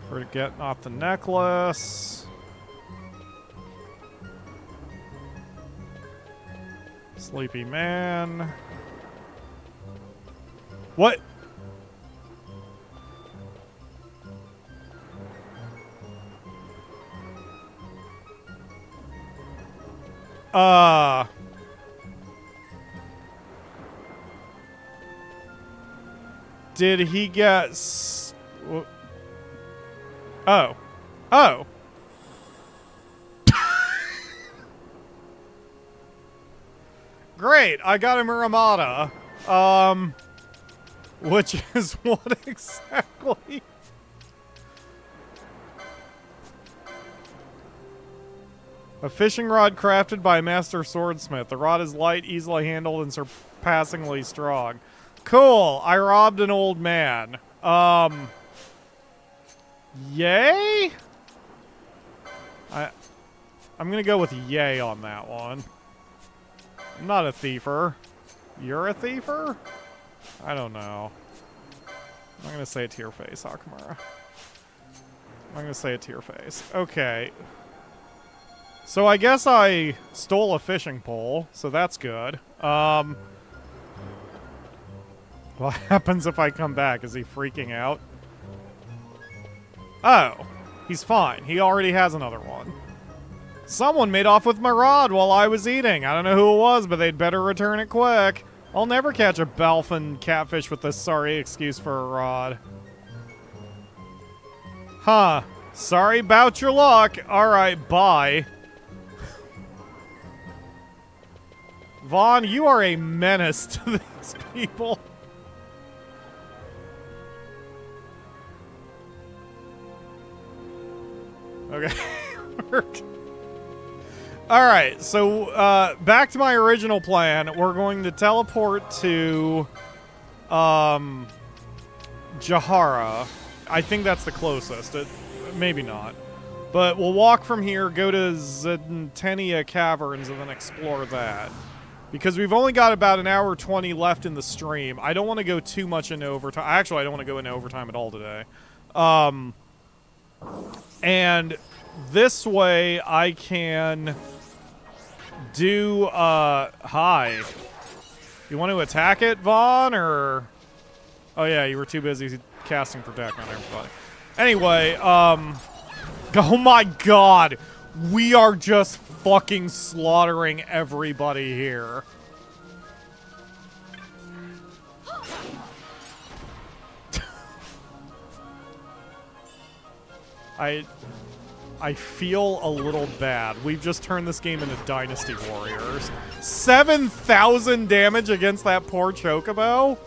Forget not the necklace. Sleepy man. What? Did he get Oh. Oh. Great, I got a Muramata. Which is what exactly? A fishing rod crafted by a master swordsmith. The rod is light, easily handled, and surpassingly strong. Cool, I robbed an old man. Yay? I'm gonna go with yay on that one. I'm not a thiefer. You're a thiefer? I don't know. I'm gonna say it to your face, Akamura. I'm gonna say it to your face. Okay. So I guess I stole a fishing pole, so that's good. What happens if I come back? Is he freaking out? Oh, he's fine. He already has another one. Someone made off with my rod while I was eating. I don't know who it was, but they'd better return it quick. I'll never catch a Balfon catfish with this sorry excuse for a rod. Huh. Sorry about your luck. Alright, bye. Vaughn, you are a menace to these people. Okay. Alright, so back to my original plan. We're going to teleport to Jahara. I think that's the closest. Maybe not. But we'll walk from here, go to Zertinan Caverns, and then explore that. Because we've only got about an hour 20 left in the stream. I don't want to go too much into overtime. Actually, I don't want to go into overtime at all today. And this way I can do, hi. You want to attack it, Vaughn, or... Oh yeah, you were too busy casting Protect on everybody. Anyway, oh my god! We are just fucking slaughtering everybody here. I feel a little bad. We've just turned this game into Dynasty Warriors. 7,000 damage against that poor Chocobo?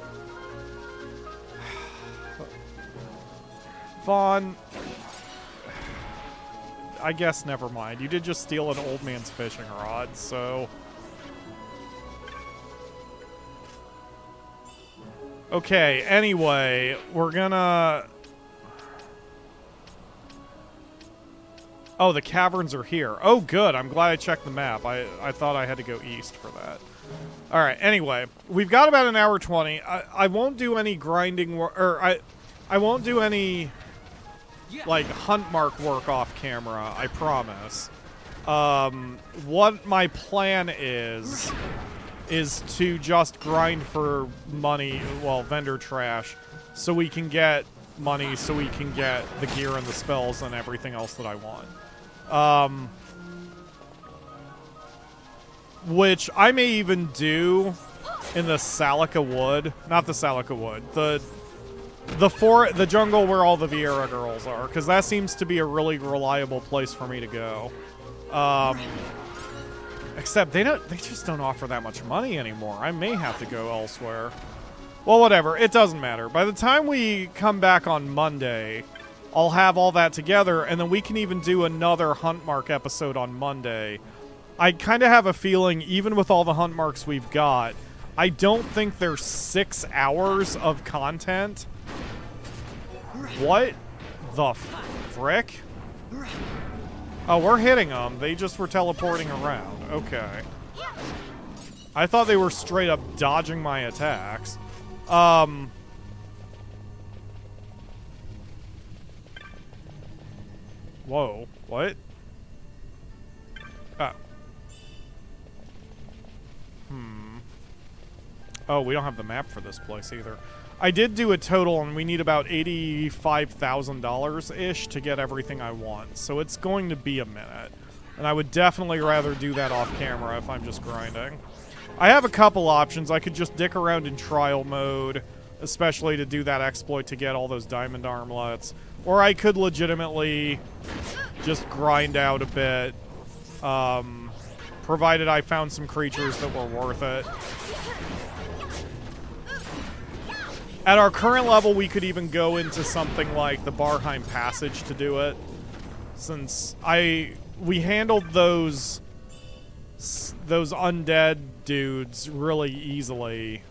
Vaughn... I guess never mind. You did just steal an old man's fishing rod, so... Okay, anyway, we're gonna... Oh, the caverns are here. Oh, good. I'm glad I checked the map. I thought I had to go east for that. Alright, anyway. We've got about an hour 20. I won't do any grinding work, or I won't do any, like, hunt mark work off camera, I promise. What my plan is to just grind for money, well, vendor trash, so we can get money, so we can get the gear and the spells and everything else that I want. Which I may even do in the Salica Wood. Not the Salica Wood. The jungle where all the Vieira girls are, because that seems to be a really reliable place for me to go. Except they just don't offer that much money anymore. I may have to go elsewhere. Well, whatever. It doesn't matter. By the time we come back on Monday, I'll have all that together, and then we can even do another Hunt Mark episode on Monday. I kind of have a feeling, even with all the Hunt Marks we've got, I don't think there's 6 hours of content. What the frick? Oh, we're hitting them. They just were teleporting around. Okay. I thought they were straight up dodging my attacks. Whoa. What? Oh. Oh, we don't have the map for this place either. I did do a total, and we need about $85,000-ish to get everything I want. So it's going to be a minute. And I would definitely rather do that off camera if I'm just grinding. I have a couple options. I could just dick around in trial mode, especially to do that exploit to get all those diamond armlets. Or I could legitimately just grind out a bit, provided I found some creatures that were worth it. At our current level, we could even go into something like the Balfonheim Passage to do it, since we handled those undead dudes really easily.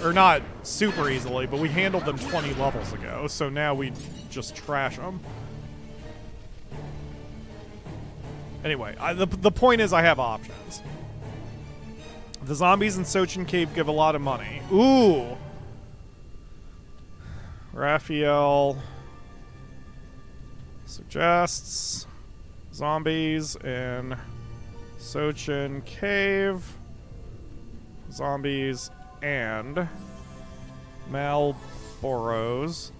Or not super easily, but we handled them 20 levels ago, so now we just trash them. Anyway, the point is I have options. The zombies in Sochen Cave give a lot of money. Ooh! Raphael suggests zombies in Sochen Cave. Zombies and Malboros.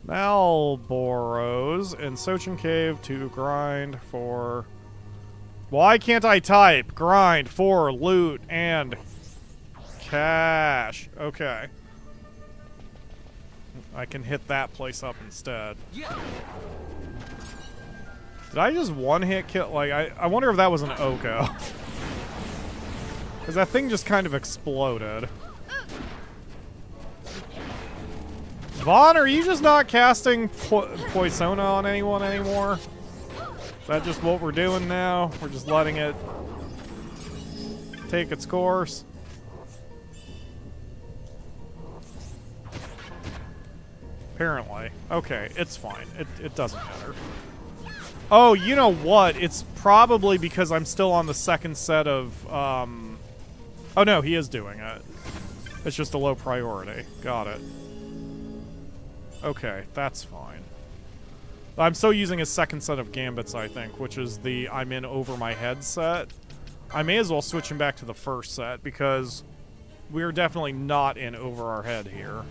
Malboros in Sochen Cave to grind for... Why can't I type? Grind for loot and cash. Okay. I can hit that place up instead. Did I just one-hit kill? Like, I wonder if that was an Oko. Because that thing just kind of exploded. Vaughn, are you just not casting Poisona on anyone anymore? Is that just what we're doing now? We're just letting it take its course? Apparently. Okay, it's fine. It doesn't matter. Oh, you know what? It's probably because I'm still on the second set of, Oh no, he is doing it. It's just a low priority. Got it. Okay, that's fine. I'm still using his second set of gambits, I think, which is the I'm in over my head set. I may as well switch him back to the first set, because we're definitely not in over our head here.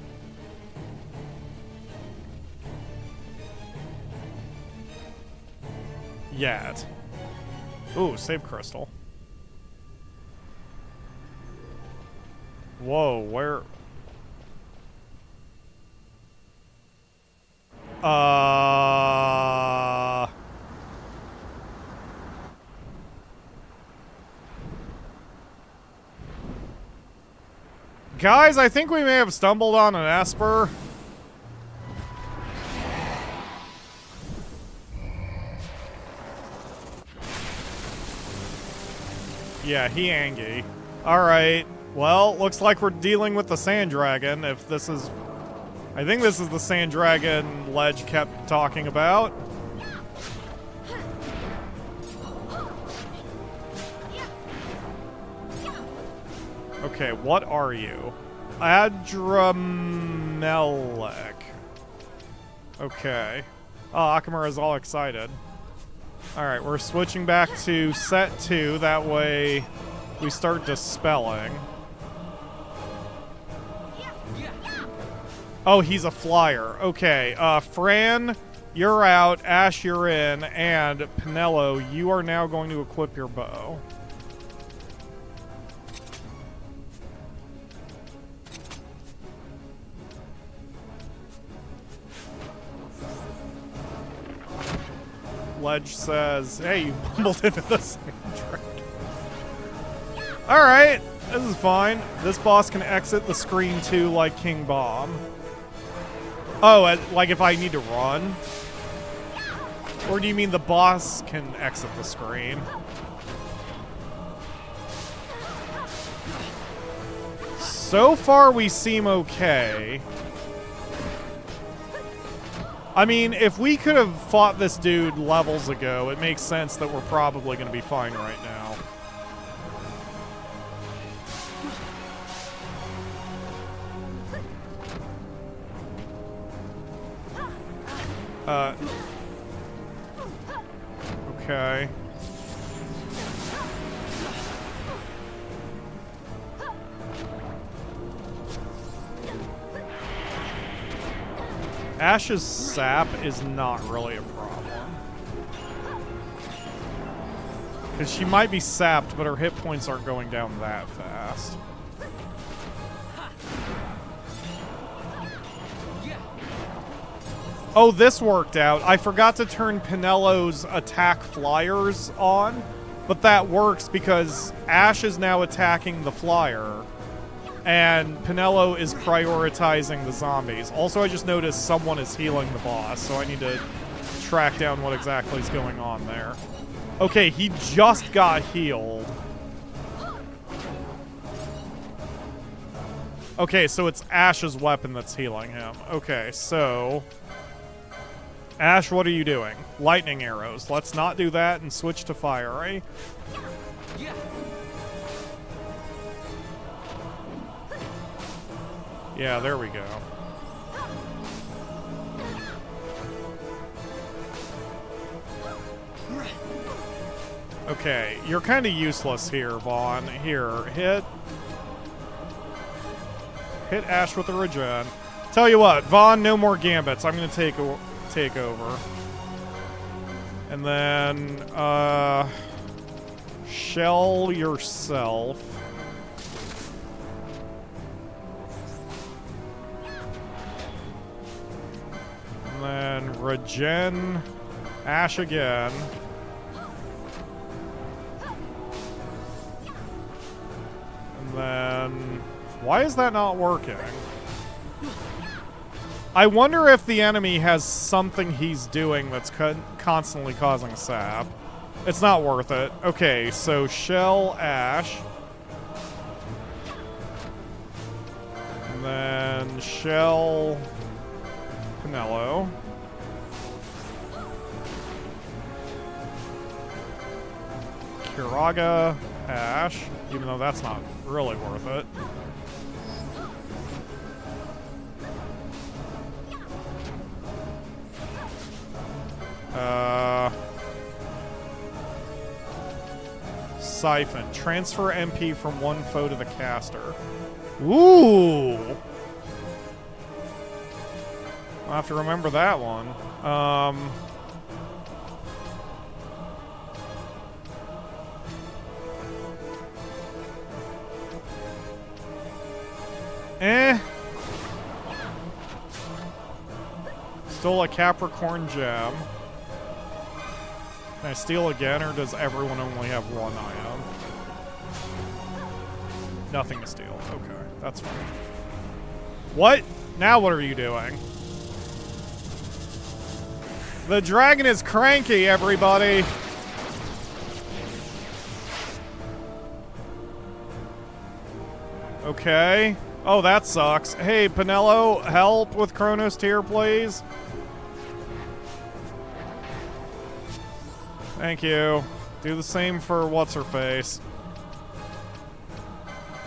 Yet. Ooh, save crystal. Whoa, where... Guys, I think we may have stumbled on an Esper. Yeah, he angry. Alright, well, looks like we're dealing with the Sand Dragon, if this is... I think this is the Sand Dragon Ledge kept talking about. Okay, what are you? Adrammelech. Okay. Oh, Akamura's all excited. Alright, we're switching back to set 2, that way we start dispelling. Oh, he's a flyer. Okay, Fran, you're out, Ashe, you're in, and Pinello, you are now going to equip your bow. Ledge says, hey, you bumbled into the same track. Alright, this is fine. This boss can exit the screen too, like King Bomb. Oh, like if I need to run? Or do you mean the boss can exit the screen? So far, we seem okay. I mean, if we could have fought this dude levels ago, it makes sense that we're probably going to be fine right now. Okay. Ashe's sap is not really a problem. Because she might be sapped, but her hit points aren't going down that fast. Oh, this worked out. I forgot to turn Pinello's attack flyers on, but that works because Ashe is now attacking the flyer, and Pinello is prioritizing the zombies. Also, I just noticed someone is healing the boss, so I need to track down what exactly is going on there. Okay, he just got healed. Okay, so it's Ashe's weapon that's healing him. Okay, so... Ashe, what are you doing? Lightning arrows. Let's not do that and switch to fire, eh? Yeah, there we go. Okay, you're kind of useless here, Vaughn. Here, hit Ashe with a regen. Tell you what, Vaughn, no more gambits. I'm gonna take over. And then, shell yourself. And then regen Ashe again. And then, why is that not working? I wonder if the enemy has something he's doing that's constantly causing sap. It's not worth it. Okay, so shell Ashe. And then shell Pinello. Kiraga Ashe, even though that's not really worth it. Siphon. Transfer MP from one foe to the caster. Ooh! I'll have to remember that one. Stole a Capricorn gem. Can I steal again, or does everyone only have one item? Nothing to steal. Okay, that's fine. What? Now what are you doing? The dragon is cranky, everybody! Okay. Oh, that sucks. Hey, Pinello, help with Chronos tier, please. Thank you. Do the same for what's-her-face.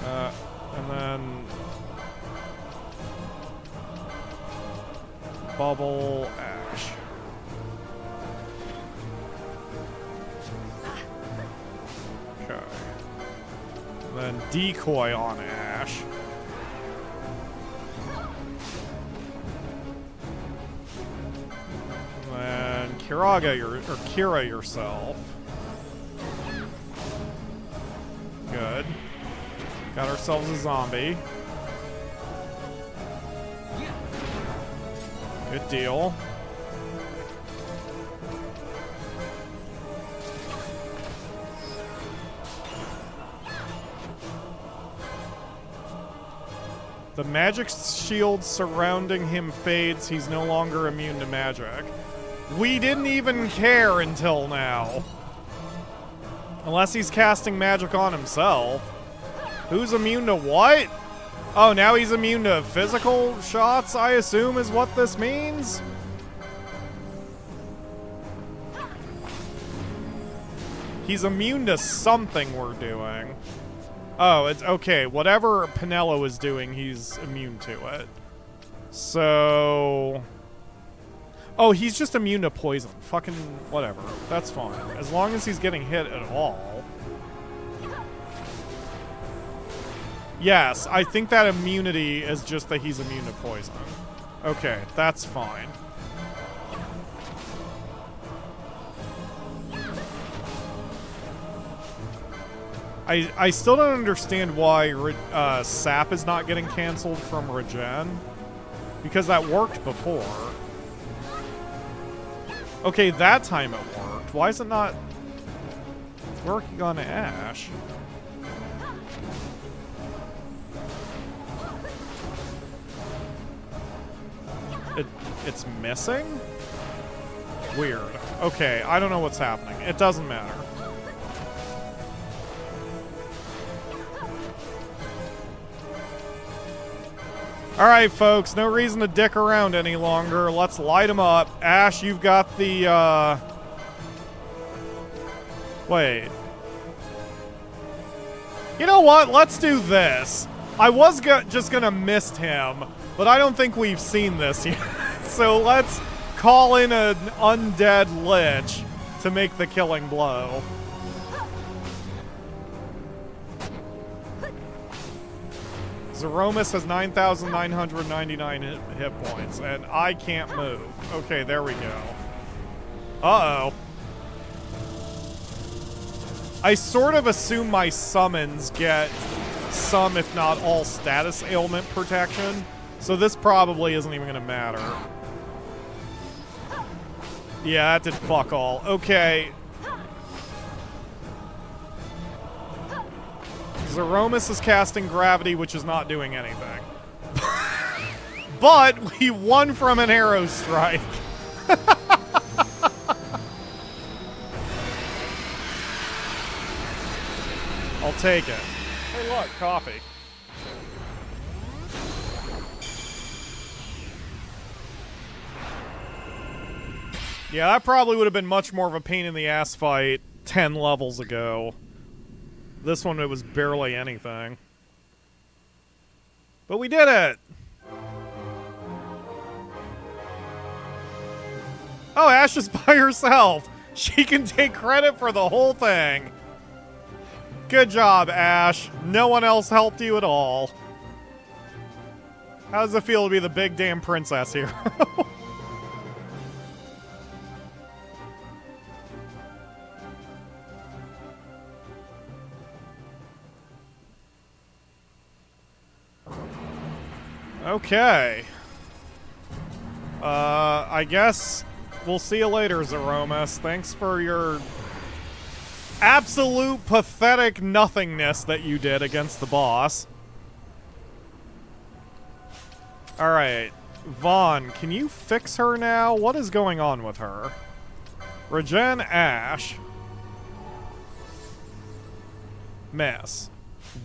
And then... Bubble Ashe. Okay. And then Decoy on Ashe. And Kira yourself. Good. Got ourselves a zombie. Good deal. The magic shield surrounding him fades. He's no longer immune to magic. We didn't even care until now. Unless he's casting magic on himself. Who's immune to what? Oh, now he's immune to physical shots, I assume is what this means? He's immune to something we're doing. Oh, it's okay. Whatever Pinello is doing, he's immune to it. So... Oh, he's just immune to poison. Fucking whatever. That's fine. As long as he's getting hit at all. Yes, I think that immunity is just that he's immune to poison. Okay, that's fine. I still don't understand why Sap is not getting canceled from Regen. Because that worked before. Okay, that time it worked. Why is it not working on Ashe? It's missing? Weird. Okay, I don't know what's happening. It doesn't matter. Alright, folks, no reason to dick around any longer. Let's light them up. Ashe, you've got the, Wait. You know what? Let's do this. I was just gonna mist him, but I don't think we've seen this yet. So let's call in an undead lich to make the killing blow. Zeromus has 9,999 hit points, and I can't move. Okay, there we go. Uh-oh. I sort of assume my summons get some, if not all, status ailment protection, so this probably isn't even going to matter. Yeah, that did fuck all. Okay. Zeromus is casting gravity, which is not doing anything. But we won from an arrow strike. I'll take it. Hey, look, coffee. Yeah, that probably would have been much more of a pain in the ass fight 10 levels ago. This one, it was barely anything. But we did it! Oh, Ashe is by herself. She can take credit for the whole thing. Good job, Ashe. No one else helped you at all. How does it feel to be the big damn princess here? Okay. I guess we'll see you later, Zeromus. Thanks for your absolute pathetic nothingness that you did against the boss. Alright. Vaughn, can you fix her now? What is going on with her? Regen Ashe. Miss.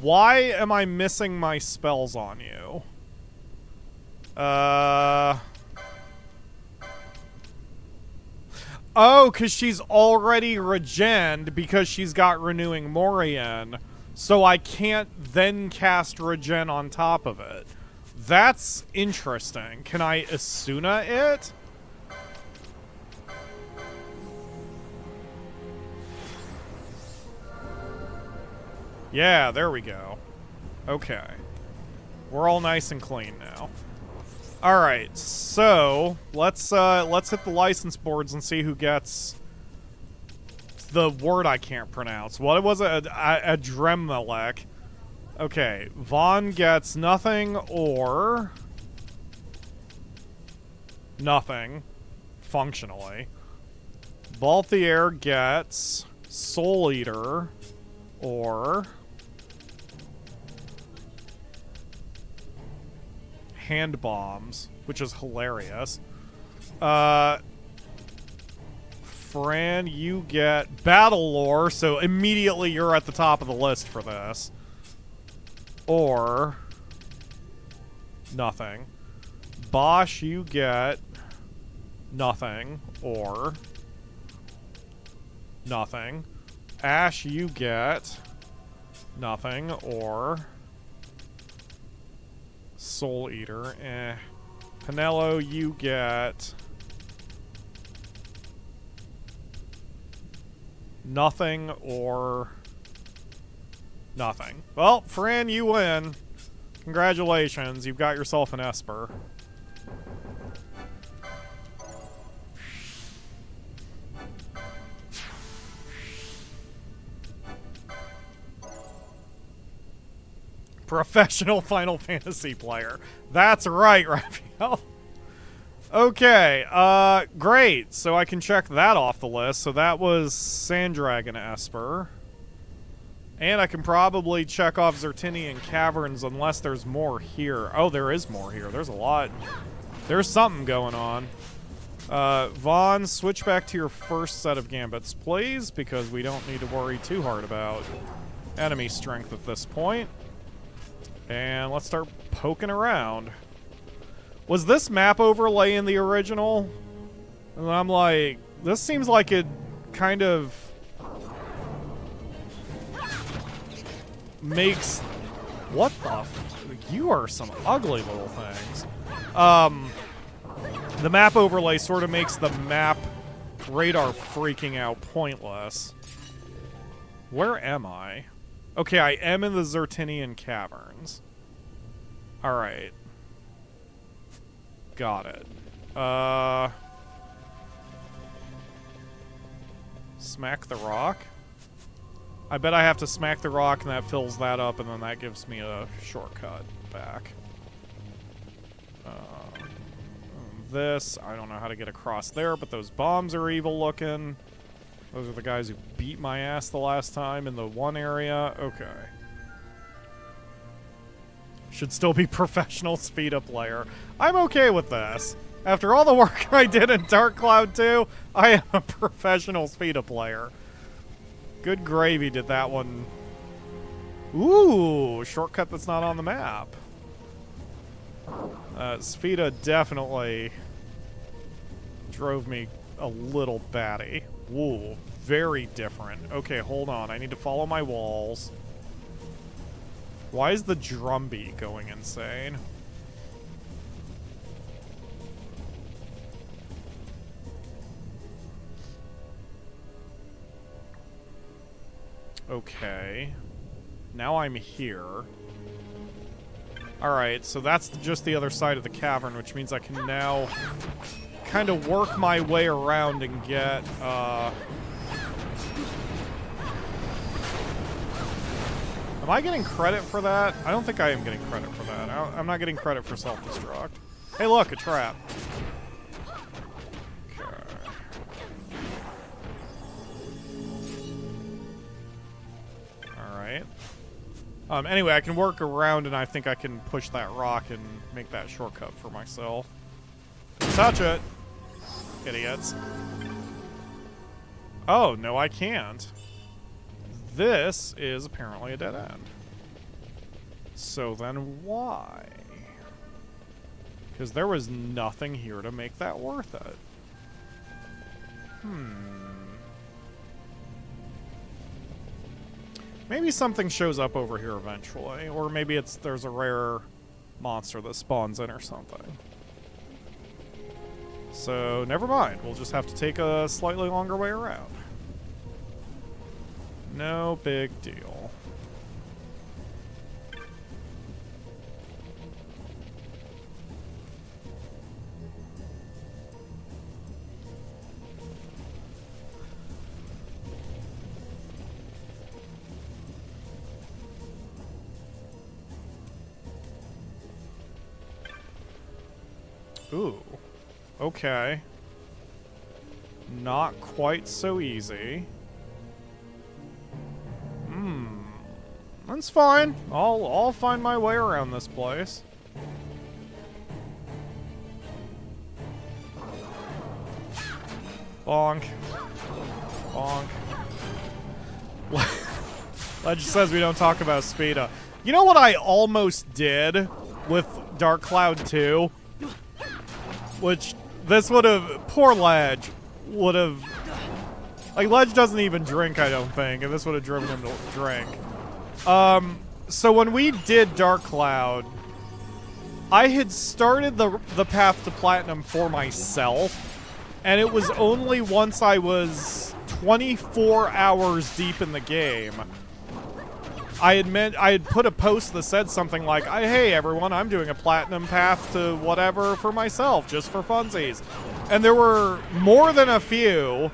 Why am I missing my spells on you? Oh, because she's already regened because she's got Renewing Morion. So I can't then cast Regen on top of it. That's interesting. Can I Asuna it? Yeah, there we go. Okay. We're all nice and clean now. Alright, so let's hit the license boards and see who gets the word I can't pronounce. What was it? Adrammelech. Okay, Vaughn gets nothing or nothing, functionally. Balthier gets Soul Eater or hand bombs, which is hilarious. Fran, you get battle lore, so immediately you're at the top of the list for this. Or nothing. Bosch, you get nothing or nothing. Ashe, you get nothing or Soul Eater. Penelo, you get nothing or nothing. Well, Fran, you win. Congratulations, you've got yourself an Esper. Professional Final Fantasy player. That's right, Raphael. Okay, great. So I can check that off the list. So that was Sandragon Esper. And I can probably check off Zertinan Caverns unless there's more here. Oh, there is more here. There's a lot. There's something going on. Vaughn, switch back to your first set of gambits, please, because we don't need to worry too hard about enemy strength at this point. And let's start poking around. Was this map overlay in the original? And I'm like, this seems like it kind of makes... What the... You are some ugly little things. The map overlay sort of makes the map radar freaking out pointless. Where am I? Okay, I am in the Zertinan Caverns. Alright. Got it. Smack the rock? I bet I have to smack the rock and that fills that up and then that gives me a shortcut back. This, I don't know how to get across there, but those bombs are evil looking. Those are the guys who beat my ass the last time in the one area. Okay. Should still be professional speed-up player. I'm okay with this. After all the work I did in Dark Cloud 2, I am a professional speed-up player. Good gravy did that one. Ooh, shortcut that's not on the map. Sfida definitely drove me a little batty. Ooh, very different. Okay, hold on. I need to follow my walls. Why is the drumbeat going insane? Okay. Now I'm here. Alright, so that's just the other side of the cavern, which means I can now kind of work my way around and get, Am I getting credit for that? I don't think I am getting credit for that. I'm not getting credit for self-destruct. Hey, look, a trap. Alright. Anyway, I can work around and I think I can push that rock and make that shortcut for myself. Don't touch it, idiots. Oh, no I can't. This is apparently a dead end. So then why? Because there was nothing here to make that worth it. Maybe something shows up over here eventually, or maybe there's a rare monster that spawns in or something. So, never mind. We'll just have to take a slightly longer way around. No big deal. Ooh. Okay. Not quite so easy. That's fine. I'll find my way around this place. Bonk. Bonk. Legend says we don't talk about Speeda. You know what I almost did with Dark Cloud 2? Which, this would have... Poor Ledge would have... Like, Ledge doesn't even drink, I don't think, and this would have driven him to drink. So when we did Dark Cloud, I had started the path to Platinum for myself, and it was only once I was 24 hours deep in the game. I had put a post that said something like, hey everyone, I'm doing a Platinum path to whatever for myself, just for funsies. And there were more than a few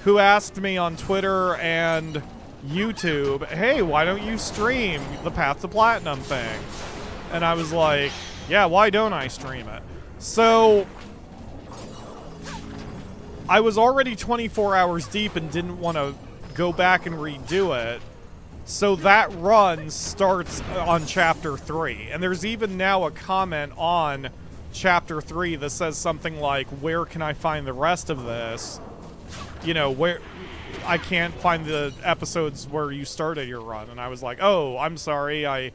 who asked me on Twitter and YouTube, hey, why don't you stream the Path to Platinum thing? And I was like, yeah, why don't I stream it? So, I was already 24 hours deep and didn't want to go back and redo it. So that run starts on Chapter 3. And there's even now a comment on Chapter 3 that says something like, where can I find the rest of this? You know, where... I can't find the episodes where you started your run. And I was like, oh, I'm sorry. I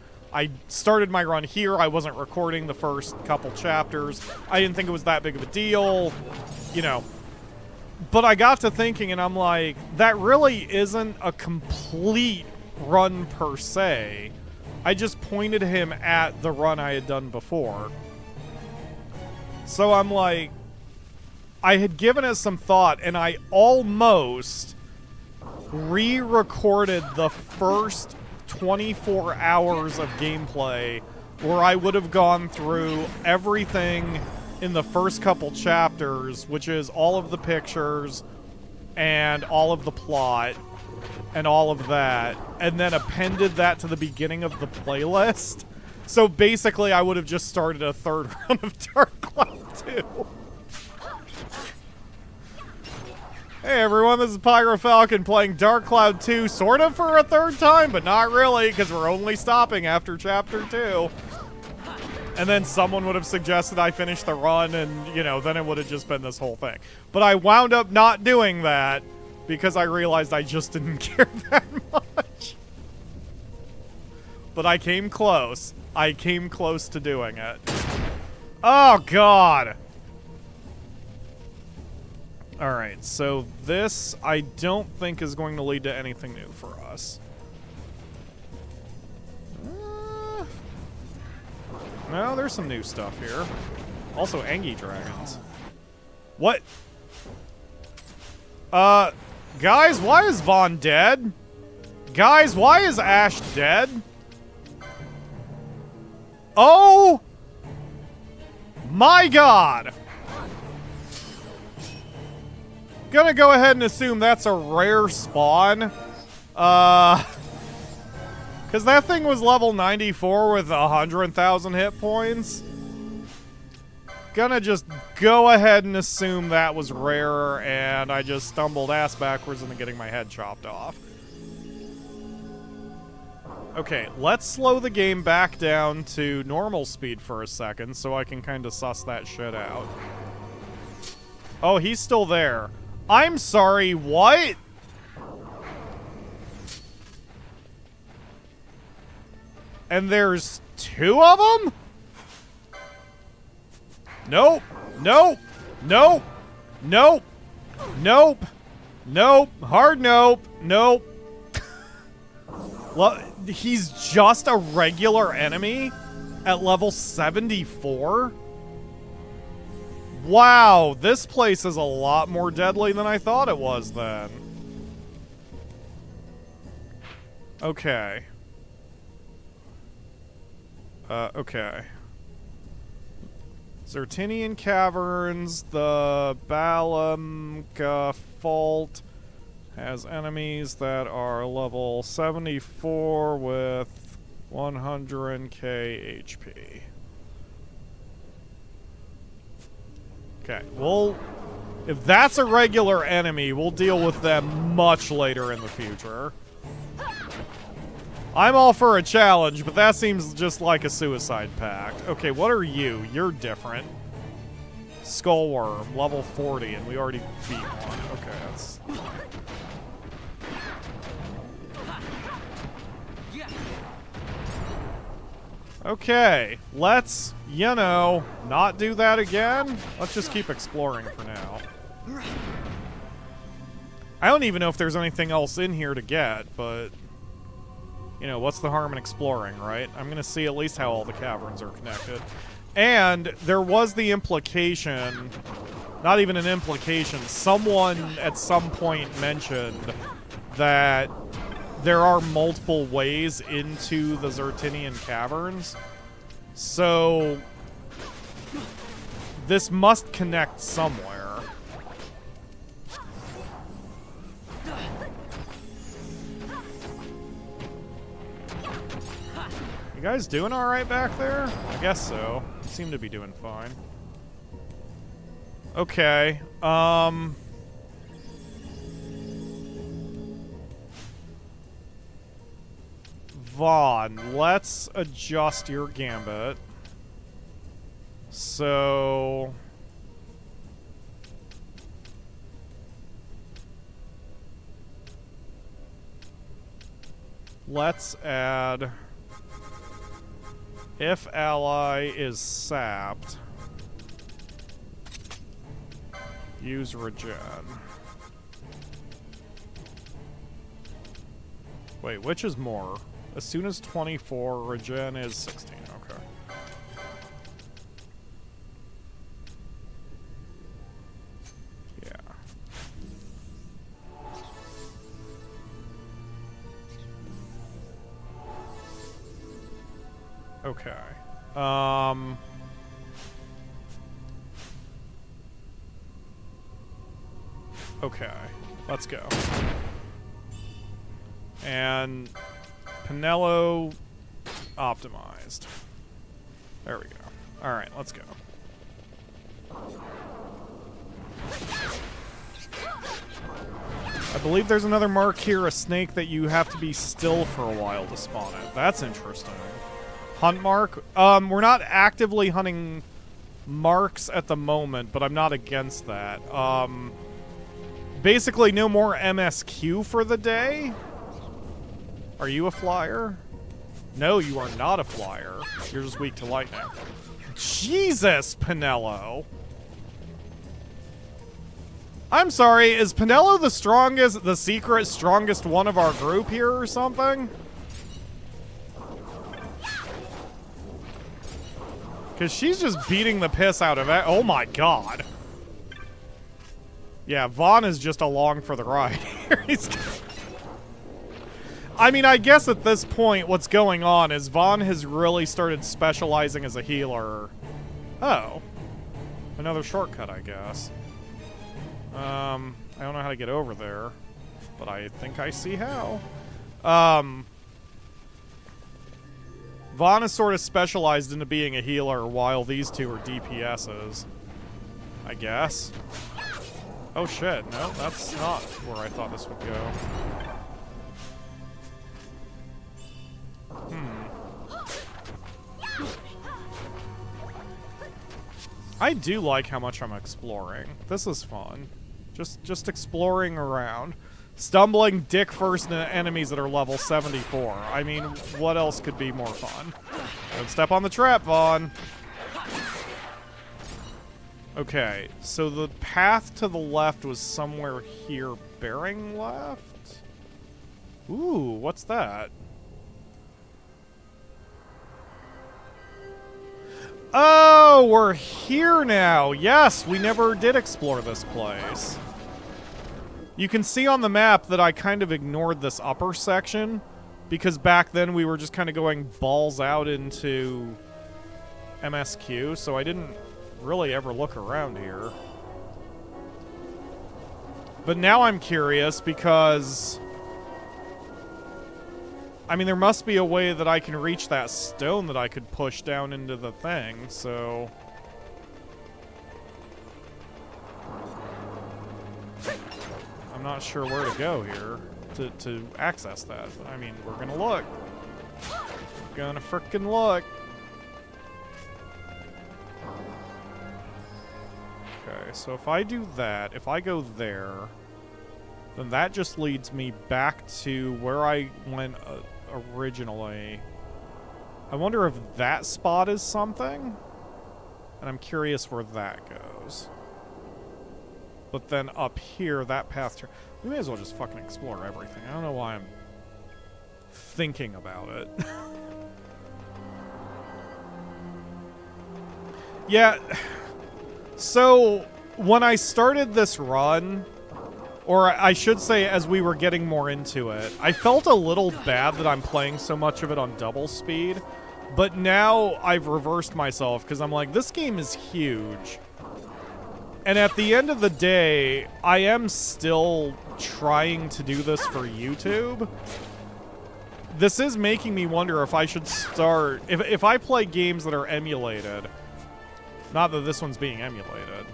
started my run here. I wasn't recording the first couple chapters. I didn't think it was that big of a deal. You know. But I got to thinking, and I'm like, that really isn't a complete run per se. I just pointed him at the run I had done before. So I'm like, I had given it some thought, and I almost re-recorded the first 24 hours of gameplay where I would have gone through everything in the first couple chapters, which is all of the pictures and all of the plot and all of that, and then appended that to the beginning of the playlist. So basically I would have just started a third run of Dark Cloud 2. Hey everyone, this is PyroFalkon playing Dark Cloud 2, sort of for a third time, but not really, because we're only stopping after Chapter 2. And then someone would have suggested I finish the run, and, you know, then it would have just been this whole thing. But I wound up not doing that, because I realized I just didn't care that much. But I came close. I came close to doing it. Oh, God! Alright, so this I don't think is going to lead to anything new for us. No, there's some new stuff here. Also, Angie dragons. What? Guys, why is Vaughn dead? Guys, why is Ashe dead? Oh! My God! Gonna go ahead and assume that's a rare spawn. Because that thing was level 94 with 100,000 hit points. Gonna just go ahead and assume that was rare, and I just stumbled ass backwards into getting my head chopped off. Okay, let's slow the game back down to normal speed for a second so I can kind of suss that shit out. Oh, he's still there. I'm sorry, what? And there's 2 of them? Nope. Nope. Nope. Nope. Nope. Nope. Hard nope. Nope. Well, he's just a regular enemy at level 74? Wow, this place is a lot more deadly than I thought it was then. Okay. Okay. Zertinan Caverns, the Dalmasca Fault has enemies that are level 74 with 100k HP. Okay, well, if that's a regular enemy, we'll deal with them much later in the future. I'm all for a challenge, but that seems just like a suicide pact. Okay, what are you? You're different. Skullworm, level 40, and we already beat one. Okay, that's... Okay, let's, you know, not do that again. Let's just keep exploring for now. I don't even know if there's anything else in here to get, but... You know, what's the harm in exploring, right? I'm gonna see at least how all the caverns are connected. And there was the implication, not even an implication, someone at some point mentioned that there are multiple ways into the Zertinan Caverns. So, this must connect somewhere. You guys doing alright back there? I guess so. You seem to be doing fine. Okay, Vaughn, let's adjust your gambit. So... let's add... If ally is sapped, use regen. Wait, which is more? As soon as 24, regen is 16. Okay. Yeah. Okay. Okay. Let's go. And Pinello optimized. There we go. Alright, let's go. I believe there's another mark here, a snake that you have to be still for a while to spawn it. That's interesting. Hunt mark? We're not actively hunting marks at the moment, but I'm not against that. Basically, no more MSQ for the day? Are you a flyer? No, you are not a flyer. You're just weak to lightning. Jesus, Pinello! I'm sorry, is Pinello the strongest, the secret strongest one of our group here or something? Because she's just beating the piss out of it. Oh my god. Yeah, Vaughn is just along for the ride here. I mean, I guess at this point, what's going on is Vaughn has really started specializing as a healer. Oh. Another shortcut, I guess. I don't know how to get over there, but I think I see how. Vaughn is sort of specialized into being a healer while these two are DPSs. I guess. Oh shit, no, that's not where I thought this would go. I do like how much I'm exploring. This is fun. Just exploring around. Stumbling dick first into enemies that are level 74. I mean, what else could be more fun? Don't step on the trap, Vaughn. Okay, so the path to the left was somewhere here, bearing left? Ooh, what's that? Oh, we're here now. Yes, we never did explore this place. You can see on the map that I kind of ignored this upper section because back then we were just kind of going balls out into MSQ, so I didn't really ever look around here. But now I'm curious because... I mean, there must be a way that I can reach that stone that I could push down into the thing, so... I'm not sure where to go here to access that. But, I mean, we're gonna look. We're gonna frickin' look. Okay, so if I do that, if I go there, then that just leads me back to where I went originally. I wonder if that spot is something? And I'm curious where that goes. But then up here, that path... We may as well just fucking explore everything. I don't know why I'm thinking about it. Yeah. So, when I started this run... Or I should say, as we were getting more into it, I felt a little bad that I'm playing so much of it on double speed. But now I've reversed myself, because I'm like, this game is huge. And at the end of the day, I am still trying to do this for YouTube. This is making me wonder if I should start... If I play games that are emulated... Not that this one's being emulated...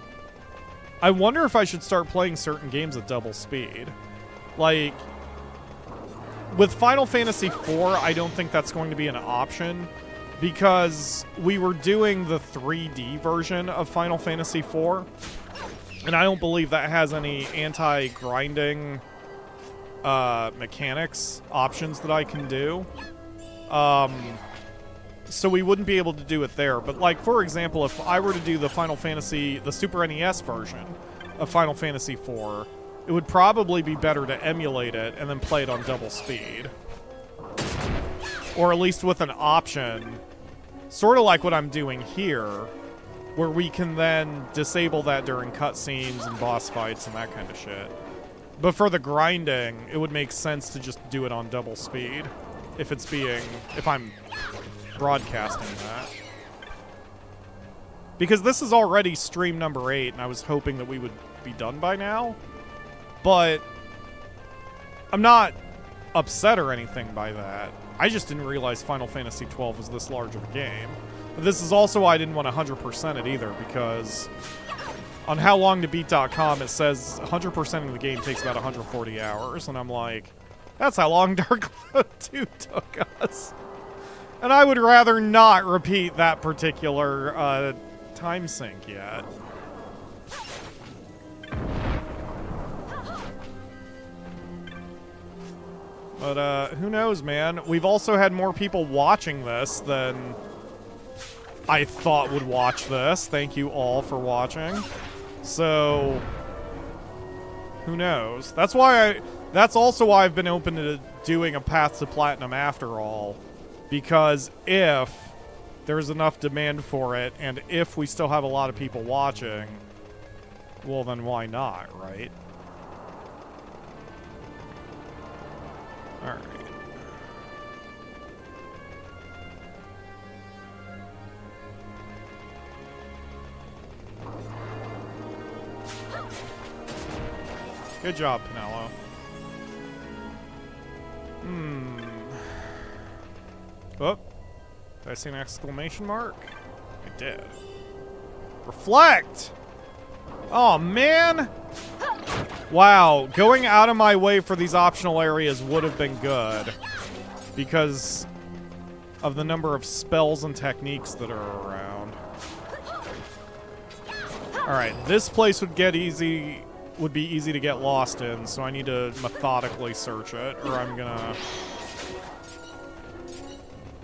I wonder if I should start playing certain games at double speed. Like, with Final Fantasy IV, I don't think that's going to be an option because we were doing the 3D version of Final Fantasy IV, and I don't believe that has any anti-grinding mechanics options that I can do. So we wouldn't be able to do it there. But, like, for example, if I were to do the the Super NES version of Final Fantasy IV, it would probably be better to emulate it and then play it on double speed. Or at least with an option, sort of like what I'm doing here, where we can then disable that during cutscenes and boss fights and that kind of shit. But for the grinding, it would make sense to just do it on double speed if I'm broadcasting that. Because this is already stream number 8, and I was hoping that we would be done by now. But I'm not upset or anything by that. I just didn't realize Final Fantasy XII was this large of a game. But this is also why I didn't want 100% it either, because on howlongtobeat.com it says 100%ing the game takes about 140 hours, and I'm like, that's how long Darkload 2 took us. And I would rather not repeat that particular time sink yet. But who knows, man? We've also had more people watching this than I thought would watch this. Thank you all for watching. So, who knows? That's also why I've been open to doing a Path to Platinum after all. Because if there's enough demand for it, and if we still have a lot of people watching, well then why not, right? Alright. Good job, Pinello. Oh. Did I see an exclamation mark? I did. Reflect! Oh, man! Wow, going out of my way for these optional areas would have been good. Because of the number of spells and techniques that are around. Alright, this place would be easy to get lost in, so I need to methodically search it, or I'm gonna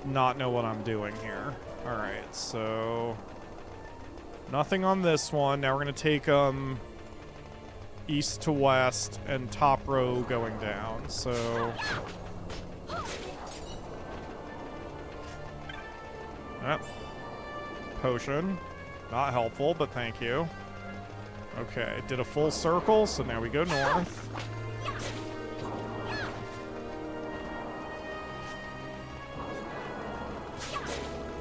not know what I'm doing here. Alright, so nothing on this one. Now we're gonna take east to west and top row going down. So potion. Not helpful, but thank you. Okay, did a full circle, so now we go north.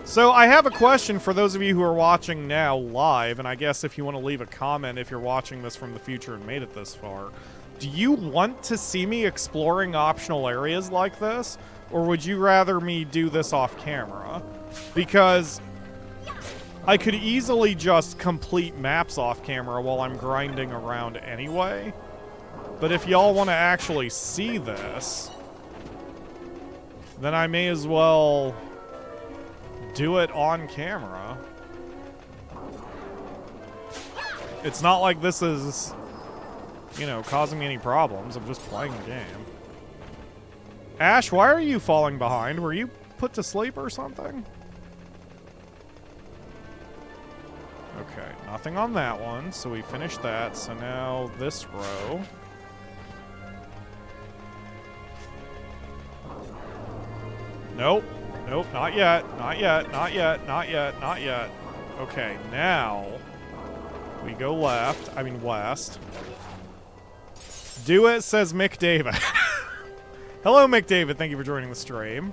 So I have a question for those of you who are watching now live, and I guess if you want to leave a comment if you're watching this from the future and made it this far. Do you want to see me exploring optional areas like this? Or would you rather me do this off camera? Because I could easily just complete maps off camera while I'm grinding around anyway. But if y'all want to actually see this, then I may as well do it on camera. It's not like this is, you know, causing me any problems. I'm just playing the game. Ashe, why are you falling behind? Were you put to sleep or something? Okay, nothing on that one, so we finished that. So now this row. Nope. Nope, not yet. Not yet. Not yet. Not yet. Not yet. Okay, now we go left. I mean west. Do it, says Mick David. Hello, Mick David. Thank you for joining the stream.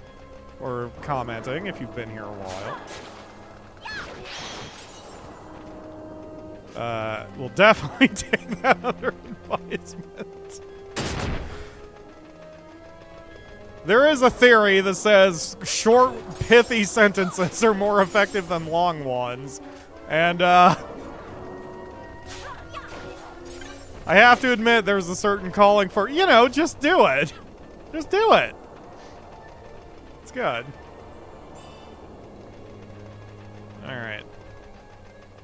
Or commenting if you've been here a while. We'll definitely take that under advisement. There is a theory that says short, pithy sentences are more effective than long ones. And, I have to admit there's a certain calling for, you know, just do it. Just do it. It's good. Alright.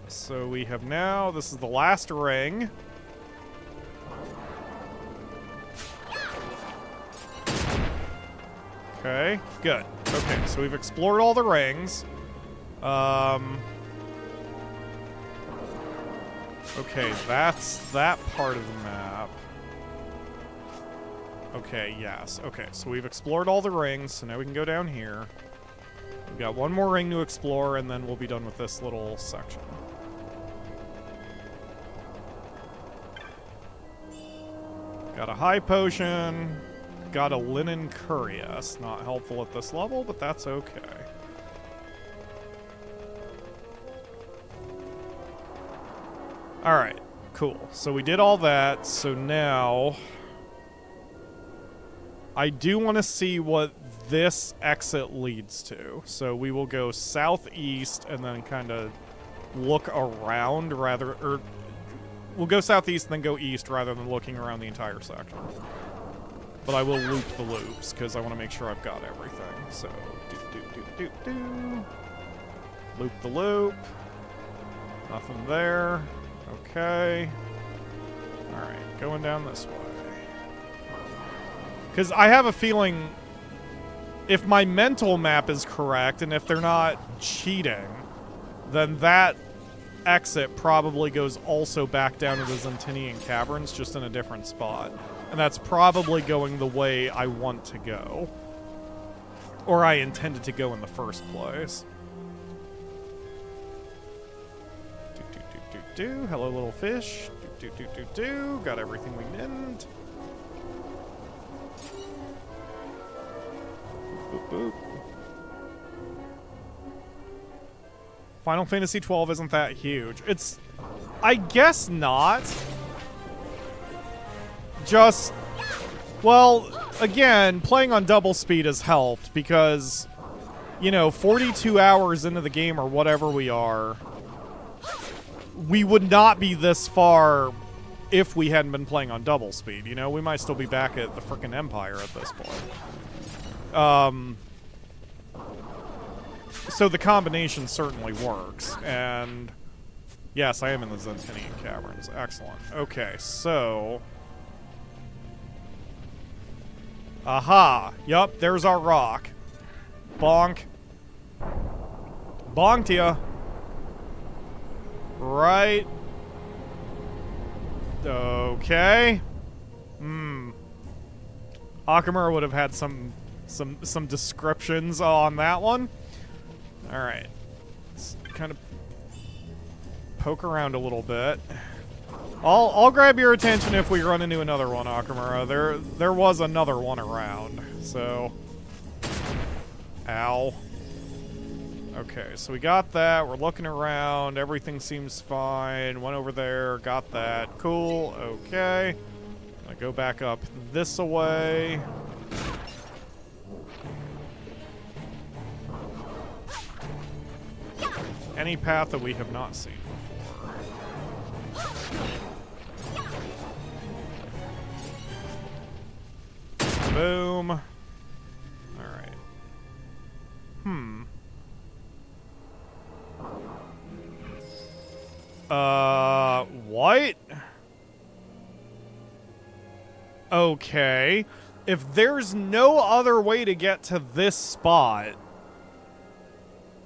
So we have now, this is the last ring. Okay, good. Okay, so we've explored all the rings. Okay, that's that part of the map. Okay, yes. Okay, so we've explored all the rings, so now we can go down here. We've got one more ring to explore, and then we'll be done with this little section. Got a high potion. Got a linen cuirass. Not helpful at this level, but that's okay. Alright, cool. So we did all that, so now I do want to see what this exit leads to. So we will go southeast and then kind of look around or we'll go southeast and then go east rather than looking around the entire section. But I will loop the loops, because I want to make sure I've got everything. So, loop the loop. Nothing there. Okay. Alright, going down this way. Because I have a feeling, if my mental map is correct, and if they're not cheating, then that exit probably goes also back down to the Zertinan Caverns, just in a different spot. And that's probably going the way I want to go. Or I intended to go in the first place. Hello, little fish. Got everything we need. Boop, boop. Final Fantasy XII isn't that huge. It's... I guess not. just... Well, again, playing on double speed has helped because, you know, 42 hours into the game or whatever we are, we would not be this far if we hadn't been playing on double speed. You know, we might still be back at the frickin' Empire at this point. So the combination certainly works, and yes, I am in the Zertinan Caverns. Excellent. Okay, so... Aha! Yup, there's our rock. Bonk. Bonked ya. Right. Okay. Akamura would have had some descriptions on that one. Alright. Let's kind of poke around a little bit. I'll grab your attention if we run into another one, Akamura. There was another one around, so... Ow. Okay, so we got that. We're looking around. Everything seems fine. Went over there. Got that. Cool. Okay. I go back up this way. Any path that we have not seen before. Boom. Alright. What? Okay. If there's no other way to get to this spot,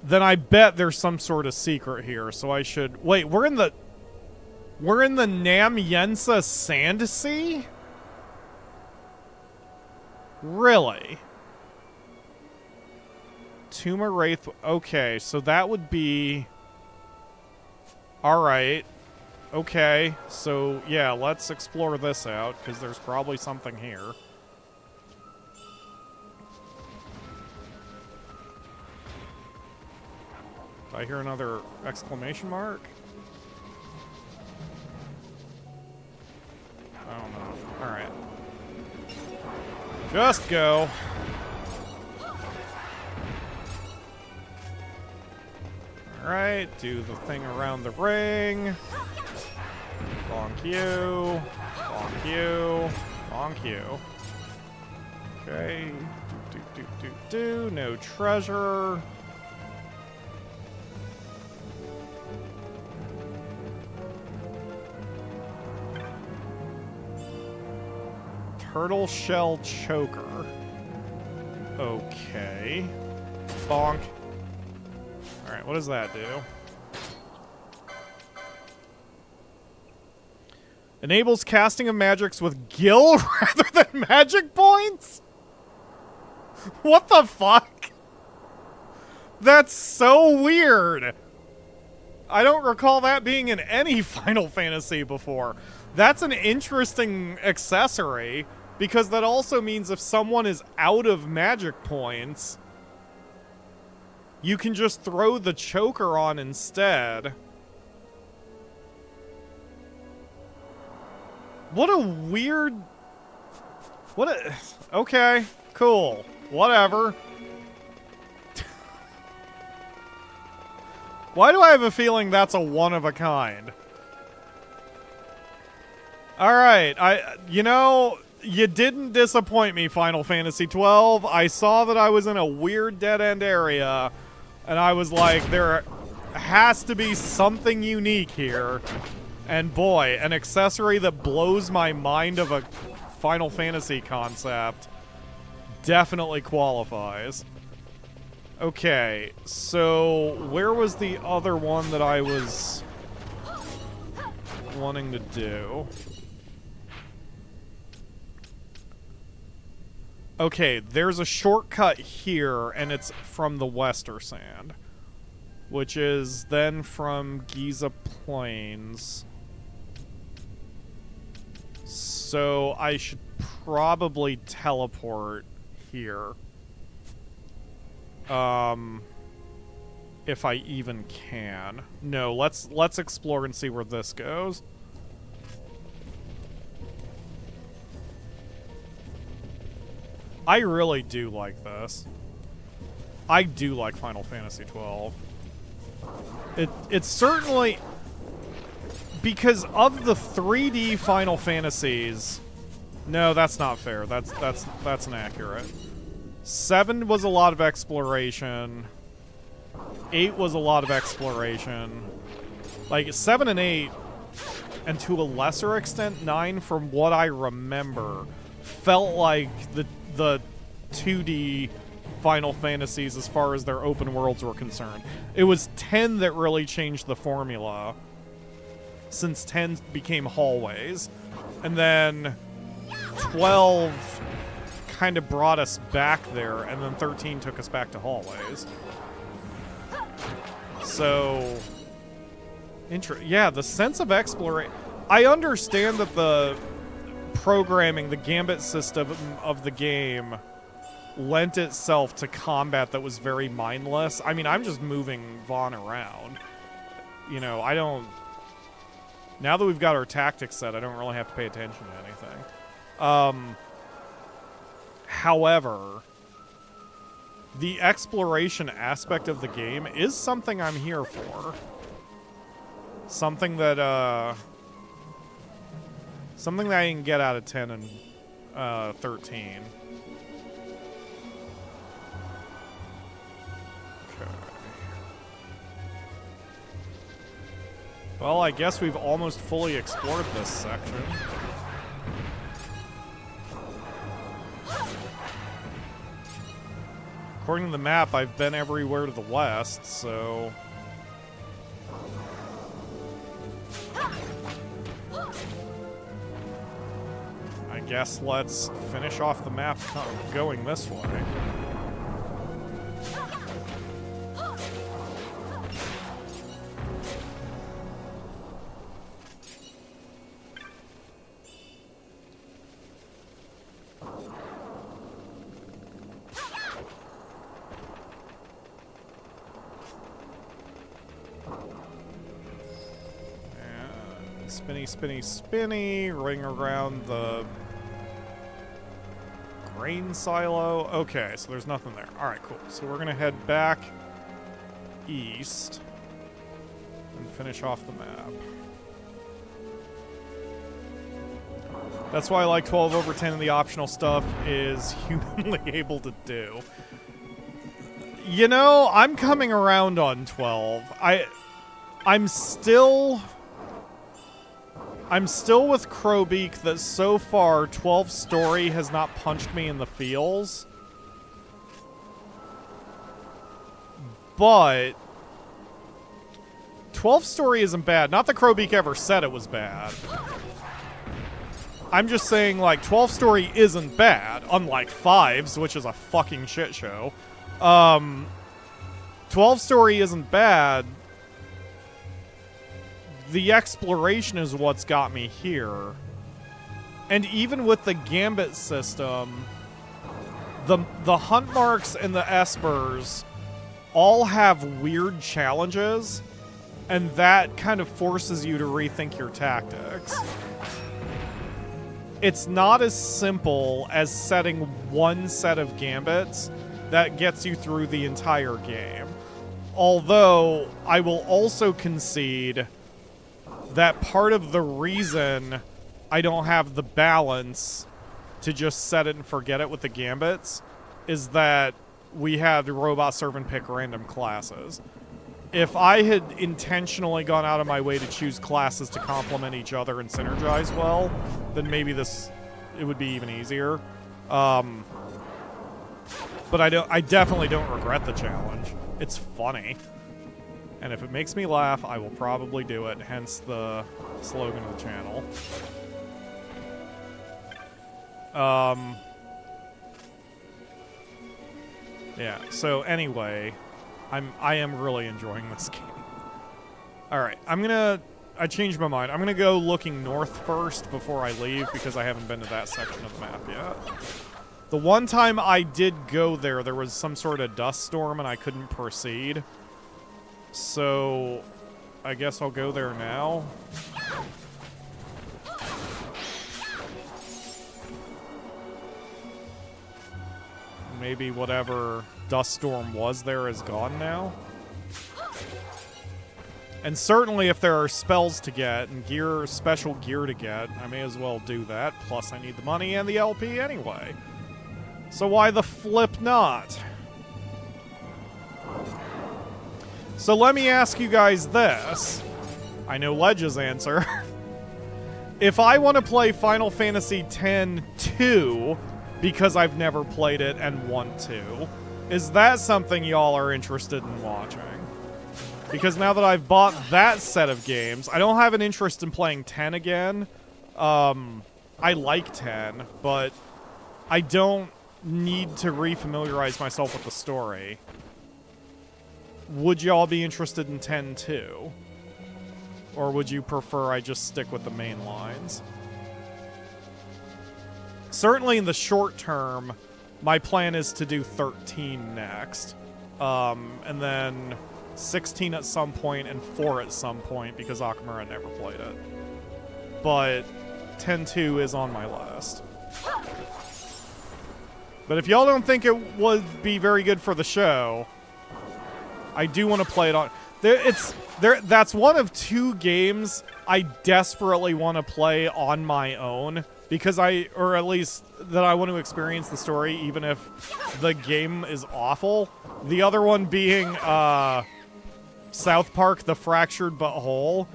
then I bet there's some sort of secret here, so I should... Wait, we're in the Nam-Yensa Sandsea? Really? Tomb of Wraith... Okay, so that would be... Alright. Okay, so yeah, let's explore this out, because there's probably something here. Did I hear another exclamation mark? I don't know. Alright. Just go. Alright, do the thing around the ring. Bonk you. Bonk you. Bonk you. Okay. Do. No treasure. Turtle shell choker. Okay. Bonk. Alright, what does that do? Enables casting of magics with gil rather than magic points? What the fuck? That's so weird. I don't recall that being in any Final Fantasy before. That's an interesting accessory, because that also means if someone is out of magic points, you can just throw the choker on instead. What a weird... Okay, cool. Whatever. Why do I have a feeling that's a one-of-a-kind? Alright, you know, you didn't disappoint me, Final Fantasy XII. I saw that I was in a weird dead-end area, and I was like, there has to be something unique here. And boy, an accessory that blows my mind of a Final Fantasy concept definitely qualifies. Okay, so where was the other one that I was wanting to do? Okay, there's a shortcut here, and it's from the Westersand, which is then from Giza Plains. So I should probably teleport here. If I even can. No, let's explore and see where this goes. I really do like this. I do like Final Fantasy XII. It's certainly... Because of the 3D Final Fantasies... No, that's not fair. That's inaccurate. 7 was a lot of exploration. 8 was a lot of exploration. Like, 7 and 8, and to a lesser extent, 9, from what I remember, felt like the 2D Final Fantasies as far as their open worlds were concerned. It was 10 that really changed the formula, since 10 became hallways. And then 12 kind of brought us back there, and then 13 took us back to hallways. So, yeah, the sense of exploration. I understand that the programming, the gambit system of the game lent itself to combat that was very mindless. I mean, I'm just moving Vaughn around. You know, I don't... Now that we've got our tactics set, I don't really have to pay attention to anything. However, the exploration aspect of the game is something I'm here for. Something that, something that I can get out of 10 and 13. Okay. Well, I guess we've almost fully explored this section. According to the map, I've been everywhere to the west, so... I guess let's finish off the map going this way. Spinny, spinny, spinny, ring around the grain silo. Okay, so there's nothing there. Alright, cool. So we're gonna head back east and finish off the map. That's why I like 12 over 10 and the optional stuff is humanly able to do. You know, I'm coming around on 12. I'm still with Crowbeak that so far 12 story has not punched me in the feels. But 12 story isn't bad. Not that Crowbeak ever said it was bad. I'm just saying, like, 12 story isn't bad, unlike 5's, which is a fucking shit show. 12 story isn't bad. The exploration is what's got me here. And even with the gambit system, the hunt marks and the espers all have weird challenges, and that kind of forces you to rethink your tactics. It's not as simple as setting one set of gambits that gets you through the entire game. Although, I will also concede that part of the reason I don't have the balance to just set it and forget it with the gambits is that we had robot servant pick random classes. If I had intentionally gone out of my way to choose classes to complement each other and synergize well, then maybe it would be even easier. But I definitely don't regret the challenge. It's funny. And if it makes me laugh, I will probably do it, hence the slogan of the channel. Yeah, so anyway, I am really enjoying this game. Alright, I changed my mind. I'm gonna go looking north first before I leave, because I haven't been to that section of the map yet. The one time I did go there was some sort of dust storm and I couldn't proceed. So, I guess I'll go there now. Maybe whatever dust storm was there is gone now. And certainly if there are spells to get and special gear to get, I may as well do that. Plus I need the money and the LP anyway. So why the flip not? So let me ask you guys this. I know Ledge's answer. If I want to play Final Fantasy X-2 because I've never played it and want to, is that something y'all are interested in watching? Because now that I've bought that set of games, I don't have an interest in playing 10 again. I like 10, but I don't need to refamiliarize myself with the story. Would y'all be interested in 10 too? Or would you prefer I just stick with the main lines? Certainly in the short term, my plan is to do 13 next. And then 16 at some point and 4 at some point because Okamura never played it. But 10-2 is on my list. But if y'all don't think it would be very good for the show, I do want to play it on... That's one of 2 games I desperately want to play on my own because or at least that I want to experience the story even if the game is awful. The other one being South Park: The Fractured But Whole,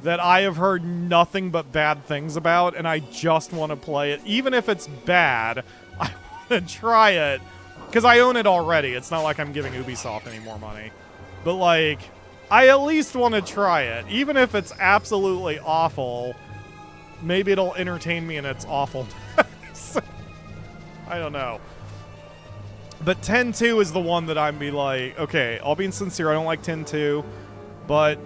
that I have heard nothing but bad things about, and I just want to play it. Even if it's bad, I want to try it because I own it already. It's not like I'm giving Ubisoft any more money. But, like, I at least want to try it. Even if it's absolutely awful, maybe it'll entertain me in its awfulness. I don't know. But 10-2 is the one that I'm be like, okay, I'll be sincere, I don't like 10-2, but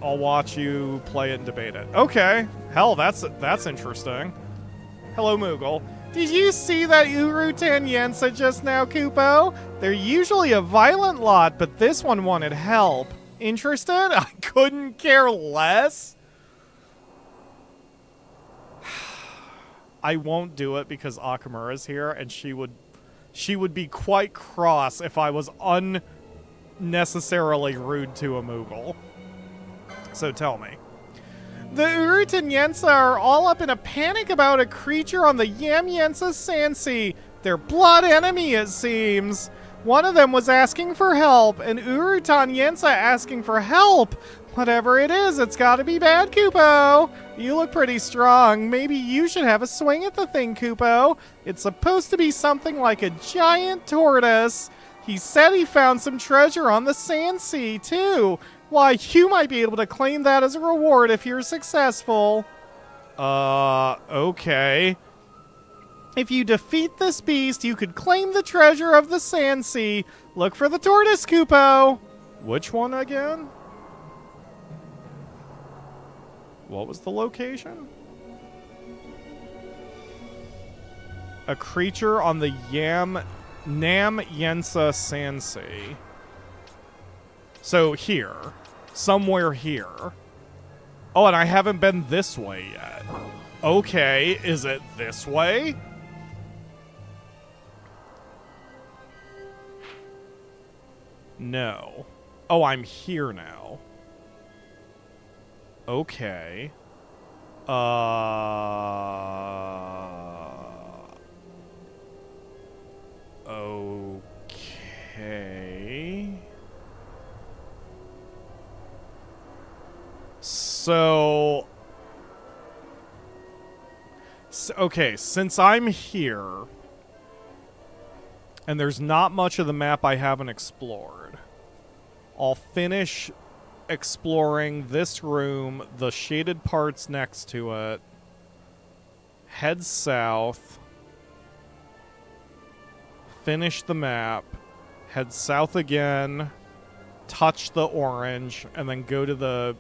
I'll watch you play it and debate it. Okay. Hell, that's interesting. Hello, Moogle. Did you see that Uru-Tan-Yensa just now, Kupo? They're usually a violent lot, but this one wanted help. Interested? I couldn't care less. I won't do it because Okamura's here, and she would be quite cross if I was unnecessarily rude to a Moogle. So tell me. The Uru-Tan-Yensa are all up in a panic about a creature on the Nam-Yensa Sandsea. Their blood enemy, it seems. One of them was asking for help, and Uru-Tan-Yensa asking for help. Whatever it is, it's gotta be bad, Kupo. You look pretty strong. Maybe you should have a swing at the thing, Kupo. It's supposed to be something like a giant tortoise. He said he found some treasure on the Sandsea, too. Why, you might be able to claim that as a reward if you're successful. Okay. If you defeat this beast, you could claim the treasure of the Sandsea. Look for the tortoise, Kupo. Which one again? What was the location? A creature on the Nam-Yensa Sandsea. So here. Somewhere here. Oh, and I haven't been this way yet. Okay, is it this way? No. Oh, I'm here now. Okay. Okay. So, okay, since I'm here, and there's not much of the map I haven't explored, I'll finish exploring this room, the shaded parts next to it, head south, finish the map, head south again, touch the orange, and then go to the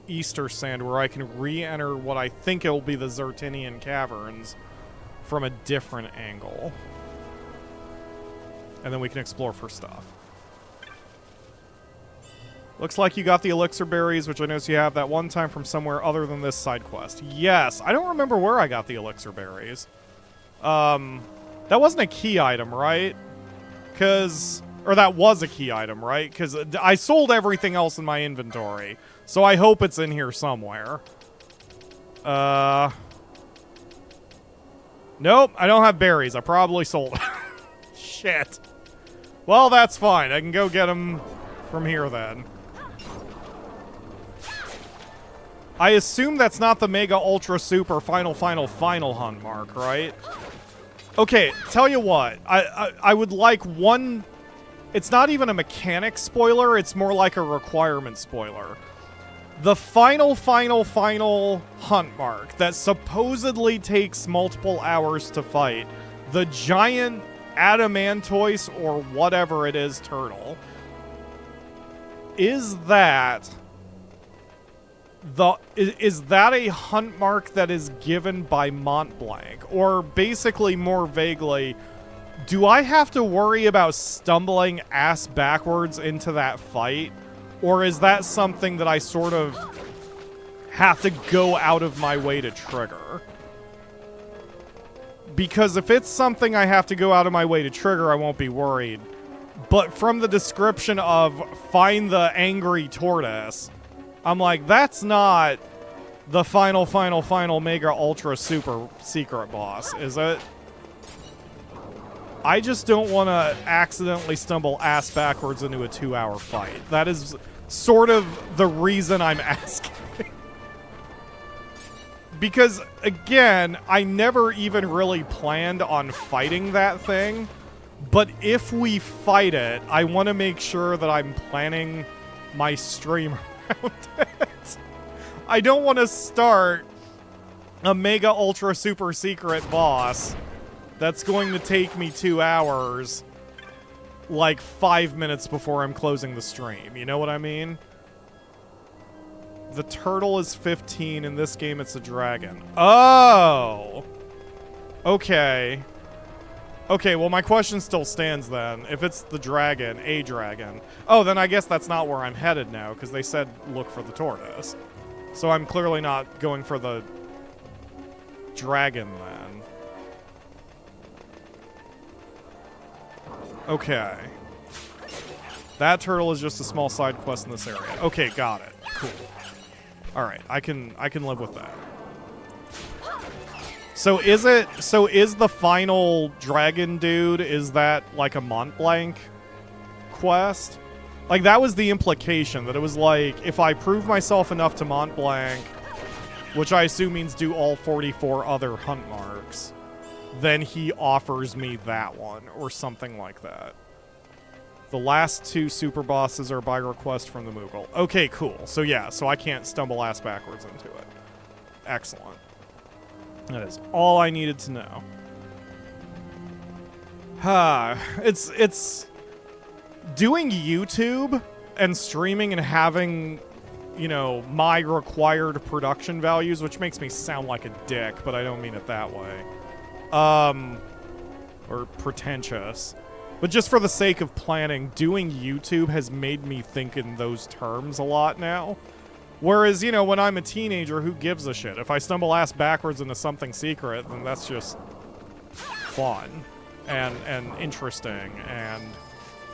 Easter Sand where I can re-enter what I think it will be the Zertinan Caverns from a different angle. And then we can explore for stuff. Looks like you got the elixir berries, which I notice you have that one time from somewhere other than this side quest. Yes, I don't remember where I got the elixir berries. That wasn't a key item, right? Or that was a key item, right? Because I sold everything else in my inventory. So I hope it's in here somewhere. Nope, I don't have berries. I probably sold them. Shit. Well, that's fine. I can go get them from here then. I assume that's not the Mega Ultra Super Final hunt mark, right? Okay, tell you what. I would like one... It's not even a mechanic spoiler, it's more like a requirement spoiler. The final hunt mark that supposedly takes multiple hours to fight, the giant adamantoise or whatever it is turtle, is that a hunt mark that is given by Mont Blanc? Or basically, more vaguely, do I have to worry about stumbling ass backwards into that fight? Or is that something that I sort of have to go out of my way to trigger? Because if it's something I have to go out of my way to trigger, I won't be worried. But from the description of find the angry tortoise, I'm like, that's not the final Mega Ultra Super secret boss, is it? I just don't want to accidentally stumble ass backwards into a 2-hour fight. That is sort of the reason I'm asking. Because, again, I never even really planned on fighting that thing. But if we fight it, I want to make sure that I'm planning my stream around it. I don't want to start a Mega Ultra Super Secret boss that's going to take me 2 hours, like 5 minutes before I'm closing the stream. You know what I mean? The turtle is 15. In this game, it's a dragon. Oh! Okay. Okay, well, my question still stands then. If it's the dragon, a dragon. Oh, then I guess that's not where I'm headed now, because they said look for the tortoise. So I'm clearly not going for the dragon then. Okay. That turtle is just a small side quest in this area. Okay, got it. Cool. Alright, I can live with that. So is the final dragon dude, is that like a Mont Blanc quest? Like, that was the implication, that it was like, if I prove myself enough to Mont Blanc, which I assume means do all 44 other hunt marks, then he offers me that one, or something like that. The last 2 super bosses are by request from the Moogle. Okay, cool. So yeah, so I can't stumble ass backwards into it. Excellent. That is all I needed to know. It's doing YouTube and streaming and having, you know, my required production values, which makes me sound like a dick, but I don't mean it that way. Or pretentious. But just for the sake of planning, doing YouTube has made me think in those terms a lot now. Whereas, you know, when I'm a teenager, who gives a shit? If I stumble ass backwards into something secret, then that's just fun and interesting and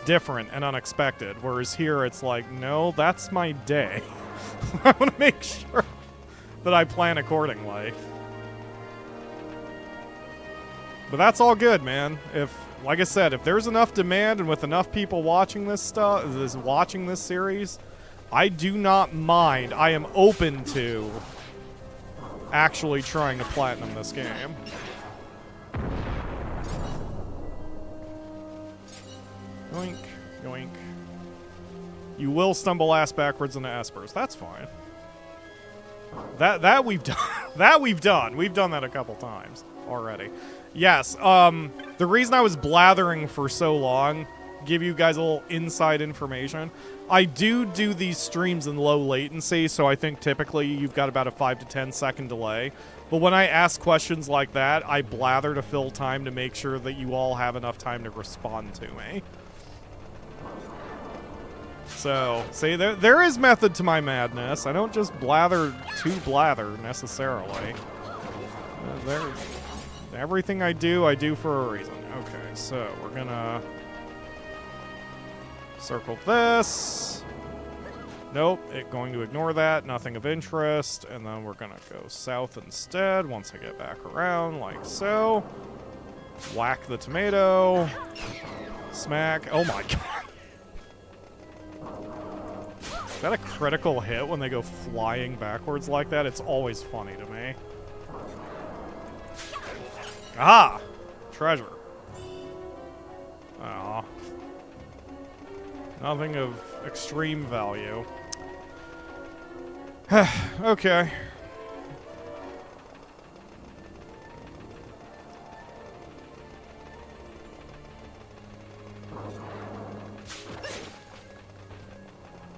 different and unexpected. Whereas here, it's like, no, that's my day. I want to make sure that I plan accordingly. But that's all good, man. Like I said, if there's enough demand and with enough people watching this series, I do not mind. I am open to actually trying to platinum this game. Yoink, yoink. You will stumble ass backwards into Espers. That's fine. That we've done. That we've done. We've done that a couple times already. Yes, the reason I was blathering for so long, give you guys a little inside information, I do these streams in low latency, so I think typically you've got about a 5 to 10 second delay. But when I ask questions like that, I blather to fill time to make sure that you all have enough time to respond to me. So, see, there is method to my madness. I don't just blather to blather, necessarily. Everything I do for a reason. Okay, so we're gonna Circle this. Nope, it's going to ignore that. Nothing of interest. And then we're going to go south instead once I get back around, like so. Whack the tomato. Smack. Oh my god. Is that a critical hit when they go flying backwards like that? It's always funny to me. Ah! Treasure. Aw. Nothing of extreme value. Okay.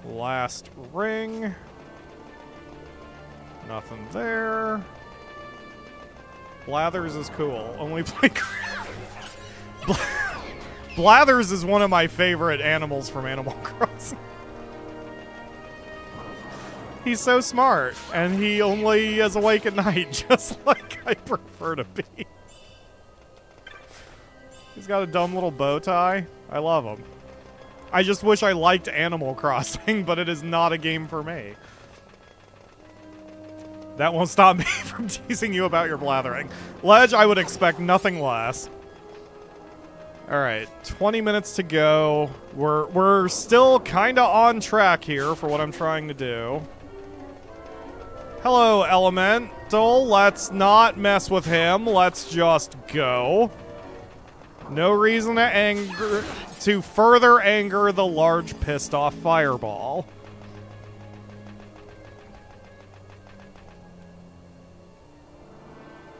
Last ring. Nothing there. Blathers is cool. Only play. Blathers is one of my favorite animals from Animal Crossing. He's so smart, and he only is awake at night, just like I prefer to be. He's got a dumb little bow tie. I love him. I just wish I liked Animal Crossing, but it is not a game for me. That won't stop me from teasing you about your blathering. Ledge, I would expect nothing less. Alright, 20 minutes to go. We're still kind of on track here for what I'm trying to do. Hello, Elemental. Let's not mess with him. Let's just go. No reason to further anger the large pissed off fireball.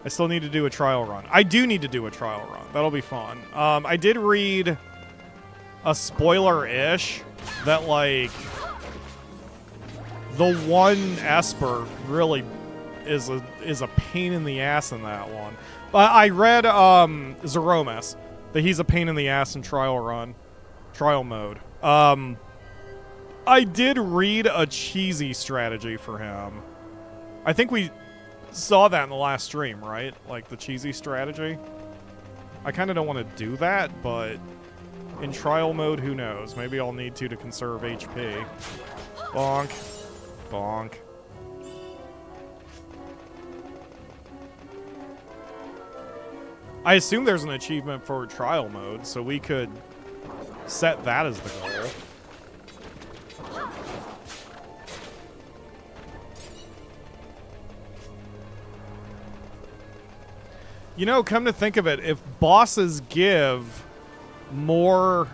I still need to do a trial run. I do need to do a trial run. That'll be fun. I did read a spoiler-ish that, like, the one Esper really is a pain in the ass in that one. But I read Zeromus, that he's a pain in the ass in trial mode. I did read a cheesy strategy for him. I think we saw that in the last stream, right? Like the cheesy strategy. I kind of don't want to do that, but in trial mode, who knows? Maybe I'll need to conserve HP. Bonk. Bonk. I assume there's an achievement for trial mode, so we could set that as the goal. You know, come to think of it, if bosses give more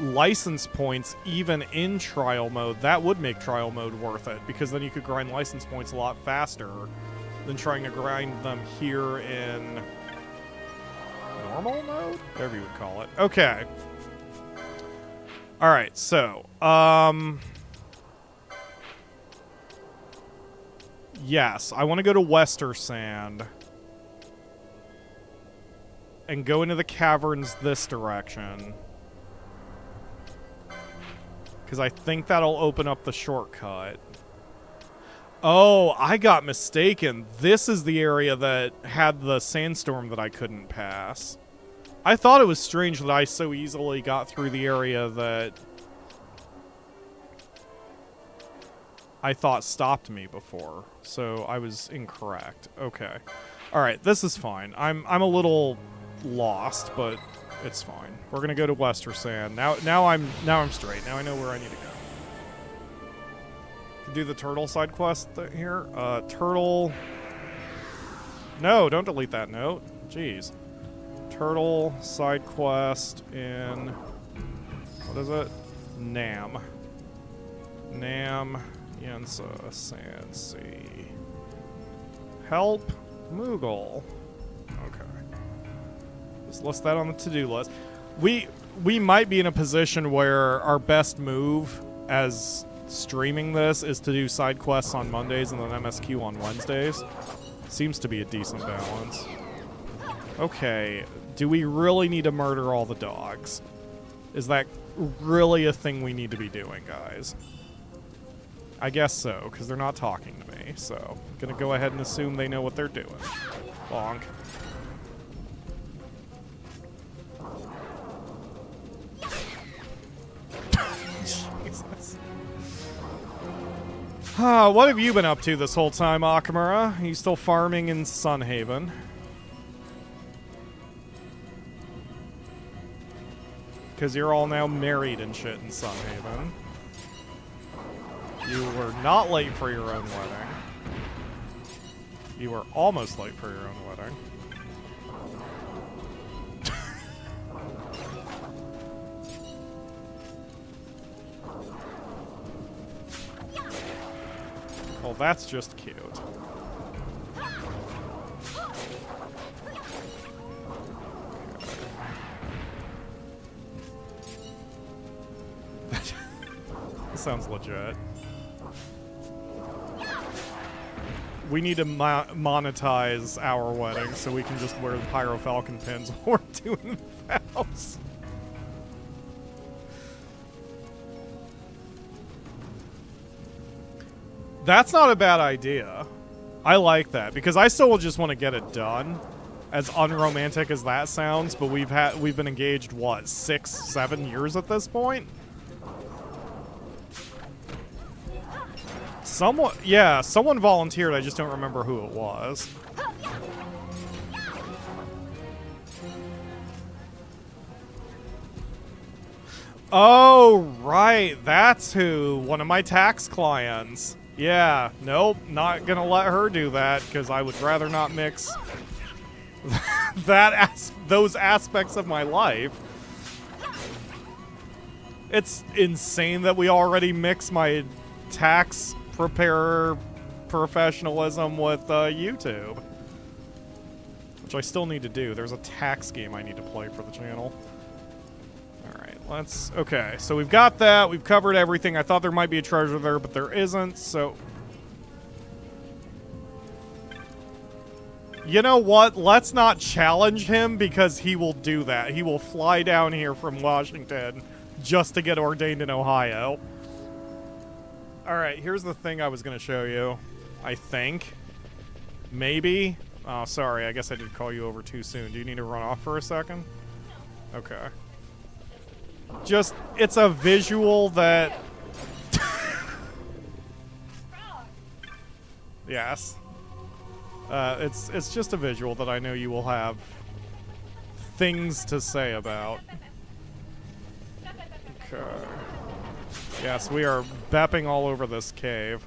license points even in trial mode, that would make trial mode worth it, because then you could grind license points a lot faster than trying to grind them here in normal mode? Whatever you would call it. Okay. Alright, so, yes, I want to go to Westersand and go into the caverns this direction, because I think that'll open up the shortcut. Oh, I got mistaken. This is the area that had the sandstorm that I couldn't pass. I thought it was strange that I so easily got through the area that I thought stopped me before. So I was incorrect. Okay. Alright, this is fine. I'm a little lost, but it's fine. We're gonna go to Westersand. Now I'm straight. Now I know where I need to go. Do the turtle side quest here. Turtle. No, don't delete that note. Jeez. Turtle side quest in. What is it? Nam-Yensa Sandsea. Help Moogle. Okay. Just list that on the to-do list. We might be in a position where our best move as streaming this is to do side quests on Mondays and then MSQ on Wednesdays. Seems to be a decent balance. Okay, do we really need to murder all the dogs? Is that really a thing we need to be doing, guys? I guess so, because they're not talking to me, so I'm gonna go ahead and assume they know what they're doing. Bonk. What have you been up to this whole time, Akamura? Are you still farming in Sunhaven? Because you're all now married and shit in Sunhaven. You were not late for your own wedding. You were almost late for your own wedding. Well, that's just cute. This sounds legit. We need to monetize our wedding so we can just wear the PyroFalkon pins while we're doing the vows. That's not a bad idea. I like that because I still just want to get it done. As unromantic as that sounds, but we've been engaged what, 6-7 years at this point? Someone volunteered, I just don't remember who it was. Oh, right, that's who, one of my tax clients. Yeah, nope, not gonna let her do that, because I would rather not mix those aspects of my life. It's insane that we already mix my tax preparer professionalism with YouTube. Which I still need to do. There's a tax game I need to play for the channel. Okay, so we've got that. We've covered everything. I thought there might be a treasure there, but there isn't, so... You know what? Let's not challenge him because he will do that. He will fly down here from Washington just to get ordained in Ohio. Alright, here's the thing I was going to show you. I think. Maybe. Oh, sorry. I guess I did call you over too soon. Do you need to run off for a second? Okay. Just, it's a visual that... Yes. It's just a visual that I know you will have things to say about. Okay. Yes, we are bepping all over this cave.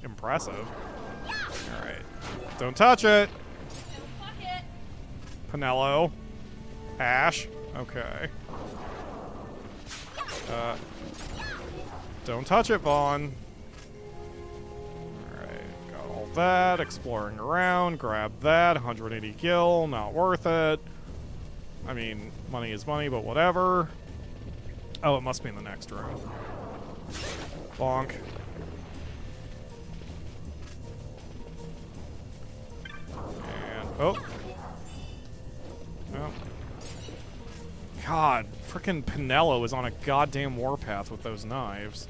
Impressive. Alright. Don't touch it! Pinello. Ashe. Okay. Don't touch it, Vaughn. Alright, got all that. Exploring around. Grab that. 180 gil. Not worth it. I mean, money is money, but whatever. Oh, it must be in the next room. Bonk. And, oh. Oh. God, frickin' Pinello is on a goddamn warpath with those knives.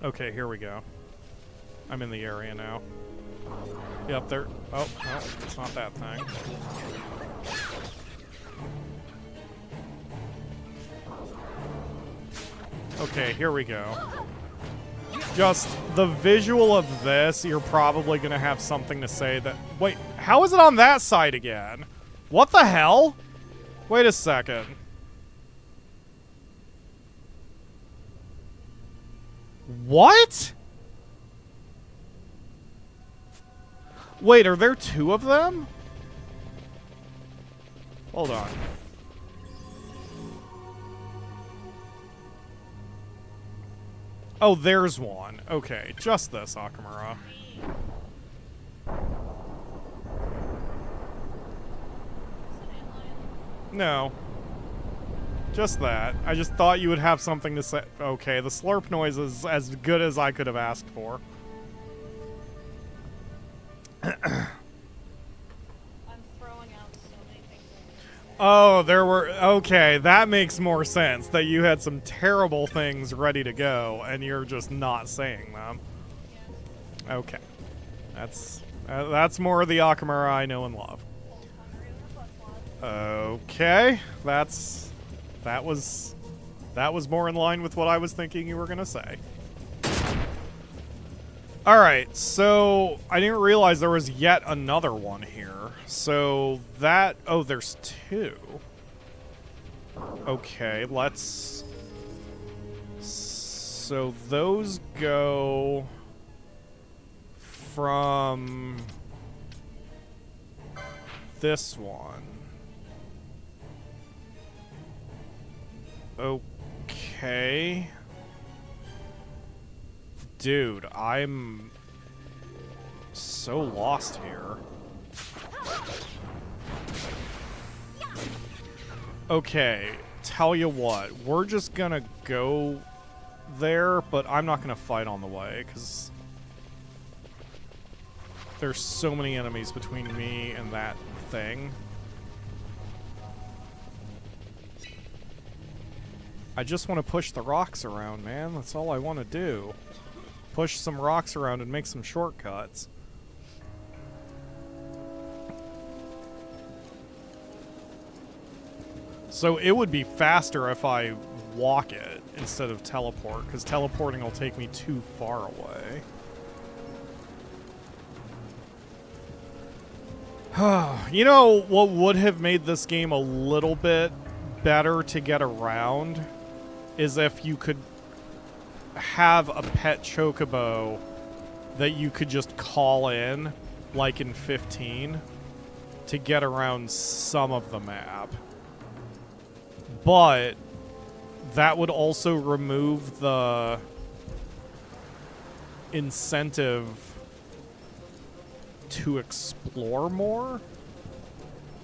Okay, here we go. I'm in the area now. Yep, there. Oh, no, it's not that thing. Okay, here we go. Just the visual of this, you're probably gonna have something to say that... Wait, how is it on that side again? What the hell? Wait a second. What? Wait, are there two of them? Hold on. Oh, there's one. Okay, just this, Akamura. No. Just that. I just thought you would have something to say. Okay, the slurp noise is as good as I could have asked for. Oh, there were... Okay, that makes more sense. That you had some terrible things ready to go, and you're just not saying them. Okay. That's more of the Akamura I know and love. Okay. That was That was more in line with what I was thinking you were going to say. Alright, so I didn't realize there was yet another one here. So that... Oh, there's two. Okay, let's... So those go from this one. Okay. Dude, I'm so lost here. Okay, tell you what, we're just gonna go there, but I'm not gonna fight on the way, because there's so many enemies between me and that thing. I just want to push the rocks around, man. That's all I want to do. Push some rocks around and make some shortcuts. So it would be faster if I walk it instead of teleport, because teleporting will take me too far away. You know what would have made this game a little bit better to get around is if you could have a pet chocobo that you could just call in, like in 15, to get around some of the map. But that would also remove the incentive to explore more,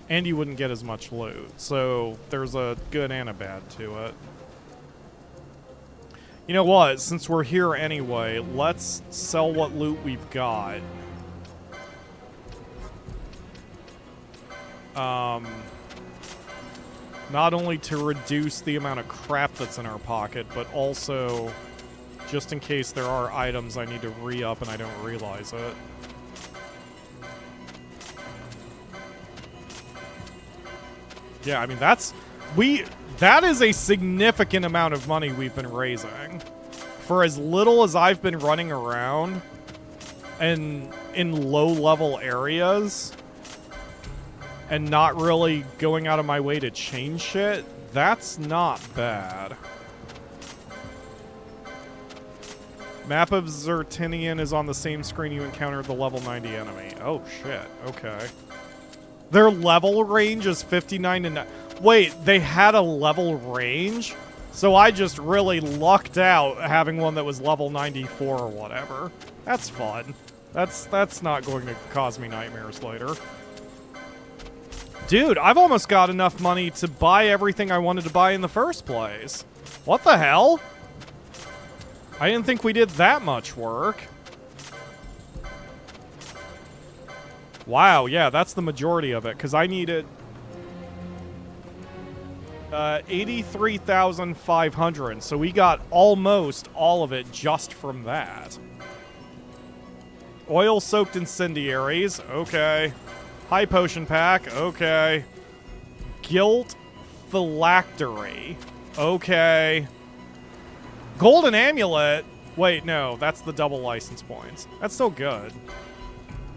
and you wouldn't get as much loot. So there's a good and a bad to it. You know what? Since we're here anyway, let's sell what loot we've got. Not only to reduce the amount of crap that's in our pocket, but also just in case there are items I need to re-up and I don't realize it. Yeah, I mean, that is a significant amount of money we've been raising. For as little as I've been running around and in low-level areas and not really going out of my way to change shit, that's not bad. Map of Zertinan is on the same screen you encountered the level 90 enemy. Oh, shit. Okay. Their level range is 59 to 9. Wait, they had a level range? So I just really lucked out having one that was level 94 or whatever. That's fun. That's not going to cause me nightmares later. Dude, I've almost got enough money to buy everything I wanted to buy in the first place. What the hell? I didn't think we did that much work. Wow, yeah, that's the majority of it, because I needed 83,500, so we got almost all of it just from that. Oil-soaked incendiaries, okay. High potion pack, okay. Guilt phylactery, okay. Golden amulet, wait, no, that's the double license points. That's still good.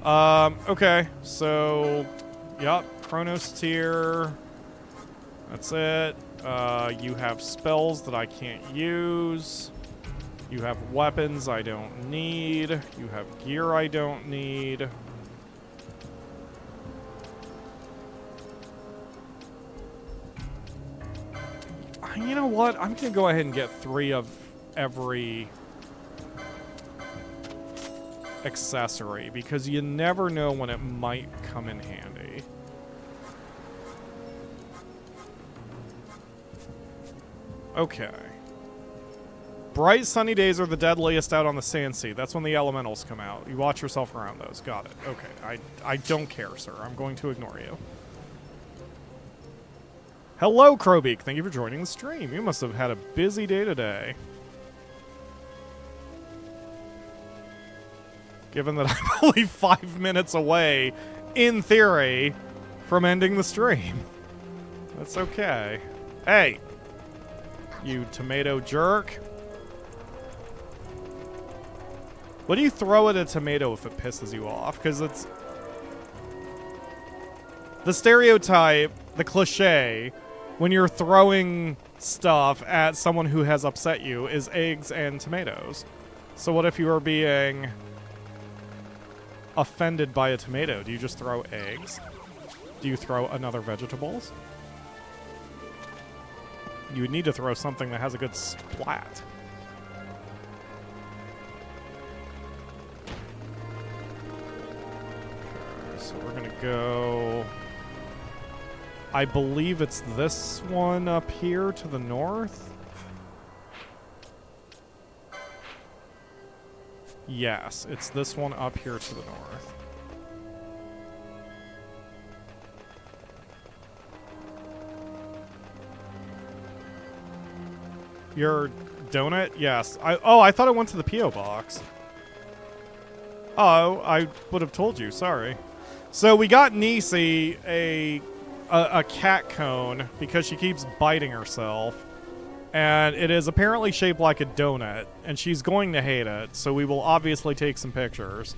Okay, so, yep, Chronos tier, that's it. You have spells that I can't use. You have weapons I don't need. You have gear I don't need. You know what? I'm gonna go ahead and get 3 of every accessory, because you never know when it might come in handy. Okay. Bright sunny days are the deadliest out on the Sandsea. That's when the elementals come out. You watch yourself around those. Got it. Okay. I don't care, sir. I'm going to ignore you. Hello, Crowbeak. Thank you for joining the stream. You must have had a busy day today. Given that I'm only 5 minutes away, in theory, from ending the stream. That's okay. Hey! You tomato jerk. What do you throw at a tomato if it pisses you off? Because it's... the stereotype, the cliche, when you're throwing stuff at someone who has upset you is eggs and tomatoes. So what if you are being offended by a tomato? Do you just throw eggs? Do you throw another vegetables? You would need to throw something that has a good splat. Okay, so we're gonna go... I believe it's this one up here to the north. Yes, it's this one up here to the north. Your donut? Yes. I thought it went to the P.O. box. Oh, I would have told you. Sorry. So we got Nisi a cat cone because she keeps biting herself. And it is apparently shaped like a donut. And she's going to hate it. So we will obviously take some pictures.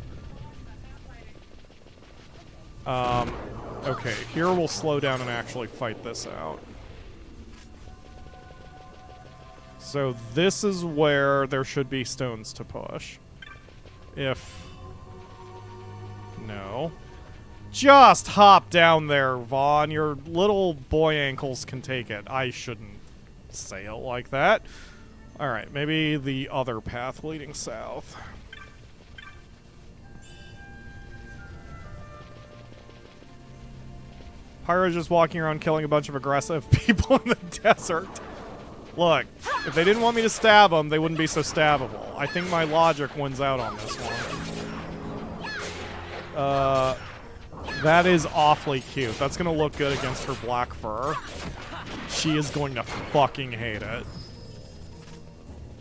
Okay, here we'll slow down and actually fight this out. So this is where there should be stones to push. If... no. Just hop down there, Vaughn. Your little boy ankles can take it. I shouldn't say it like that. Alright, maybe the other path leading south. Pyro's just walking around killing a bunch of aggressive people in the desert. Look, if they didn't want me to stab them, they wouldn't be so stabbable. I think my logic wins out on this one. That is awfully cute. That's gonna look good against her black fur. She is going to fucking hate it.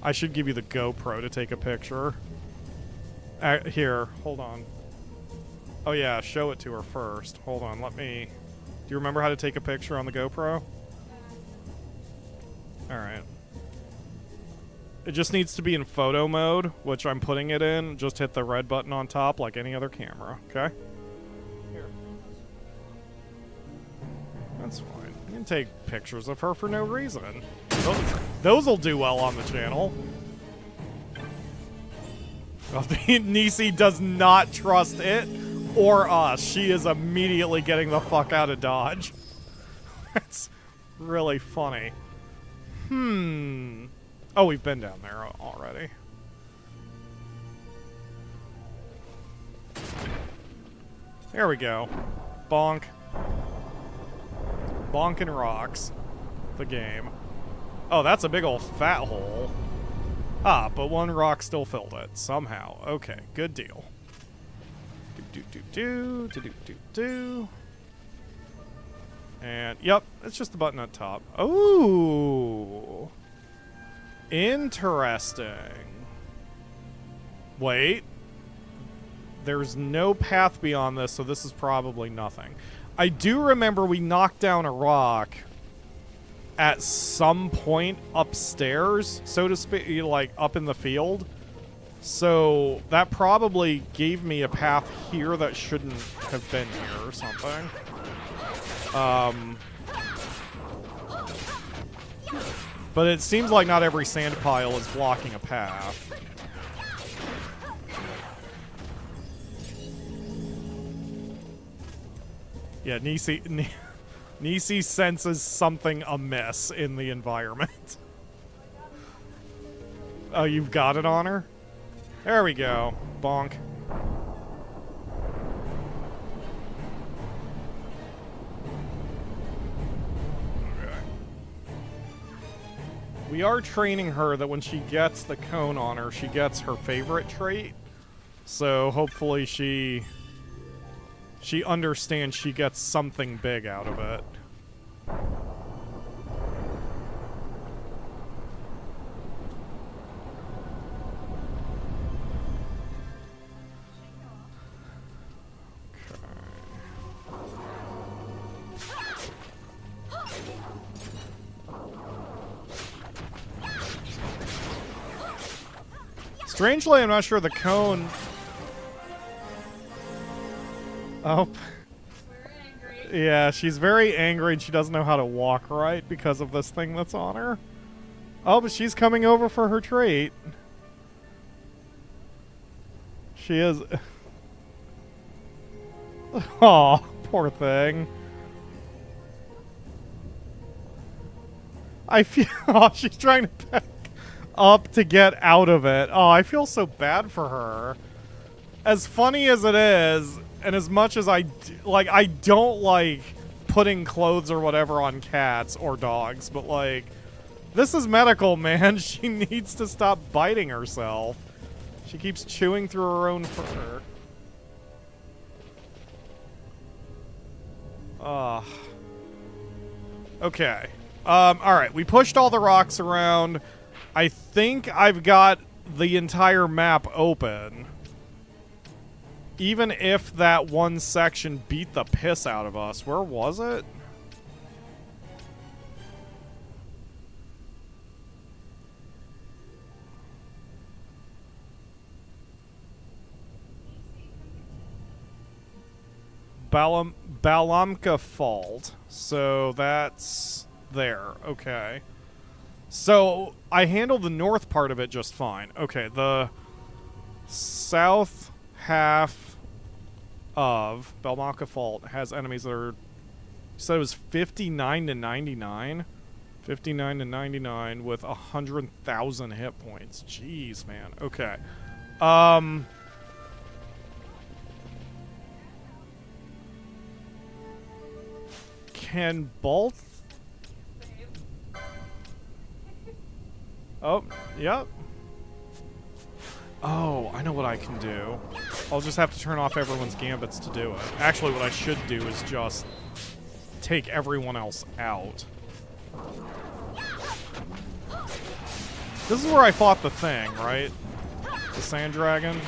I should give you the GoPro to take a picture. Here, hold on. Oh yeah, show it to her first. Hold on, let me... Do you remember how to take a picture on the GoPro? Alright. It just needs to be in photo mode, which I'm putting it in. Just hit the red button on top like any other camera, okay? Here. That's fine. You can take pictures of her for no reason. Those will do well on the channel. Nisi does not trust it or us. She is immediately getting the fuck out of Dodge. That's really funny. Oh, we've been down there already. There we go. Bonk. Bonkin' rocks. The game. Oh, that's a big old fat hole. Ah, but one rock still filled it. Somehow. Okay, good deal. Do. And, yep, it's just the button up top. Ooh. Interesting. Wait. There's no path beyond this, so this is probably nothing. I do remember we knocked down a rock at some point upstairs, so to speak, like up in the field. So that probably gave me a path here that shouldn't have been here or something. But it seems like not every sand pile is blocking a path. Yeah, Nisi senses something amiss in the environment. Oh, you've got it on her? There we go. Bonk. Okay. We are training her that when she gets the cone on her, she gets her favorite trait. So hopefully she understands she gets something big out of it. Strangely, I'm not sure the cone... Oh. Yeah, she's very angry and she doesn't know how to walk right because of this thing that's on her. Oh, but she's coming over for her treat. She is... Aw, poor thing. I feel... Oh, she's trying to back up to get out of it. Oh, I feel so bad for her. As funny as it is, and as much as I don't like putting clothes or whatever on cats or dogs, but like, this is medical, man. She needs to stop biting herself. She keeps chewing through her own fur. Okay. Alright, we pushed all the rocks around. I think I've got the entire map open. Even if that one section beat the piss out of us. Where was it? Balamka Fault. So that's there. Okay. So I handled the north part of it just fine. Okay, the south half of Balamka Fault has enemies that are... You said it was 59 to 99? 59 to 99 with 100,000 hit points. Jeez, man. Okay. Can both... Oh, yep. Oh, I know what I can do. I'll just have to turn off everyone's gambits to do it. Actually, what I should do is just take everyone else out. This is where I fought the thing, right? The sand dragon?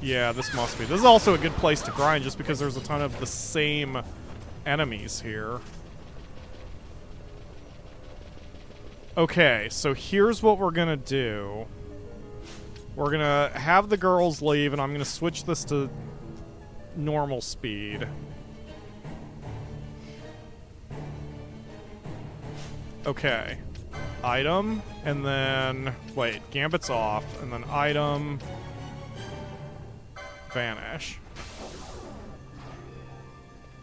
Yeah, this must be. This is also a good place to grind just because there's a ton of the same enemies here. Okay, so here's what we're gonna do. We're gonna have the girls leave, and I'm gonna switch this to normal speed. Okay. Item, and then... Wait, Gambit's off, and then item... Vanish.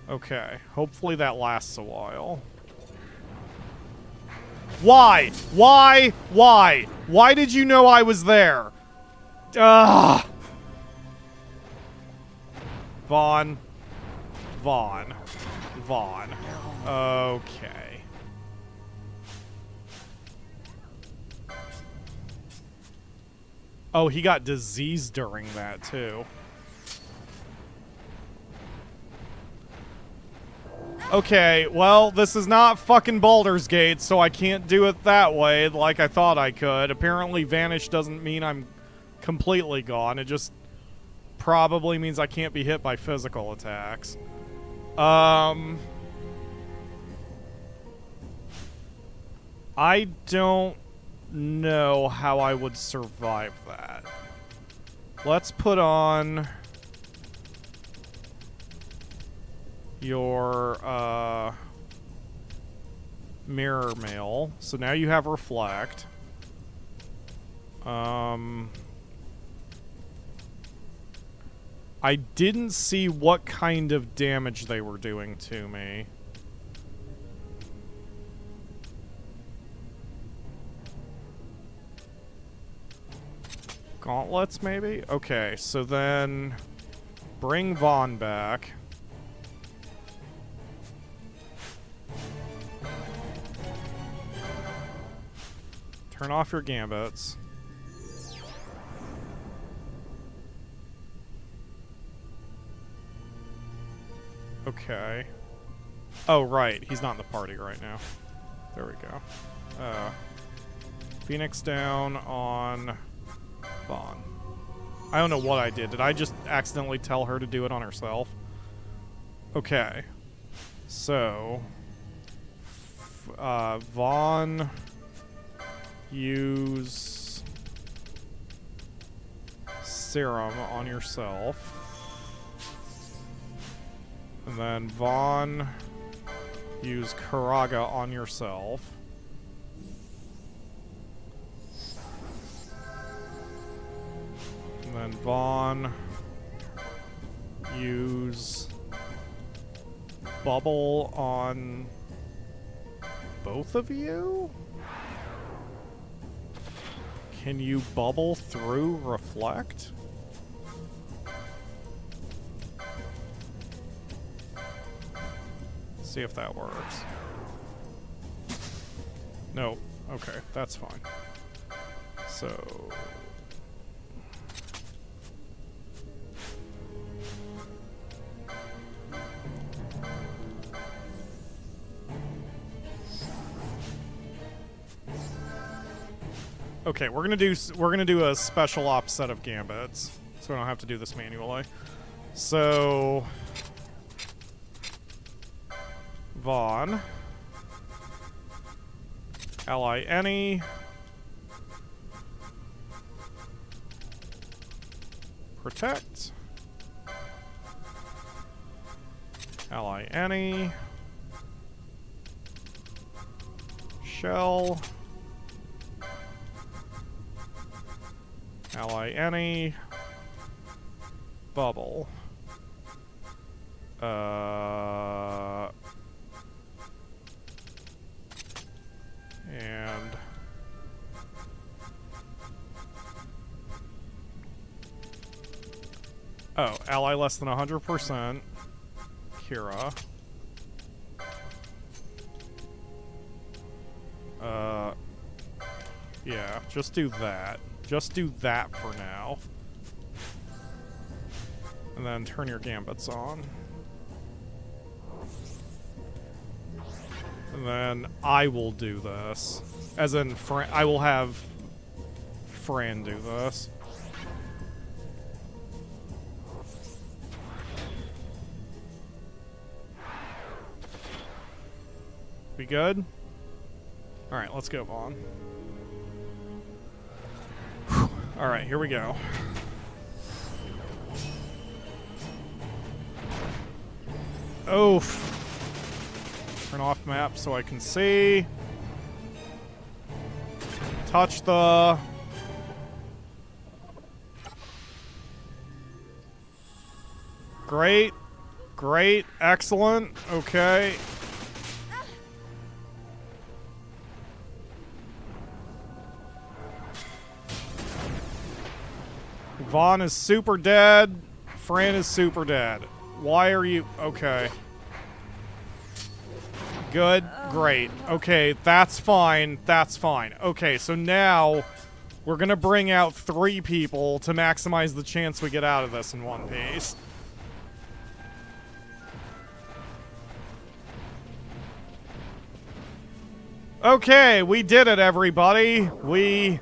Okay, hopefully that lasts a while. Why? Why? Why? Why did you know I was there? Ugh. Vaughn. Vaughn. Vaughn. Okay. Oh, he got diseased during that, too. Okay, well, this is not fucking Baldur's Gate, so I can't do it that way like I thought I could. Apparently, vanish doesn't mean I'm completely gone. It just probably means I can't be hit by physical attacks. I don't know how I would survive that. Let's put on... your mirror mail. So now you have reflect. I didn't see what kind of damage they were doing to me. Gauntlets, maybe? Okay, so then bring Vaughn back. Turn off your gambits. Okay. Oh, right. He's not in the party right now. There we go. Phoenix down on Vaughn. I don't know what I did. Did I just accidentally tell her to do it on herself? Okay. So... Vaughn... use serum on yourself. And then Vaughn, use Karaga on yourself. And then Vaughn, use Bubble on both of you? Can you bubble through Reflect? See if that works. No. Okay, that's fine. So... Okay, we're gonna do a special ops set of gambits, so we don't have to do this manually. So Vaughn, ally any, protect, ally any, shell, ally any, bubble, and oh, ally less than 100%, Kira, yeah, just do that. Just do that for now. And then turn your gambits on. And then I will do this. As in, I will have Fran do this. We good? Alright, let's go, Vaughn. Alright, here we go. Oof. Turn off map so I can see. Touch the... Great. Great. Excellent. Okay. Vaughn is super dead. Fran is super dead. Why are you... Okay. Good. Great. Okay, that's fine. That's fine. Okay, so now we're gonna bring out 3 people to maximize the chance we get out of this in one piece. Okay, we did it, everybody. We...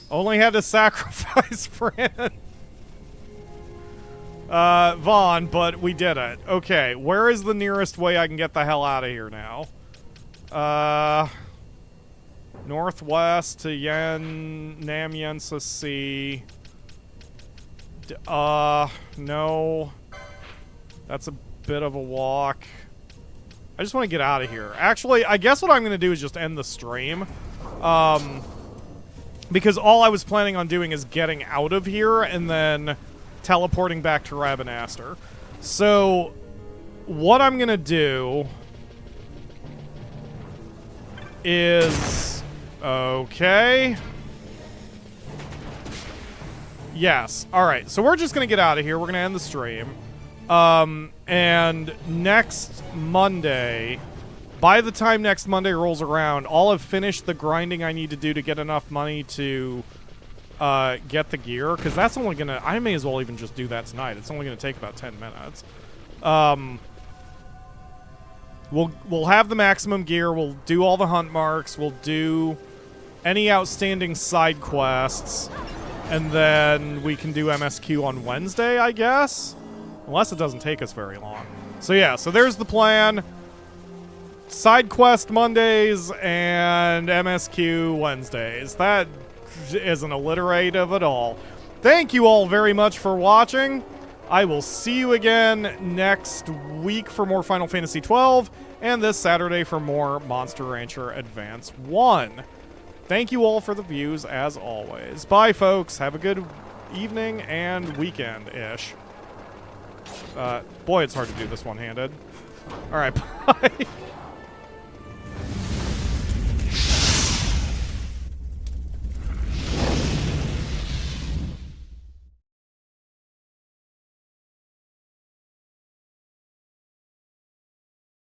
only had to sacrifice Fran. Vaughn, but we did it. Okay, where is the nearest way I can get the hell out of here now? Northwest to Nam-Yensa Sandsea. No. That's a bit of a walk. I just want to get out of here. Actually, I guess what I'm going to do is just end the stream. Because all I was planning on doing is getting out of here and then teleporting back to Rabanastre. So, what I'm gonna do is... Okay. Yes. Alright, so we're just gonna get out of here. We're gonna end the stream. And next Monday... By the time next Monday rolls around, I'll have finished the grinding I need to do to get enough money to get the gear, because that's only gonna... I may as well even just do that tonight. It's only gonna take about 10 minutes. We'll have the maximum gear. We'll do all the hunt marks. We'll do any outstanding side quests, and then we can do MSQ on Wednesday, I guess, unless it doesn't take us very long. So yeah, so there's the plan. side quest Mondays and MSQ Wednesdays. That isn't alliterative at all. Thank you all very much for watching. I will see you again next week for more Final Fantasy XII, and this Saturday for more Monster Rancher Advance 1. Thank you all for the views, as always. Bye, folks. Have a good evening and weekend-ish. Boy, it's hard to do this one-handed. All right, bye.